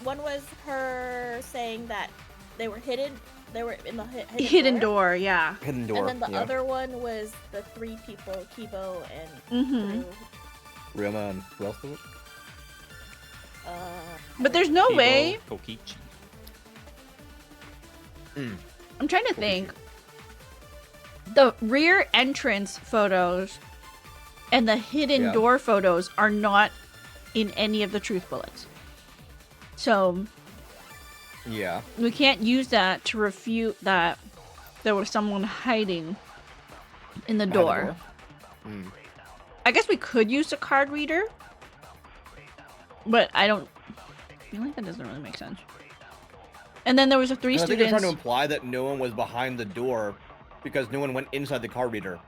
one was her saying that they were hidden. They were in the Hidden door. Yeah. Hidden door. And then the yeah. other one was the three people, Kibo and Mhm. Ryu. Ryoma and who else was it? But there's no Kibo, way. Kokichi. I'm trying to think. The rear entrance photos and the hidden Yeah. door photos are not in any of the truth bullets. So Yeah. we can't use that to refute that there was someone hiding in the Behind the door. door? I guess we could use a card reader, but I feel like that doesn't really make sense. And then there was a three I think they're students. trying to imply that no one was behind the door because no one went inside the card reader.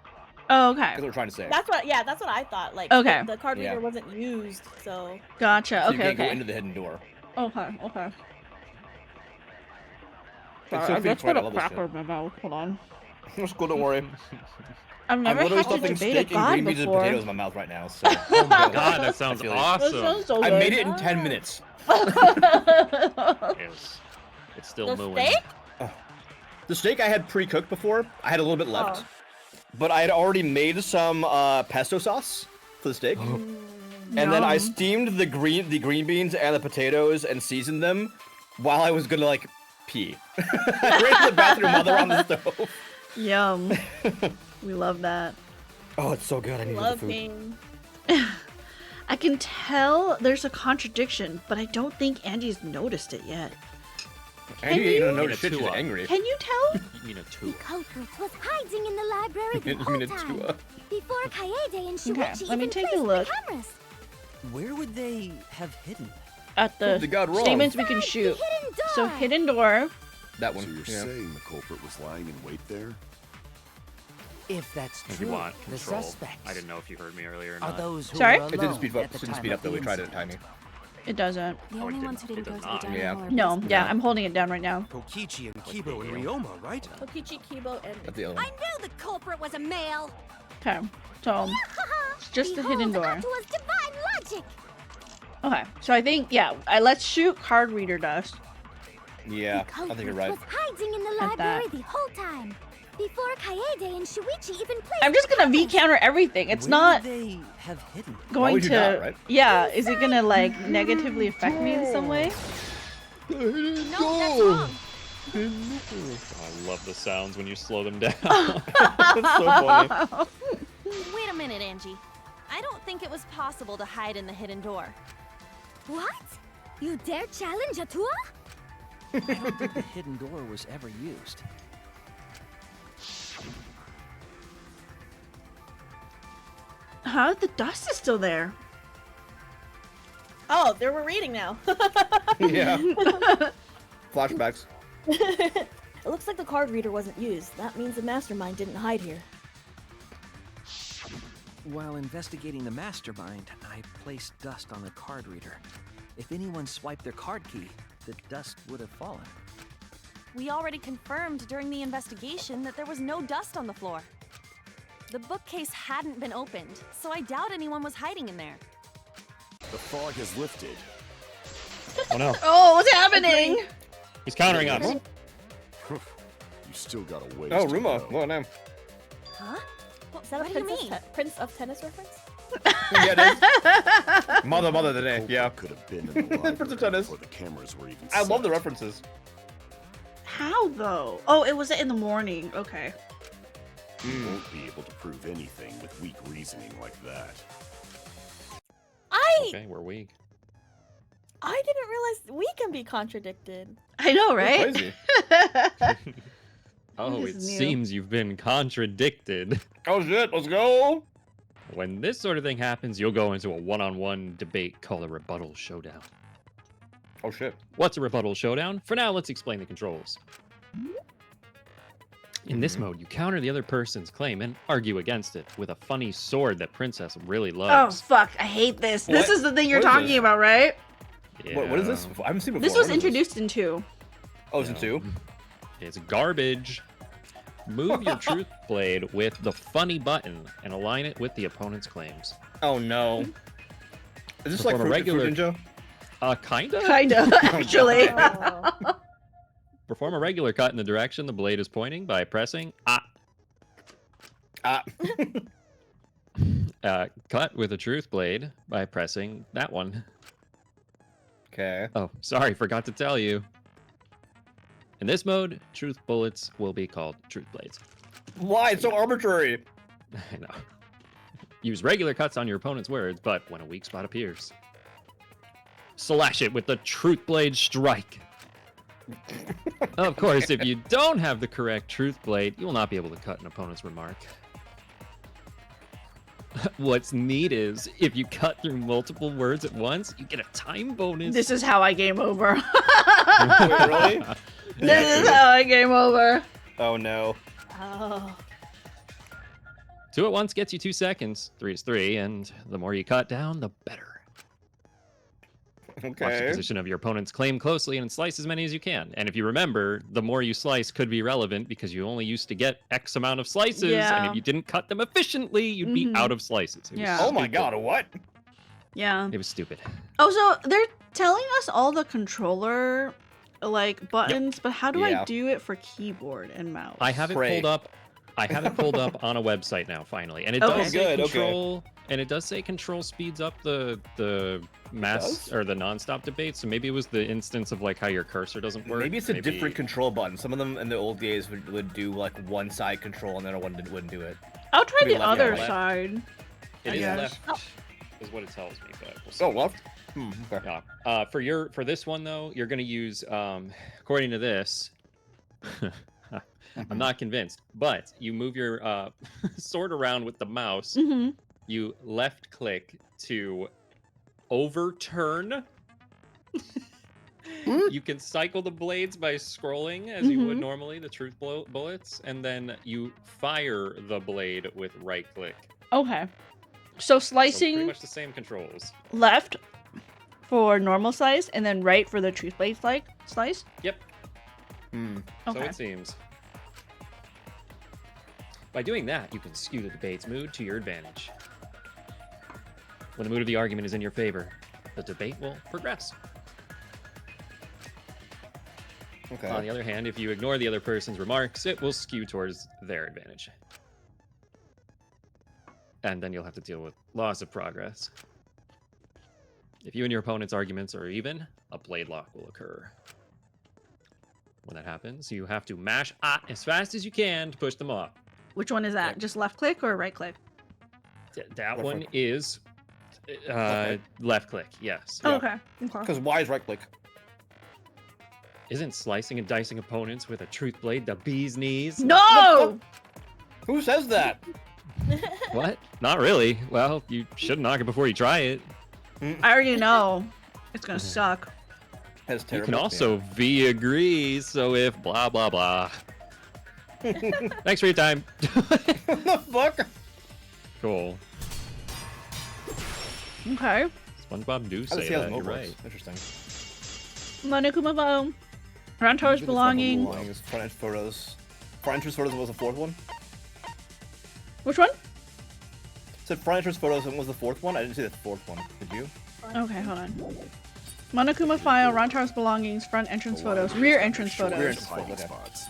Oh, That's okay. what we're trying to say. That's what. Yeah, that's what I thought. Like, Okay. the card reader Yeah. wasn't used, so. Gotcha. So you Okay, can't go okay. into the hidden door. Okay. It's so I just fun. put I a love this cracker shit. in my mouth. Hold on. It's cool, don't worry. I've never I'm literally had to stuffing debate a steak and god green beans and before. potatoes in my mouth right now. So. Oh my god, that sounds I feel you. That awesome. sounds so I good. made it in 10 minutes. Yes. It's still The mooing. steak? The steak I had pre-cooked before. I had a little bit left. Oh. But I had already made some pesto sauce for the steak. and then I Yum. steamed the green beans and the potatoes and seasoned them while I was gonna like pee. Right in the bathroom while they're on the stove. Yum. We love that. Oh, it's so good. I need the Love food. being. I can tell there's a contradiction, but I don't think Angie's noticed it yet. Angie ain't gonna you- notice shit. She's angry. Can you tell? You mean a two? Culprit was hiding in the library the You whole mean a time. Tua. Before Kaede and Shuichi Okay, let me even take a placed look. the cameras. Where would they have hidden? At the They got wrong. statements we can Inside shoot. the hidden door. So hidden door. That one. So you're yeah. saying the culprit was lying in wait there? If that's If true, you want the control. suspects I didn't know if you heard me earlier or are not. those who Sorry? were It It didn't alone speed up. at the Didn't time speed of up though. the We tried it incident. tiny. It doesn't. The Oh, only it ones who didn't. didn't It go does to the not. dining Yeah. hall are No, Prince- yeah, I'm holding it down right now. Kokichi and Kibo and Ryoma, right? Kokichi, Kibo, and That's the other I one. knew the culprit was a male. Okay, so it's just the hidden door. Atua's divine logic. Okay, so I think, yeah, let's shoot card reader dust. Yeah, The I think you're culprit right. was hiding in the At that. library the whole time. Before Kaede and Shuichi even placed I'm just the gonna V cameras. counter everything. It's Where not would they have hidden? going would to. you not, right? Yeah, is it gonna like negatively affect me in some way? No, that's wrong. I love the sounds when you slow them down. That's so funny. Wait a minute, Angie. I don't think it was possible to hide in the hidden door. What? You dare challenge Atua? I don't think the hidden door was ever used. Huh? The dust is still there. oh, there we're reading now. Yeah. Flashbacks. It looks like the card reader wasn't used. That means the mastermind didn't hide here. While investigating the mastermind, I placed dust on the card reader. If anyone swiped their card key, the dust would have fallen. We already confirmed during the investigation that there was no dust on the floor. The bookcase hadn't been opened, so I doubt anyone was hiding in there. The fog has lifted. Oh no, Oh, what's happening? he's countering us. You still got a ways Oh, to Ruma. go. Well, now. Huh? Is that What a do you mean? Prince of Tennis reference? Yeah, it is. Mother today. Culprit Yeah. could have been in the library Prince of Tennis. before the cameras were even I love the set. references. How though? Oh, it was in the morning. Okay. You won't be able to prove anything with weak reasoning like that. Okay, we're weak. I didn't realize we can be contradicted. I know, right? Crazy. Oh, This it is new. seems you've been contradicted. Oh shit, let's go. When this sort of thing happens, you'll go into a one-on-one debate called a rebuttal showdown. Oh shit. What's a rebuttal showdown? For now, let's explain the controls. In this mode, you counter the other person's claim and argue against it with a funny sword that Princess really Oh loves. fuck! I hate this. This What? is the thing you're What is talking this? about, right? What is this? I haven't seen it before. This was What is introduced in 2. Oh, it's in 2? It's garbage. Move your truth blade with the funny button and align it with the opponent's claims. Oh no. Is this like Perform a Fruit regular- Ninja? Kinda. Kinda, actually. Oh. Perform a regular cut in the direction the blade is pointing by pressing cut with a truth blade by pressing that one. Okay. Oh, sorry, forgot to tell you. In this mode, truth bullets will be called truth blades. Why? It's so arbitrary. I know. Use regular cuts on your opponent's words, but when a weak spot appears, slash it with the truth blade strike. Of course, if you don't have the correct truth blade, you will not be able to cut an opponent's remark. What's neat is, if you cut through multiple words at once, you get a time bonus. This is how I game over. Wait, really? This is how I game over. Oh no. Oh. 2 at once gets you 2 seconds. 3 is 3, and the more you cut down, the better. Watch the Okay. position of your opponent's claim closely and slice as many as you can. And if you remember, the more you slice could be relevant because you only used to get X amount of slices, and Yeah. if you didn't cut them efficiently, you'd be Mhm. out of slices. It was Yeah. Oh my stupid. god, what? Yeah. It was stupid. Oh, so they're telling us all the controller like buttons, but how do I Yeah. do it for keyboard and mouse? I have it Pray. pulled up. I have it pulled up on a website now, finally, and it Okay. does say Good, okay. control. And it does say control speeds up the mass or the nonstop debate. So maybe it was the instance of like how your cursor doesn't work. Maybe it's a different control button. Some of them in the old days would do like one side control and then one wouldn't do it. I'll try Could be the left, other right? side. It I is guess. left, is what it tells me. But we'll see. Oh, left. Okay. Yeah. For this one though, you're gonna use according to this. I'm not convinced, but you move your sword around with the mouse. Mm-hmm. You left click to overturn. You can cycle the blades by scrolling as you would normally, the truth bullets, and then you fire the blade with right click. Okay. So So slicing pretty much the same controls. left for normal slice, and then right for the truth blade slice. Yep. So Okay. it seems. By doing that, you can skew the debate's mood to your advantage. When the mood of the argument is in your favor, the debate will progress. Okay. On the other hand, if you ignore the other person's remarks, it will skew towards their advantage. And then you'll have to deal with loss of progress. If you and your opponent's arguments are even, a blade lock will occur. When that happens, you have to mash A as fast as you can to push them off. Which one is that? Just left click or right click? That Left one click. is left click, yes. Oh, okay. Because Y is right click. Isn't slicing and dicing opponents with a truth blade the bee's knees? No! Who says that? What? Not really. Well, you should knock it before you try it. I already know. It's gonna suck. That's You terrible. can also V agrees, so if blah blah blah. Thanks for your time. What the fuck? Cool. Okay. SpongeBob do I say see how that. the You're mode right. works. Interesting. Monokumavo. Rantor's belonging. Front entrance photos. Front entrance photos was the fourth one. Which one? Said front entrance photos and was the fourth one. I didn't see the fourth one. Did you? Okay, hold on. Monokuma file, Rantar's belongings, front entrance photos, rear entrance photos. Hiding spots.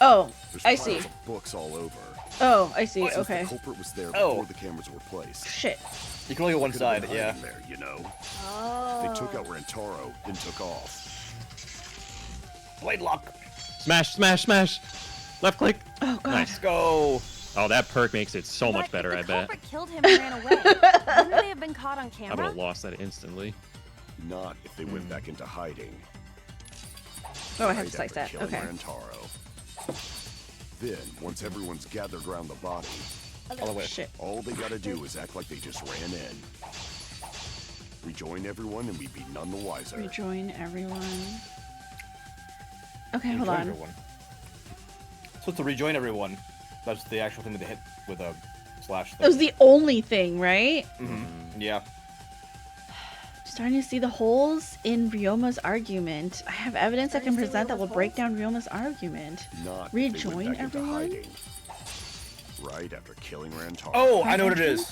Oh, There's I piles see. of books all over. Oh, I see. Since Okay. The culprit was there Oh. before the cameras were placed. Shit. You can only go one Could have side. been Yeah. hiding there, you know. Oh. They took out Rantaro, then took off. Blade lock. Smash, smash, smash. Left click. Oh god. Nice. Go. Oh, that perk makes it so much But better, I if the bet. culprit killed him and ran away. Wouldn't they have been caught on I would camera? have lost that instantly. Not if they went back into hiding. Oh, I have Right to slice after that. killing Okay. Rantaro. Then, once everyone's gathered around the body, All the way. Shit. all they gotta do is act like they just ran in. Rejoin everyone and we'd be none the wiser. Rejoin everyone. Okay, hold Rejoin on. everyone. So to rejoin everyone, that's the actual thing that they hit with a slash. That was the only thing, right? Mm-hmm. Yeah. Starting to see the holes in Ryoma's argument. I have evidence I can present that will break down Ryoma's argument. Not if they went Rejoin back into everyone? hiding. Right after killing Rantaro. Oh, I know what it is.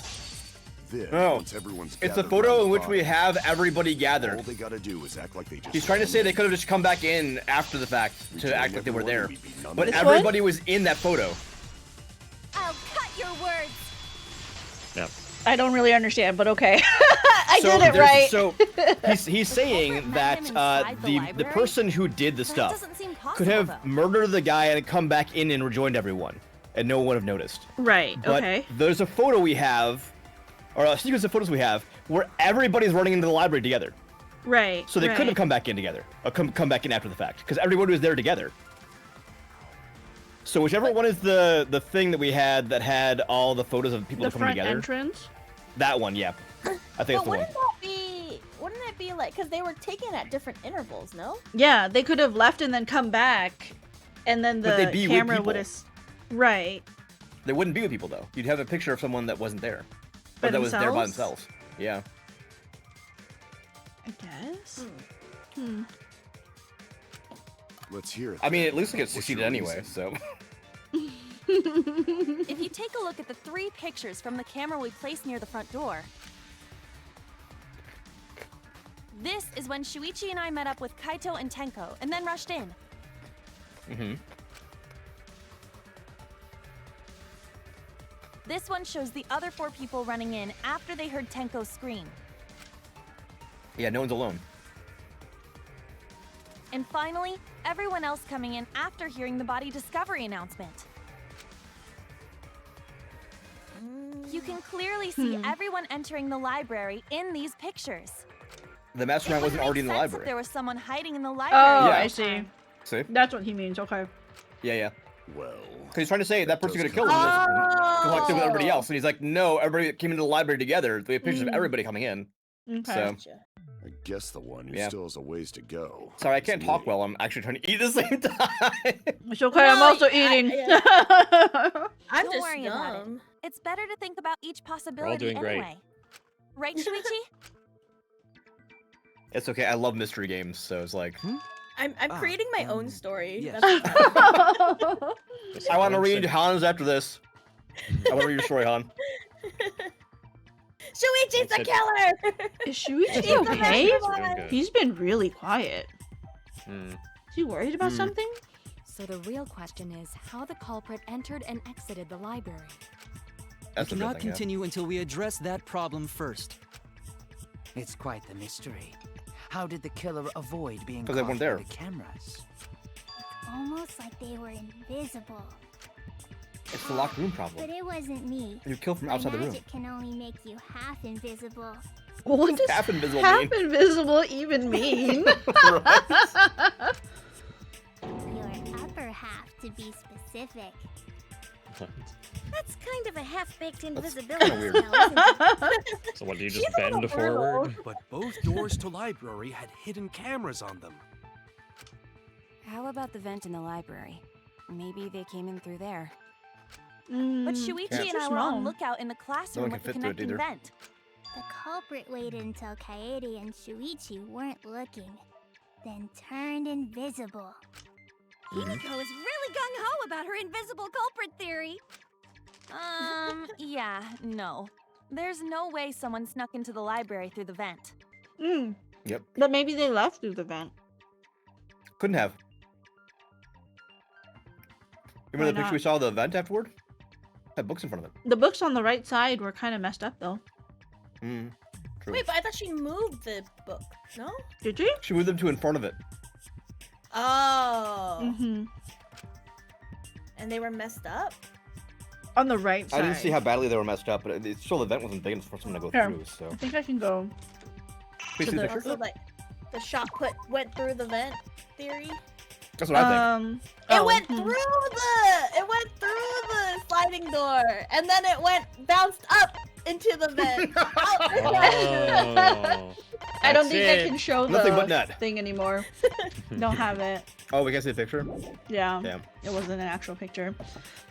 Then, Oh. once everyone's It's the gathered photo around in the which we body, have everybody all gathered. they gotta do is act like they just He's trying to ran say they in. could have just come back in after the fact to Rejoin act like they were everyone there. and we'd be none But the This everybody was in that photo. I'll cut your words. Yep. I don't really understand, but okay. I So did it there's- right. So he's saying that the person who did the stuff doesn't seem possible, could have though. murdered the guy and come back in and rejoined everyone, and no one would have noticed. Right, But okay. there's a photo we have, or a sequence of photos we have, where everybody's running into the library together. Right. So they right. couldn't have come back in together, or come back in after the fact, because everybody was there together. So whichever one is the thing that we had that had all the photos of people The coming front together. entrance? That one, yeah. I think But that's the one. wouldn't that be? Wouldn't it be like because they were taken at different intervals? No. Yeah, they could have left and then come back, and then But the they'd be with camera people. would have. Right. They wouldn't be with people though. You'd have a picture of someone that wasn't there, By or that was there by themselves? themselves. Yeah. I guess. Let's hear it. I mean, it looks like it What's succeeded your anyway. reason? So. If you take a look at the 3 pictures from the camera we placed near the front door, this is when Shuichi and I met up with Kaito and Tenko, and then rushed in. Mm-hmm. This one shows the other 4 people running in after they heard Tenko scream. Yeah, no one's alone. And finally, everyone else coming in after hearing the body discovery announcement. You can clearly see everyone entering the library in these pictures. The mastermind wasn't already in the library. There was someone hiding in the Oh, library. I see. See? That's what he means. Okay. Yeah. Well, because he's trying to say that person could have killed him just collected with everybody else, and he's like, no, everybody came into the library together. We have pictures of everybody coming in. Okay. So, I guess the one who still has a ways to go. Sorry, I can't talk well. I'm actually trying to eat at the same time. It's okay. I'm also eating. I'm Don't just worry about it. dumb. It's better to think about each possibility doing great. anyway. Right, Shuichi? It's okay. I love mystery games, so it's like. I'm creating my own story. yes. That's I want to read Han's after this. I want to read your story, Han. Shuichi's the killer! Is Shuichi He's the okay? mastermind. He's been really quiet. Hmm. Is he worried about something? So the real question is how the culprit entered and exited the library. That's we the cannot big thing, continue until we address that problem first. It's quite the mystery. How did the killer avoid being 'Cause they caught weren't by there. the cameras? Almost like they were invisible. It's the locked room problem. But it wasn't me. You kill from My outside the room. magic can only make you half invisible. What does half invisible half mean? invisible even mean? Your upper half, to be specific. That's kind of a half-baked kinda invisibility weird. spell, isn't it? So what, do you just bend forward? But both doors to library had hidden cameras on them. How about the vent in the library? Maybe they came in through there. But Shuichi Yeah. and I were on lookout in the No classroom one with the can fit through it connecting either. vent. The culprit waited until Kaede and Shuichi weren't looking, then turned invisible. Himiko is really gung-ho about her invisible culprit theory. Yeah, no. There's no way someone snuck into the library through the vent. Yep. But maybe they left through the vent. Couldn't have. Remember the picture we saw of the event afterward? Had books in front of it. The books on the right side were kind of messed up, though. True. Wait, but I thought she moved the book. No? Did you? She moved them to in front of it. Oh. Mm-hmm. And they were messed up? On the right side. I didn't see how badly they were messed up, but it's still the event wasn't big enough for someone to go Here, through. So I think I can go. Please see the picture. Also, like, the shot went through the vent theory? That's what I think. It went through the sliding door, and then it bounced up into the vent. Oh, I don't that's think it. I can show Nothing but the net. thing anymore. Don't have it. Oh, we can see the picture. Yeah. Damn. It wasn't an actual picture.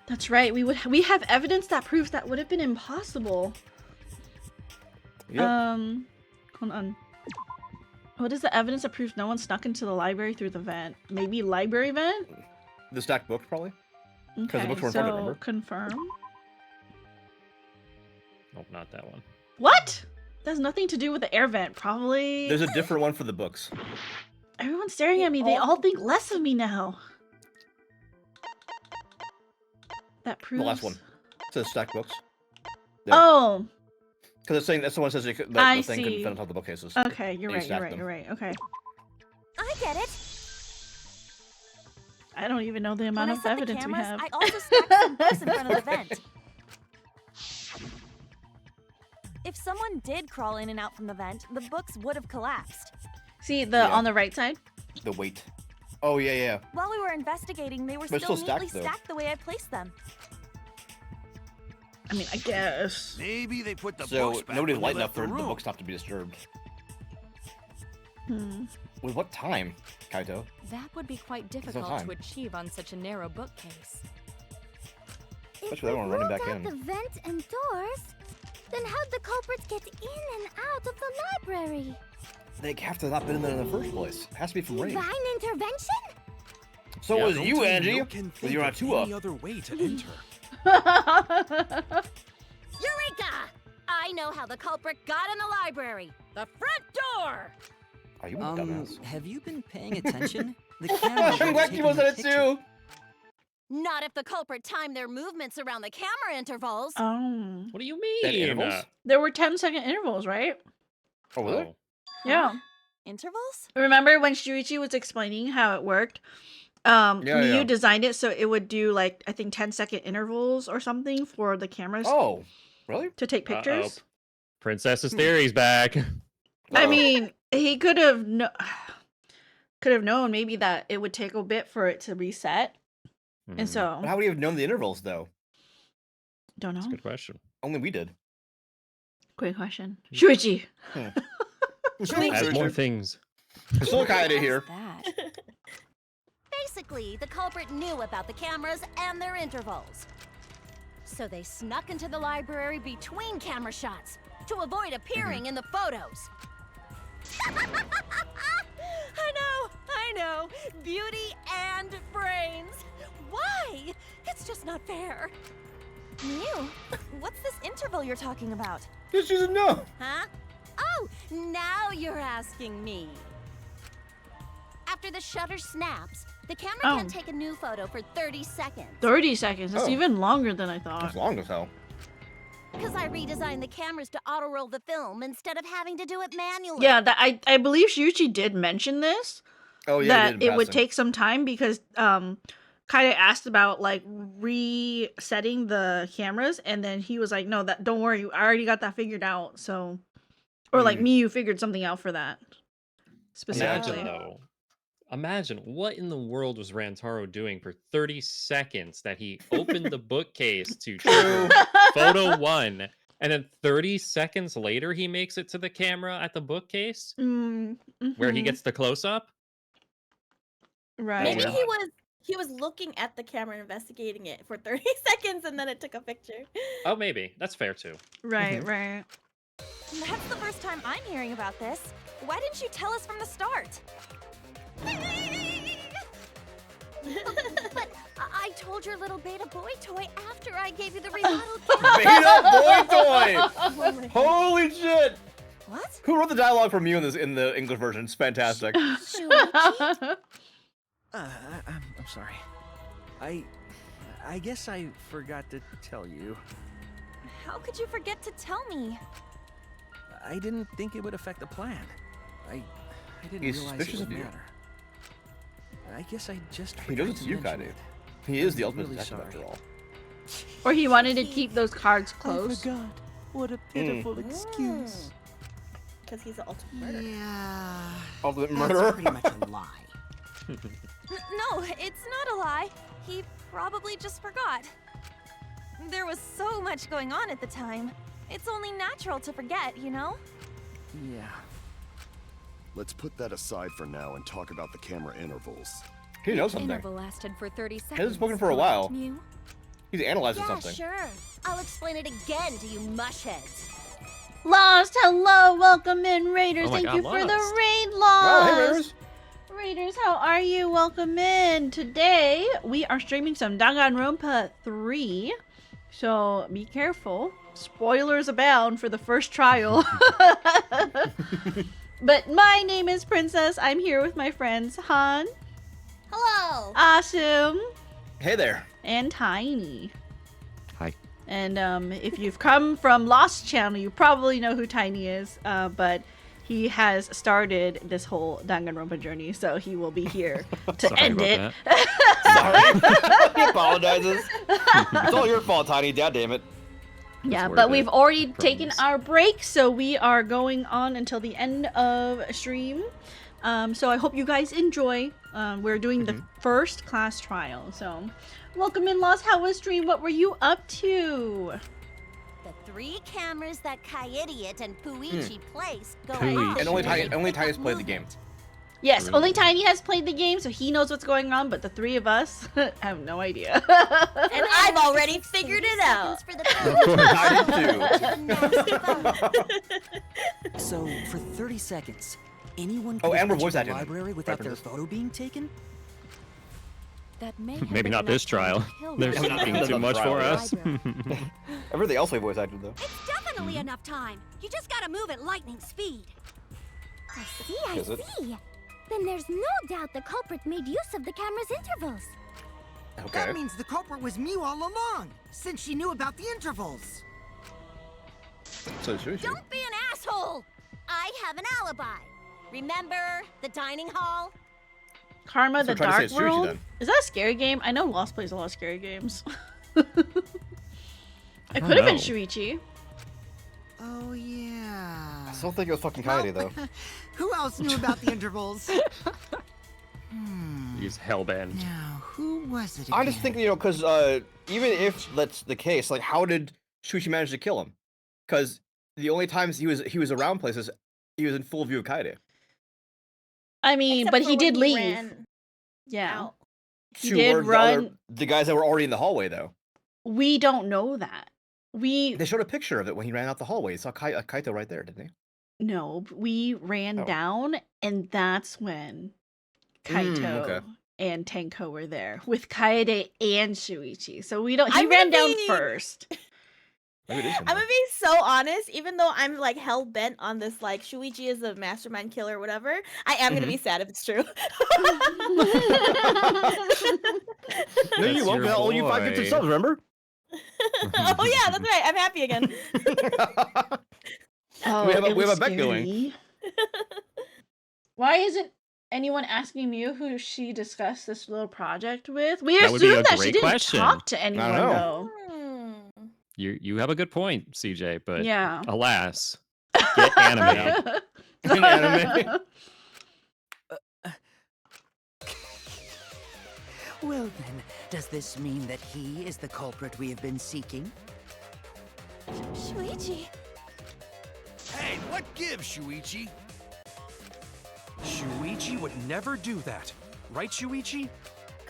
That's right. We have evidence that proves that would have been impossible. Yep. Hold on. What is the evidence that proves no one snuck into the library through the vent? Maybe library vent? The stacked books, probably. Because Okay, the books were in so front of it, remember? confirm. Nope, not that one. What? That has nothing to do with the air vent, probably. There's a different one for the books. Everyone's staring at me. They all think less of me now. That proves. The last one. It says stacked books. Oh. Because it's saying that someone says that I the thing couldn't see. fit on top of the bookcases. Okay, you're And right. you You're stacked right. them. You're right. Okay. I get it. I don't even know the amount When I of set the evidence we cameras, have. I also stacked some books in front of the vent. If someone did crawl in and out from the vent, the books would have collapsed. See the Yeah. on the right side. The weight. Oh, yeah, yeah. While we were investigating, they were But still still neatly stacked, though. stacked the way I placed them. I mean, I guess. Maybe they put the So books back nobody's when they light enough left the for the room. books not to be disturbed. Hmm. With what time, Kaito? That would be quite no difficult time. to achieve on such a narrow bookcase. Especially that one running back Out in. the vent and doors, then how'd the culprits get in and out of the library? They have to have not been in there in the first place. It has to be from range. Divine intervention? So Yeah, was don't you, tell me Angie, no can with think your of Atua. any other way to enter. Eureka! I know how the culprit got in the library. The front door! Are you a dumbass? Have you been paying attention? The camera I'm glad you was in it too. Not if the culprit timed their movements around the camera intervals. Oh. What do you Dead mean? intervals? There were 10-second intervals, right? Oh, were there? Yeah. Intervals? Remember when Shuichi was explaining how it worked? Yeah, Miyu yeah. designed it so it would do like I think 10-second intervals or something for the cameras. Oh, really? To take pictures. Princess's theory's back. I mean, he could have known maybe that it would take a bit for it to reset, and so But how would he have known the intervals though? don't know. That's a good question. Only we did. Great question, Shuichi. Add more things. Still kind of here. Basically, the culprit knew about the cameras and their intervals. So they snuck into the library between camera shots to avoid appearing in the photos. I know. Beauty and brains. Why? It's just not fair. Mew, what's this interval you're talking about? This doesn't know. Huh? Oh, now you're asking me. After the shutter snaps, the camera can take a new photo for 30 seconds. 30 seconds. That's even longer than I thought. That's long as hell. Because I redesigned the cameras to auto-roll the film instead of having to do it manually. Yeah, that I believe Shuichi did mention this. Oh yeah, that he did in it would passing. take some time because Kaida asked about like resetting the cameras, and then he was like, "No, that don't worry, I already got that figured out." So, or like Miyu figured something out for that specifically. Imagine what in the world was Rantaro doing for 30 seconds that he opened the bookcase to trigger photo 1, and then 30 seconds later he makes it to the camera at the bookcase where he gets the close-up? Right. Maybe he was looking at the camera and investigating it for 30 seconds and then it took a picture. Oh, maybe. That's fair too. Right, right. That's the first time I'm hearing about this. Why didn't you tell us from the start? But I told your little beta boy toy after I gave you the remodeled Beta boy toy! Holy shit! What? Who wrote the dialogue from you in the English version? It's fantastic. I'm sorry. I guess I forgot to tell you. How could you forget to tell me? I didn't think it would affect the plan. I didn't He's realize suspicious it of would you. matter. I guess I just He knows forgot it's to you, mention Kaide. it. He is the I'm ultimate really detective sorry. after all. Or he wanted to keep those cards close. I forgot. What a pitiful excuse. Because he's the ultimate murderer. Yeah. Ultimate That's murderer. pretty much a lie. No, it's not a lie. He probably just forgot. There was so much going on at the time. It's only natural to forget, you know? Yeah. Let's put that aside for now and talk about the camera intervals. He knows something. Interval lasted for 30 seconds. He hasn't spoken for a while. Mew. He's analyzing Yeah, something. sure. I'll explain it again to you mushheads. Lost, hello, welcome in, Raiders. Oh my Thank God, you for the Lost. raid, Oh, Lost. hey, Raiders. Raiders, how are you? Welcome in. Today, we are streaming some Danganronpa 3. So, be careful. Spoilers abound for the first trial. But my name is Princess. I'm here with my friends Han, Hello. Awesome, Hey there. and Tiny. Hi. And if you've come from Lost Channel, you probably know who Tiny is. But he has started this whole Danganronpa journey, so he will be here to Sorry end about it. that. Sorry. He apologizes. It's all your fault, Tiny. God damn it. Yeah, worth but it. we've already taken Promise. our break, so we are going on until the end of stream. So I hope you guys enjoy. We're doing the first class trial. So welcome in, Lost. How was stream? What were you up to? The 3 cameras that Kaidiot and Puichi placed go Puichi. off. And only Tiny has played the game. Yes, Really? only Tiny has played the game, so he knows what's going on, but the 3 of us have no idea. And I've already figured it out. For the So, for 30 seconds, anyone Oh, could and we're enter voice the acting library without their references. photo being taken? That may have Maybe been not enough this time trial. to kill They're one. Yeah, speaking that's too not much the for trial. us. Everything else we voice acted though. It's definitely enough time. You just gotta move at lightning speed. I see, Is it? see. Then there's no doubt the culprit made use of the camera's intervals. Okay. That means the culprit was Mew all along, since she knew about the intervals. So Shuichi. Don't be an asshole! I have an alibi. Remember the dining hall? Karma, So the try to say Dark it's Shuichi, World? then. Is that a scary game? I know Lost plays a lot of scary games. It don't could have been know. Shuichi. Oh, yeah. I still think it was fucking Kaede, though. Who else knew about the intervals? He's hellbent. Now, who was it again? I just think, because even if that's the case, like, how did Shuichi manage to kill him? Because the only times he was around places, he was in full view of Kaede. I mean, Except but for he when did leave. ran Yeah. out. He To did where run. the guys that were already in the hallway, though. We don't know that. They showed a picture of it when he ran out the hallway. You saw Kaito right there, didn't he? No, we ran Oh. down, and that's when Kaito okay. and Tenko were there with Kaede and Shuichi. So we don't. He I'm ran gonna down be- first. Maybe it is him, I'm gonna be so honest, even though I'm like hell bent on this, like Shuichi is a mastermind killer or whatever, I am gonna be sad if it's true. No, you won't. I'll owe you 5 gifted subs, remember? Oh yeah, that's right. I'm happy again. Oh, we have it a was bet going. scary. Why isn't anyone asking Mew who she discussed this little project with? We That would be assume a that she great didn't question. talk to anyone know. though. You have a good point, CJ, but Yeah. alas, get anime. In anime. Well then, does this mean that he is the culprit we have been seeking? Shuichi. Hey, what gives, Shuichi? Shuichi would never do that. Right, Shuichi?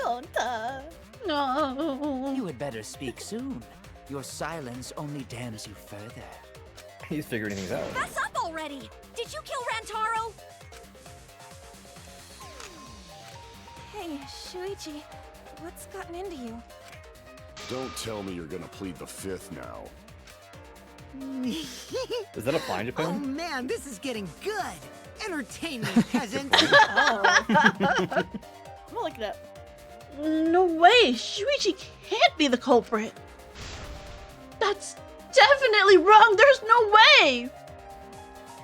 Gonta. No. You had better speak soon. Your silence only damns you further. He's figuring things out. Fess up already! Did you kill Rantaro? Hey, Shuichi. What's gotten into you? Don't tell me you're gonna plead the fifth now. Is that a fly in Oh Japan? man, this is getting good. Entertain me, peasant. I'm gonna look it up. No way! Shuichi can't be the culprit! That's definitely wrong! There's no way!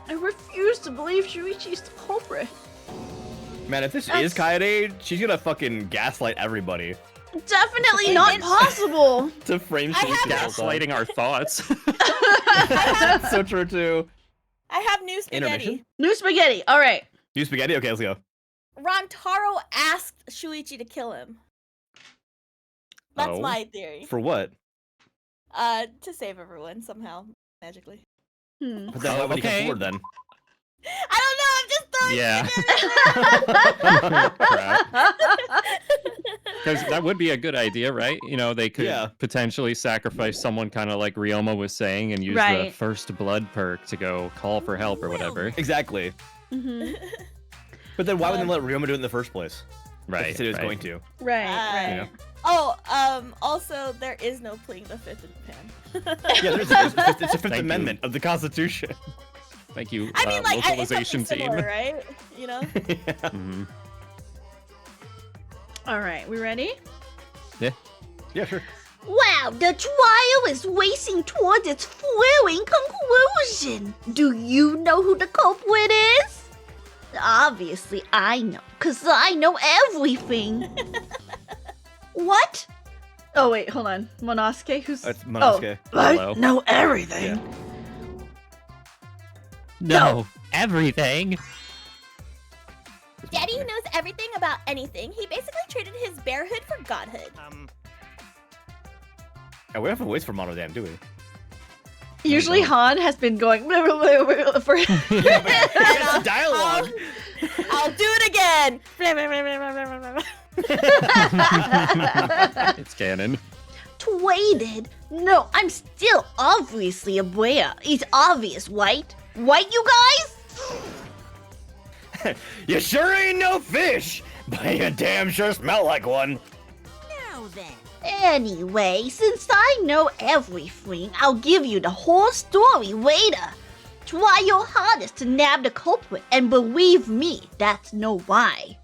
I refuse to believe Shuichi's the culprit. Man, if this is Kaede, she's gonna fucking gaslight everybody Definitely not possible! to frame Shuichi. Gaslighting our thoughts. That's so true too. I have new spaghetti. Intermission? New spaghetti, alright. New spaghetti? Okay, let's go. Rantaro asked Shuichi to kill him. That's Oh? my theory. For what? To save everyone somehow, magically. But then why would he come forward then? I don't know, I'm just throwing Because that would be a good idea, right? You know, they could Yeah. potentially sacrifice someone, kind of like Ryoma was saying, and use the Right. first blood perk to go call for help or whatever. Exactly. Mm-hmm. But then why would they let Ryoma do it in the first place? If Right. he said he was right. going to. Right, right. You know? Oh, also, there is no pleading the fifth in Japan. Yeah, it's a Fifth Thank you. Amendment of the Constitution. Thank you, I mean, like, it's localization something team. similar, right? You know? Mhm. Alright, we ready? Yeah. Yeah, sure. Wow, the trial is racing towards its thrilling conclusion. Do you know who the culprit is? Obviously, I know, because I know everything. What? Oh, wait, hold on. Monosuke? Who's. It's Monosuke. Oh, I Hello. know everything. Yeah. No, everything. Daddy knows everything about anything. He basically traded his bearhood for godhood. And we don't have to wait for Monodam, do we? Usually Han has been going for It's a dialogue. I'll do it again. It's canon. Traded? No, I'm still obviously a bear. It's obvious, right? Right, you guys? You sure ain't no fish, but you damn sure smell like one. Now then. Anyway, since I know everything, I'll give you the whole story later. Try your hardest to nab the culprit, and believe me, that's no lie.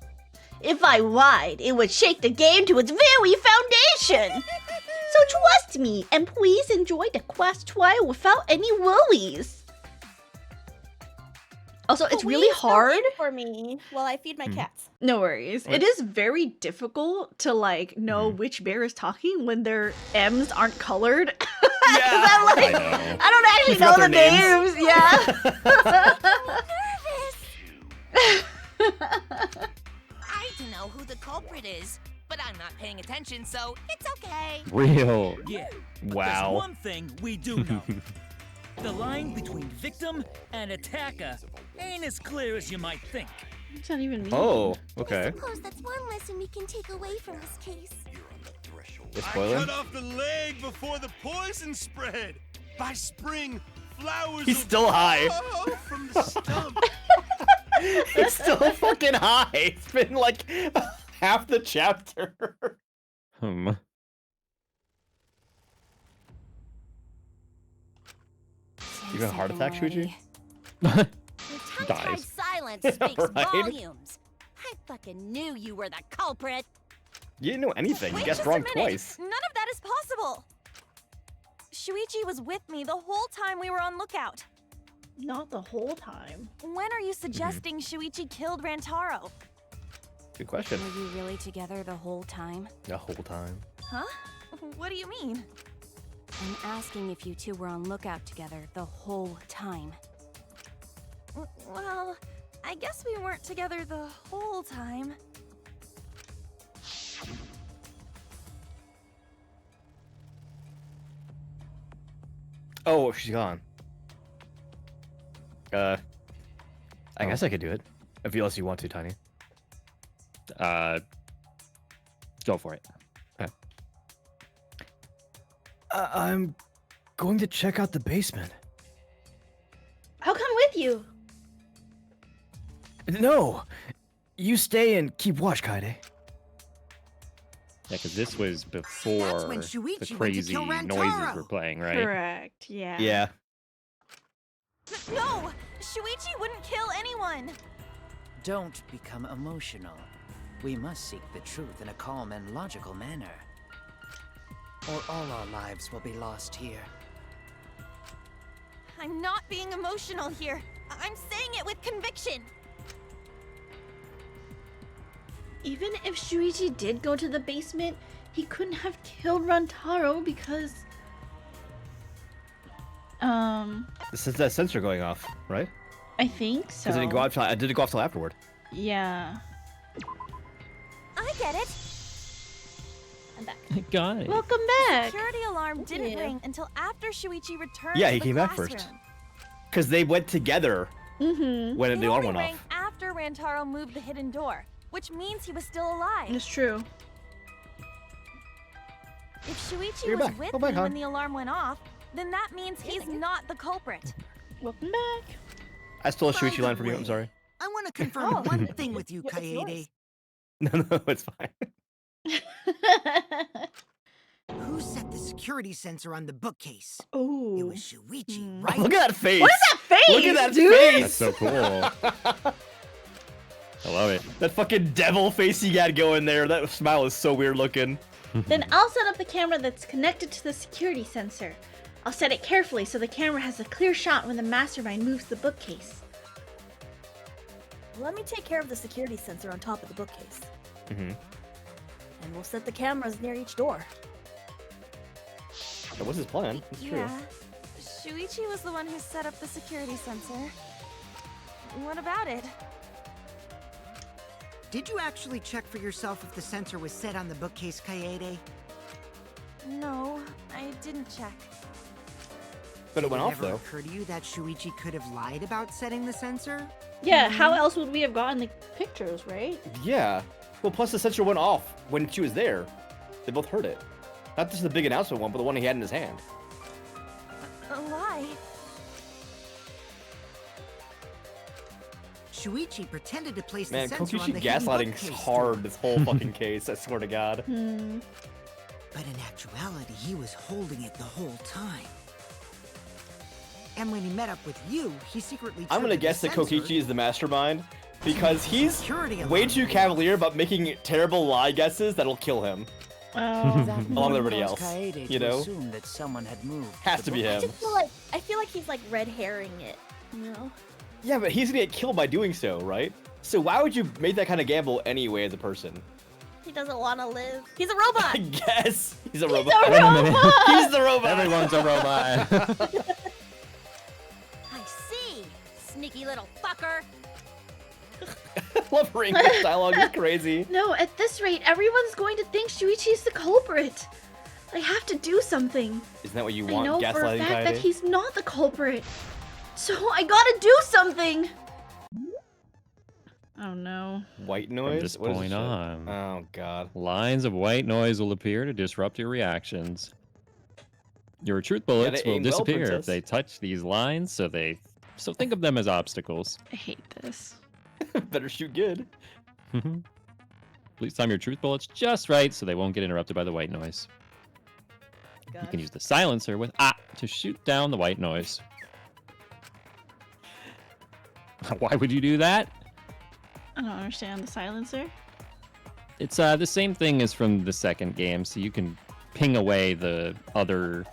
If I lied, it would shake the game to its very foundation. So trust me, and please enjoy the quest trial without any worries. Also, it's really hard for me while I feed my cats. No worries. It is very difficult to like know which bear is talking when their M's aren't colored. Yeah, I don't actually know the names. I don't know who the culprit is, but I'm not paying attention, so it's okay. Real. Yeah. Wow. There's one thing we do know. The line between victim and attacker ain't as clear as you might think. What's that even mean? Oh, okay. Suppose that's one lesson we can take away from this case. It's I spoiling. cut off the leg before the poison spread. By spring, flowers. He's will still high. grow from the stump. It's still fucking high. It's been like half the chapter. Hmm. You got a heart attack, Shuji? Your tongue-tied Dies. silence speaks Right? volumes. I fucking knew you were the culprit. You didn't know anything. You Wait guessed just a wrong minute. twice. None of that is possible. Shuichi was with me the whole time we were on lookout. Not the whole time. When are you suggesting Shuichi killed Rantaro? Good question. Were you really together the whole time? The whole time. Huh? What do you mean? I'm asking if you two were on lookout together the whole time. Well, I guess we weren't together the whole time. Oh, she's gone. I guess I could do it. If unless you want to, Tiny. Go for it. Okay. I'm going to check out the basement. I'll come with you. No, you stay and keep watch, Kaede. Yeah, because this was before when the Shuichi went to crazy kill noises Rantaro. were playing, right? Correct. Yeah. Yeah. No! Shuichi wouldn't kill anyone! Don't become emotional. We must seek the truth in a calm and logical manner. Or all our lives will be lost here. I'm not being emotional here. I'm saying it with conviction. Even if Shuichi did go to the basement, he couldn't have killed Rantaro because This is that sensor going off, right? I think so. Because it didn't go off till, did it go off till afterward? Yeah. I get it. I'm back. Got it. Welcome The back. security alarm didn't ring until after Shuichi returned Yeah, to he the came back first. classroom. Because they went together Mm-hmm. when It the alarm only went rang off. after Rantaro moved the hidden door, which means he was still alive. It's true. If Shuichi You're was back. with Go back, me hon. when the alarm went off, then that means he's not the culprit. Welcome back. I stole a By Shuichi the line from you, I'm way, sorry. I want to confirm one thing with you, It's yours. Kaede. No, it's fine. Who set the security sensor on the bookcase? Oh. It was Shuichi, right? Look at that face! What is that face? Look at that dude? face! That's so cool. I love it. That fucking devil face you got going there. That smile is so weird looking. Then I'll set up the camera that's connected to the security sensor. I'll set it carefully so the camera has a clear shot when the mastermind moves the bookcase. Let me take care of the security sensor on top of the bookcase. Mm-hmm. And we'll set the cameras near each door. That was his plan. That's true. Yeah. Shuichi was the one who set up the security sensor. What about it? Did you actually check for yourself if the sensor was set on the bookcase, Kaede? No, I didn't check. But it went off, Never though. occurred to you that Shuichi could have lied about setting the sensor? Yeah, how else would we have gotten the pictures, right? Yeah. Well, plus the sensor went off when she was there. They both heard it. Not just the big announcement one, but the one he had in his hand. A lie. Shuichi pretended to place Man, the sensor on Kokishi the hidden gaslighting bookcase hard door. this whole fucking case, I swear to God. Hmm. But in actuality, he was holding it the whole time. And when he met up with you, he secretly I'm gonna triggered the guess that sensor. Kokichi is the mastermind because he's way too cavalier about making terrible lie guesses that'll kill him. Along with everybody else, you know? That someone had moved Has to be him. I feel like he's like red herring it, you know? Yeah, but he's gonna get killed by doing so, right? So why would you make that kind of gamble anyway as a person? He doesn't want to live. He's a robot. I guess he's a robot. He's a robot. He's the robot. Everyone's a robot. I see, sneaky little fucker. Love her English dialogue is crazy. No, at this rate, everyone's going to think Shuichi's the culprit. I have to do something. Isn't that what you I want, know for a gaslighting fact that Kaede? he's not the culprit. So I gotta do something. Oh no. White From noise? this What is point this shit? on, Oh god. lines of white noise will appear to disrupt your reactions. Your truth bullets Gotta will aim well, disappear if princess. they touch these lines, so think of them as obstacles. I hate this. Better shoot good. Please time your truth bullets just right so they won't get interrupted by the white noise. You can use the silencer with to shoot down the white noise. Why would you do that? I don't understand the silencer. It's the same thing as from the second game, so you can ping away the other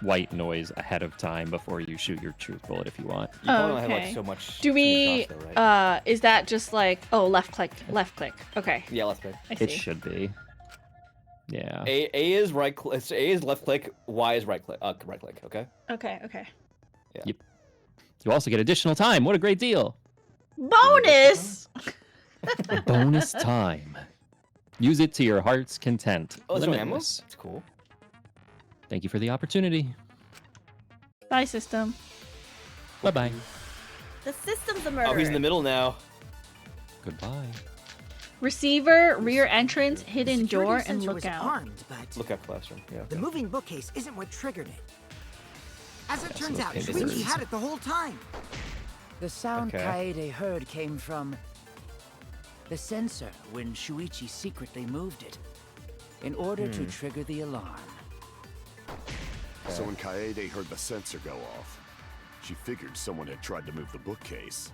white noise ahead of time before you shoot your truth bullet if you want. You probably Oh, don't have like okay. so much. Do we? shots though, right? Is that just like left click, left click? Okay. Yeah, left click. I see. It should be. Yeah. A is right click. A is left click. Y is right click. Right click. Okay. Okay. Okay. Yeah. Yep. You also get additional time. What a great deal! Bonus. Bonus time. Use it to your heart's content. Oh, there's no ammo? Limitless. That's cool. Thank you for the opportunity. Bye, system. Bye bye. The system's a murderer. Oh, he's in the middle now. Goodbye. Receiver, rear entrance, hidden The security door, and sensor was lookout. armed, but Look up classroom. Yeah. the moving bookcase isn't what triggered it. As it turns out, it Shuichi is. had it the whole time. The sound Okay. Kaede heard came from the sensor when Shuichi secretly moved it in order to trigger the alarm. So when Kaede heard the sensor go off, she figured someone had tried to move the bookcase.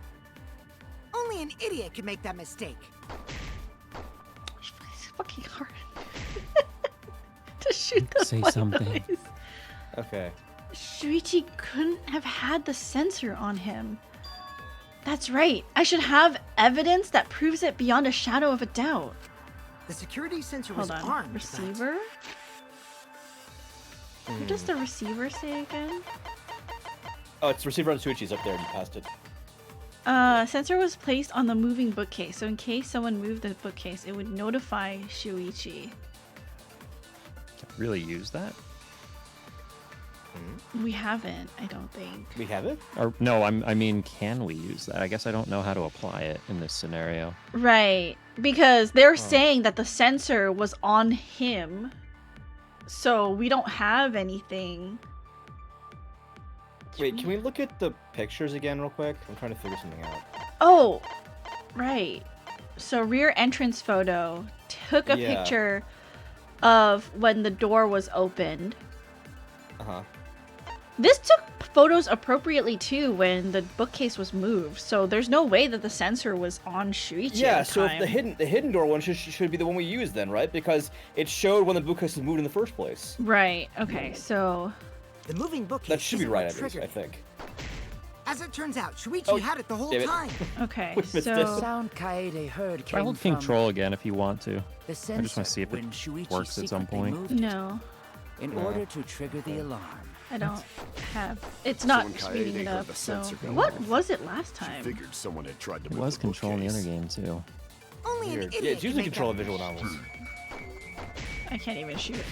Only an idiot could make that mistake. It's fucking hard to shoot the Say white something. noise. Okay. Shuichi couldn't have had the sensor on him. That's right. I should have evidence that proves it beyond a shadow of a doubt. The security sensor Hold was on. armed. Receiver? What does the receiver say again? Oh, it's receiver on Shuichi's up there. You passed it. Sensor was placed on the moving bookcase, so in case someone moved the bookcase, it would notify Shuichi. Really use that? We haven't, I don't think. We have it? Or no, I mean, can we use that? I guess I don't know how to apply it in this scenario. Right, because they're saying that the sensor was on him, so we don't have anything. Wait, can we look at the pictures again real quick? I'm trying to figure something out. Oh, right. So rear entrance photo took a Yeah. picture of when the door was opened. Uh-huh. This took photos appropriately too when the bookcase was moved, so there's no way that the sensor was on Shuichi. Yeah, at the so time. if the hidden door one should be the one we use then, right? Because it showed when the bookcase was moved in the first place. Right. Okay. So The moving bookcase That should be isn't right, what at least, I triggered it. think. As it turns out, Shuichi Oh, had it the whole damn it. time. okay. We missed So it. The sound Kaede heard Try came hold from control again if you want to. the I just want sensor to see if it when Shuichi works at some secretly point. moved it no, in No. order to trigger the alarm. I don't have. It's So not when speeding Kaede it heard up. the So sensor go what off, was it last She time? figured someone had tried to It move was the control in the other bookcase. game too. Only an Weird. idiot Yeah, it's could usually make control that of visual novels. I can't even shoot.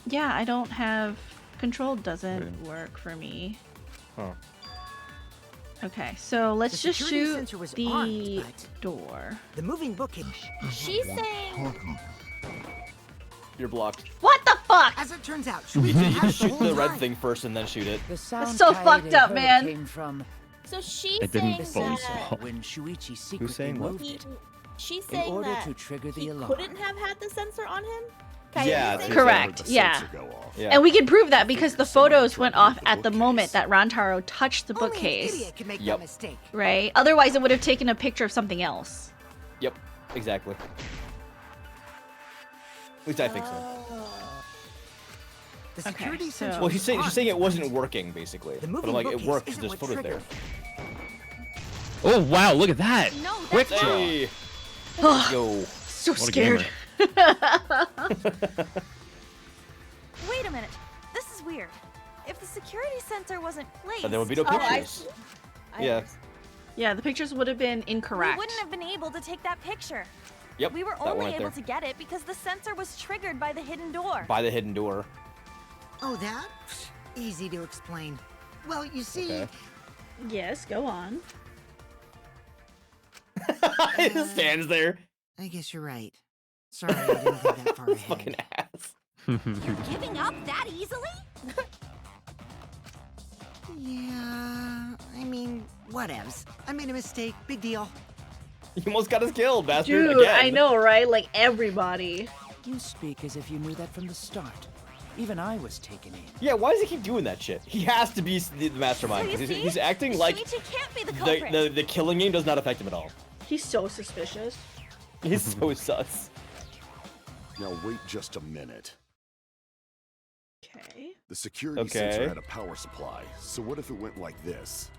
Yeah, I don't have. Control doesn't work for me. Huh. Okay, so let's The just security shoot sensor was the armed, but door. the moving bookcase. She's saying You're blocked. What the fuck? As it turns out, You Shuichi need had to it the shoot whole the red time. thing first and then shoot it. The sound so Kaede fucked up, heard man. Came from so. She's It didn't saying fully that when Shuichi secretly saying what? moved it she's in saying order that to trigger the he alarm. couldn't have had the sensor on him. Yeah, sensor? Correct. The Yeah. sensor go off. Yeah. And we can prove that because the photos went off at the moment that Rantaro touched the Only an bookcase, idiot can make Yep. that mistake. right? Otherwise, it would have taken a picture of something else. Yep, exactly. At least I think so. The security so- sensor Well, was she's on, saying it wasn't right? working, basically. The But moving I'm like, it bookcase works. isn't There's what photos there. triggered. Oh wow, look at that! No, Quick that's draw. Hey, Oh, yo. so What a scared. Wait a minute. This is weird. If the security sensor wasn't placed, But there would be no Oh, I pictures. see. Yeah. Yeah, the pictures would have been we incorrect. wouldn't have been able to take that picture. Yep. We were that one only right able there. to get it because the sensor was triggered by the hidden door. By the hidden door. Oh, that? Easy to explain. Well, you see, Okay. Yes, go on. He just stands there. I guess you're right. Sorry, I didn't think that far ahead. Fucking ass. You're giving up that easily? Yeah, I mean, whatevs. I made a mistake. Big deal. You almost got us killed, bastard. Dude, again. I know, right? Like everybody. You speak as if you knew that from the start. Even I was taken in. Yeah, why does he keep doing that shit? He has to be the mastermind. So you 'Cause see? he's acting like Shuichi can't be the culprit. the killing game does not affect him at all. He's so suspicious. He's so sus. Now wait just a minute. Okay. The security Okay. sensor had a power supply, so what if it went like this?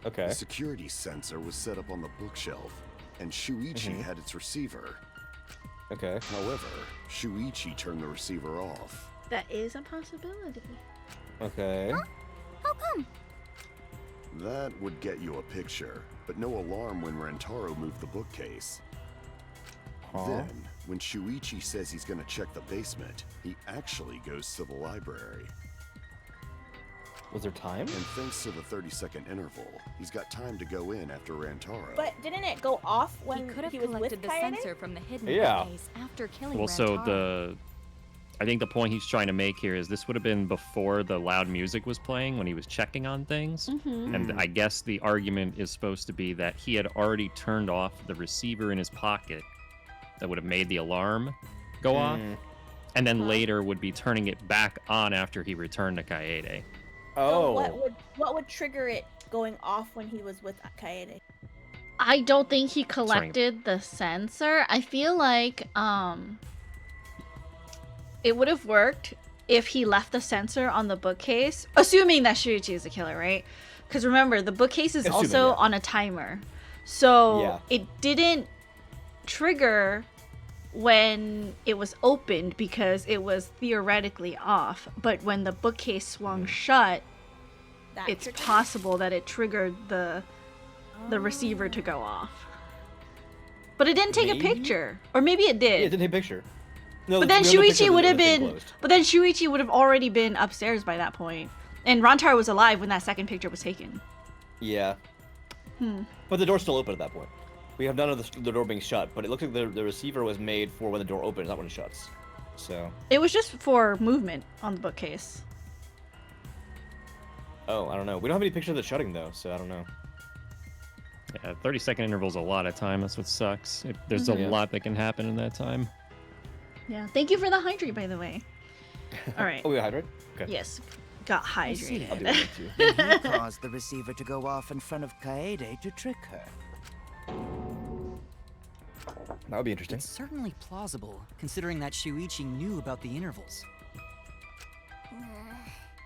Okay. The security sensor was set up on the bookshelf, and Shuichi had its receiver. Okay. However, Shuichi turned the receiver off. That is a possibility. Okay. How come? That would get you a picture, but no alarm when Rantaro moved the bookcase. Huh? Then, when Shuichi says he's gonna check the basement, he actually goes to the library. Was there time? And thanks to the 30-second interval, he's got time to go in after Rantaro. But didn't it go off when He could have he was with collected the Kaede? sensor from the hidden Yeah. bookcase after killing Well, so Rantaro. I think the point he's trying to make here is this would have been before the loud music was playing when he was checking on things. Mm-hmm. And I guess the argument is supposed to be that he had already turned off the receiver in his pocket that would have made the alarm go off, and then later would be turning it back on after he returned to Kaede. Oh. So what would trigger it going off when he was with Kaede? I don't think he collected the sensor. I feel like it would have worked if he left the sensor on the bookcase, assuming that Shuichi is the killer, right? Because remember, the bookcase is Assuming, also yeah. on a timer. So Yeah. it didn't trigger when it was opened because it was theoretically off. But when the bookcase swung shut, That it's triggered it? possible that it triggered the receiver to go off. But it didn't take Maybe? a picture. Or maybe it Yeah, did. it didn't take a picture. No, But then we have the picture Shuichi of would the have thing been. closed. But then Shuichi would have already been upstairs by that point, and Rantaro was alive when that second picture was taken. Yeah. But the door's still open at that point. We have none of the door being shut, but it looks like the receiver was made for when the door opens, not when it shuts. So. It was just for movement on the bookcase. Oh, I don't know. We don't have any picture of the shutting though, so I don't know. Yeah, 30-second interval's a lot of time. That's what sucks. There's a Mhm. lot that can happen in that time. Yeah. Thank you for the hydrate, by the way. All right. Oh, we hydrate? Okay. Yes. Got I see. hydrated. I'll do it too. Then he caused the receiver to go off in front of Kaede to trick her. That would be interesting. It's certainly plausible, considering that Shuichi knew about the intervals.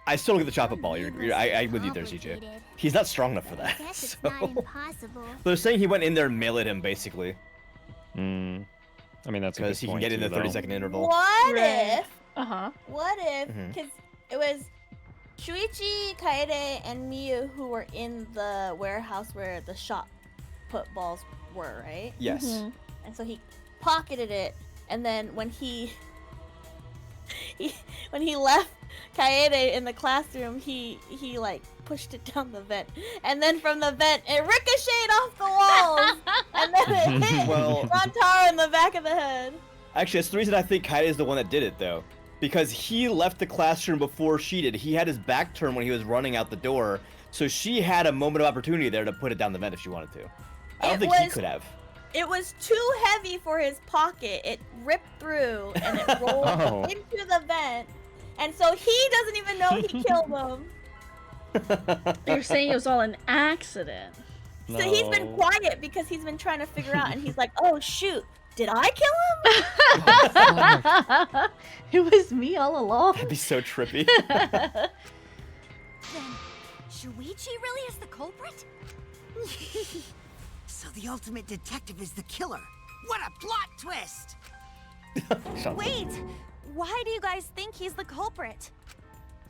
I still look at the chop-up ball. I'm with you there, CJ. He's not strong enough for that. Guess it's So. not impossible. They're saying he went in there and melee him, basically. I mean, that's because he can get in the 30-second interval. What Right. if? Uh-huh. What if? Mhm. Because it was Shuichi, Kaede, and Miyu who were in the warehouse where the shot put balls were, right? Yes. Mhm. And so he pocketed it, and then when he when he left Kaede in the classroom, he like pushed it down the vent, and then from the vent it ricocheted off the walls, and then it hit Well- Rantaro in the back of the head. Actually, that's the reason I think Kaede is the one that did it, though. Because he left the classroom before she did. He had his back turned when he was running out the door, so she had a moment of opportunity there to put it down the vent if she wanted to. I don't It think he was- could have. It was too heavy for his pocket. It ripped through and it rolled into the vent. And so he doesn't even know he killed him. You're saying it was all an accident. So he's been quiet because he's been trying to figure out, and he's like, oh shoot, did I kill him? It was me all along. That'd be so trippy. Then, Shuichi really is the culprit? So the ultimate detective is the killer. What a plot twist! Wait! Why do you guys think he's the culprit?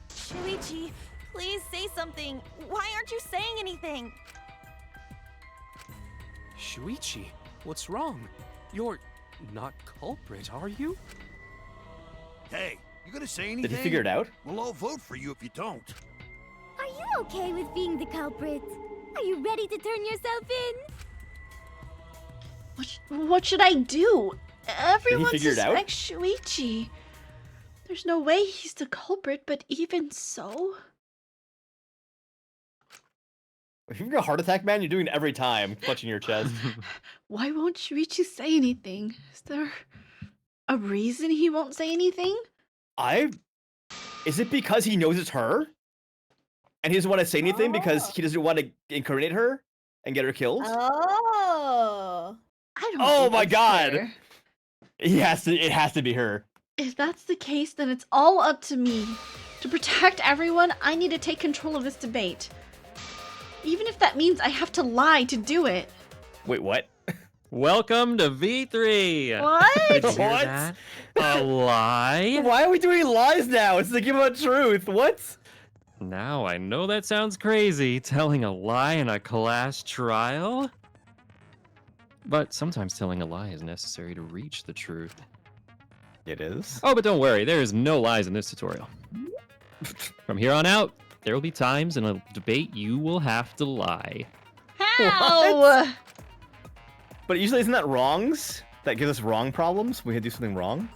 Shuichi, please say something. Why aren't you saying anything? Shuichi, what's wrong? You're not culprit, are you? Hey, you gonna say anything? Did he figure it out? We'll all vote for you if you don't. Are you okay with being the culprit? Are you ready to turn yourself in? What should I do? Everyone figure it out? suspects Shuichi. There's no way he's the culprit, but even so... If you've got a heart attack, man, you're doing it every time, clutching your chest. Why won't Shuichi say anything? Is there a reason he won't say anything? Is it because he knows it's her? And he doesn't want to say anything because he doesn't want to incriminate her and get her killed? Oh. I don't Oh think my that's god! fair. It has to be her. If that's the case, then it's all up to me. To protect everyone, I need to take control of this debate. Even if that means I have to lie to do it. Wait, what? Welcome to V3. What? Did you hear What? that? A lie? Why are we doing lies now? It's the Give Out Truth. What? Now I know that sounds crazy, telling a lie in a class trial. But sometimes telling a lie is necessary to reach the truth. It is. Oh, but don't worry, there is no lies in this tutorial. From here on out, there will be times in a debate you will have to lie. How? But usually isn't that wrongs that give us wrong problems? We had to do something wrong?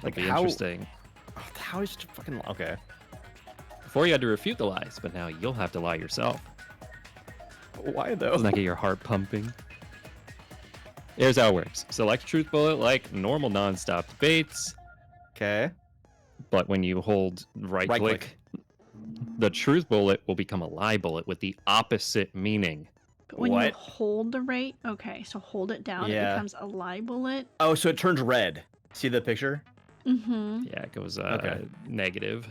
Like, interesting. How is it fucking... Okay. Before you had to refute the lies, but now you'll have to lie yourself. Why though? Doesn't that get your heart pumping? Here's how it works. Select truth bullet like normal non-stop debates. Okay. But when you hold right click, the truth bullet will become a lie bullet with the opposite meaning. But when you hold the rate, okay, so hold it down, it becomes a lie bullet. Oh, so it turns red. See the picture? Mm-hmm. Yeah, it goes Okay. negative.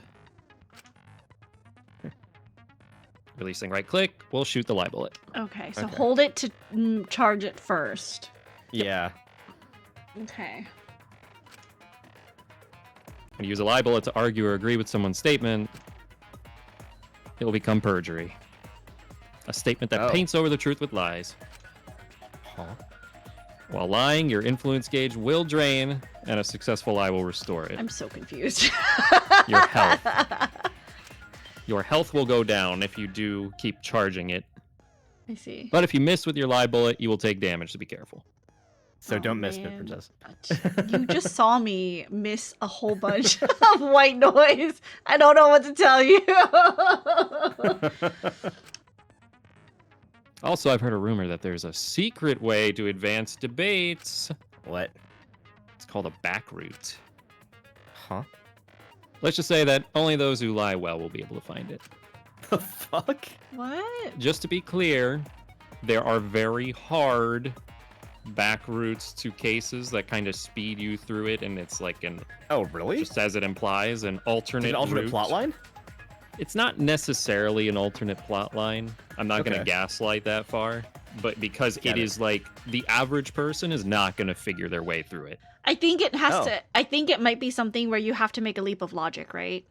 Releasing right click, we'll shoot the lie bullet. Okay, so hold it to charge it first. Yeah. Okay. When you use a lie bullet to argue or agree with someone's statement, it will become perjury. A statement that paints over the truth with lies. Huh? While lying, your influence gauge will drain, and a successful lie will restore it. I'm so confused. Your health. Your health will go down if you do keep charging it. I see. But if you miss with your lie bullet, you will take damage, so be careful. So don't miss it, Princess. You just saw me miss a whole bunch of white noise. I don't know what to tell you. Also, I've heard a rumor that there's a secret way to advance debates. What? It's called a back route. Huh? Let's just say that only those who lie well will be able to find it. The fuck? What? Just to be clear, there are very hard back routes to cases that kind of speed you through it, and it's like an... Oh, really? Just as it implies, an alternate alternate route. plot line? It's not necessarily an alternate plot line. I'm not going to Okay. gaslight that far, but because it is like the average person is not going to figure their way through it. I think it has to. I think it might be something where you have to make a leap of logic, right?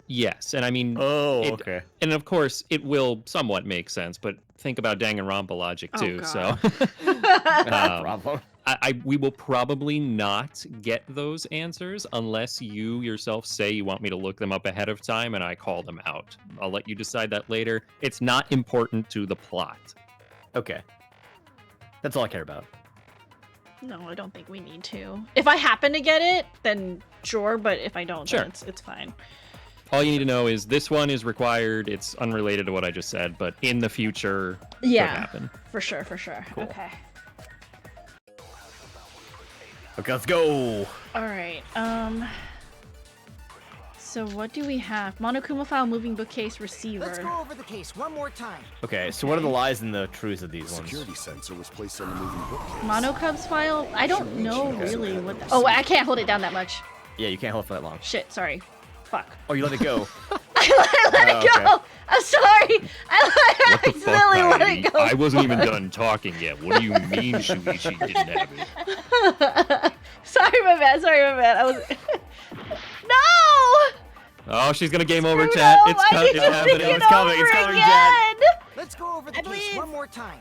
Yes, and I mean, okay. And of course, it will somewhat make sense, but think about Danganronpa logic too. So, we will probably not get those answers unless you yourself say you want me to look them up ahead of time and I call them out. I'll let you decide that later. It's not important to the plot. Okay. That's all I care about. No, I don't think we need to. If I happen to get it, then sure, but if I don't, Sure. then it's fine. All you need to know is this one is required. It's unrelated to what I just said, but in the future, could Yeah, happen. for sure, for sure. Cool. Okay. Okay, let's go. All right. So what do we have? Monokuma file, moving bookcase, receiver. Let's go over the case one more time. Okay, so what are the lies and the truths of these ones? Security sensor was placed on the moving bookcase. Monocub's file? I don't know really what. Oh, I can't hold it down that much. Yeah, you can't hold it for that long. Shit, sorry. Fuck. Oh, you let it go. I let it go. Okay. I'm sorry. I What the fuck, accidentally let Heidi? it go. I wasn't even done talking yet. What do you mean Shuichi didn't have it? Sorry, my bad. Sorry, my bad. I was. No! Oh, she's gonna game over, Screwed chat. up. It's, I need it's to happening. think it It's coming. over It's coming, again. chat. Let's go over the case one more time.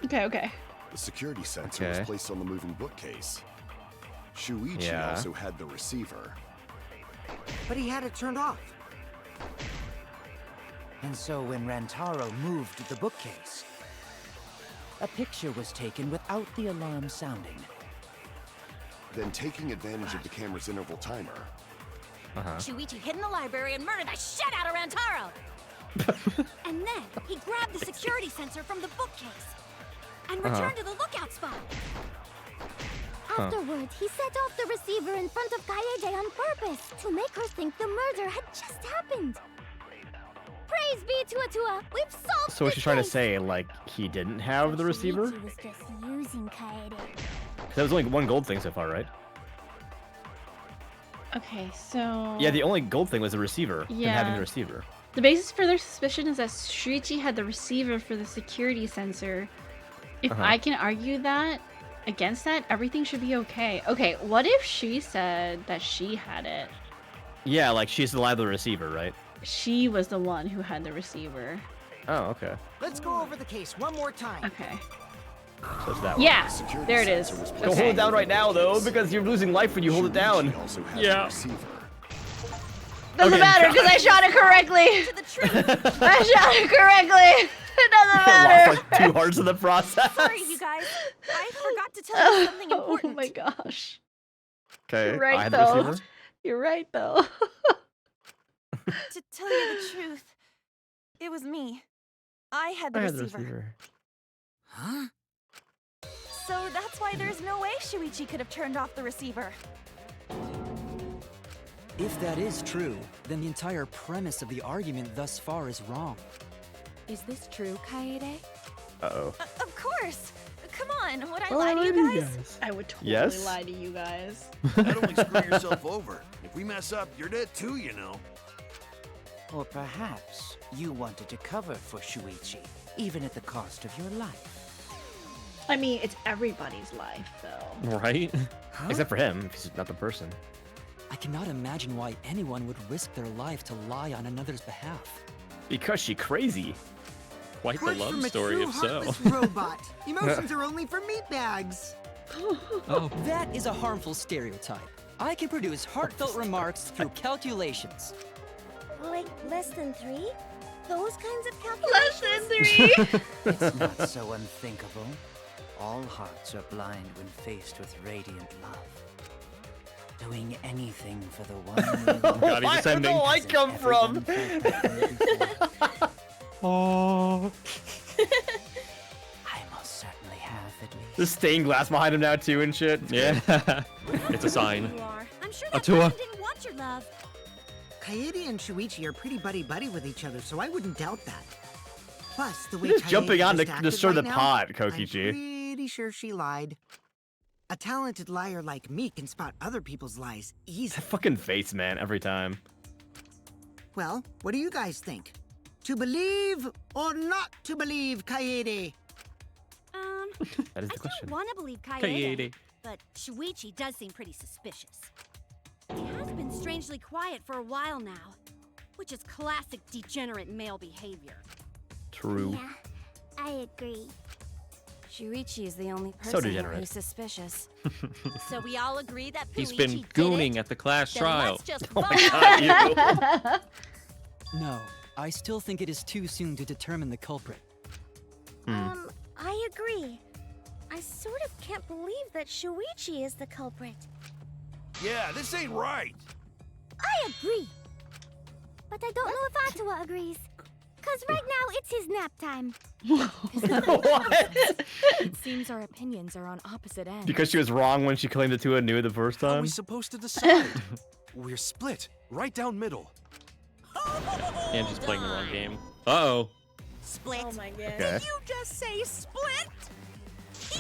Okay, okay. The security sensor was placed on the moving bookcase. Shuichi also had the receiver. But he had it turned off. And so when Rantaro moved the bookcase, a picture was taken without the alarm sounding. Then, taking advantage of the camera's interval timer, Shuichi hid in the library and murdered the shit out of Rantaro! And then he grabbed the security sensor from the bookcase and returned to the lookout spot. Afterwards, he set off the receiver in front of Kaede on purpose to make her think the murder had just happened. Praise be to Atua, we've solved So what's she the trying to case. say? Like, he didn't have the receiver? He was just using Kaede. That was only one gold thing so far, right? Okay, so. Yeah, the only gold thing was the receiver. Him having Yeah. the receiver. The basis for their suspicion is that Shuichi had the receiver for the security sensor. If I can argue that, against that, everything should be okay. Okay, what if she said that she had it? Yeah, like she's the liable receiver, right? She was the one who had the receiver. Oh, okay. Let's go over the case one more time. Okay. So it's that one. Yeah, there it is. Don't hold it down right now, though, because you're losing life when you hold it down. Yeah. Doesn't matter because I shot it correctly. I shot it correctly. It doesn't matter. Lost like 2 hearts in the process. Sorry, you guys. I forgot to tell you something important. Oh my gosh. Okay, You're right, I had the though. receiver. You're right, though. To tell you the truth, it was me. I had the receiver. Huh? So that's why there's no way Shuichi could have turned off the receiver. If that is true, then the entire premise of the argument thus far is wrong. Is this true, Kaede? Uh-oh. Of course! Come on, would I lie to you guys? I would totally Yes? lie to you guys. That'll only screw yourself over. If we mess up, you're dead too, you know. Or perhaps you wanted to cover for Shuichi, even at the cost of your life. I mean, it's everybody's life, though. Right? Except for him, if he's not the person. I cannot imagine why anyone would risk their life to lie on another's behalf. Because she crazy. Quite the Words love from a story, true if so. heartless robot. Emotions are only for meatbags. Oh, that is a harmful stereotype. I can produce heartfelt remarks through calculations. Like less than 3? Those kinds of calculations? Less than 3? It's not so unthinkable. All hearts are blind when faced with radiant love. Doing anything for the one we love. God, he's Where did the sending. light come from? Oh. I most certainly have, at least. There's stained glass behind him now, too, and shit. Yeah. It's a sign. You are. I'm sure that Atua. person didn't want your love. Kaede and Shuichi are pretty buddy-buddy with each other, so I wouldn't doubt that. Plus, the way You're just Kaede jumping on just to acted stir right the now, pot, I'm Kokichi. pretty sure she lied. A talented liar like me can spot other people's lies easily. That fucking face, man, every time. Well, what do you guys think? To believe or not to believe, Kaede? That is the I question. don't want to believe Kaede, Kaede. but Shuichi does seem pretty suspicious. He has been strangely quiet for a while now, which is classic degenerate male behavior. True. Yeah, I agree. Shuichi is the only So person degenerate. who's suspicious. So we all agree that He's Puichi been did gooning it? at the class Then trial. let's just Oh vote my on god, you. No, I still think it is too soon to determine the culprit. I agree. I sort of can't believe that Shuichi is the culprit. Yeah, this ain't right. I agree. But I don't know if Atua agrees. 'Cause right now it's his nap time. What? It seems our opinions are on opposite ends. Because she was wrong when she claimed that Tua knew the first How are time? we supposed to decide? We're split, right down middle. Angie's playing the wrong game. Uh-oh. Split. Oh my god. Okay. Did you just say split?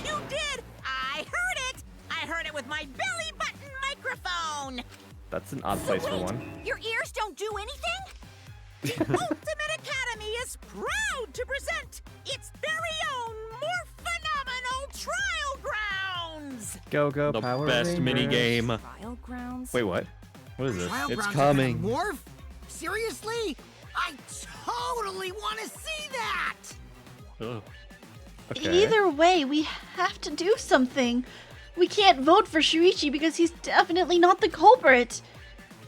You did! I heard it! I heard it with my belly button microphone! That's an odd place for one. Your ears don't do anything? The Ultimate Academy is proud to present its very own, more phenomenal trial grounds! Go, The Power best Rangers. mini game. Trial grounds? Wait, what? What is this? Trial It's grounds coming. Are gonna morph? Seriously? I totally want to see that! Ugh. Okay. Either way, we have to do something. We can't vote for Shuichi because he's definitely not the culprit.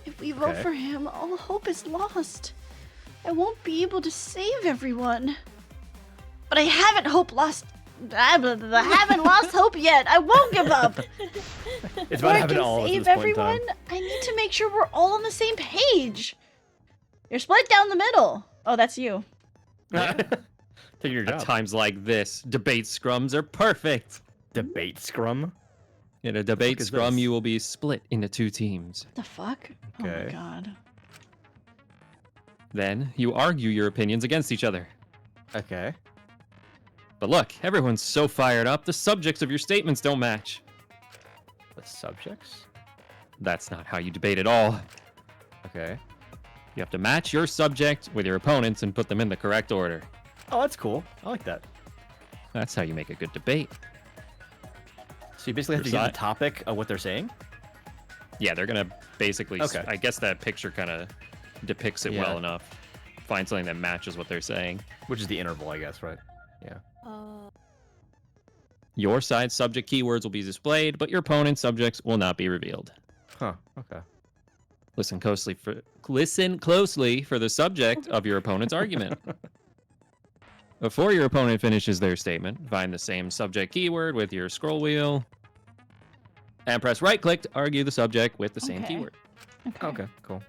If we vote Okay. for him, all hope is lost. I won't be able to save everyone. But I haven't lost hope yet. I won't give up. It's Before about I having can all of us at save this point in time. everyone, I need to make sure we're all on the same page. You're split down the middle. Oh, that's you. Taking your At job. times like this, debate scrums are perfect. Debate scrum? In a debate is scrum, this? you will be split into 2 teams. The fuck? Oh my Okay. god. Then you argue your opinions against each other. Okay. But look, everyone's so fired up, the subjects of your statements don't match. The subjects? That's not how you debate at all. Okay. You have to match your subject with your opponents and put them in the correct order. Oh, that's cool. I like that. That's how you make a good debate. So you basically have to Your get side- the topic of what they're saying? Yeah, they're gonna basically. Okay. I guess that picture kind of depicts it Yeah. well enough. Find something that matches what they're saying. Which is the interval, I guess, right? Yeah. Your side's subject keywords will be displayed, but your opponent's subjects will not be revealed. Huh. Okay. Listen closely for the subject of your opponent's argument. Before your opponent finishes their statement, find the same subject keyword with your scroll wheel and press right-click to argue the subject with the same Okay. keyword. Okay, cool.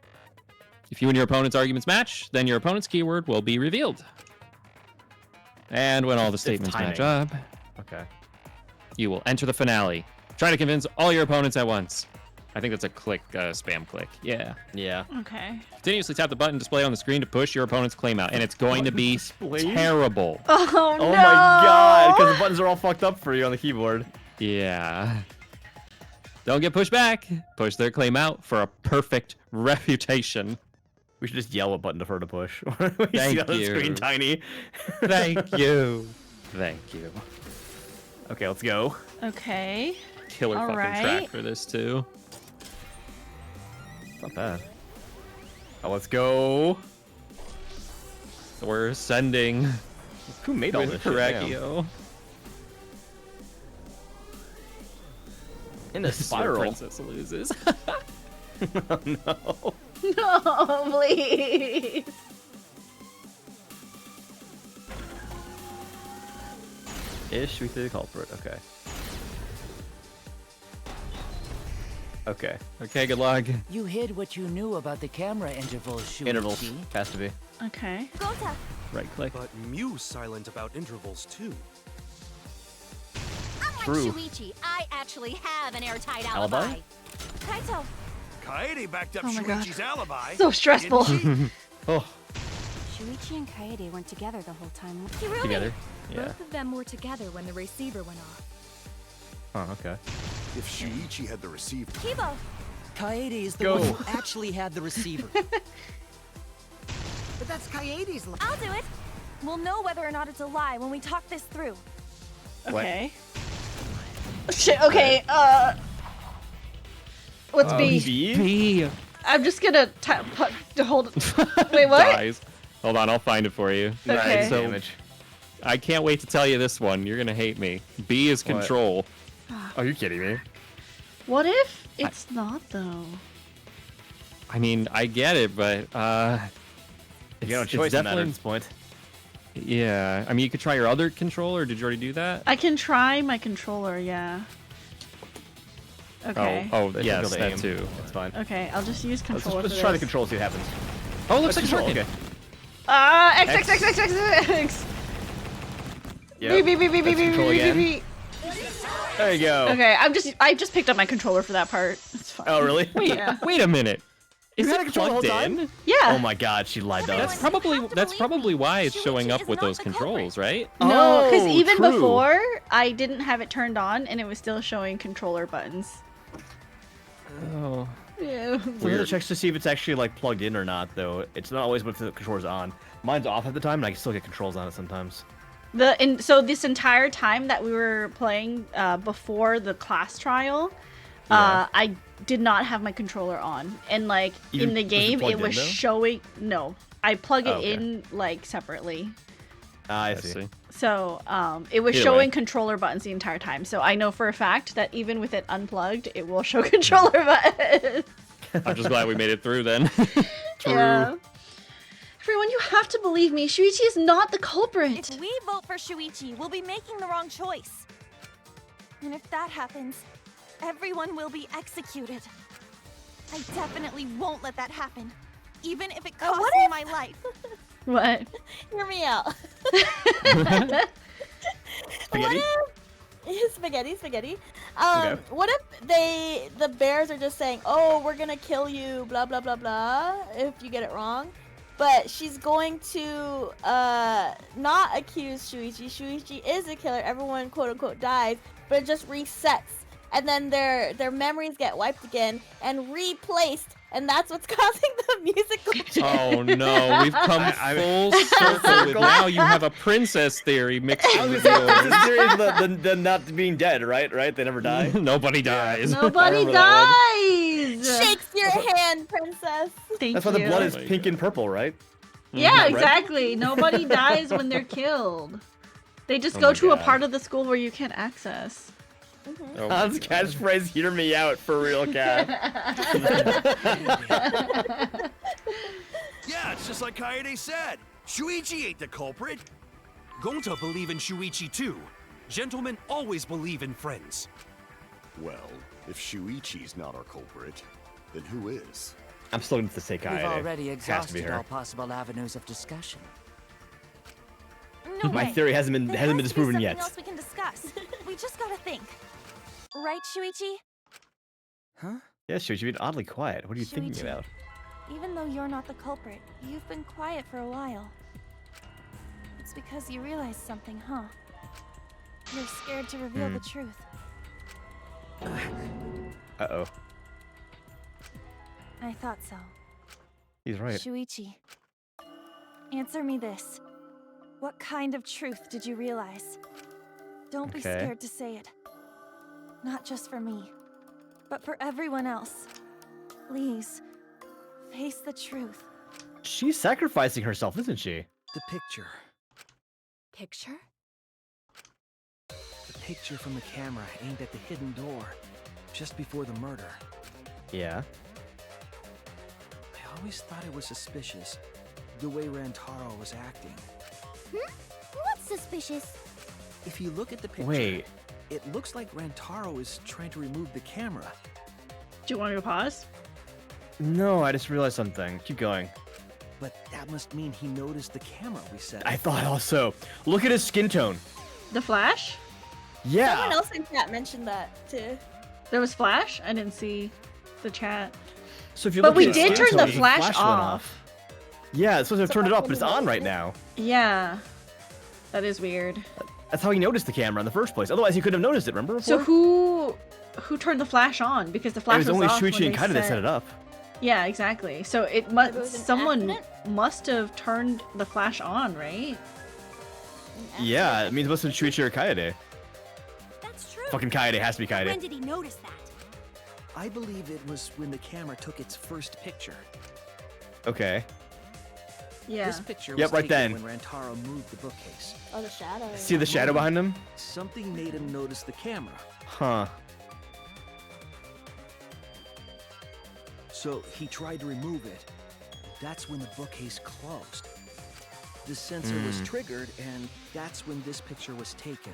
If you and your opponent's arguments match, then your opponent's keyword will be revealed. And when all the It's statements match timing. up, Okay. you will enter the finale. Try to convince all your opponents at once. I think that's a spam click. Yeah. Yeah. Okay. Continuously tap the button displayed on the screen to push your opponent's claim out, and it's going to be Displayed? terrible. Oh, Oh no. my god! Because the buttons are all fucked up for you on the keyboard. Yeah. Don't get pushed back. Push their claim out for a perfect reputation. We should just yell what button for her to push. we Thank see on the you. screen tiny. Thank you. Thank you. Okay, let's go. Okay. Killer All fucking right. track for this too. It's not bad. Oh, let's go. We're ascending. Who made all with this shit? Damn. Correcchio. In a This is where spiral. Princess loses. Oh, no. No, please. Ish, we see the culprit. Okay. Okay. Okay, good luck. You hid what you knew about the camera intervals, Shuichi. Intervals. Has to be. Okay. Gota. Right click. But Mew's silent about intervals too. Unlike True. Shuichi, I actually have an airtight Alibi? alibi. Kaito. Kaede backed up Oh my God. Shuichi's alibi. So stressful. didn't she? Oh, Shuichi and Kaede weren't together the whole time. Kirumi. together. Yeah. Both of them were together when the receiver went off. Oh, okay. If Shuichi had the receiver, Kibo. Kaede is the Go. one who actually had the receiver. But that's Kaede's lie. I'll do it. We'll know whether or not it's a lie when we talk this through. Okay. Shit, okay, what's B? B. I'm just gonna hold Wait, what? Dies. Hold on, I'll find it for you. Okay. Nice So- damage. I can't wait to tell you this one. You're gonna hate me. B is What? control. Are you kidding me? What if it's not, though? I mean, I get it, but You got no it's choice in that at definitely- this point. Yeah, I mean, you could try your other controller. Did you already do that? I can try my controller, yeah. Okay. Oh, They should be yes, able to that aim. too. That's fine. Okay, I'll just use Let's controller just for try the this. control, see what happens. Oh, it looks Let's like control. it's Okay. working. X. Yep. Beep. Let's control again. There you go. Okay, I just picked up my controller for that part. It's fine. Oh, really? Wait a minute. Is You had it a controller the whole plugged in? time? Yeah. Oh my god, she lied to us. That's probably why it's showing up with those controls, right? No, because Oh, even true. before, I didn't have it turned on, and it was still showing controller buttons. Oh. Yeah. Weird. Checks to see if it's actually like plugged in or not, though. It's not always when the controller's on. Mine's off at the time, and I can still get controls on it sometimes. So this entire time that we were playing before the class trial, I did not have my controller on, and like in the game it was showing. No, I plug it in like separately. I see. So it was Either showing way. controller buttons the entire time. So I know for a fact that even with it unplugged, it will show controller buttons. I'm just glad we made it through then. True. Yeah. Everyone, you have to believe me. Shuichi is not the culprit. If we vote for Shuichi, we'll be making the wrong choice. And if that happens, everyone will be executed. I definitely won't let that happen, even if it costs me my life. What? Hear me out. Spaghetti? Spaghetti. Okay. What if the bears are just saying, "Oh, we're gonna kill you," blah blah blah blah, if you get it wrong, but she's going to not accuse Shuichi. Shuichi is a killer. Everyone quote unquote dies, but it just resets, and then their memories get wiped again and replaced. And that's what's causing the musical change. Oh no, we've come full circle with now you have a princess theory mixed in with yours. Princess theory is the not being dead, right? They never die. Nobody dies. Nobody dies. Shakes your hand, princess. Thank That's you. why the blood is pink and purple, right? Yeah, Right? exactly. Nobody dies when they're killed. They just Oh go my to a God. part of the school where you can't access. Oh Hans' catchphrase, hear me out, for real, cat. Yeah, it's just like Kaede said. Shuichi ain't the culprit. Gonta believe in Shuichi too. Gentlemen always believe in friends. Well, if Shuichi's not our culprit, then who is? I'm still going to say We've Kaede. already Has to be exhausted her. all possible avenues of discussion. No My way. theory hasn't been There has to be disproven something yet. else we can discuss. We just gotta think. Right, Shuichi? Huh? Yeah, sure, you've been oddly quiet. What are you thinking Shuichi, about? Even though you're not the culprit, you've been quiet for a while. It's because you realized something, huh? You're scared to reveal the truth. Uh-oh. I thought so. He's right. Shuichi, answer me this. What kind of truth did you realize? Don't be Okay. scared to say it. Not just for me, but for everyone else. Please, face the truth. She's sacrificing herself, isn't she? The picture. Picture? The picture from the camera aimed at the hidden door, just before the murder. Yeah. I always thought it was suspicious, the way Rantaro was acting. What's suspicious? If you look at the picture, Wait. it looks like Rantaro is trying to remove the camera. Do you want me to pause? No, I just realized something. Keep going. But that must mean he noticed the camera we set. I thought also. Look at his skin tone. The Flash? Yeah. Someone else in chat mentioned that too. There was Flash? I didn't see the chat. So if you But look we at his did skin turn tone, the his flash went off. Yeah, it's supposed to have turned it off, but it's on right now. Yeah. That is weird. That's how he noticed the camera in the first place. Otherwise, he couldn't have noticed it. Remember? So before? who turned the Flash on? Because the It Flash was only off when Shuichi and they Kaede that set it up. Yeah, exactly. So it it must was an someone accident? must have turned the Flash on, right? Yeah, it means it must have been Shuichi or Kaede. That's true. Fucking Kaede has to be Kaede. When did he notice that? I believe it was when the camera took its first picture. Okay. Yeah. This picture Yep, was right taken then. when Rantaro moved the bookcase. Oh, the shadow. See the shadow behind him? Something made him notice the camera. Huh. So he tried to remove it. That's when the bookcase closed. The sensor was triggered, and that's when this picture was taken.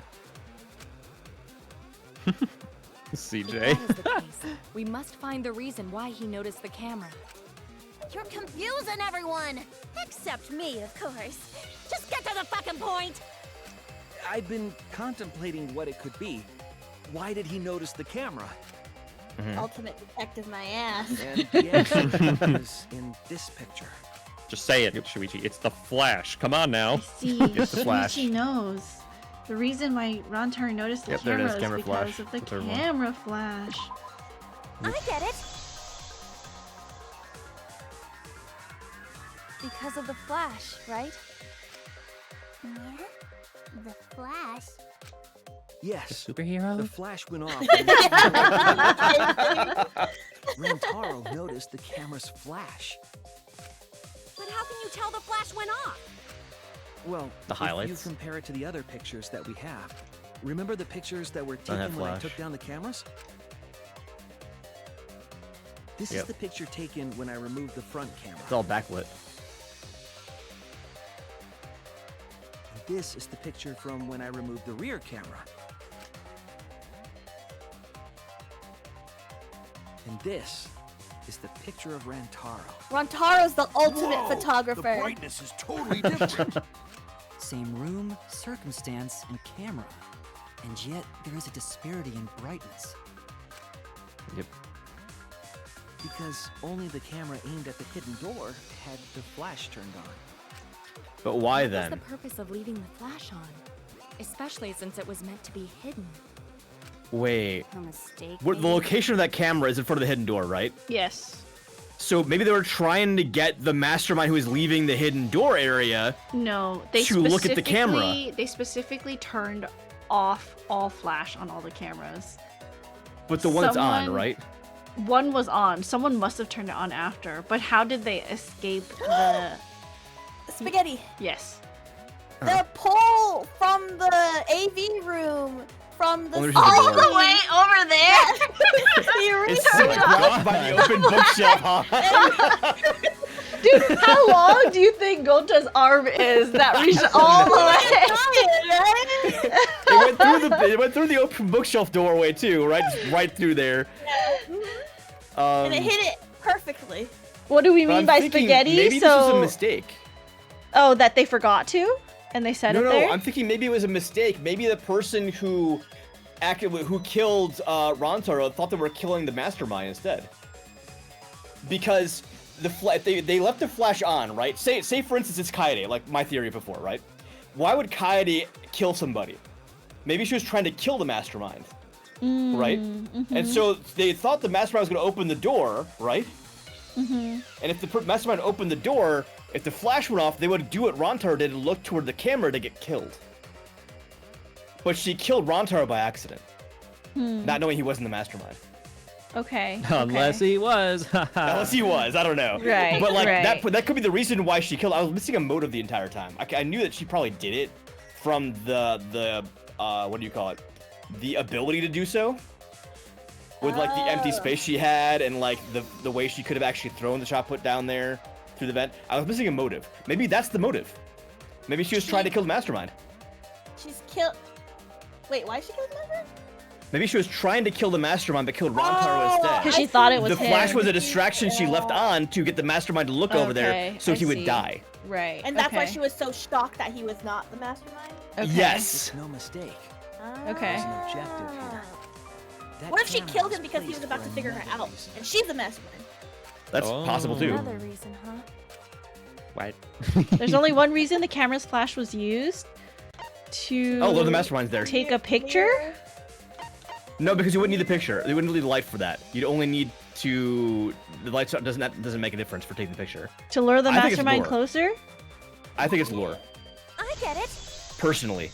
CJ. If that is the case, we must find the reason why he noticed the camera. You're confusing everyone! Except me, of course. Just get to the fucking point! I've been contemplating what it could be. Why did he notice the camera? Ultimate detective my ass. And the answer is in this picture. Just say it, Shuichi. It's the Flash. Come on now. See, It's the Flash. Shuichi knows. The reason why Rantar noticed the Yep, there it camera is, is camera because flash, of the the third one. camera flash. I get it. Because of the flash, right? Yeah? The Flash? Yes. Superhero? The flash went off. Rantaro noticed the camera's flash. But how can you tell the flash went off? Well, The if you highlights. compare it to the other pictures that we have, remember the pictures that were Don't have taken when I flash. took down the cameras? This Yep. is the picture taken when I removed the front camera. It's all backlit. This is the picture from when I removed the rear camera. And this is the picture of Rantaro. Rantaro's the ultimate Whoa, photographer. The brightness is totally different. Same room, circumstance, and camera. And yet, there is a disparity in brightness. Yep. Because only the camera aimed at the hidden door had the flash turned on. But why What's then? the purpose of leaving the flash on? Especially since it was meant to be hidden. Wait. A mistake. The location of that camera is in front of the hidden door, right? Yes. So maybe they were trying to get the mastermind who is leaving the hidden door area No, they to look at the camera. They specifically turned off all flash on all the cameras. But the one that's on, Someone- right? One was on. Someone must have turned it on after. But how did they escape the... Spaghetti. Yes. The pole from the AV room. From the Oh, there's the door. The way over there. It's blocked by the open bookshelf, huh? Dude, how long do you think Gonta's arm is that reached all the way? It went through the open bookshelf doorway too, right? Just right through there. And it hit it perfectly. What do we But mean I'm by thinking spaghetti? Maybe this was a mistake. Oh, that they forgot to? And they said No, it no, there? I'm thinking maybe it was a mistake. Maybe the person who killed Rantaro thought they were killing the mastermind instead. Because they left the flash on, right? Say for instance it's Kaede, like my theory before, right? Why would Kaede kill somebody? Maybe she was trying to kill the mastermind, right? And so they thought the mastermind was going to open the door, right? And if the mastermind opened the door, if the flash went off, they would do what Rantaro did and look toward the camera to get killed. But she killed Rantaro by accident, not knowing he wasn't the mastermind. Okay. Unless he was. Unless he was, I don't know. Right, But like right. that could be the reason why she killed. I was missing a motive the entire time. I knew that she probably did it from the what do you call it? The ability to do so. With like the empty space she had and like the way she could have actually thrown the shot put down there through the vent. I was missing a motive. Maybe that's the motive. Maybe she was trying to kill the mastermind. She's killed. Wait, why is she killing the mastermind? Maybe she was trying to kill the mastermind but killed Rantaro instead. Because she thought it was The flash him. was a distraction she left on to get the mastermind to look over there Okay, so I he would see. die. Right. And that's why okay. she was so shocked that he was not the mastermind? Okay. Yes. It's no mistake. Okay. There's an objective here. That What if she camera killed was him because he was placed about for to figure her another out? reason. And she's the mastermind. That's possible too. Another reason, huh? What? There's only one reason the camera's flash was used. To Oh, look, the mastermind's there. take a picture? No, because you wouldn't need the picture. You wouldn't need the light for that. You'd only need to. The light doesn't make a difference for taking the picture. To lure the I think it's mastermind lure. closer? I think it's lure, I get it. personally,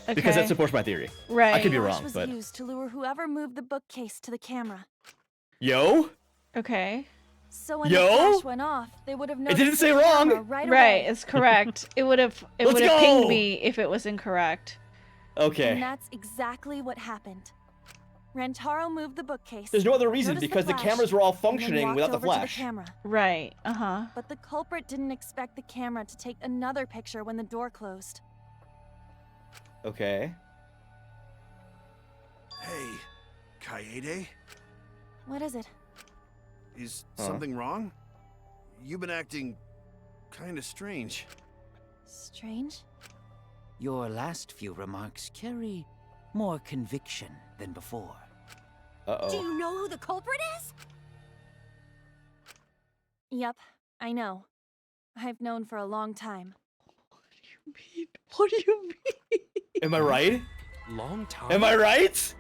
Okay. because that supports my theory. Right. I could be Flash wrong, was but used to lure whoever moved the bookcase to the camera. yo, Okay. So when Yo? the flash went off, they would have noticed didn't say the wrong. camera right Right, away. it's correct. It would have Let's go. pinged me if it was incorrect. okay. And that's exactly what happened. Rantaro moved the bookcase. There's no other reason noticed because the flash, cameras were all and then functioning walked without the over to flash. camera. Right. Uh-huh. But the culprit didn't expect the camera to take another picture when the door closed. Okay. Hey, Kaede? What is it? Is Huh? something wrong? you've been acting kind of strange. Strange? Your last few remarks carry more conviction than before. Do you know who the culprit is? Yep, I know. I've known for a long time. What do you mean? Am I right? Long time? Am I right? Because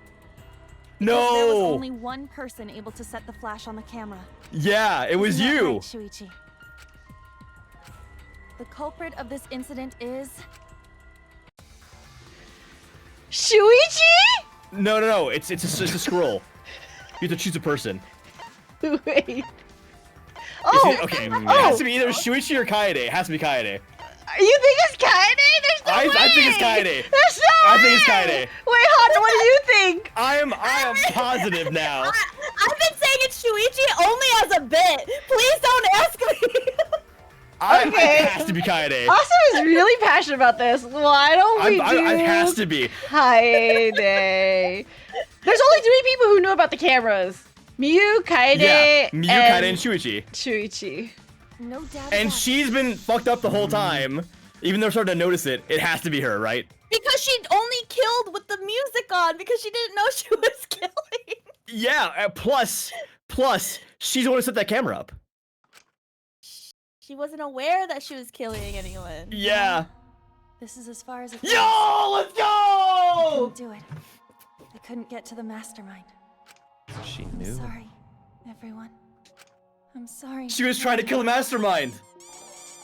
there was No. only one person able to set the flash on the camera. Yeah, it was Isn't that you. right, Shuichi? The culprit of this incident is... Shuichi? No. It's a scroll. You have to choose a person. Wait. Okay. It has to be either Shuichi or Kaede. It has to be Kaede. You think it's Kaede? There's no way! I think it's Kaede. There's no I way! think it's Kaede. Wait, Hana, what do you think? I am positive now. I've been saying it's Shuichi only as a bit. Please don't ask me. Okay. It has to be Kaede. Austin is really passionate about this. Why don't we do It has to be. Kaede? There's only 3 people who know about the cameras. Miyu, Kaede, Yeah, Miyu, Kaede, and Shuichi. Shuichi. No doubt. And she's been fucked up the whole time. Even though they're starting to notice it, it has to be her, right? Because she only killed with the music on because she didn't know she was killing. Yeah, plus, she's the one who set that camera up. She wasn't aware that she was killing anyone. Yeah. This is as far as it Yo, let's I go! couldn't do it. I couldn't get to the mastermind. She I'm knew. sorry, everyone. I'm sorry. She was trying to kill the mastermind.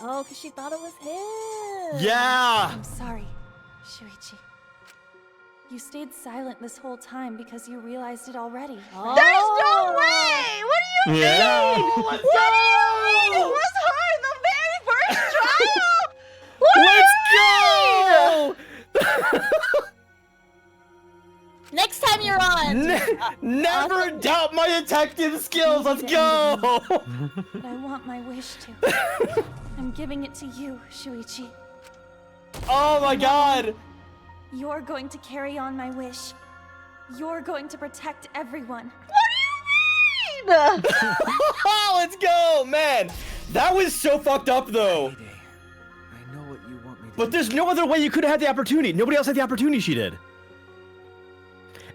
Oh, because she thought it was him. Yeah. I'm sorry, Shuichi. You stayed silent this whole time because you realized it already. Right? There's no way! What do you Yeah. mean? Let's What do you mean? It go! was her the very first trial? What Let's go! Next time you're on. Never doubt my detective skills. Let's go. But I want my wish to. I'm giving it to you, Shuichi. Oh my god. You're going to carry on my wish. You're going to protect everyone. What do you mean? Let's go, man. That was so fucked up, though. I know what you want me to But there's no other way you could have had the opportunity. Nobody else had the opportunity she did.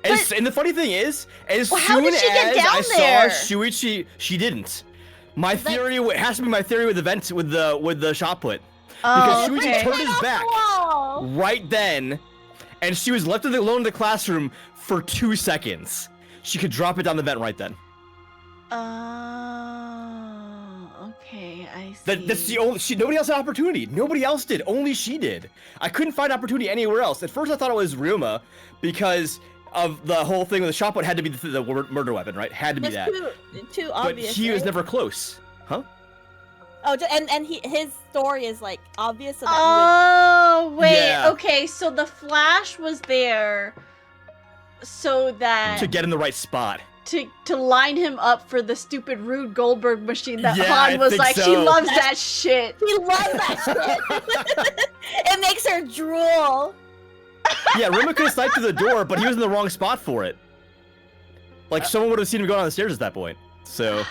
And the funny thing is, as how soon did she get as down I there? saw Shuichi, she didn't. My theory it has to be my theory with the vent with the shot put. Because Shuichi turned his back right then, and she was left alone in the classroom for 2 seconds. She could drop it down the vent right then. Okay, I see. That's the only. Nobody else had opportunity. Nobody else did. Only she did. I couldn't find opportunity anywhere else. At first, I thought it was Ryuma because of the whole thing with the shot put had to be the murder weapon, right? Had to be that. Too But obvious. he was right? never close, huh? Oh, and his story is like obvious. So that Oh wait, Yeah. okay. So the flash was there, so that To get in the right spot. to line him up for the stupid Rube Goldberg machine that Yeah, Han I was think like, she so. loves that shit. He loves that shit. It makes her drool. Yeah, Ryuma could have sniped through the door, but he was in the wrong spot for it. Like someone would have seen him go down the stairs at that point. So.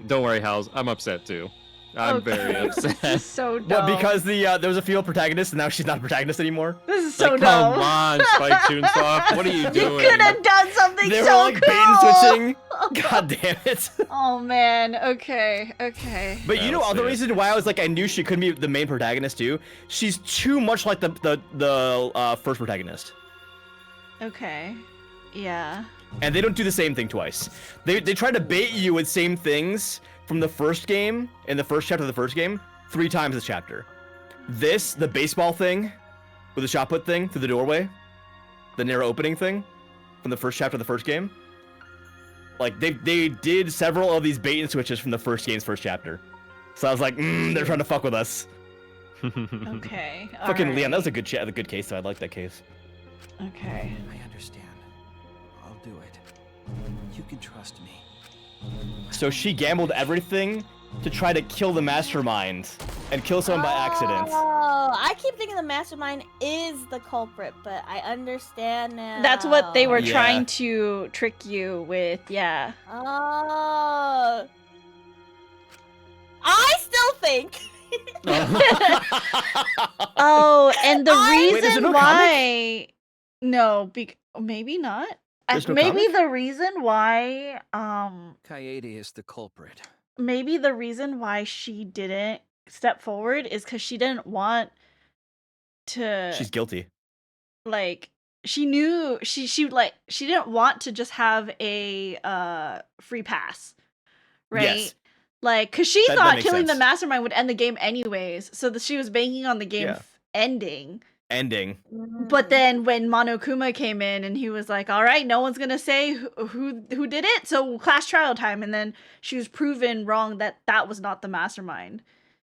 Don't worry, Hals. I'm upset too. I'm very upset. This is so dumb. What, because there was a female protagonist and now she's not a protagonist anymore? This is so Like, dumb. come on, Spike Toonsoft. What are you doing? You could have done something They so were like cool. bait and switching. God damn it. Oh man. Okay. But you know, I'll other see it. reason why I was like, I knew she couldn't be the main protagonist too. She's too much like the first protagonist, Okay. Yeah. and they don't do the same thing twice. They try to bait you with same things from the first game in the first chapter of the first game 3 times this chapter. This, the baseball thing, with the shot put thing through the doorway, the narrow opening thing from the first chapter of the first game. Like they did several of these bait and switches from the first game's first chapter. So I was like, they're trying to fuck with us. Okay. Fucking alright. Leon, that was a good case. So I like that case. Okay. I understand. I'll do it. You can trust me. So she gambled everything to try to kill the mastermind and kill someone by accident. Oh, I keep thinking the mastermind is the culprit, but I understand now. That's what they were Yeah. trying to trick you with. Yeah. Oh. I still think. Oh, and the Wait, there's reason no why. No, maybe not. There's no Maybe comic? the reason why. Kaede is the culprit. Maybe the reason why she didn't step forward is because she didn't want to. She's guilty. Like she knew she didn't want to just have a free pass, right? Yes. Like, cause she That thought makes killing the sense. mastermind would end the game anyways, so she was banking on the game Yeah. ending. Ending. But then when Monokuma came in and he was like, "All right, no one's gonna say who did it, so class trial time," and then she was proven wrong that was not the mastermind.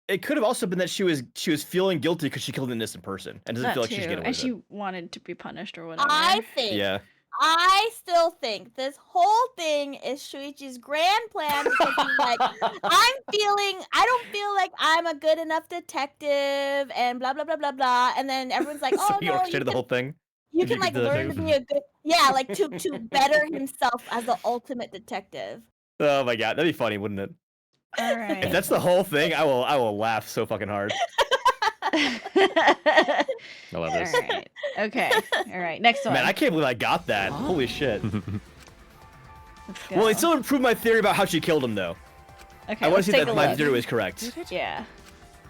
It could have also been that she was feeling guilty because she killed an innocent person and doesn't That feel like she too, should get away and with she it. wanted to be punished or whatever. Yeah. I still think this whole thing is Shuichi's grand plan because he's like, I don't feel like I'm a good enough detective and blah blah blah blah blah, and then everyone's like, So oh he no, orchestrated the whole thing. you If can like could do learn to be a good, like to better himself as the ultimate detective. Oh my god, that'd be funny, wouldn't it? All right. If that's the whole thing, I will laugh so fucking hard. I love this. All right. Okay. All right. Next one. Man, I can't believe I got that. Holy shit. Let's go. Well, it still improved my theory about how she killed him, though. Okay, I want let's to see take that a my look. theory was correct. Yeah.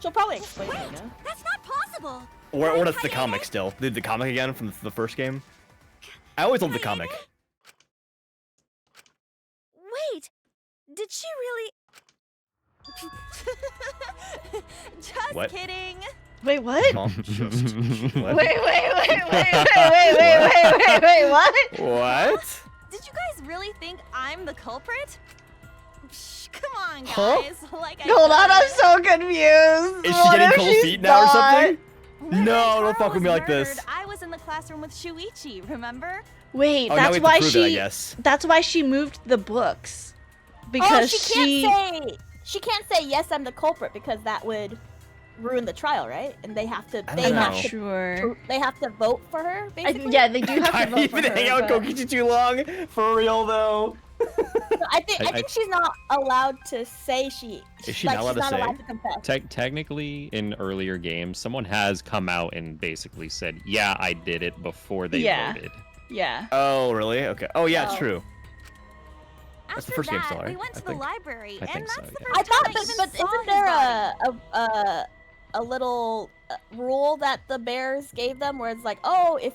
She'll probably explain it. Wait, that's not possible. Or that's the comic still. The comic again from the first game. I always loved the comic. Wait, did she really? Just What? kidding. Wait, what? What? Wait, what? What? Did you guys really think I'm the culprit? Psh, come on, Huh? guys. Like I Hold on, said. I'm so confused. Is she What getting if cold she's feet now or something? When No, Rentaro don't fuck with was me like this. murdered, I was in the classroom with Shuichi, remember? Wait, Oh, now that's we have to why prove it, I she. guess. That's why she moved the books. Because she can't say yes, I'm the culprit because that would ruin the trial, right? And they have to. I They don't have know. to. Sure. They have to vote for her. Basically. Yeah, they do have I to didn't vote for even her. hang out but- with Kokichi too long. For real, though. I think she's not allowed to say she. Is she like, not allowed she's to not say? allowed to confess. Technically, in earlier games, someone has come out and basically said, "Yeah, I did it," before they Yeah. voted. Yeah. Oh, really? Okay. Oh, yeah, it's Oh. true. That's the After first game that, still, right? we went to I the think. library, I and think that's so, the yeah. first I thought, time I but even isn't saw his there body. a little rule that the bears gave them where it's like, oh, if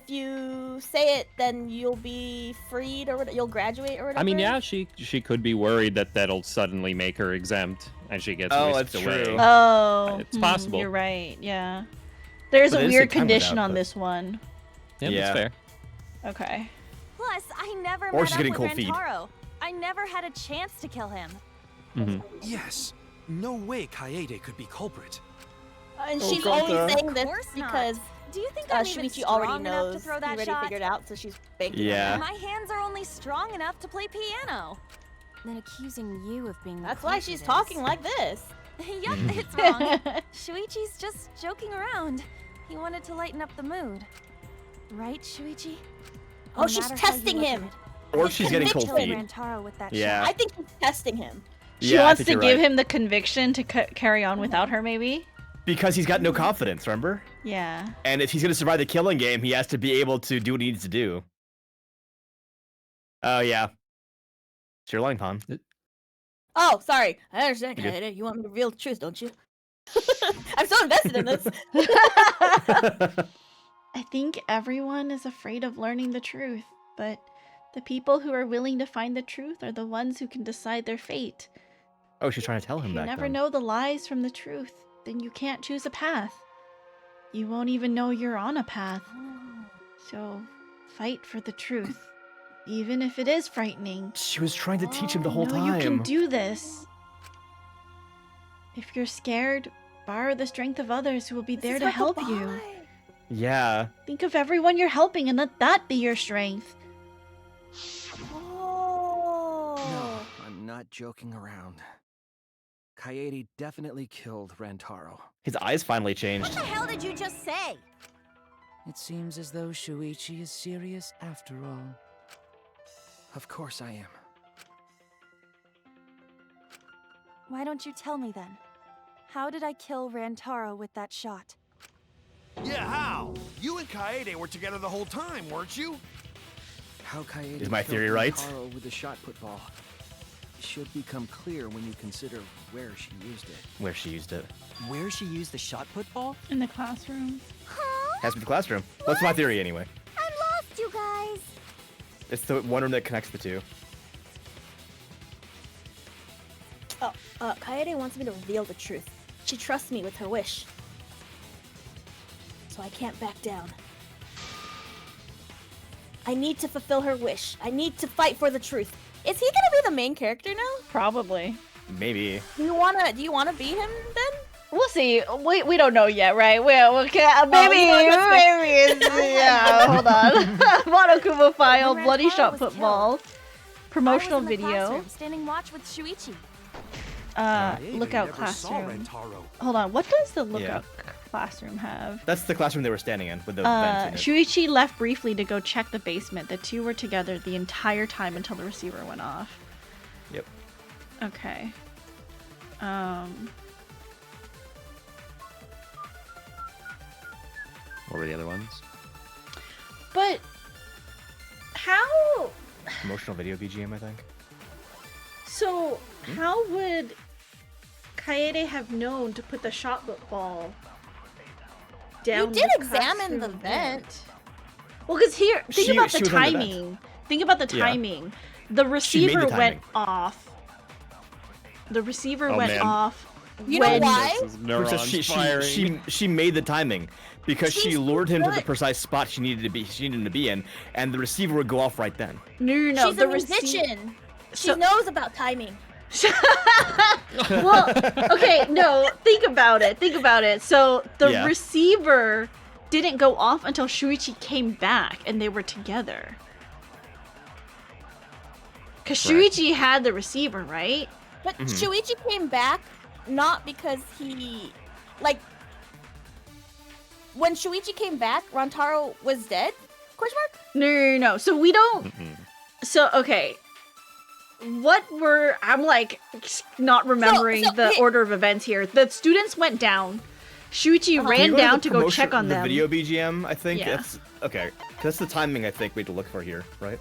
you say it, then you'll be freed or you'll graduate or whatever. I mean, yeah, she could be worried that that'll suddenly make her exempt, and she gets Oh, whisked that's away. true. Oh, It's possible. You're right. Yeah. There's But a it is weird the time without, condition on but- this one. Yeah, Yeah. that's fair. Okay. Plus, I never Or met she's up getting with cold feet. Rentaro. I never had a chance to kill him. Yes. No way Kaede could be culprit. And Oh, she's God, only saying Of this course not. because Do you think I'm even Shuichi strong already enough knows. to throw He that already shot? figured out, so she's banking Yeah. on that. My hands are only strong enough to play piano. Then accusing you of being the That's why culprit she's is- talking like this. Yup, it's wrong. Shuichi's just joking around. He wanted to lighten up the mood. Right, Shuichi? Oh, No she's matter how you testing look him. at it. Or she's getting cold Conviction. feet. Rentaro with that Yeah. I think she's testing him. She Yeah, I wants think to you're give right. him the conviction to carry on without her, maybe? Because he's got no confidence, remember? Yeah. And if he's going to survive the killing game, he has to be able to do what he needs to do. Oh, yeah. It's your line, Pon. Oh, sorry. I understand, You're good. Kaede. You want me to reveal the truth, don't you? I'm so invested in this. I think everyone is afraid of learning the truth, but the people who are willing to find the truth are the ones who can decide their fate. Oh, she's trying to tell him If you that. never know the lies from the truth, then you can't choose a path. You won't even know you're on a path. So, fight for the truth, even if it is frightening. She was trying to teach him the whole No, time. you can do this. If you're scared, borrow the strength of others who will be there to help you. Yeah. Think of everyone you're helping and let that be your strength. Oh. No, I'm not joking around. Kaede definitely killed Rentaro. His eyes finally What changed. the hell did you just say? It seems as though Shuichi is serious after all. Of course I am. Why don't you tell me then? How did I kill Rantaro with that shot? Yeah, how? You and Kaede were together the whole time, weren't you? How Kaede Is my killed theory right? Rantaro with the shot put ball should become clear when you consider where she used it. Where she used it. Where she used the shot put ball? In the classroom. Has to be the classroom. That's my theory anyway. I'm lost, you guys. It's the one room that connects the two. Kaede wants me to reveal the truth. She trusts me with her wish. So I can't back down. I need to fulfill her wish. I need to fight for the truth. Is he gonna be the main character now? Probably. Maybe. Do you wanna be him then? We'll see. We don't know yet, right? Maybe yeah. Hold on. Monokuma file, bloody shot put ball, promotional I was in the video. classroom, standing watch with Shuichi. Lookout never saw classroom. Rantaro. Hold on. What does the lookout classroom have? That's the classroom they were standing in with the vents in it. Shuichi left briefly to go check the basement. The two were together the entire time until the receiver went off. Yep. Okay. What were the other ones? But how? Emotional video BGM, I think. So how would Kaede have known to put the shot ball down? You did the examine the classroom vent. Well, because here, think about the she was on the vent. timing. Think about the Yeah. timing. The receiver timing. went off. The receiver Oh, went man. off. You know when why? This is neurons firing. She made the timing because she She's lured him to the good. precise spot she needed him to be in, and the receiver would go off right then. No. She's the a musician. She So- knows about timing. Well, okay, no, think about it. So the Yeah. receiver didn't go off until Shuichi came back and they were together. Because Correct. Shuichi had the receiver, right? But Shuichi came back not because he, like, when Shuichi came back, Rantaro was dead? Question mark? No. So we don't. So, okay. I'm like not remembering the order of events here. The students went down. Shuichi Can ran you down the to go promotion- check on the them. video BGM, I think. Yeah. That's okay. That's the timing I think we had to look for here, right?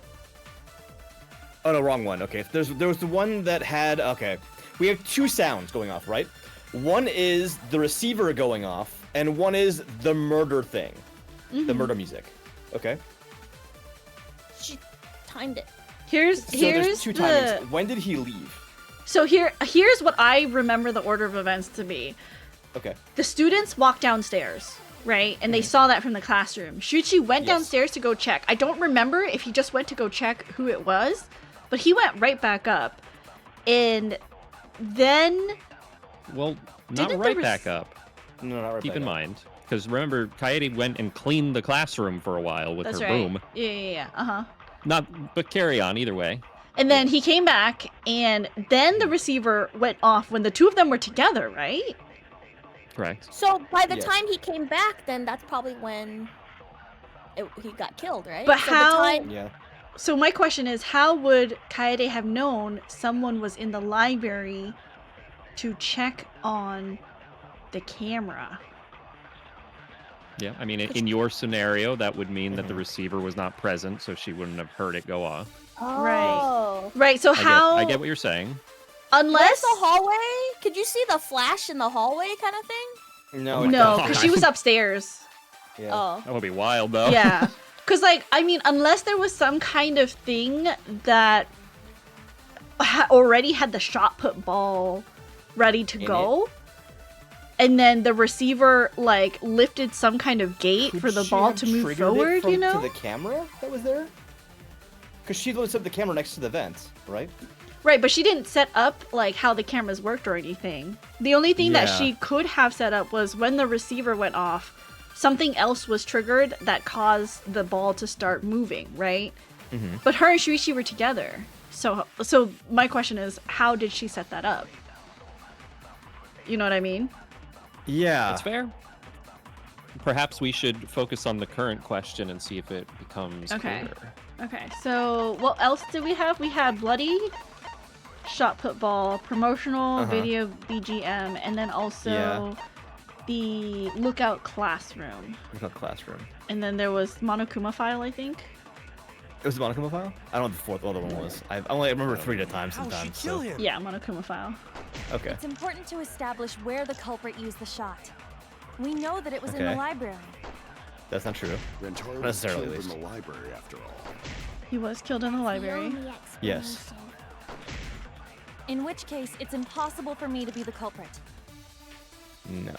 Oh no, wrong one. Okay, there was the one that had. Okay, we have two sounds going off, right? One is the receiver going off, and one is the murder thing, the murder music. Okay. She timed it. Here's There's two the. timings. When did he leave? So here's what I remember the order of events to be. Okay. The students walked downstairs, right? And they saw that from the classroom. Shuichi went downstairs to go check. I don't remember if he just went to go check who it was, but he went right back up. And then Well, not Didn't the right rec- back up. No, not right Keep back in up. mind, because remember, Kaede went and cleaned the classroom for a while with that's her right. broom. Yeah. Uh-huh. But carry on either way. And then he came back, and then the receiver went off when the two of them were together, right? Correct. So by the Yes. time he came back, then that's probably when he got killed, right? But so how- The time... Yeah. So my question is, how would Kaede have known someone was in the library to check on the camera? Yeah, I mean, in your scenario, that would mean that the receiver was not present, so she wouldn't have heard it go off. Oh. Right. So how? I get what you're saying. Unless Where's the hallway? Could you see the flash in the hallway kind of thing? No. no, because she was upstairs. Yeah. Oh. That would be wild, though. Yeah. Because, like, I mean, unless there was some kind of thing that already had the shot put ball ready to In go, and then the receiver, like, lifted some kind of gate for the she ball have to move triggered it forward, you from- know? To the camera that was there? Because she set up the camera next to the vent, right? Right, but she didn't set up, like, how the cameras worked or anything. The only thing that Yeah. she could have set up was when the receiver went off, something else was triggered that caused the ball to start moving, right? Mm-hmm. But her and Shuichi were together. So my question is, how did she set that up? You know what I mean? Yeah. That's fair. Perhaps we should focus on the current question and see if it becomes Okay. clearer. Okay, so what else did we have? We had bloody shot put ball, promotional Uh-huh. video BGM, and then also Yeah. the lookout classroom. Lookout classroom. And then there was Monokuma file, I think. It was the Monokuma file? I don't know what the fourth other one was. I only remember 3 at a time How'd she sometimes. kill So. him? Yeah, Monokuma file. Okay. It's important to establish where the culprit used the shot. We know that it was in the Okay. library. That's not true. Rentaro Not was necessarily, killed at least. in the library after all. He was killed in the library. Yes. In which case, it's impossible for me to be the culprit. No.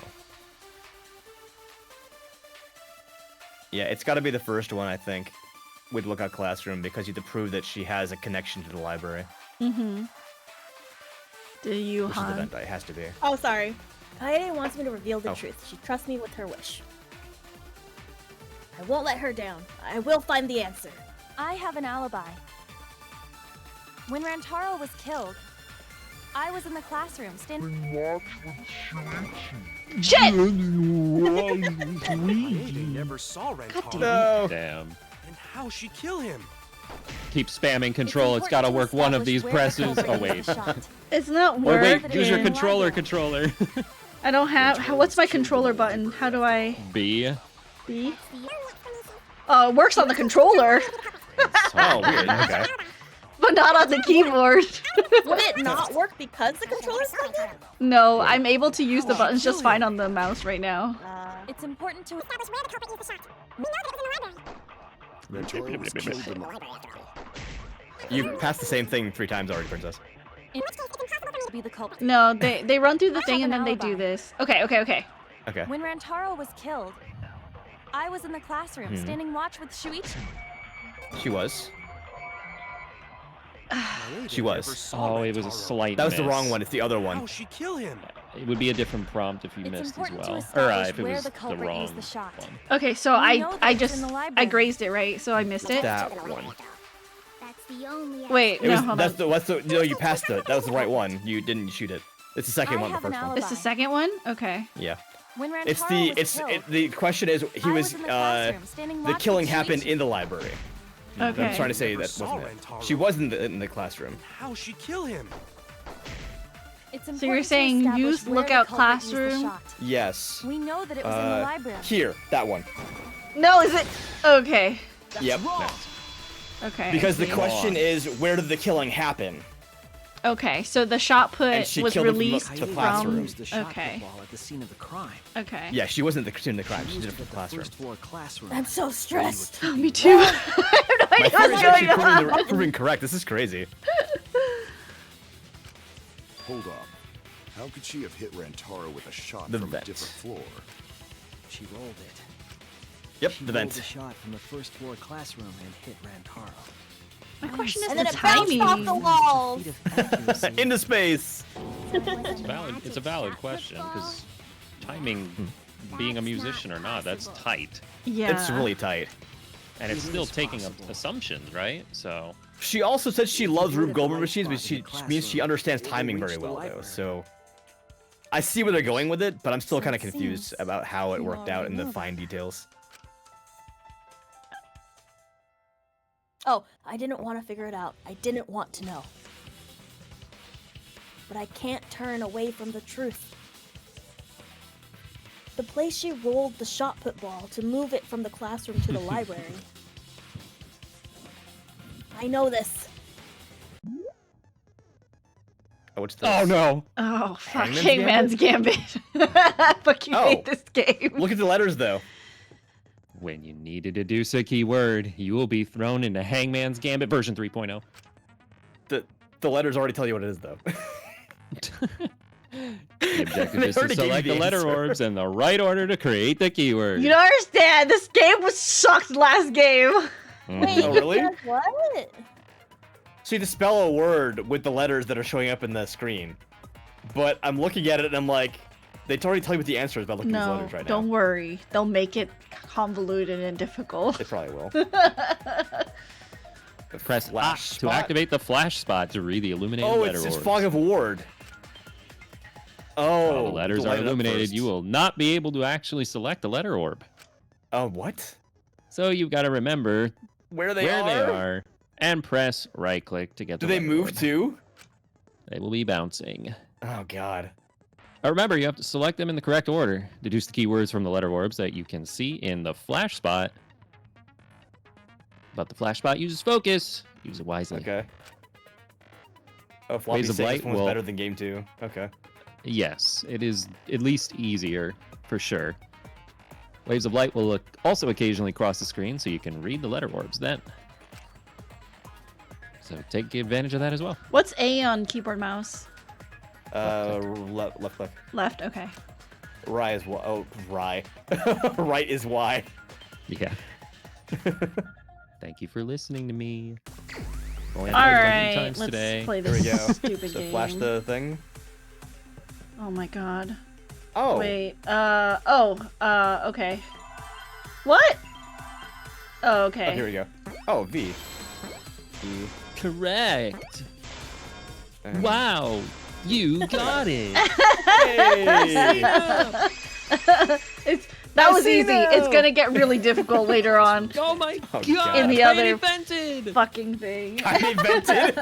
Yeah, it's got to be the first one, I think, with Lookout Classroom, because you have to prove that she has a connection to the library. Mm-hmm. Do you, Which is the Han? event, it has to be. Oh, sorry. Kaede wants me to reveal the Oh. truth. She trusts me with her wish. I won't let her down. I will find the answer. I have an alibi. When Rantaro was killed, I was in the classroom standing. Shit! Kaede never saw Rentaro. No. Damn. And how she kill him? Keep spamming control. It's gotta work one of these presses. Oh wait. It's not Or working. wait, use your controller. I don't have. What's my controller button? How do I? B. B? Oh, it works on the controller, Oh, weird. Okay. but not on the keyboard. Would it not work because the controller's broken? No, I'm able to use the buttons just fine on the mouse right now. It's important to establish where the culprit used the shot. We know that it was in the library. Rentaro was killed in the You passed the same thing 3 times already, Princess. In which case, it's impossible for me to be the culprit. No, they run through the I thing have and an then they do alibi. this. Okay. Okay. When Rantaro was killed, I was in the classroom Hmm. standing watch with Shuichi. She was. She was. Oh, it was a slight That was the miss. wrong one. It's the other one. How'd she kill him? It would be a different prompt if you It's missed as important to well. Or establish if it where was the the culprit wrong used the shot. one. Okay, so We know I that it's just in the I library. grazed it, right? So I missed it. That one. That's the only Wait, It no, was. hold That's on. the. What's the? No, you passed it. That was the right one. You didn't shoot it. It's the second I one. The have an first one. It's the second one. Okay. Yeah. When Rantaro It's the. was It's. killed, The question is, he I was. in the classroom standing The watch killing with happened Shuichi. in the library. Okay. I'm trying to say Never that saw wasn't it. Rantaro. She was in the classroom. How'd she kill him? It's So you're important to saying establish use where the lookout culprit used the classroom? shot. Yes. We know that it was in the library. Here, that one. No, is it? Okay. Yep. Okay. Because the I see. question is, where did the killing happen? Okay, so the shot And put she was killed him from released the from. classroom. Used the shot Okay. ball at the scene of the crime. Okay. Yeah, she wasn't in the crime. She did it Used from it the at the classroom. first floor classroom. I'm so stressed. Me too. I have no My idea friend what's is actually going on. proving correct. This is crazy. Hold up. How could she have hit Rantaro with a shot The from vent. a different floor? She rolled it. Yep, She the rolled vent. the shot from the first floor classroom and hit Rantaro. My question is And the then it bounced off the timing. walls. Into space. It's a valid question because timing, being a musician or not, that's tight, Yeah. It's really tight. and it's still taking assumptions, right? So She also said she loves Rube Goldberg machines, but she means she understands timing very well, though. So I see where they're going with it, but I'm still kind of confused about how it worked out in the fine details. Oh, I didn't want to figure it out. I didn't want to know. But I can't turn away from the truth. The place she rolled the shot put ball to move it from the classroom to the library. I know this. Oh, what's this? oh no, Oh, fuck. Hangman's Hangman's Gambit. I fucking Oh. hate this game. Look at the letters, though. when you need to deduce a keyword, you will be thrown into Hangman's Gambit version 3.0. The letters already tell you what it is, though. The objective They is to already gave you select the the letter answer. orbs in the right order to create the keyword. You don't understand. This game was sucked last game. Wait, Oh, really? because what? So you have to spell a word with the letters that are showing up in the screen. But I'm looking at it and I'm like, they already tell you what the answer is by looking at these No, letters right now. don't worry. They'll make it convoluted and difficult. They probably will. Press Flash to spot? activate the flash spot to read the illuminated Oh, letter it's orbs. Fog of Ward. While Oh, the letters to are light it up illuminated, first. you will not be able to actually select a letter orb. Oh, what? So you've got to remember Where they where are? they are and press right click to get Do the they letter move orb. too? They will be bouncing. Oh, God. Remember, you have to select them in the correct order. Deduce the keywords from the letter orbs that you can see in the flash spot. But the flash spot uses focus. Use it wisely. Okay. Oh, floppy Waves of six light one's will... better than game 2. Okay. Yes, it is at least easier, for sure. Waves of light will also occasionally cross the screen, so you can read the letter orbs then. So take advantage of that as well. What's A on keyboard mouse? Left click. Left, okay. Right is Y. Oh, right. Right is Y. Yeah. Thank you for listening to me. All right, let's today. play Here we this go. stupid So game. flash the thing. Oh my god. Oh. Wait. Okay. What? Oh, okay. Oh, here we go. Oh, V. V. Correct. Wow, you got it. That was easy. It's gonna get really difficult later on. Oh my god! In the Katie other invented. fucking thing. I invented.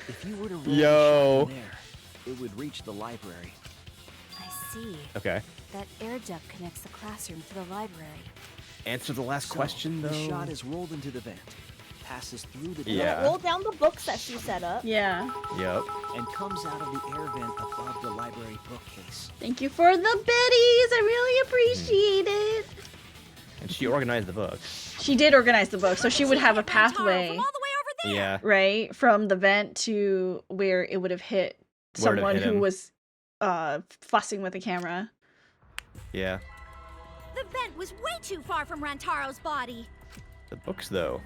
If you were to roll Yo. there, it would reach the library. I see. Okay. That air duct connects the classroom to the library. Answer the last So, question, though. The shot is rolled into the vent, passes through the Yeah. door, Roll down the books that she set up. Yeah. Yep. and comes out of the air vent above the library bookcase. Thank you for the biddies. I really appreciate it. And she organized the books. She did organize the book, so she would have a pathway, Yeah. right, from the vent to where it would have hit Where it someone hit who him. was fussing with the camera. Yeah. The vent was way too far from Rantaro's body. The books, though.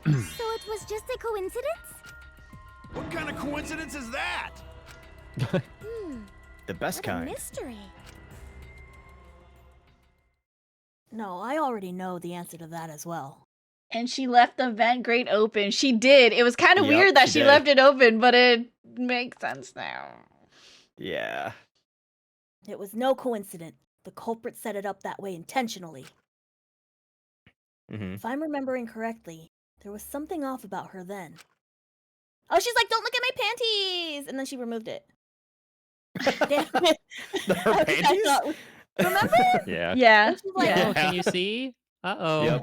So it was just a coincidence? What kind of coincidence is that? The best What a kind. mystery. No, I already know the answer to that as well. And she left the vent grate open. She did. It was kind of Yep, weird that she she did. left it open, but it makes sense now. Yeah. It was no coincidence. The culprit set it up that way intentionally. Mm-hmm. If I'm remembering correctly, there was something off about her then. Oh, she's like, don't look at my panties! And then she removed it. Damn it. Her Okay, I thought- remember? Yeah. Yeah. And she's like, Oh, can you see? Uh-oh. Yep.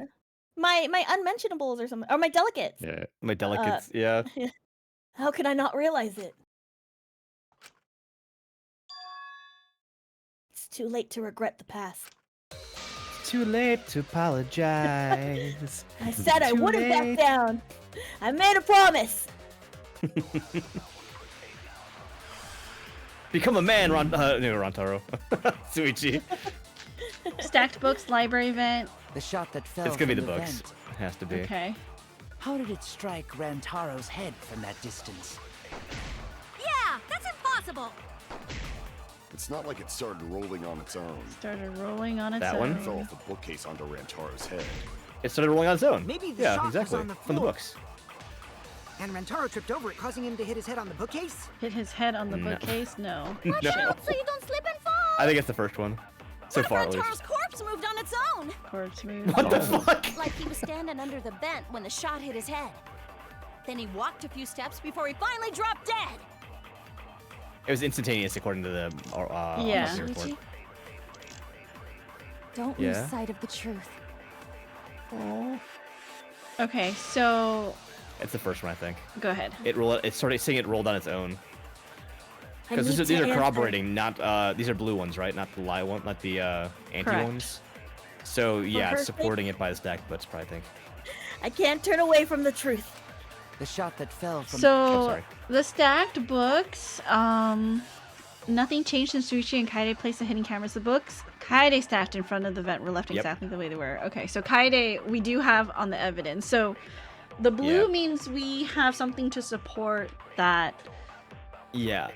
my unmentionables or something. Or my delicates. Yeah. My delicates. Yeah. How could I not realize it? It's too late to regret the past. Too late to apologize. I said I Too wouldn't late. back down. I made a promise. Become a man, Rantaro. Suichi. Stacked books, library vent. The shot that fell It's gonna be from the books. vent. It has to be. Okay. How did it strike Rantaro's head from that distance? Yeah, that's impossible. It's not like it started rolling on its own. Started rolling on its That own. one? It fell off the bookcase onto Rantaro's head. It started rolling on its own. Maybe the yeah, shot was exactly. on the From the floor. books. And Rantaro tripped over it, causing him to hit his head on the bookcase? Hit his head on the No. bookcase? No. No. Shit. So you don't slip and fall. I think it's the first one. So far, at Rantaro's least. corpse moved on its own. Corpse moved. What the on. fuck? Like he was standing under the vent when the shot hit his head. Then he walked a few steps before he finally dropped dead. It was instantaneous, according to the Yeah. autopsy report. Luigi? Don't Yeah? lose sight of the truth. Oh. Okay, so It's the first one, I think. go ahead. It started saying it rolled on its own. I Because need these to are answer. corroborating, not these are blue ones, right? Not the lie one, not the anti Correct. ones. So yeah, her it's sake- supporting it by the stacked butts, probably think. I can't turn away from the truth. The shot that fell from So sorry. the stacked books, nothing changed since Suichi and Kaede placed the hidden cameras. The books Kaede stacked in front of the vent were left Yep. exactly the way they were. Okay, so Kaede we do have on the evidence. So the blue Yeah. means we have something to support that Yeah,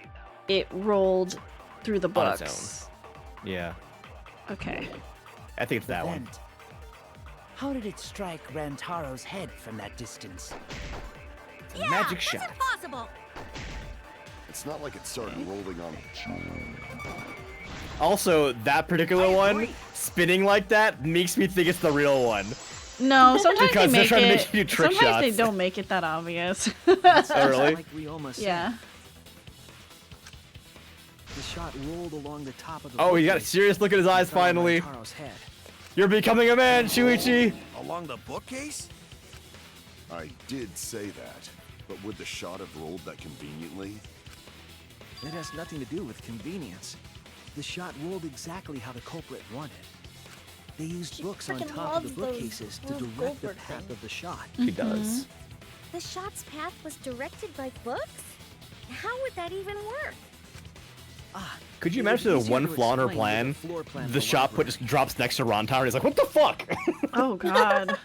it rolled through the on its books. yeah. Okay. I think it's the that one. vent. How did it strike Rantaro's head from that distance? It's a magic That's shot. impossible. It's not like it started rolling on its own. Also, that particular one spinning like that makes me think it's the real one. No, sometimes Because they they're make trying to it. make you do trick Sometimes they shots. don't make it that obvious. Oh, really? Like Ryoma said, Yeah. the shot rolled along the top of the Oh, he got a bookcase serious look at his and eyes fell on finally. Taro's head. You're becoming a man, Shuichi. Along the bookcase? I did say that, but would the shot have rolled that conveniently? It has nothing to do with convenience. The shot rolled exactly how the culprit wanted. They used books on freaking top of the loves those bookcases to Rube direct the Goldberg path things. of the shot. He does. The shot's path was directed by books? How would that even work? Could you It would imagine be the easier one to flaw in her explain plan? with a floor plan of The the shot put library. just drops next to Ron Tower and he's like, what the fuck? Oh God.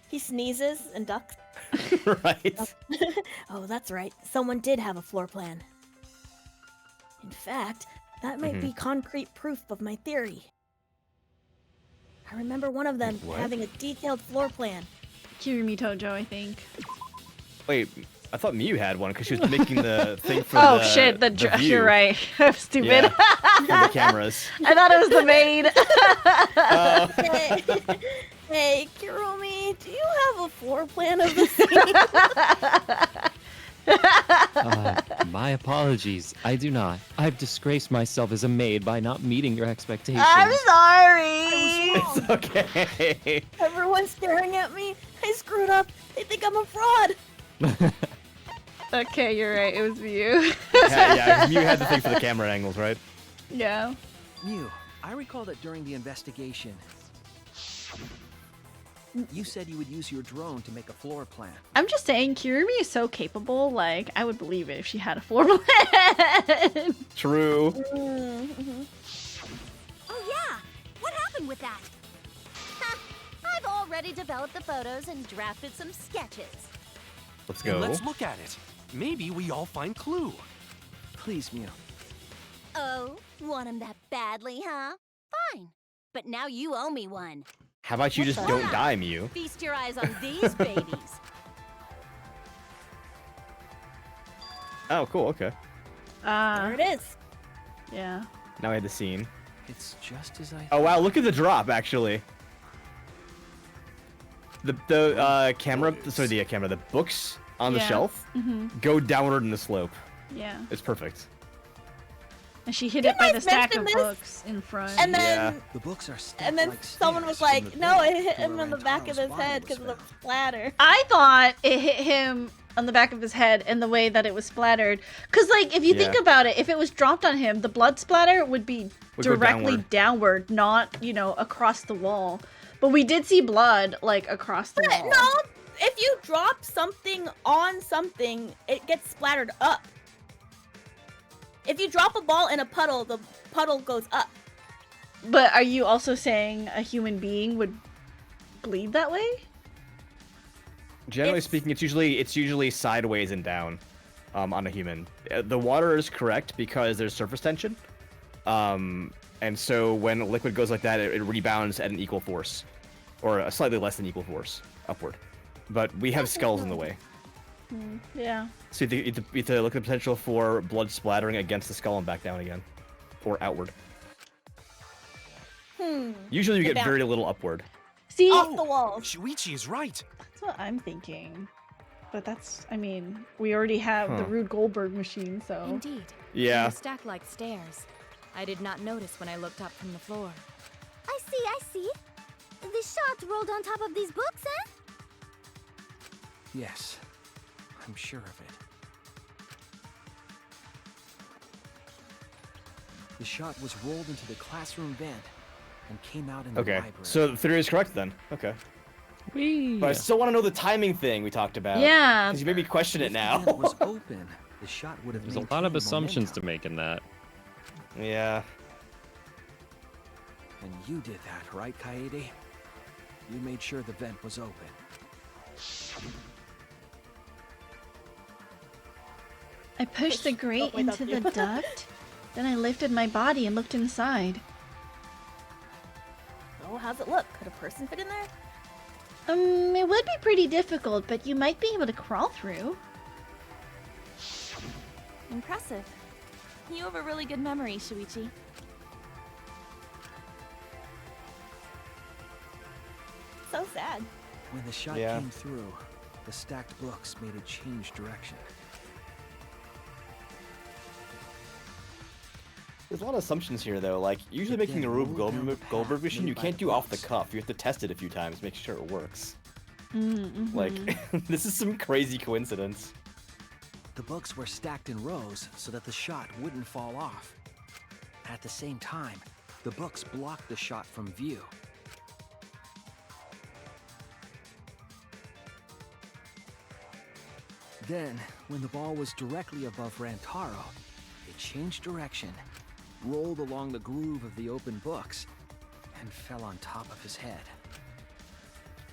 He sneezes and ducks. Right. Oh, that's right. Someone did have a floor plan. In fact, that might be concrete proof of my theory. I remember one of them What? having a detailed floor plan. Kirimi Tojo, I think. Wait, I thought Miyu had one because she was making the thing for Oh the shit, the view. you're right. I'm stupid. Yeah, for the cameras. I thought it was the maid. Hey, Kirumi, do you have a floor plan of the scene? My apologies. I do not. I've disgraced myself as a maid by not meeting your expectations. I'm sorry. It's okay. Everyone's staring at me. I screwed up. They think I'm a fraud. Okay, you're right. It was you. Yeah, you had the thing for the camera angles, right? Yeah. Mew, I recall that during the investigation, you said you would use your drone to make a floor plan. I'm just saying, Kirumi is so capable. Like, I would believe it if she had a floor plan. True. Mm-hmm. Oh yeah! What happened with that? Ha, I've already developed the photos and drafted some sketches. Let's Then go. let's look at it. Maybe we all find clue. Please, Mew. Oh, want him that badly, huh? Fine. But now you owe me one. How about you just don't die, Mew? Feast your eyes on these babies. Oh, cool. Okay. There it is. Yeah. Now I had the scene. It's just as I. Oh wow! Look at the drop. Actually, the camera. Sorry, the camera. The books on the Yeah. shelf Mhm. go downward in the slope. Yeah. It's perfect. And she hit Didn't it by I the stack of mention this? books in front. And then, The books are stacked and then like someone was stairs from like, the "No, bed it hit where him on the back of Rantaro's his body head was because of the found." splatter." I thought it hit him on the back of his head and the way that it was splattered. Cause like if you think Yeah. about it, if it was dropped on him, the blood splatter would be Would go directly downward, not across the wall. But we did see blood like across the wall. No, if you drop something on something, it gets splattered up. If you drop a ball in a puddle, the puddle goes up. But are you also saying a human being would bleed that way? Generally speaking, it's usually sideways and down, on a human. The water is correct because there's surface tension, and so when liquid goes like that, it rebounds at an equal force, or a slightly less than equal force upward. But we have skulls in the way, Yeah. so you have to look at the potential for blood splattering against the skull and back down again, or outward. Usually you Get get down. very little upward. See, Off the walls. Shuichi is right. that's what I'm thinking. But I mean, we already have the Huh. Rube Goldberg machine, so. Indeed. Yeah. They're stacked like stairs. I did not notice when I looked up from the floor. I see. The shot rolled on top of these books, eh? Yes, I'm sure of it. The shot was rolled into the classroom vent and came out in the Okay, library. so the theory is correct then. Okay. But I still want to know the timing thing we talked about. Yeah. Because you made me question it If the now. vent was open, the shot would have There's a lot maintained of assumptions momentum. to make in that. Yeah. And you did that, right, Kaede? You made sure the vent was open. I pushed the grate without into you. the duct, then I lifted my body and looked inside. Oh, how's it look? Could a person fit in there? It would be pretty difficult, but you might be able to crawl through. Impressive. You have a really good memory, Shuichi. so sad. When the shot came through, the stacked books made it change direction. There's a lot of assumptions here, though. Like, usually making the Rube Goldberg mission, you can't do off the cuff. You have to test it a few times, make sure it works. Mm-hmm. Like, this is some crazy coincidence. The books were stacked in rows so that the shot wouldn't fall off. At the same time, the books blocked the shot from view. Then, when the ball was directly above Rantaro, it changed direction, rolled along the groove of the open books, and fell on top of his head.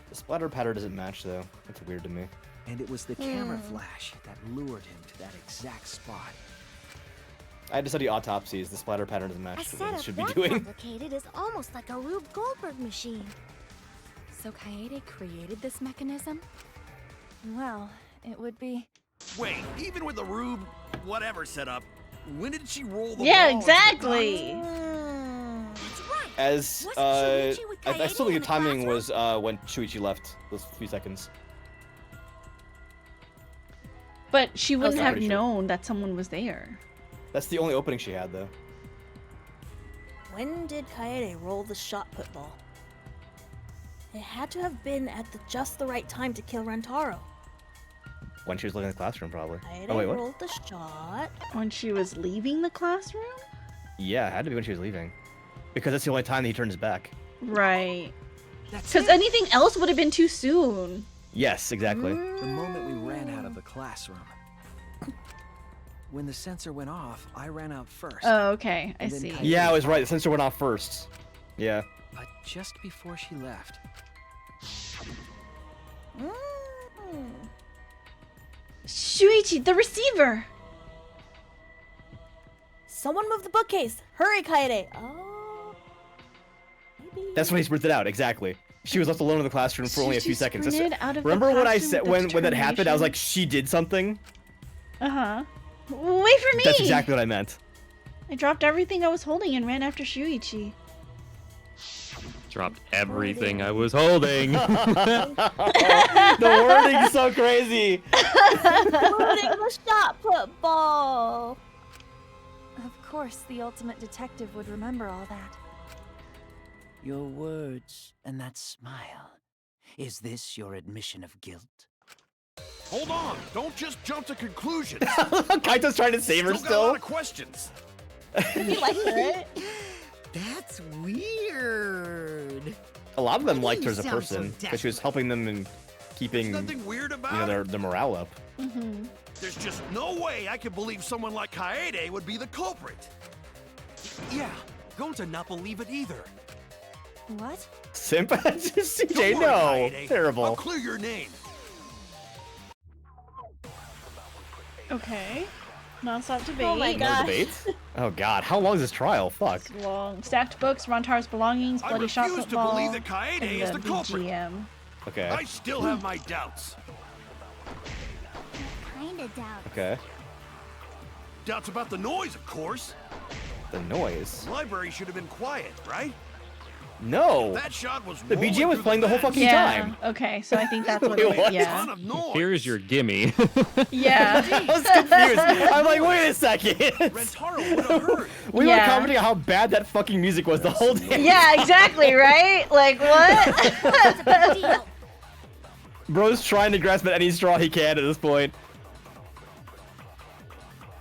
The splatter pattern doesn't match, though. That's weird to me. And it was the camera flash that lured him to that exact spot. I had to study autopsies. The splatter pattern doesn't match A what setup it should be that doing. complicated is almost like a Rube Goldberg machine. So Kaede created this mechanism? Well, it would be... Wait, even with the Rube whatever setup, when did she roll the Yeah, ball? exactly. As, I still think the timing was when Shuichi left, those few seconds. But she wouldn't I'm have pretty sure. known that someone was there. That's the only opening she had, though. When did Kaede roll the shot put ball? It had to have been at just the right time to kill Rantaro. When she was looking in the classroom, probably. Kaede Oh, wait, what? rolled the shot. When she was leaving the classroom? Yeah, it had to be when she was leaving. Because that's the only time that he turned his back. Right. Because anything else would have been too soon. Yes, exactly. The moment we ran out of the classroom. When the sensor went off, I ran out first. Oh, okay. I And then see. Kaede Yeah, I was followed. right. The sensor went off first. Yeah. But just before she left, Shuichi, the receiver! Someone move the bookcase! Hurry, Kaede! Oh. That's when he sprinted out, exactly. She was left alone in the classroom for only a few She seconds. That's- sprinted out of the Remember what I classroom said with when that happened? I was determination? like, she did something? Uh-huh. Wait for me! That's exactly what I meant. I dropped everything I was holding and ran after Shuichi. Dropped everything I was holding. The wording's so crazy. Moving the shot put ball! Of course, the ultimate detective would remember all that. Your words and that smile. Is this your admission of guilt? Hold on! Don't just jump to conclusions. Kaito's trying to save her Got a still. lot of questions. You like it? That's weird. A lot of them liked her you as a sound so person because she was helping them in keeping There's nothing weird about their morale up. Mm-hmm. There's just no way I can believe someone like Kaede would be the culprit. Yeah, going to not believe it either. What? Simp? CJ, Don't worry, no. Kaede. I'll Terrible. clear your name. Okay. Non-stop debate. Oh my No gosh. debate? Oh god, how long is this trial? Fuck. It's long. Stacked books, Rontaro's belongings, I bloody shot refuse to football, believe that Kaede and is the culprit. BGM. Okay. I still have my doubts. Kinda doubt. Okay. Doubts about the noise, of course. The noise. The library should have been quiet, right? No. That shot was The rolling BGM was through playing the whole vents. fucking Yeah. time. Okay, so I think that's what. Wait, what? Yeah. Ton of noise. Here's your gimme. Yeah. I was confused. I'm like, wait a second. Rentaro would have heard. We Yeah. were commenting on how bad that fucking music was the whole day. Yeah, exactly, right? Like, what? Bro's trying to grasp at any straw he can at this point.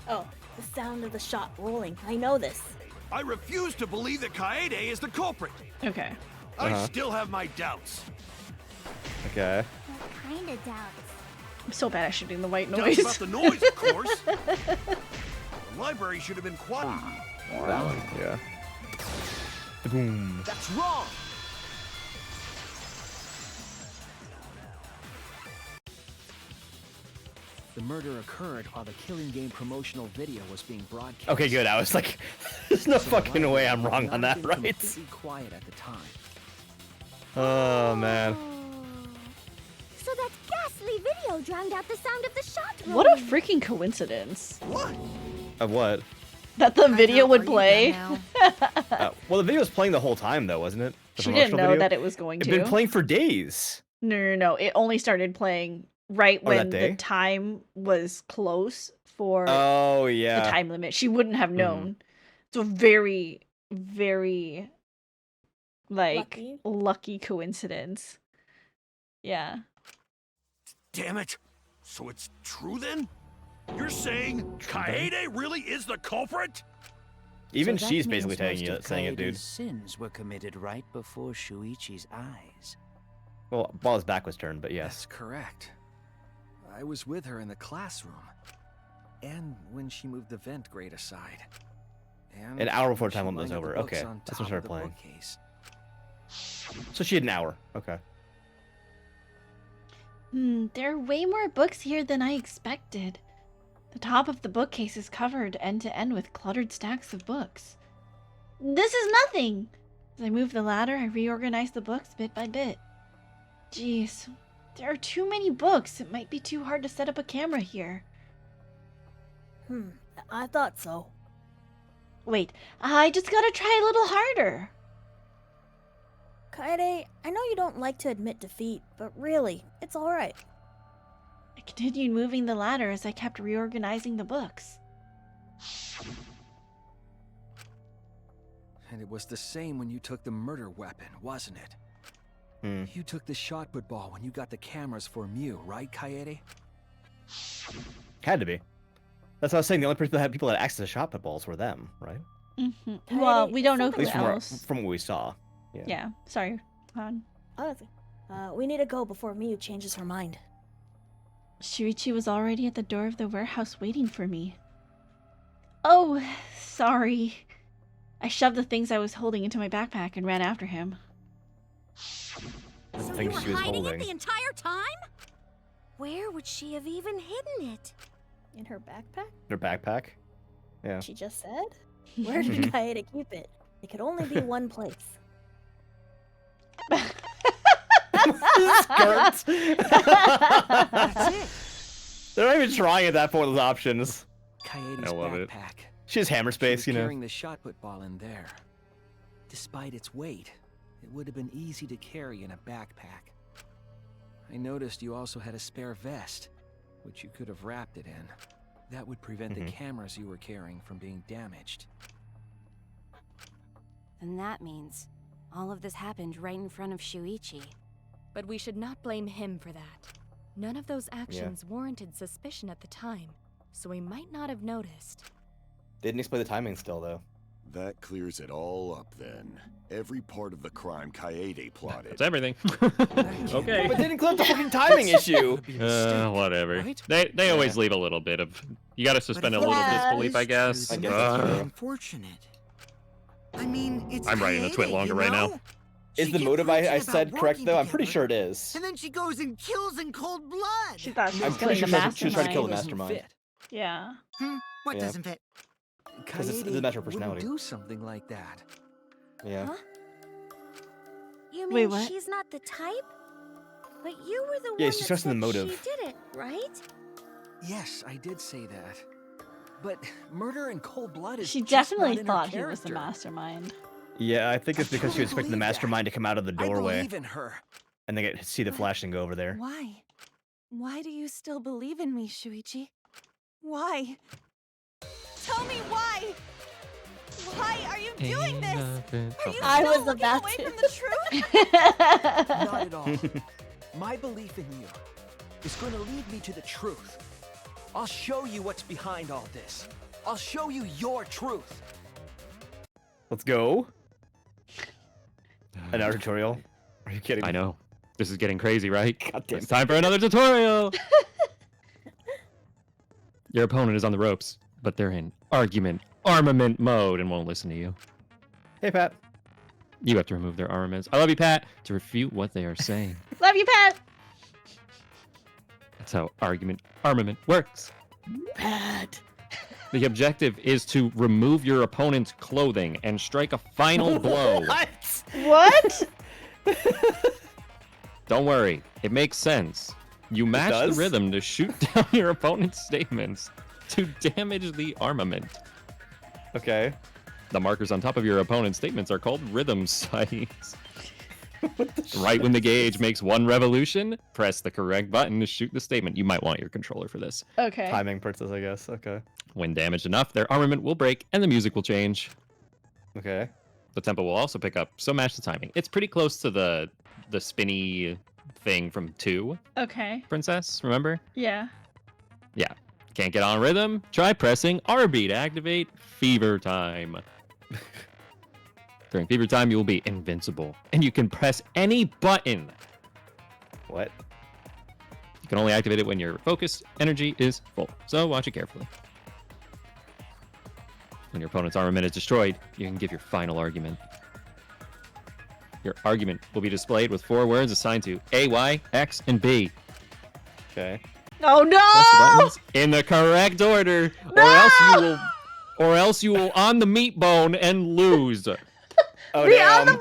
Oh, the sound of the shot rolling. I know this. I refuse to believe that Kaede is the culprit. Okay. I Uh-huh. still have my doubts. Okay. Kinda doubt. I'm so bad at shooting the white Doubts noise. about the noise, of course. The library should have been quiet. That one, yeah. Boom. That's wrong. the murder occurred while the Killing Game promotional video was being broadcast. Okay, good. I was like, there's no fucking way I'm wrong on that, right? Completely quiet at the time. Oh, man. So that ghastly video drowned out the sound of the shot rolling. What a freaking coincidence. What? Of what? That the video would play. Well, the video was playing the whole time, though, wasn't it? The She didn't promotional know video? that it was going to. It'd been playing for days. No. It only started playing right Oh, that when the day? time was close for Oh, yeah. the time limit. She wouldn't have known. So very, very like lucky coincidence. Yeah. Damn it. So it's true then? You're saying Kaede really is the culprit? Even So that she's means basically most of saying it, dude. Kaede's sins were committed right before Shuichi's eyes. Well, while his back was turned, but yes. That's correct. I was with her in the classroom. And when she moved the vent grate aside. And An hour before when she time limit was lined over. the books Okay, on that's when top I of started the playing. bookcase. So she had an hour. Okay. There are way more books here than I expected. The top of the bookcase is covered end to end with cluttered stacks of books. This is nothing! As I move the ladder, I reorganize the books bit by bit. Jeez, there are too many books. It might be too hard to set up a camera here. I thought so. Wait, I just gotta try a little harder. Kaede, I know you don't like to admit defeat, but really, it's alright. I continued moving the ladder as I kept reorganizing the books. And it was the same when you took the murder weapon, wasn't it? You took the shot put ball when you got the cameras for Mew, right, Kaede? Had to be. That's what I was saying. The only people that had access to shot put balls were them, right? Well, we don't know At who least else. from what we saw. Yeah, sorry. Han. Honestly, we need to go before Miyu changes her mind. Shuichi was already at the door of the warehouse waiting for me. Oh, sorry. I shoved the things I was holding into my backpack and ran after him. The So things you were she was hiding holding. it the entire time? Where would she have even hidden it? In her backpack? Their backpack? Yeah. She just said? Where did Kaede keep it? It could only be one place. Skirts. They're not even trying at that point with those options. Kaede's I love it. backpack. She has hammer space, She was you know. carrying the shot put ball in there. Despite its weight, it would have been easy to carry in a backpack. I noticed you also had a spare vest, which you could have wrapped it in. That would prevent the cameras you were carrying from being damaged. Then that means all of this happened right in front of Shuichi. But we should not blame him for that. None of those actions warranted suspicion at the time, so he might not have noticed. Didn't explain the timing still, though. That clears it all up then. Every part of the crime Kaede plotted. That's everything. Okay. But they didn't clear up the fucking timing issue. Whatever. They always leave a little bit of. You gotta suspend a little disbelief, I guess. Unfortunate. I mean, it's I'm writing the twit Kaede, longer you right know? now. Is the motive I said correct, though? I'm pretty sure it is. And then she goes and kills in cold blood. She thought she I'm was pretty killing sure the she was trying to kill the mastermind. mastermind. Yeah. What Yeah. doesn't fit? Because it's Kaede the matter of wouldn't personality. do something like that. Yeah. Huh? You mean Wait, what? she's not the type? But you were the Yeah, one she's that trusting said the motive. she did it, right? Yes, I did say that. But murder in cold blood is She just definitely not in her thought he was the character. mastermind. Yeah, I think it's because she was expecting the believe that. mastermind to come out of the I doorway. believe in her. And they see the flash and go over there. Why? Why do you still believe in me, Shuichi? Why? Tell me why! Why are you doing this? Are you I still was looking about away to. from the truth? Not at all. My belief in you is going to lead me to the truth. I'll show you what's behind all this. I'll show you your truth. Let's go. Another tutorial? Are you kidding me? I know. This is getting crazy, right? Goddamn. It's time for another tutorial. Your opponent is on the ropes, but they're in armament mode and won't listen to you. Hey, Pat. You have to remove their armaments. I love you, Pat, to refute what they are saying. Love you, Pat! That's how armament works. Pat. The objective is to remove your opponent's clothing and strike a final blow. What? Don't worry, it makes sense. You match the does? rhythm to shoot down your opponent's statements to damage the armament. Okay. The markers on top of your opponent's statements are called rhythm sites. Right when the gauge makes 1 revolution, press the correct button to shoot the statement. You might want your controller for this. Okay. Timing purposes, I guess. Okay. When damaged enough, their armament will break and the music will change. Okay. The tempo will also pick up, so match the timing. It's pretty close to the spinny thing from 2, Okay. Princess, remember? Yeah. Yeah. Can't get on rhythm? Try pressing RB to activate Fever Time. During Fever Time, you will be invincible, and you can press any button. What? You can only activate it when your focus energy is full, so watch it carefully. When your opponent's armament is destroyed, you can give your final argument. Your argument will be displayed with 4 words assigned to A, Y, X, and B. Okay. Oh Press the no! buttons in the correct order, No! or else you will on the meat bone and lose. Oh, Be damn. on the bone!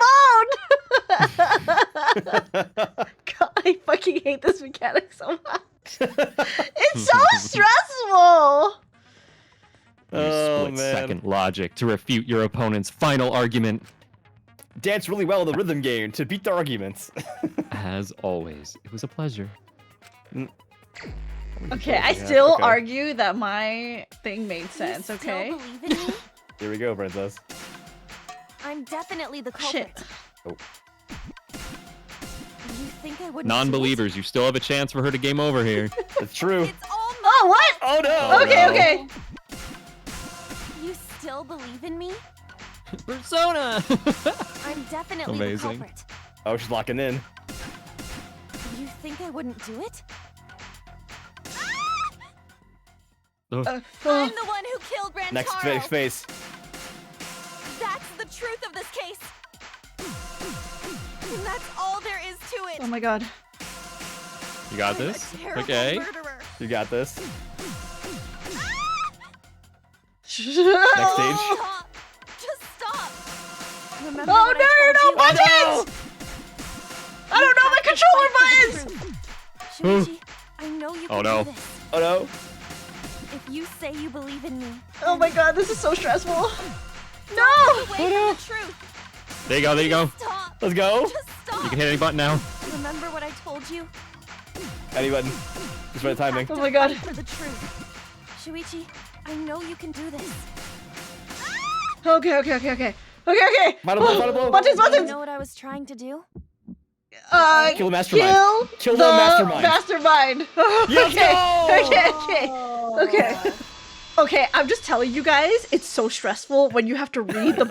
God, I fucking hate this mechanic so much. It's so stressful! Use split-second logic to refute your opponent's final argument. Dance really well in the rhythm game to beat the arguments. As always, it was a pleasure. Okay, I still argue that my thing made sense, okay? Here we go, Princess. I'm definitely the culprit. Shit. Oh. You think I wouldn't Non-believers, you still have a chance for her to game over here. It's true. Oh, what? Oh, no. Okay, no. okay. You still believe in me? Persona! I'm definitely the Amazing. culprit. Oh, she's locking in. You think I wouldn't do it? Ugh. I'm the one who killed Rantaro. Next face. That's the truth of this case. And that's all there is to it. Oh my god. You got this? Terrible Okay. murderer. You got this. Next stage. Stop. Just stop. Remember Oh what no, I no, told you? buttons! I don't know my controller buttons! Shuichi, I know you can Oh no. do this. Oh no. If you say you believe in me. Oh my god, this is so stressful. Don't No! run away from the truth. There you go, there you go. Stop. Let's go. Just stop. You can hit any button now. Remember what I told you? Any button. Just by the timing. Oh my god. Fight for the truth. Shuichi, I know you can do this. Okay. Final blow. Buttons, You buttons! know what I was trying to do? Kill the mastermind. Kill the mastermind. mastermind. Okay. Okay, I'm just telling you guys, it's so stressful when you have to read the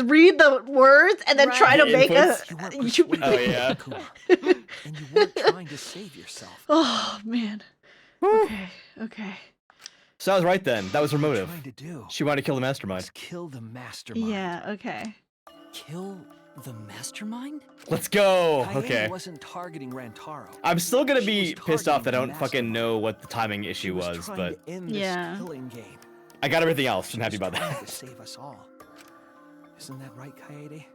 read the words and then try to The make inputs. a. Oh yeah. And you weren't trying to save yourself. Oh man. Okay. So I was right then. That was her motive. Trying to do. She wanted to kill the mastermind. Kill the mastermind. Yeah. Okay. Kill the mastermind? Let's go. Kaede Okay. wasn't targeting Rantaro. I'm still gonna She be was pissed off that I targeting don't the fucking know what the timing She issue was was, trying but to end this Yeah. killing game. I got everything else. I'm She happy was about trying that. to save us all. Isn't that right, Kaede?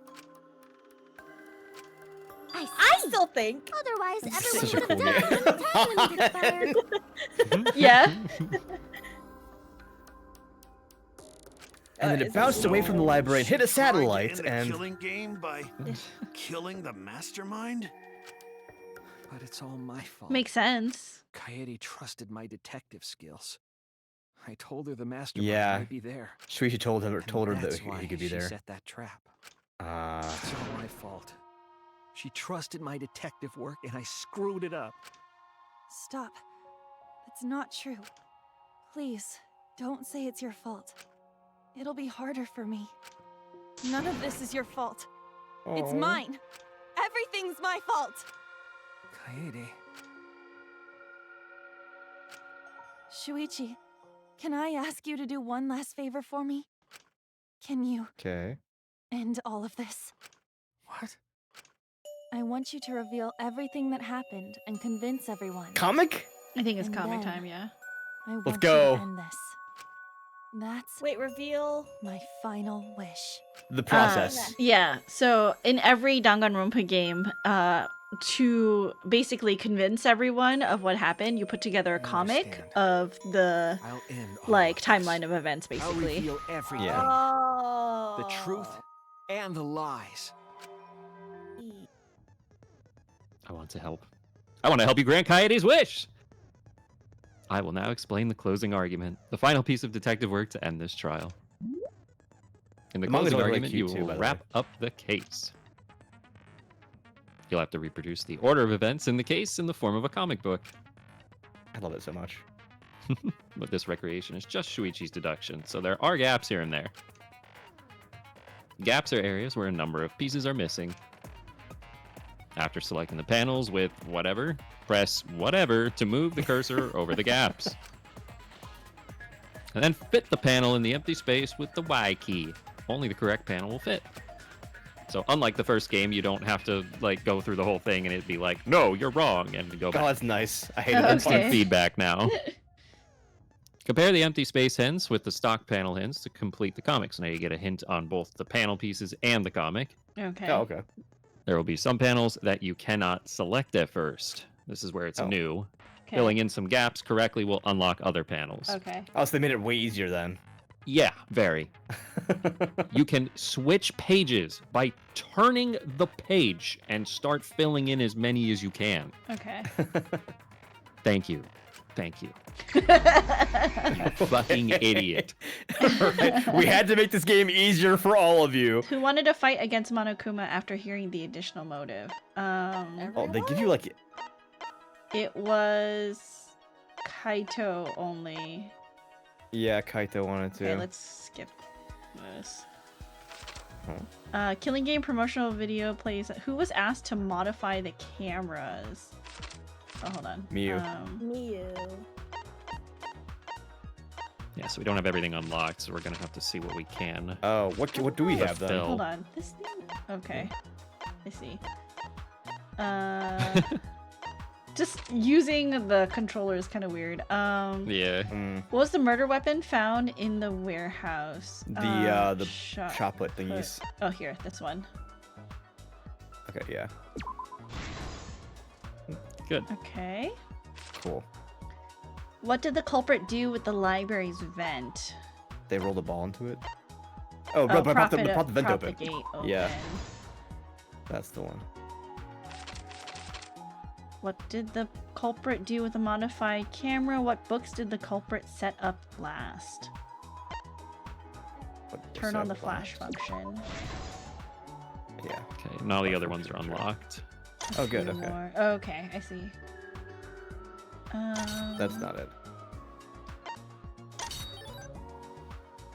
I still think. Otherwise, Such a everyone would have cool died when the time limit expired. Yeah. And then it is bounced away from the library and hit a satellite, Trying to end and the killing game by killing the mastermind? But it's all my fault. Makes sense. Kaede trusted my detective skills. I told her the mastermind yeah, might be there. Shuichi told her And that that's he why could be she there. set that trap. It's all my fault. She trusted my detective work, and I screwed it up. Stop. That's not true. Please, don't say it's your fault. It'll be harder for me. None of this is your fault. It's Aw. mine. Everything's my fault. Kaede. Shuichi, can I ask you to do one last favor for me? Can you Okay. end all of this? What? I want you to reveal everything that happened and convince everyone. Comic? I think it's And comic then time. Yeah. I want Let's you go. to end this. That's Wait, reveal my final wish. The process. Yeah. So in every Danganronpa game, to basically convince everyone of what happened, you put together a comic of the like timeline of events, I'll basically. reveal everything. Oh. The truth and the lies. I want to help. I want to help you grant Kaede's wish! I will now explain the closing argument, the final piece of detective work to end this trial. In the manga's closing really argument, you cute too, will by the wrap up the case. You'll have to reproduce the order of events in the case in the form of a comic book. I love it so much. But this recreation is just Shuichi's deduction, so there are gaps here and there. Gaps are areas where a number of pieces are missing. After selecting the panels with whatever, press whatever to move the cursor over the gaps. And then fit the panel in the empty space with the Y key. Only the correct panel will fit. So unlike the first game, you don't have to like go through the whole thing and it'd be like, no, you're wrong, and go back. Oh, that's nice. I hate it. Instant feedback now. Compare the empty space hints with the stock panel hints to complete the comic. So now you get a hint on both the panel pieces and the comic. Okay. Oh, okay. There will be some panels that you cannot select at first. This is where it's new. Okay. Filling in some gaps correctly will unlock other panels. Okay. Oh, so they made it way easier then. Yeah, very. You can switch pages by turning the page and start filling in as many as you can. Okay. Thank you. Thank you. You fucking idiot. Right. We had to make this game easier for all of you. Who wanted to fight against Monokuma after hearing the additional motive? Oh, they give you like... It was Kaito only. Yeah, Kaito wanted to. Okay, let's skip this. Killing Game promotional video plays. Who was asked to modify the cameras? Oh, hold on. Miyu. Miyu. Yeah, so we don't have everything unlocked, so we're gonna have to see what we can. Oh, what do we have then? Fill. Hold on. This thing. Okay. I see. Just using the controller is kind of weird. Yeah. What was the murder weapon found in the warehouse? The shot put thingies. Oh, here, this one. Okay, yeah. Good. Okay. Cool. What did the culprit do with the library's vent? They rolled a ball into it. Oh, but prop the vent prop open. The gate open. Yeah. That's the one. What did the culprit do with the modified camera? What books did the culprit set up last? Turn on the flash function. Yeah. Okay, and all the other ones are unlocked. Oh, good. Okay. Okay, I see. That's not it.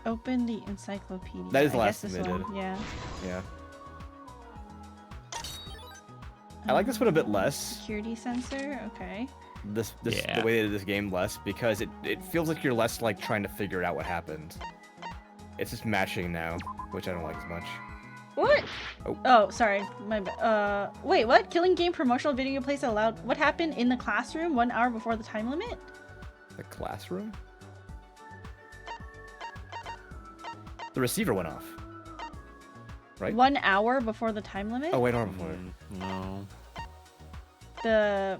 Open the encyclopedia. That is I last guess thing this they one. did. Yeah. Yeah. I like this one a bit less. Security sensor. Okay. The way they did this game less because it feels like you're less like trying to figure out what happened. It's just matching now, which I don't like as much. What? Oh, oh sorry. My wait, what? Killing Game promotional video plays allowed. What happened in the classroom 1 hour before the time limit? The classroom? The receiver went off. Right? 1 hour before the time limit? Oh, wait, on before. No. The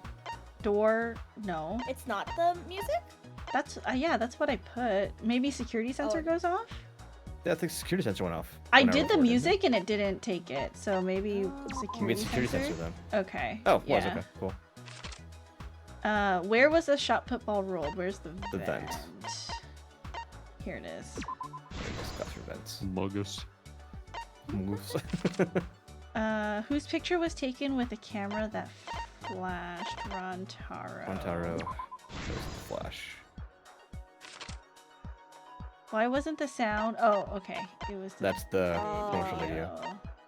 door? No. It's not the music? That's yeah, that's what I put. Maybe security sensor goes off? Yeah, I think security sensor went off. I did the music and it didn't take it, so maybe security, Maybe it's security sensor then. Okay. Oh, it was yeah. okay, cool. Where was the shot put ball rolled? Where's the vent? Here it is. Classroom vents. Mogus. Whose picture was taken with a camera that flashed? Rontaro. There's the flash. Why wasn't the sound? Oh, okay. It was. That's the promotional video.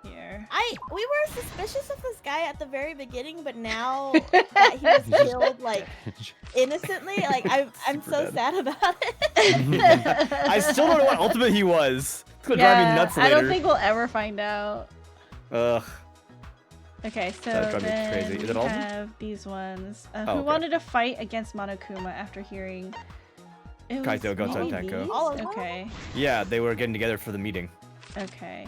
Here. We were suspicious of this guy at the very beginning, but now that he was killed like innocently, like I'm so sad about it. I still don't know what ultimate he was. It's gonna drive me nuts later. I don't think we'll ever find out. Ugh. Okay, so That'd drive me then crazy. Is we it all of them? have these ones. Oh, who okay. wanted to fight against Monokuma after hearing? It was Kaito, Goto, and maybe Tenko. these? Okay. Yeah, they were getting together for the meeting. Okay.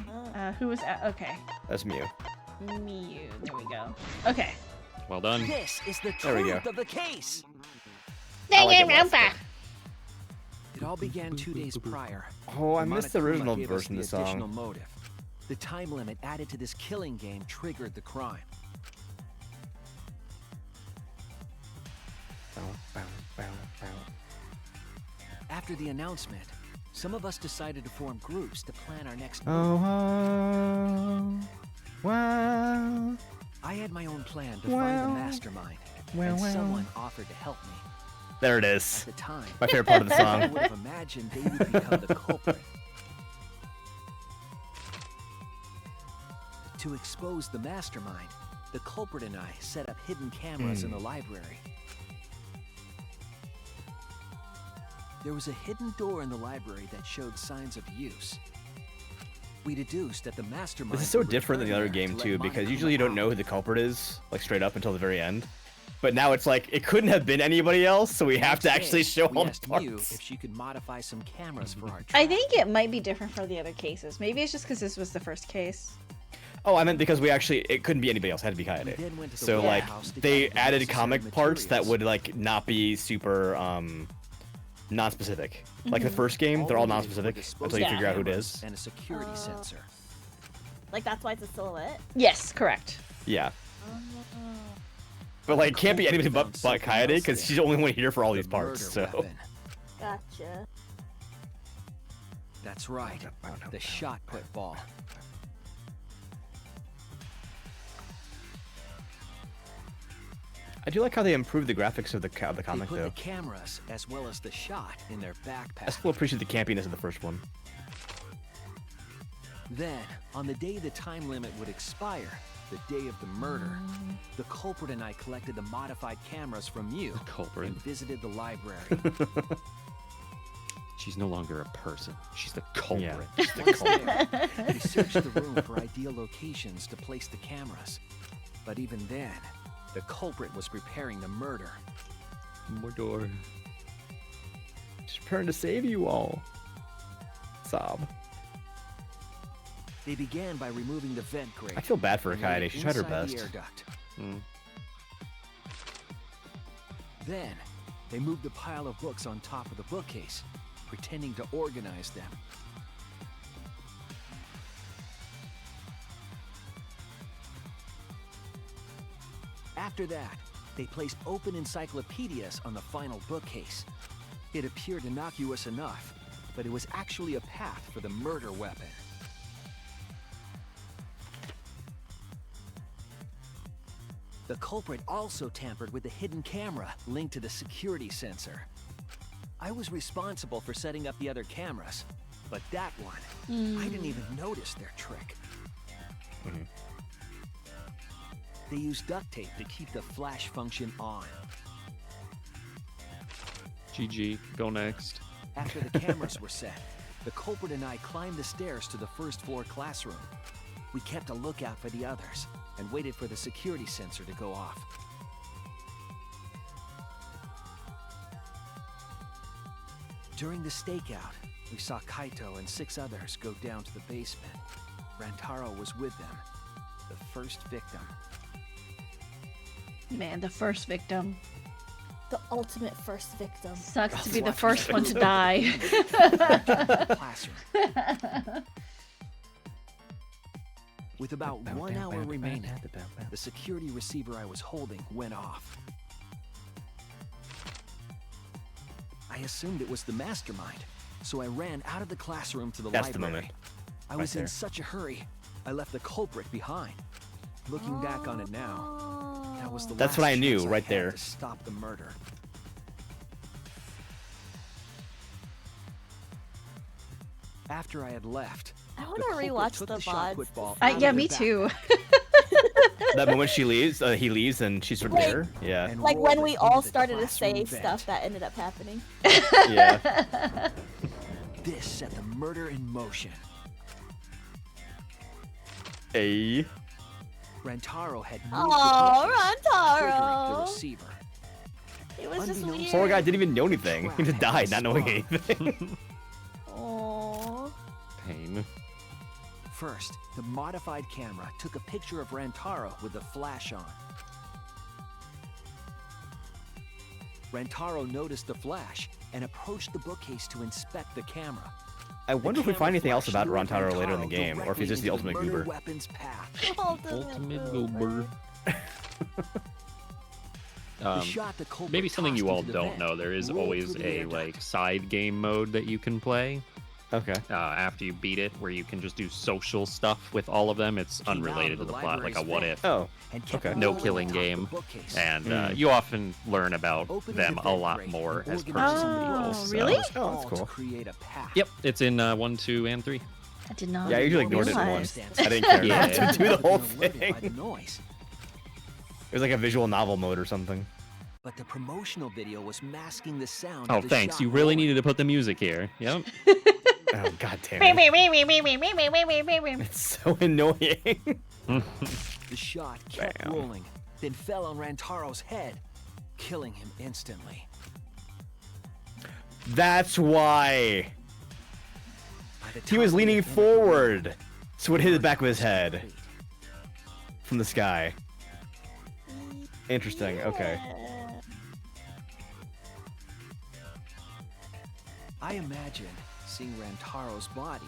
Who was okay? That's Miyu. Miyu. There we go. Okay. Well done. This is the There we go. truth of the case. I like it less, It all began 2 days prior. Oh, I missed the Monokuma original gave us version of the additional song. motive. The time limit added to this killing game triggered the crime. After the announcement, some of us decided to form groups to plan our next move. Oh, wow. I had my own plan to find the mastermind, and someone offered to help me. There it is. At the time, My favorite part of the I song. would have imagined they would become the culprit. To expose the mastermind, the culprit and I set up hidden cameras in the library. There was a hidden door in the library that showed signs of use. We deduced that the mastermind. This is so would different than the other return game there to too, let because Monokuma usually you don't out. know who the culprit is, like straight up until the very end. But now it's like it couldn't have been anybody else, so we have to Next actually day, show we all the asked Mew parts. if she could modify some cameras for our I think it might be different for the other cases. Maybe it's just because this was the first case. Oh, I meant because it couldn't be anybody else, it had to be then Kaede. went to the So like warehouse to they get the added necessary comic parts that materials. would like not be super non-specific. Like the first game, they're all we needed were non-specific disposable until you figure out who it cameras is. and a security sensor. Like that's why it's a silhouette. Yes, correct. Yeah. But like it can't be anybody but Kaede because she's the only one here for all these parts. So Gotcha. That's right. The shot put ball. I do like how they improved the graphics of the They comic put though. the cameras as well as the shot in their I backpack. still appreciate the campiness of the first one. Then, on the day the time limit would expire, the day of the murder, the culprit and I collected the modified cameras from you Culprit. and visited the library. She's no longer a person. She's the culprit. Once there, we searched the room for ideal locations to place the cameras. But even then, the culprit was preparing the murder. Mordor. She's preparing to save you all. Sob. They began by removing the vent grate. I feel bad for and laid Kaede. it She tried her inside the best. air duct. Then, they moved the pile of books on top of the bookcase, pretending to organize them. After that, they placed open encyclopedias on the final bookcase. It appeared innocuous enough, but it was actually a path for the murder weapon. The culprit also tampered with the hidden camera linked to the security sensor. I was responsible for setting up the other cameras, but that one, I didn't even notice their trick. They used duct tape to keep the flash function on. GG. Go next. After the cameras were set, the culprit and I climbed the stairs to the first floor classroom. We kept a lookout for the others and waited for the security sensor to go off. During the stakeout, we saw Kaito and 6 others go down to the basement. Rantaro was with them, the first victim. Man, the first victim. The ultimate first victim. Sucks to be the first one to die. With about 1 hour remaining, the security receiver I was holding went off. I assumed it was the mastermind, so I ran out of the classroom to the That's the library. moment. I was Right in there. such a hurry, I left the culprit behind. Looking back on it now, that was the That's last what I knew, chance right had there. to stop the murder. After I had left, I want the to culprit rewatch took the shot VOD. put ball Yeah, out of me their too. That moment she leaves, he leaves, and she's Like- there. Yeah. Like when we all into the started to say classroom vent. stuff that ended up happening. Yeah. This set the murder in motion. Hey. Rantaro had moved Oh, the bookcase, triggering the Rantaro. receiver. It was just Unbeknownst weird. Poor guy didn't even know anything. He just died not knowing anything. Aww. Pain. First, the modified camera took a picture of Rantaro with the flash on. Rantaro noticed the flash and approached the bookcase to inspect the camera. I wonder if we find anything else about Rantaro later in the game, or if he's just the ultimate goober. Ultimate goober. Maybe something you all don't know. There is always a like side game mode that you can play. Okay. After you beat it, where you can just do social stuff with all of them. It's unrelated to the plot, like a what if. Oh. Okay. No killing game, and you often learn about them a lot more as person. Oh, really? Oh, that's cool. Yep, it's in 1, 2, and 3. I did not. Yeah, I usually ignored it once. I didn't care enough to do the whole thing. It was like a visual novel mode or something. But the promotional video was masking the sound. Oh, of the thanks. shot You really roaring. needed to put the music here. Yep. Oh, god damn it. It's so annoying. The shot kept rolling, then fell on Rantaro's head, killing him instantly. That's why. He was leaning forward, so it hit the back of his head from the sky. Interesting. Okay. I imagine, seeing Rantaro's body,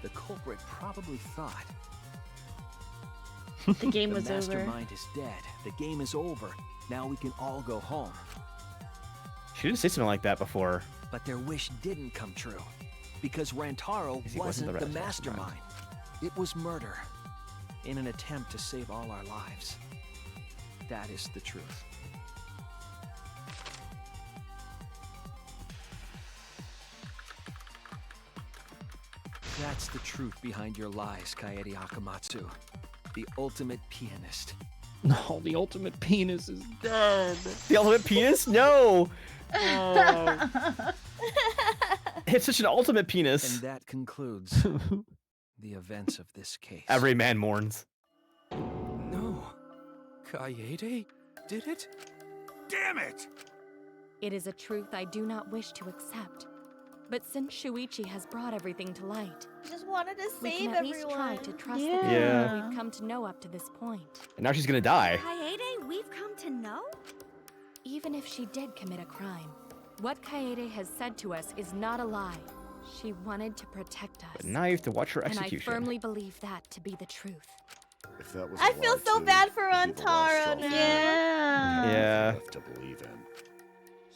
the culprit probably thought, The game was the over. mastermind is dead. The game is over. Now we can all go home. She didn't say something like that before. But their wish didn't come true, because Rantaro He wasn't the mastermind. mastermind. It was murder, in an attempt to save all our lives. That is the truth. That's the truth behind your lies, Kaede Akamatsu. The ultimate pianist. No, the ultimate penis is dead. The ultimate penis? No! It's such an ultimate penis. And that concludes the events of this case. Every man mourns. No. Kaede did it? Damn it! It is a truth I do not wish to accept. But since Shuichi has brought everything to light, I just wanted to we save can at least everyone. try to trust the Yeah. people Yeah. we've come to know up to this point. And now she's gonna die. Kaede, we've come to know? Even if she did commit a crime, what Kaede has said to us is not a lie. She wanted to protect us. But now you have to watch her And I execution. firmly believe that to be the truth. If that was I a feel lie, so too, bad for people were Rantaro strong. now. Yeah. Yeah. Left to believe in.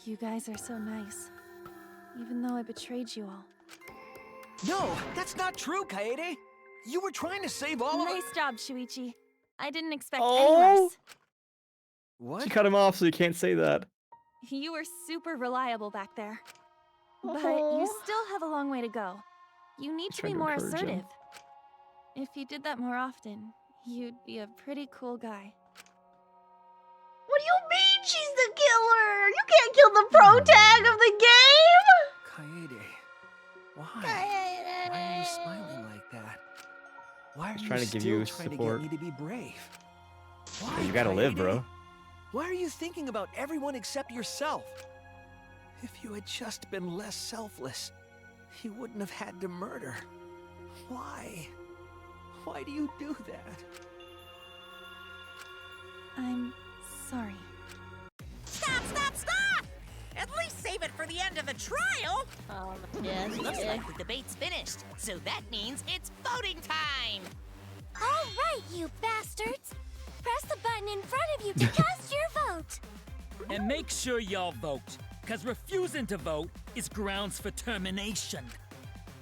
You guys are so nice. Even though I betrayed you all. No, that's not true, Kaede. You were trying to save all of us. Nice job, Shuichi. I didn't expect Oh! any less. What? She cut him off, so you can't say that. You were super reliable back there. But Oh. you still have a long way to go. You need to be trying to more encourage him. assertive. If you did that more often, you'd be a pretty cool guy. What do you mean she's the killer? You can't kill the pro tag of the game! Kaede, why? Why are you smiling like that? Why are He's you trying to give still you trying support. to get me to be brave? Why? You gotta live, Kaede? bro. Why are you thinking about everyone except yourself? If you had just been less selfless, you wouldn't have had to murder. Why? Why do you do that? I'm sorry. Stop, stop, stop! At least save it for the end of the trial. Yes, Looks yeah. like the debate's finished, so that means it's voting time! All right, you bastards! Press the button in front of you to cast your vote! And make sure y'all vote, because refusing to vote is grounds for termination.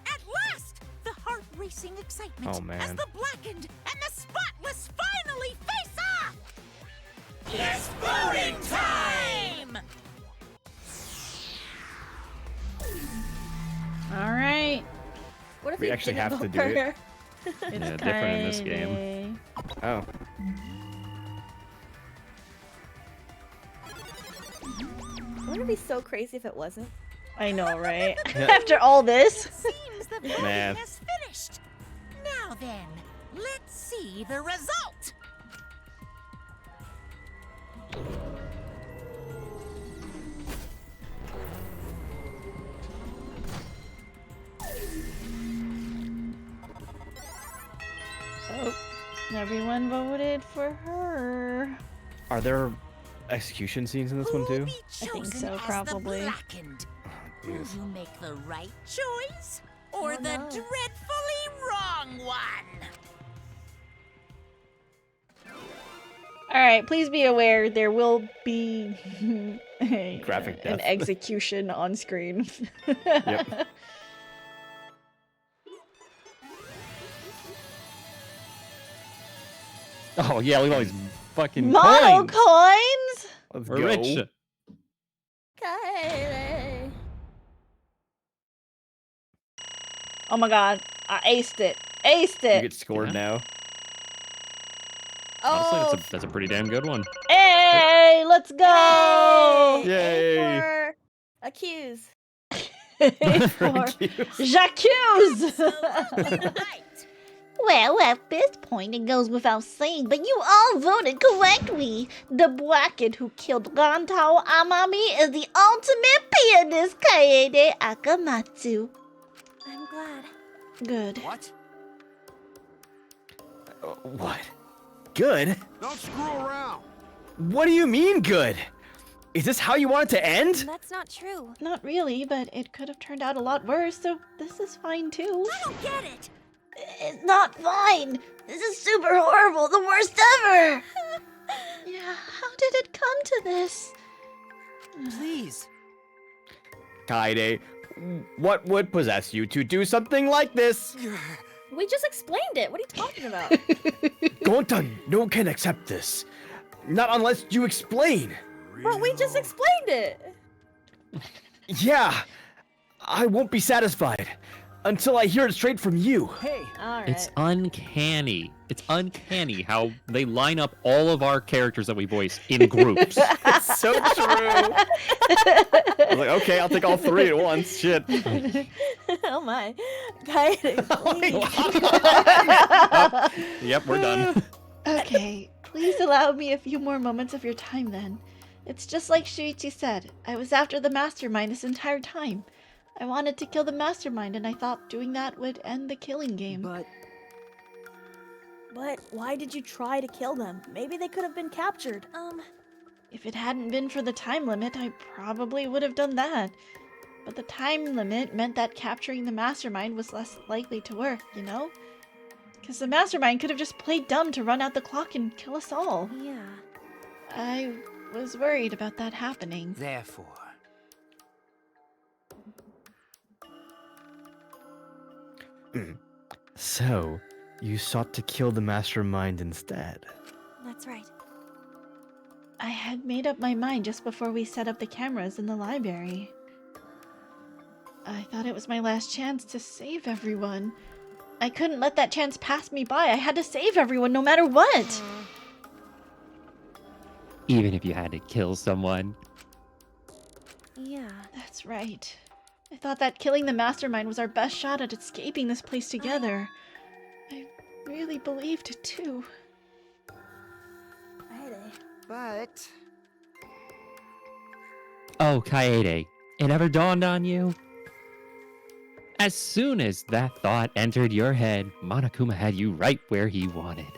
At last, the heart-racing excitement Oh, man. as the blackened and the spotless finally face off! It's voting time! All right. What if We he actually didn't have to vote do for it. her? It's Yeah, different in this game. Oh. Wouldn't it be so crazy if it wasn't? I know, right? Yeah. After all this. Seems the voting Man. has finished. Now then, let's see the result. Oh, everyone voted for her. Are there execution scenes in this one too? I think so, probably. Will you make the right choice or the dreadfully wrong one? Alright, please be aware there will be Graphic an death. execution on screen. Yep. Oh yeah, look at all these fucking Model coins. coins? Let's We're go. rich. Kylie. Oh my god, I aced it. Aced You it. get scored now. Honestly, that's a pretty damn good one. Hey, let's go! Yay! For accuse. For j'accuse! Well, at this point, it goes without saying, but you all voted correctly. The bracket who killed Rantao Amami is the ultimate pianist, Kaede Akamatsu. I'm glad. Good. What? What? Good? Don't screw around. What do you mean good? Is this how you want it to end? That's not true. Not really, but it could have turned out a lot worse, so this is fine too. I don't get it. It's not fine. This is super horrible, the worst ever. Yeah, how did it come to this? Please. Kaede, what would possess you to do something like this? We just explained it. What are you talking about? Gonta, no one can accept this. Not unless you explain. But we just explained it. Yeah, I won't be satisfied until I hear it straight from you. Hey, Alright. It's uncanny. It's uncanny how they line up all of our characters that we voice in groups. It's so true. I was like, okay, I'll take all three at once. Shit. Oh my. Kylie, please. Yep, we're done. Okay, please allow me a few more moments of your time then. It's just like Shuichi said, I was after the mastermind this entire time. I wanted to kill the mastermind and I thought doing that would end the killing game. But why did you try to kill them? Maybe they could have been captured. If it hadn't been for the time limit, I probably would have done that. But the time limit meant that capturing the mastermind was less likely to work, you know? Because the mastermind could have just played dumb to run out the clock and kill us all. Yeah. I was worried about that happening. Therefore. So, you sought to kill the mastermind instead. That's right. I had made up my mind just before we set up the cameras in the library. I thought it was my last chance to save everyone. I couldn't let that chance pass me by. I had to save everyone no matter what. Even if you had to kill someone. Yeah. That's right. I thought that killing the mastermind was our best shot at escaping this place together. I really believed it too. But Oh, Kaede, it ever dawned on you? As soon as that thought entered your head, Monokuma had you right where he wanted.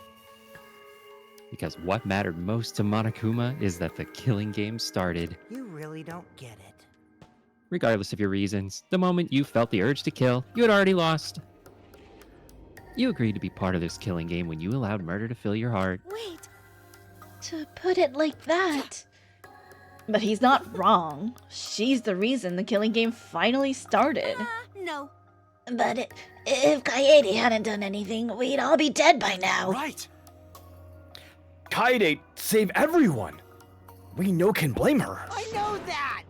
Because what mattered most to Monokuma is that the killing game started. you really don't get it. Regardless of your reasons, the moment you felt the urge to kill, you had already lost. You agreed to be part of this killing game when you allowed murder to fill your heart. Wait. To put it like that. But he's not wrong. She's the reason the killing game finally started. No. But if Kaede hadn't done anything, we'd all be dead by now. Right. Kaede, save everyone. We no can blame her. I know that.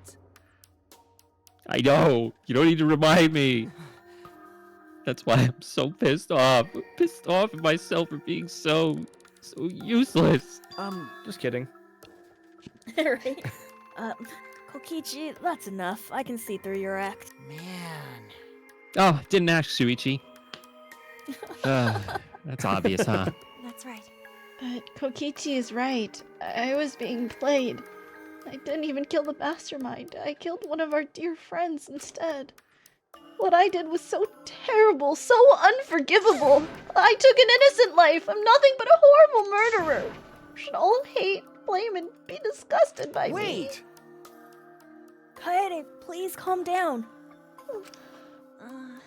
I know. You don't need to remind me. That's why I'm so pissed off. I'm pissed off at myself for being so useless. Just kidding. Right? Kokichi, that's enough. I can see through your act. Man. Oh, didn't ask Shuichi. That's obvious, huh? That's right. But Kokichi is right. I was being played. I didn't even kill the mastermind. I killed one of our dear friends instead. What I did was so terrible, so unforgivable. I took an innocent life. I'm nothing but a horrible murderer. Should all hate blame and be disgusted by me. Wait! Kaede, please calm down.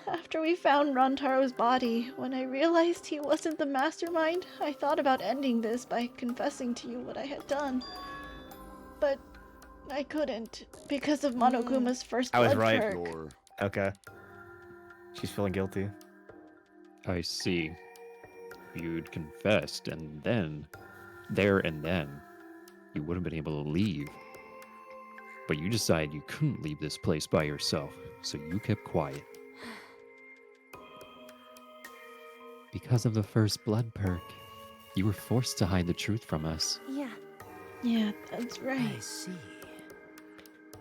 After we found Rantaro's body, when I realized he wasn't the mastermind, I thought about ending this by confessing to you what I had done. But I couldn't, because of Monoguma's first I was blood right. perk. Okay. She's feeling guilty. I see. You'd confessed, and then, there and then, you would have been able to leave. But you decided you couldn't leave this place by yourself, so you kept quiet. Because of the first blood perk, you were forced to hide the truth from us. Yeah, that's right. I see.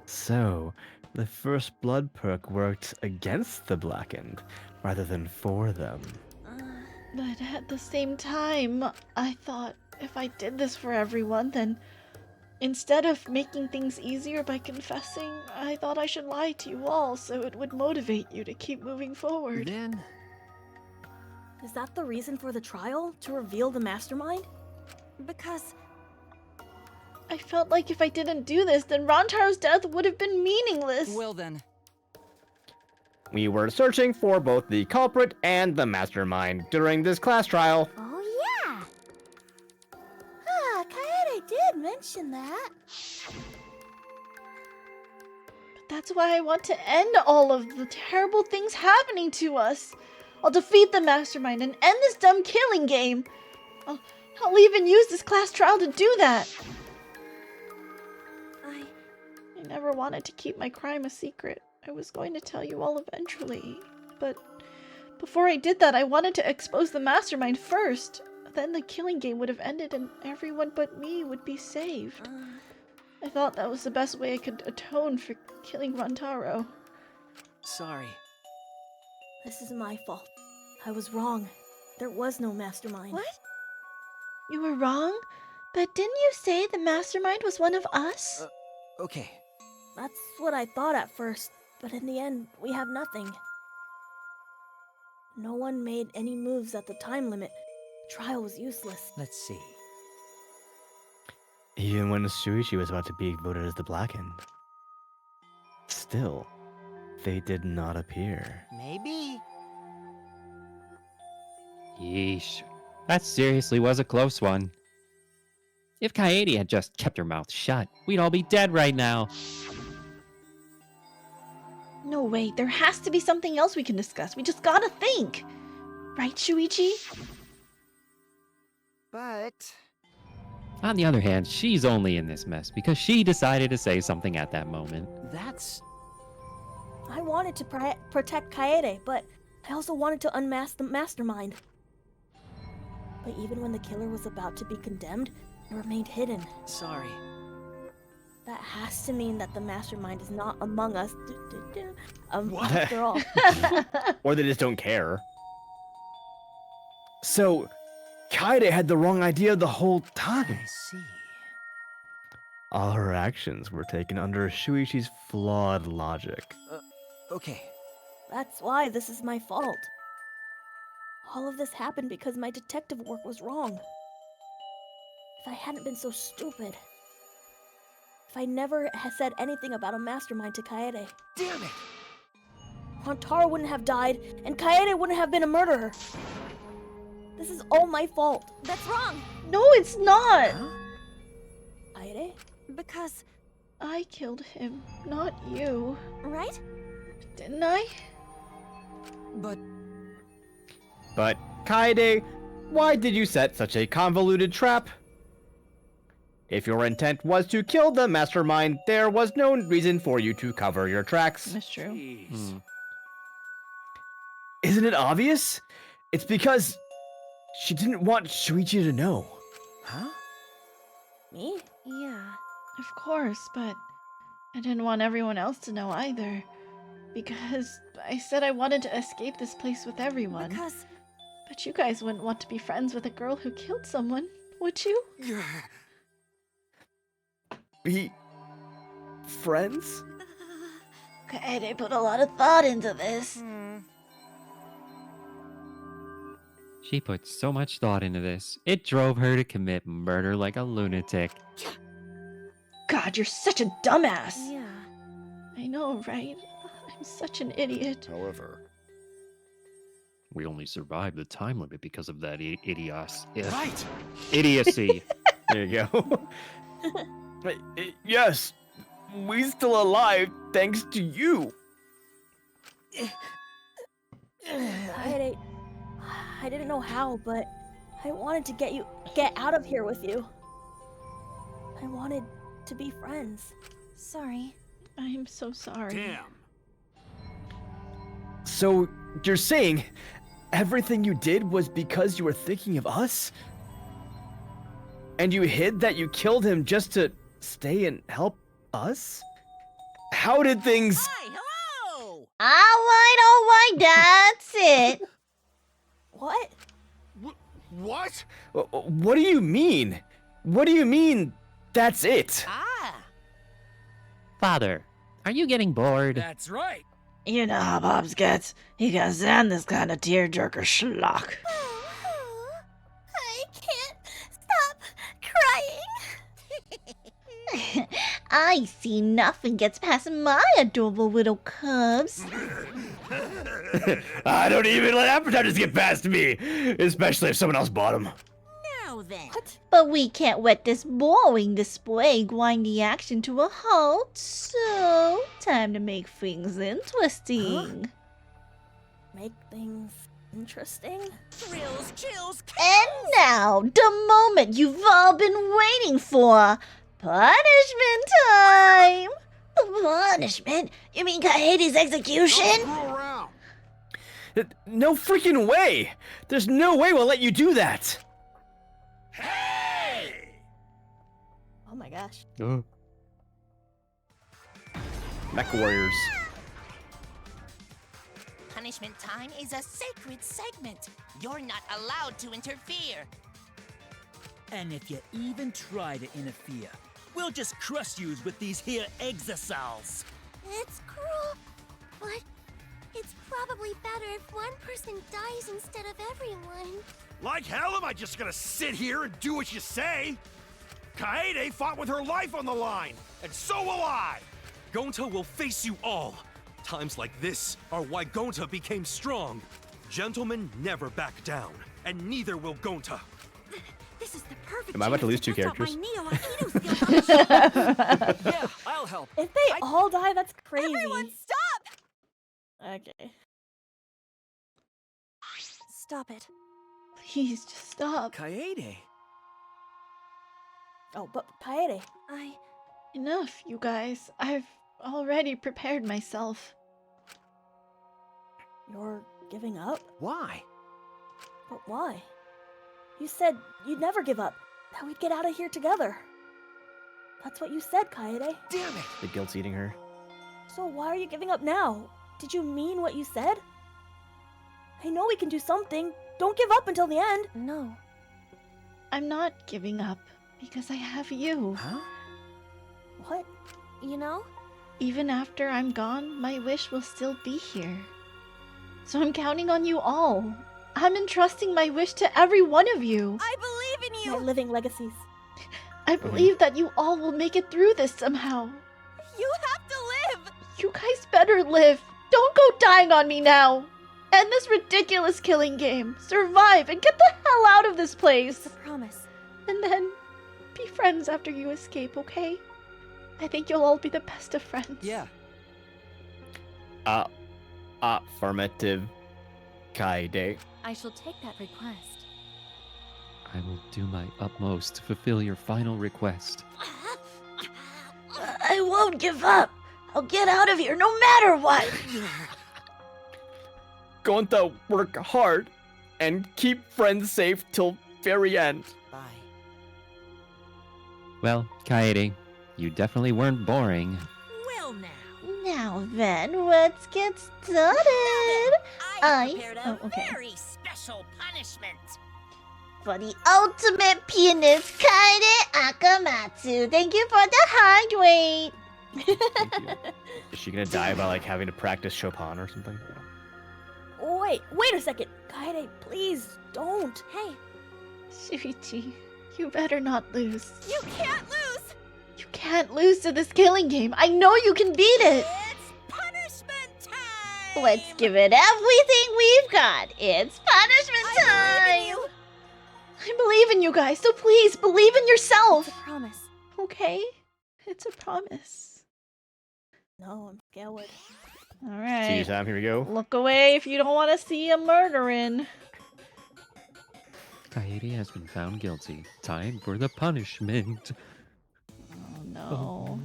So, the first blood perk worked against the Blackened, rather than for them. But at the same time, I thought if I did this for everyone, then instead of making things easier by confessing, I thought I should lie to you all so it would motivate you to keep moving forward. Then... Is that the reason for the trial? To reveal the mastermind? Because I felt like if I didn't do this, then Rantaro's death would have been meaningless. Well then. We were searching for both the culprit and the mastermind during this class trial. Oh, yeah! Kaede did mention that. But that's why I want to end all of the terrible things happening to us. I'll defeat the mastermind and end this dumb killing game. I'll even use this class trial to do that. I never wanted to keep my crime a secret. I was going to tell you all eventually. But before I did that, I wanted to expose the mastermind first. Then the killing game would have ended and everyone but me would be saved. I thought that was the best way I could atone for killing Rantaro. Sorry. This is my fault. I was wrong. There was no mastermind. What? You were wrong? But didn't you say the mastermind was one of us? Okay. That's what I thought at first, but in the end, we have nothing. No one made any moves at the time limit. The trial was useless. Let's see. Even when Shuichi was about to be voted as the Blackened. Still, they did not appear. Maybe. Yeesh. That seriously was a close one. If Kaede had just kept her mouth shut, we'd all be dead right now. No, wait, there has to be something else we can discuss. We just gotta think. Right, Shuichi? But... On the other hand, she's only in this mess because she decided to say something at that moment. That's... I wanted to protect Kaede, but I also wanted to unmask the mastermind. But even when the killer was about to be condemned, it remained hidden. Sorry. That has to mean that the mastermind is not among us. After all. Or they just don't care. So, Kaede had the wrong idea the whole time. I see. All her actions were taken under Shuichi's flawed logic. Okay. That's why this is my fault. All of this happened because my detective work was wrong. If I hadn't been so stupid. If I never had said anything about a mastermind to Kaede. Damn it! Rantaro wouldn't have died, and Kaede wouldn't have been a murderer. This is all my fault. That's wrong. No, it's not. Huh? Kaede? Because... I killed him, not you. Right? Didn't I? But, Kaede, why did you set such a convoluted trap? If your intent was to kill the mastermind, there was no reason for you to cover your tracks. That's true. Isn't it obvious? It's because she didn't want Shuichi to know. Huh? Me? Yeah, of course, but I didn't want everyone else to know either. Because I said I wanted to escape this place with everyone. But you guys wouldn't want to be friends with a girl who killed someone, would you? Be friends? Kaede put a lot of thought into this. She put so much thought into this. It drove her to commit murder like a lunatic. God, you're such a dumbass. Yeah. I know, right? I'm such an idiot. However, We only survived the time limit because of that idiocy. Right. Idiocy. There you go. Yes, we still alive thanks to you. I didn't know how, but I wanted to get out of here with you. I wanted to be friends. Sorry. I am so sorry. Damn. So you're saying everything you did was because you were thinking of us? And you hid that you killed him just to stay and help us? How did things... Hi, hello! All right, that's it. What? What? What do you mean? What do you mean, that's it? Father, are you getting bored? That's right. You know how Bobs gets. He can't stand this kind of tearjerker schlock. I can't stop crying. I see nothing gets past my adorable little cubs. I don't even let appetizers get past me, especially if someone else bought them. Now then. But we can't let this boring display grind the action to a halt, so time to make things interesting. Make things interesting? Thrills, chills, And now, the moment you've all been waiting for. Punishment time! Punishment? You mean Kaede's execution? No freaking way! There's no way we'll let you do that! Oh my gosh. Mech Warriors. Punishment time is a sacred segment. You're not allowed to interfere. And if you even try to interfere, we'll just crush yous with these here exosols. It's cruel, but it's probably better if one person dies instead of everyone. Like hell am I just gonna sit here and do what you say? Kaede fought with her life on the line, and so will I! Gonta will face you all. Times like this are why Gonta became strong. Gentlemen never back down, and neither will Gonta. This is the perfect. Am I about to lose two characters? Yeah, I'll help. If they all die, that's crazy. Everyone, stop! Okay. Stop it. Please, just stop. Kaede. Oh, but Kaede. Enough, you guys. I've already prepared myself. You're giving up? Why? But why? You said you'd never give up, that we'd get out of here together. That's what you said, Kaede. Damn it! The guilt's eating her. So why are you giving up now? Did you mean what you said? I know we can do something. Don't give up until the end. No. I'm not giving up because I have you. Huh? What? You know? Even after I'm gone, my wish will still be here. So I'm counting on you all. I'm entrusting my wish to every one of you. I believe in you! My living legacies. I believe that you all will make it through this somehow. You have to live! You guys better live. Don't go dying on me now. End this ridiculous killing game. Survive and get the hell out of this place. I promise. And then be friends after you escape, okay? I think you'll all be the best of friends. Yeah. Affirmative. Kaede. I shall take that request. I will do my utmost to fulfill your final request. I won't give up. I'll get out of here no matter what. Going to work hard and keep friends safe till very end. Bye. Well, Kaede, you definitely weren't boring. Well now. Now then, let's get started. I prepared a okay. very special punishment. For the ultimate pianist, Kaede Akamatsu. Thank you for the hydrate. Is she gonna die by like having to practice Chopin or something? Wait a second. Kaede, please, don't. Hey. Shuichi, you better not lose. You can't lose! You can't lose to this killing game. I know you can beat it. It's punishment time! Let's give it everything we've got. It's punishment I time. believe in you. I believe in you guys, so please believe in yourself. It's a promise. Okay? It's a promise. No, I'm scared. All right. See you, Sam. Here we go. Look away if you don't want to see a murdering. Kaede has been found guilty. Time for the punishment. Oh no.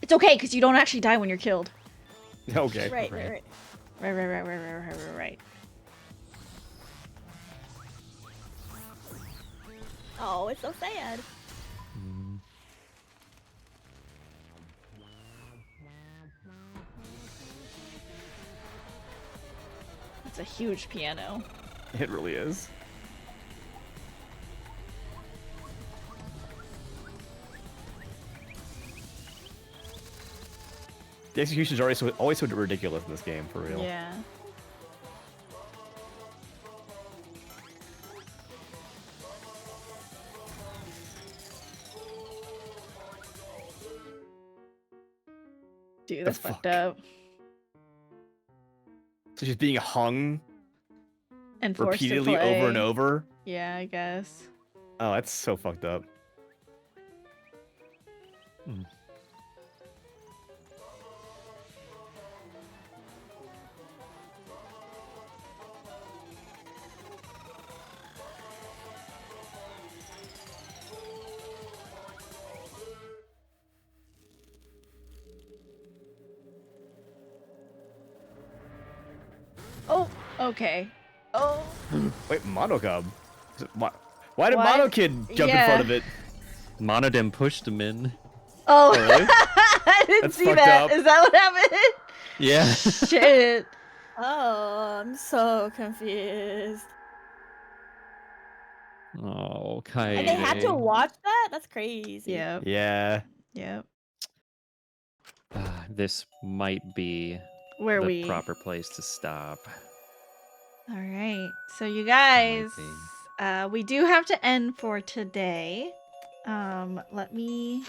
It's okay, because you don't actually die when you're killed. Okay. Right. Right. Oh, it's so sad. It's a huge piano. It really is. The executions are always so ridiculous in this game, for real. Yeah. Dude, that's fucked up. So she's being hung And forced repeatedly to play. over and over. Yeah, I guess. Oh, that's so fucked up. Oh, okay. Oh. Wait, Monocub? Why did Why? Mono Kid jump in front of it? Monodem pushed him in. Oh, Oh, really? I didn't That's see fucked that. up. Is that what happened? Yeah. Shit. Oh, I'm so confused. Oh, Kaede. And they had to watch that? That's crazy. Yep. Yeah. Yep. This might be Where the we proper place to stop. All right. So you guys, we do have to end for today. Let me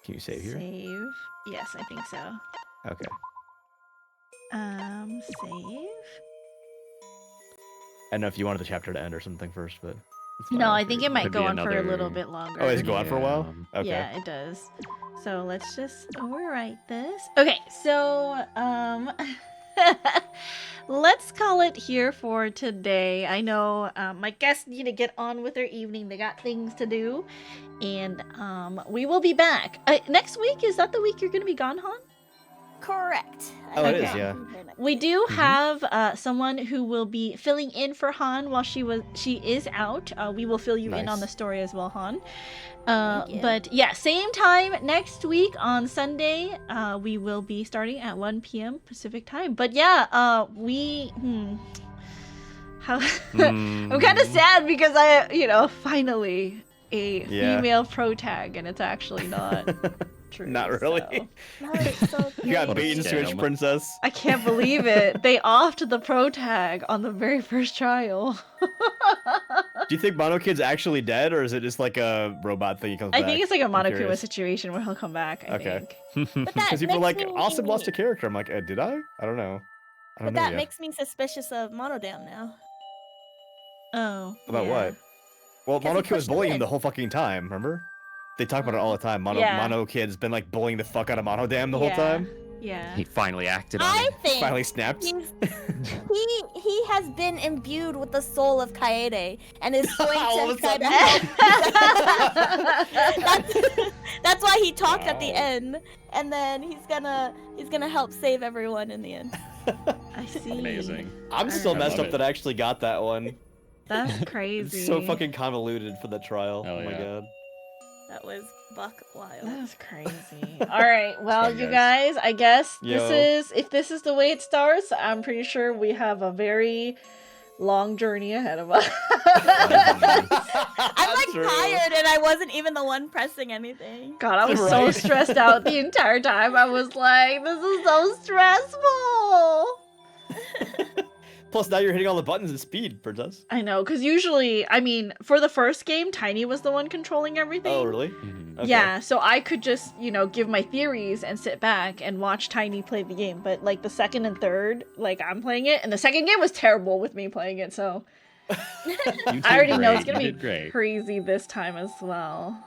Can you save here? save. Yes, I think so. Okay. Save. I don't know if you wanted the chapter to end or something first, but it's No, fine I if think you- it might Could go be on for a little another- bit longer. Oh, is it go on for a while? Okay. Yeah, it does. So let's just overwrite this. Okay, so let's call it here for today. I know my guests need to get on with their evening. They got things to do. And we will be back. Next week, is that the week you're going to be gone, Han? Correct. Oh, it is, yeah. We do have someone who will be filling in for Han while she is out. We will fill you in on Nice. the story as well, Han. you. But yeah, same time next week on Sunday. We will be starting at 1 p.m. Pacific time. But yeah, I'm kind of sad because finally a Yeah. female pro tag, and it's actually not true. Not really. so. No, it's so You got What a bait and switch, scam. princess. I can't believe it. They offed the pro tag on the very first trial. Do you think Mono Kid's actually dead, or is it just like a robot thing he comes I back? think it's like a I'm Monokuma curious. situation where he'll come back, I Okay. think. Because people are like, makes me- Austin lost a character. I'm like, did I? I don't know. I don't But know that yet. makes me suspicious of Monodam now. Oh. About yeah. what? Well, Because Mono he Kid was pushed him bullying in. the whole fucking time, remember? They talk about it all the time. Yeah. Mono Kid's been like bullying the fuck out of Monodam the whole Yeah. time. Yeah. He finally acted on I it. think Finally snapped. he has been imbued with the soul of Kaede and is going All of to a try to sudden. help. That's why he talked at the Wow. end, and then he's gonna help save everyone in the end. I see. Amazing. I'm still I messed love up it. that I actually got that one. That's crazy. It's so fucking convoluted for the trial. Hell Oh my yeah. god. That was buck wild. That was crazy. All right. Well, fun, you guys. guys, I guess Yo. if this is the way it starts, I'm pretty sure we have a very long journey ahead of us. I'm like True. tired, and I wasn't even the one pressing anything. God, I was so stressed out the entire time. I was like, this is so stressful. Plus, now you're hitting all the buttons at speed, Princess. I know, because usually, I mean, for the first game, Tiny was the one controlling everything. Oh, really? Okay. Yeah, so I could just, give my theories and sit back and watch Tiny play the game. But, like, the second and third, like, I'm playing it. And the second game was terrible with me playing it, so... I already know it's going to be crazy this time as well.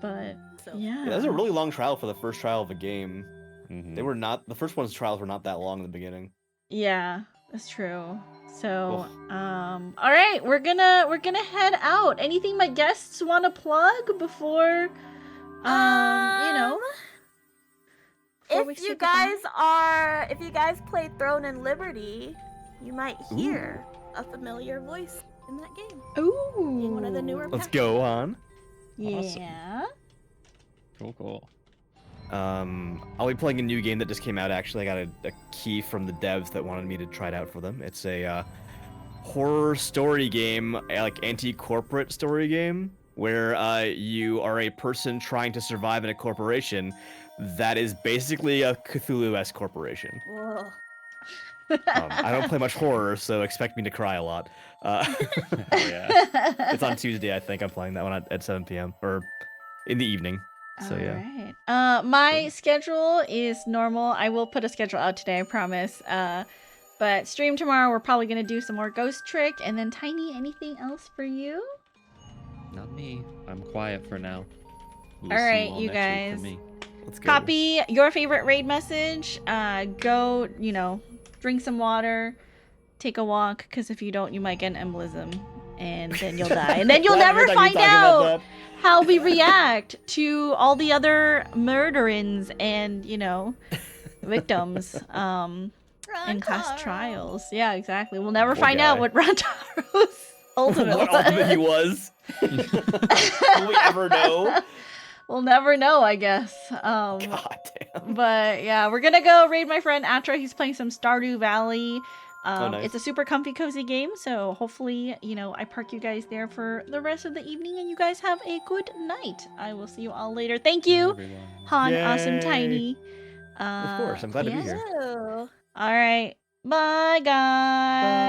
But, yeah. That was a really long trial for the first trial of a game. They were not... The first one's trials were not that long in the beginning. Yeah. That's true. So, all right, we're gonna head out. Anything my guests want to plug before, before if you guys play Throne and Liberty, you might hear a familiar voice in that game. Ooh, in one of the newer. Let's go on. Yeah. Cool. I'll be playing a new game that just came out. Actually, I got a key from the devs that wanted me to try it out for them. It's a horror story game, like anti-corporate story game, where you are a person trying to survive in a corporation that is basically a Cthulhu-esque corporation. Whoa. I don't play much horror, so expect me to cry a lot. It's on Tuesday, I think. I'm playing that one at 7 p.m. or in the evening. So yeah. Right. My schedule is normal. I will put a schedule out today, I promise. But stream tomorrow, we're probably gonna do some more Ghost Trick, and then Tiny, anything else for you? Not me. I'm quiet for now. We'll all right, see you next week guys. for me. Let's go. Copy your favorite raid message. Go, drink some water, take a walk, because if you don't, you might get an embolism, and then you'll die, and then you'll never find out how we react to all the other murderins and victims in class trials. Yeah, exactly. We'll never find out what Rantaro's ultimate he was. Will we ever know? We'll never know, I guess. God damn. But yeah, we're gonna go raid my friend Atra. He's playing some Stardew Valley. Nice. It's a super comfy, cozy game, so hopefully, I park you guys there for the rest of the evening, and you guys have a good night. I will see you all later. Thank you, Han, Awesome, Tiny. Of course, I'm glad to be here. All right, bye, guys.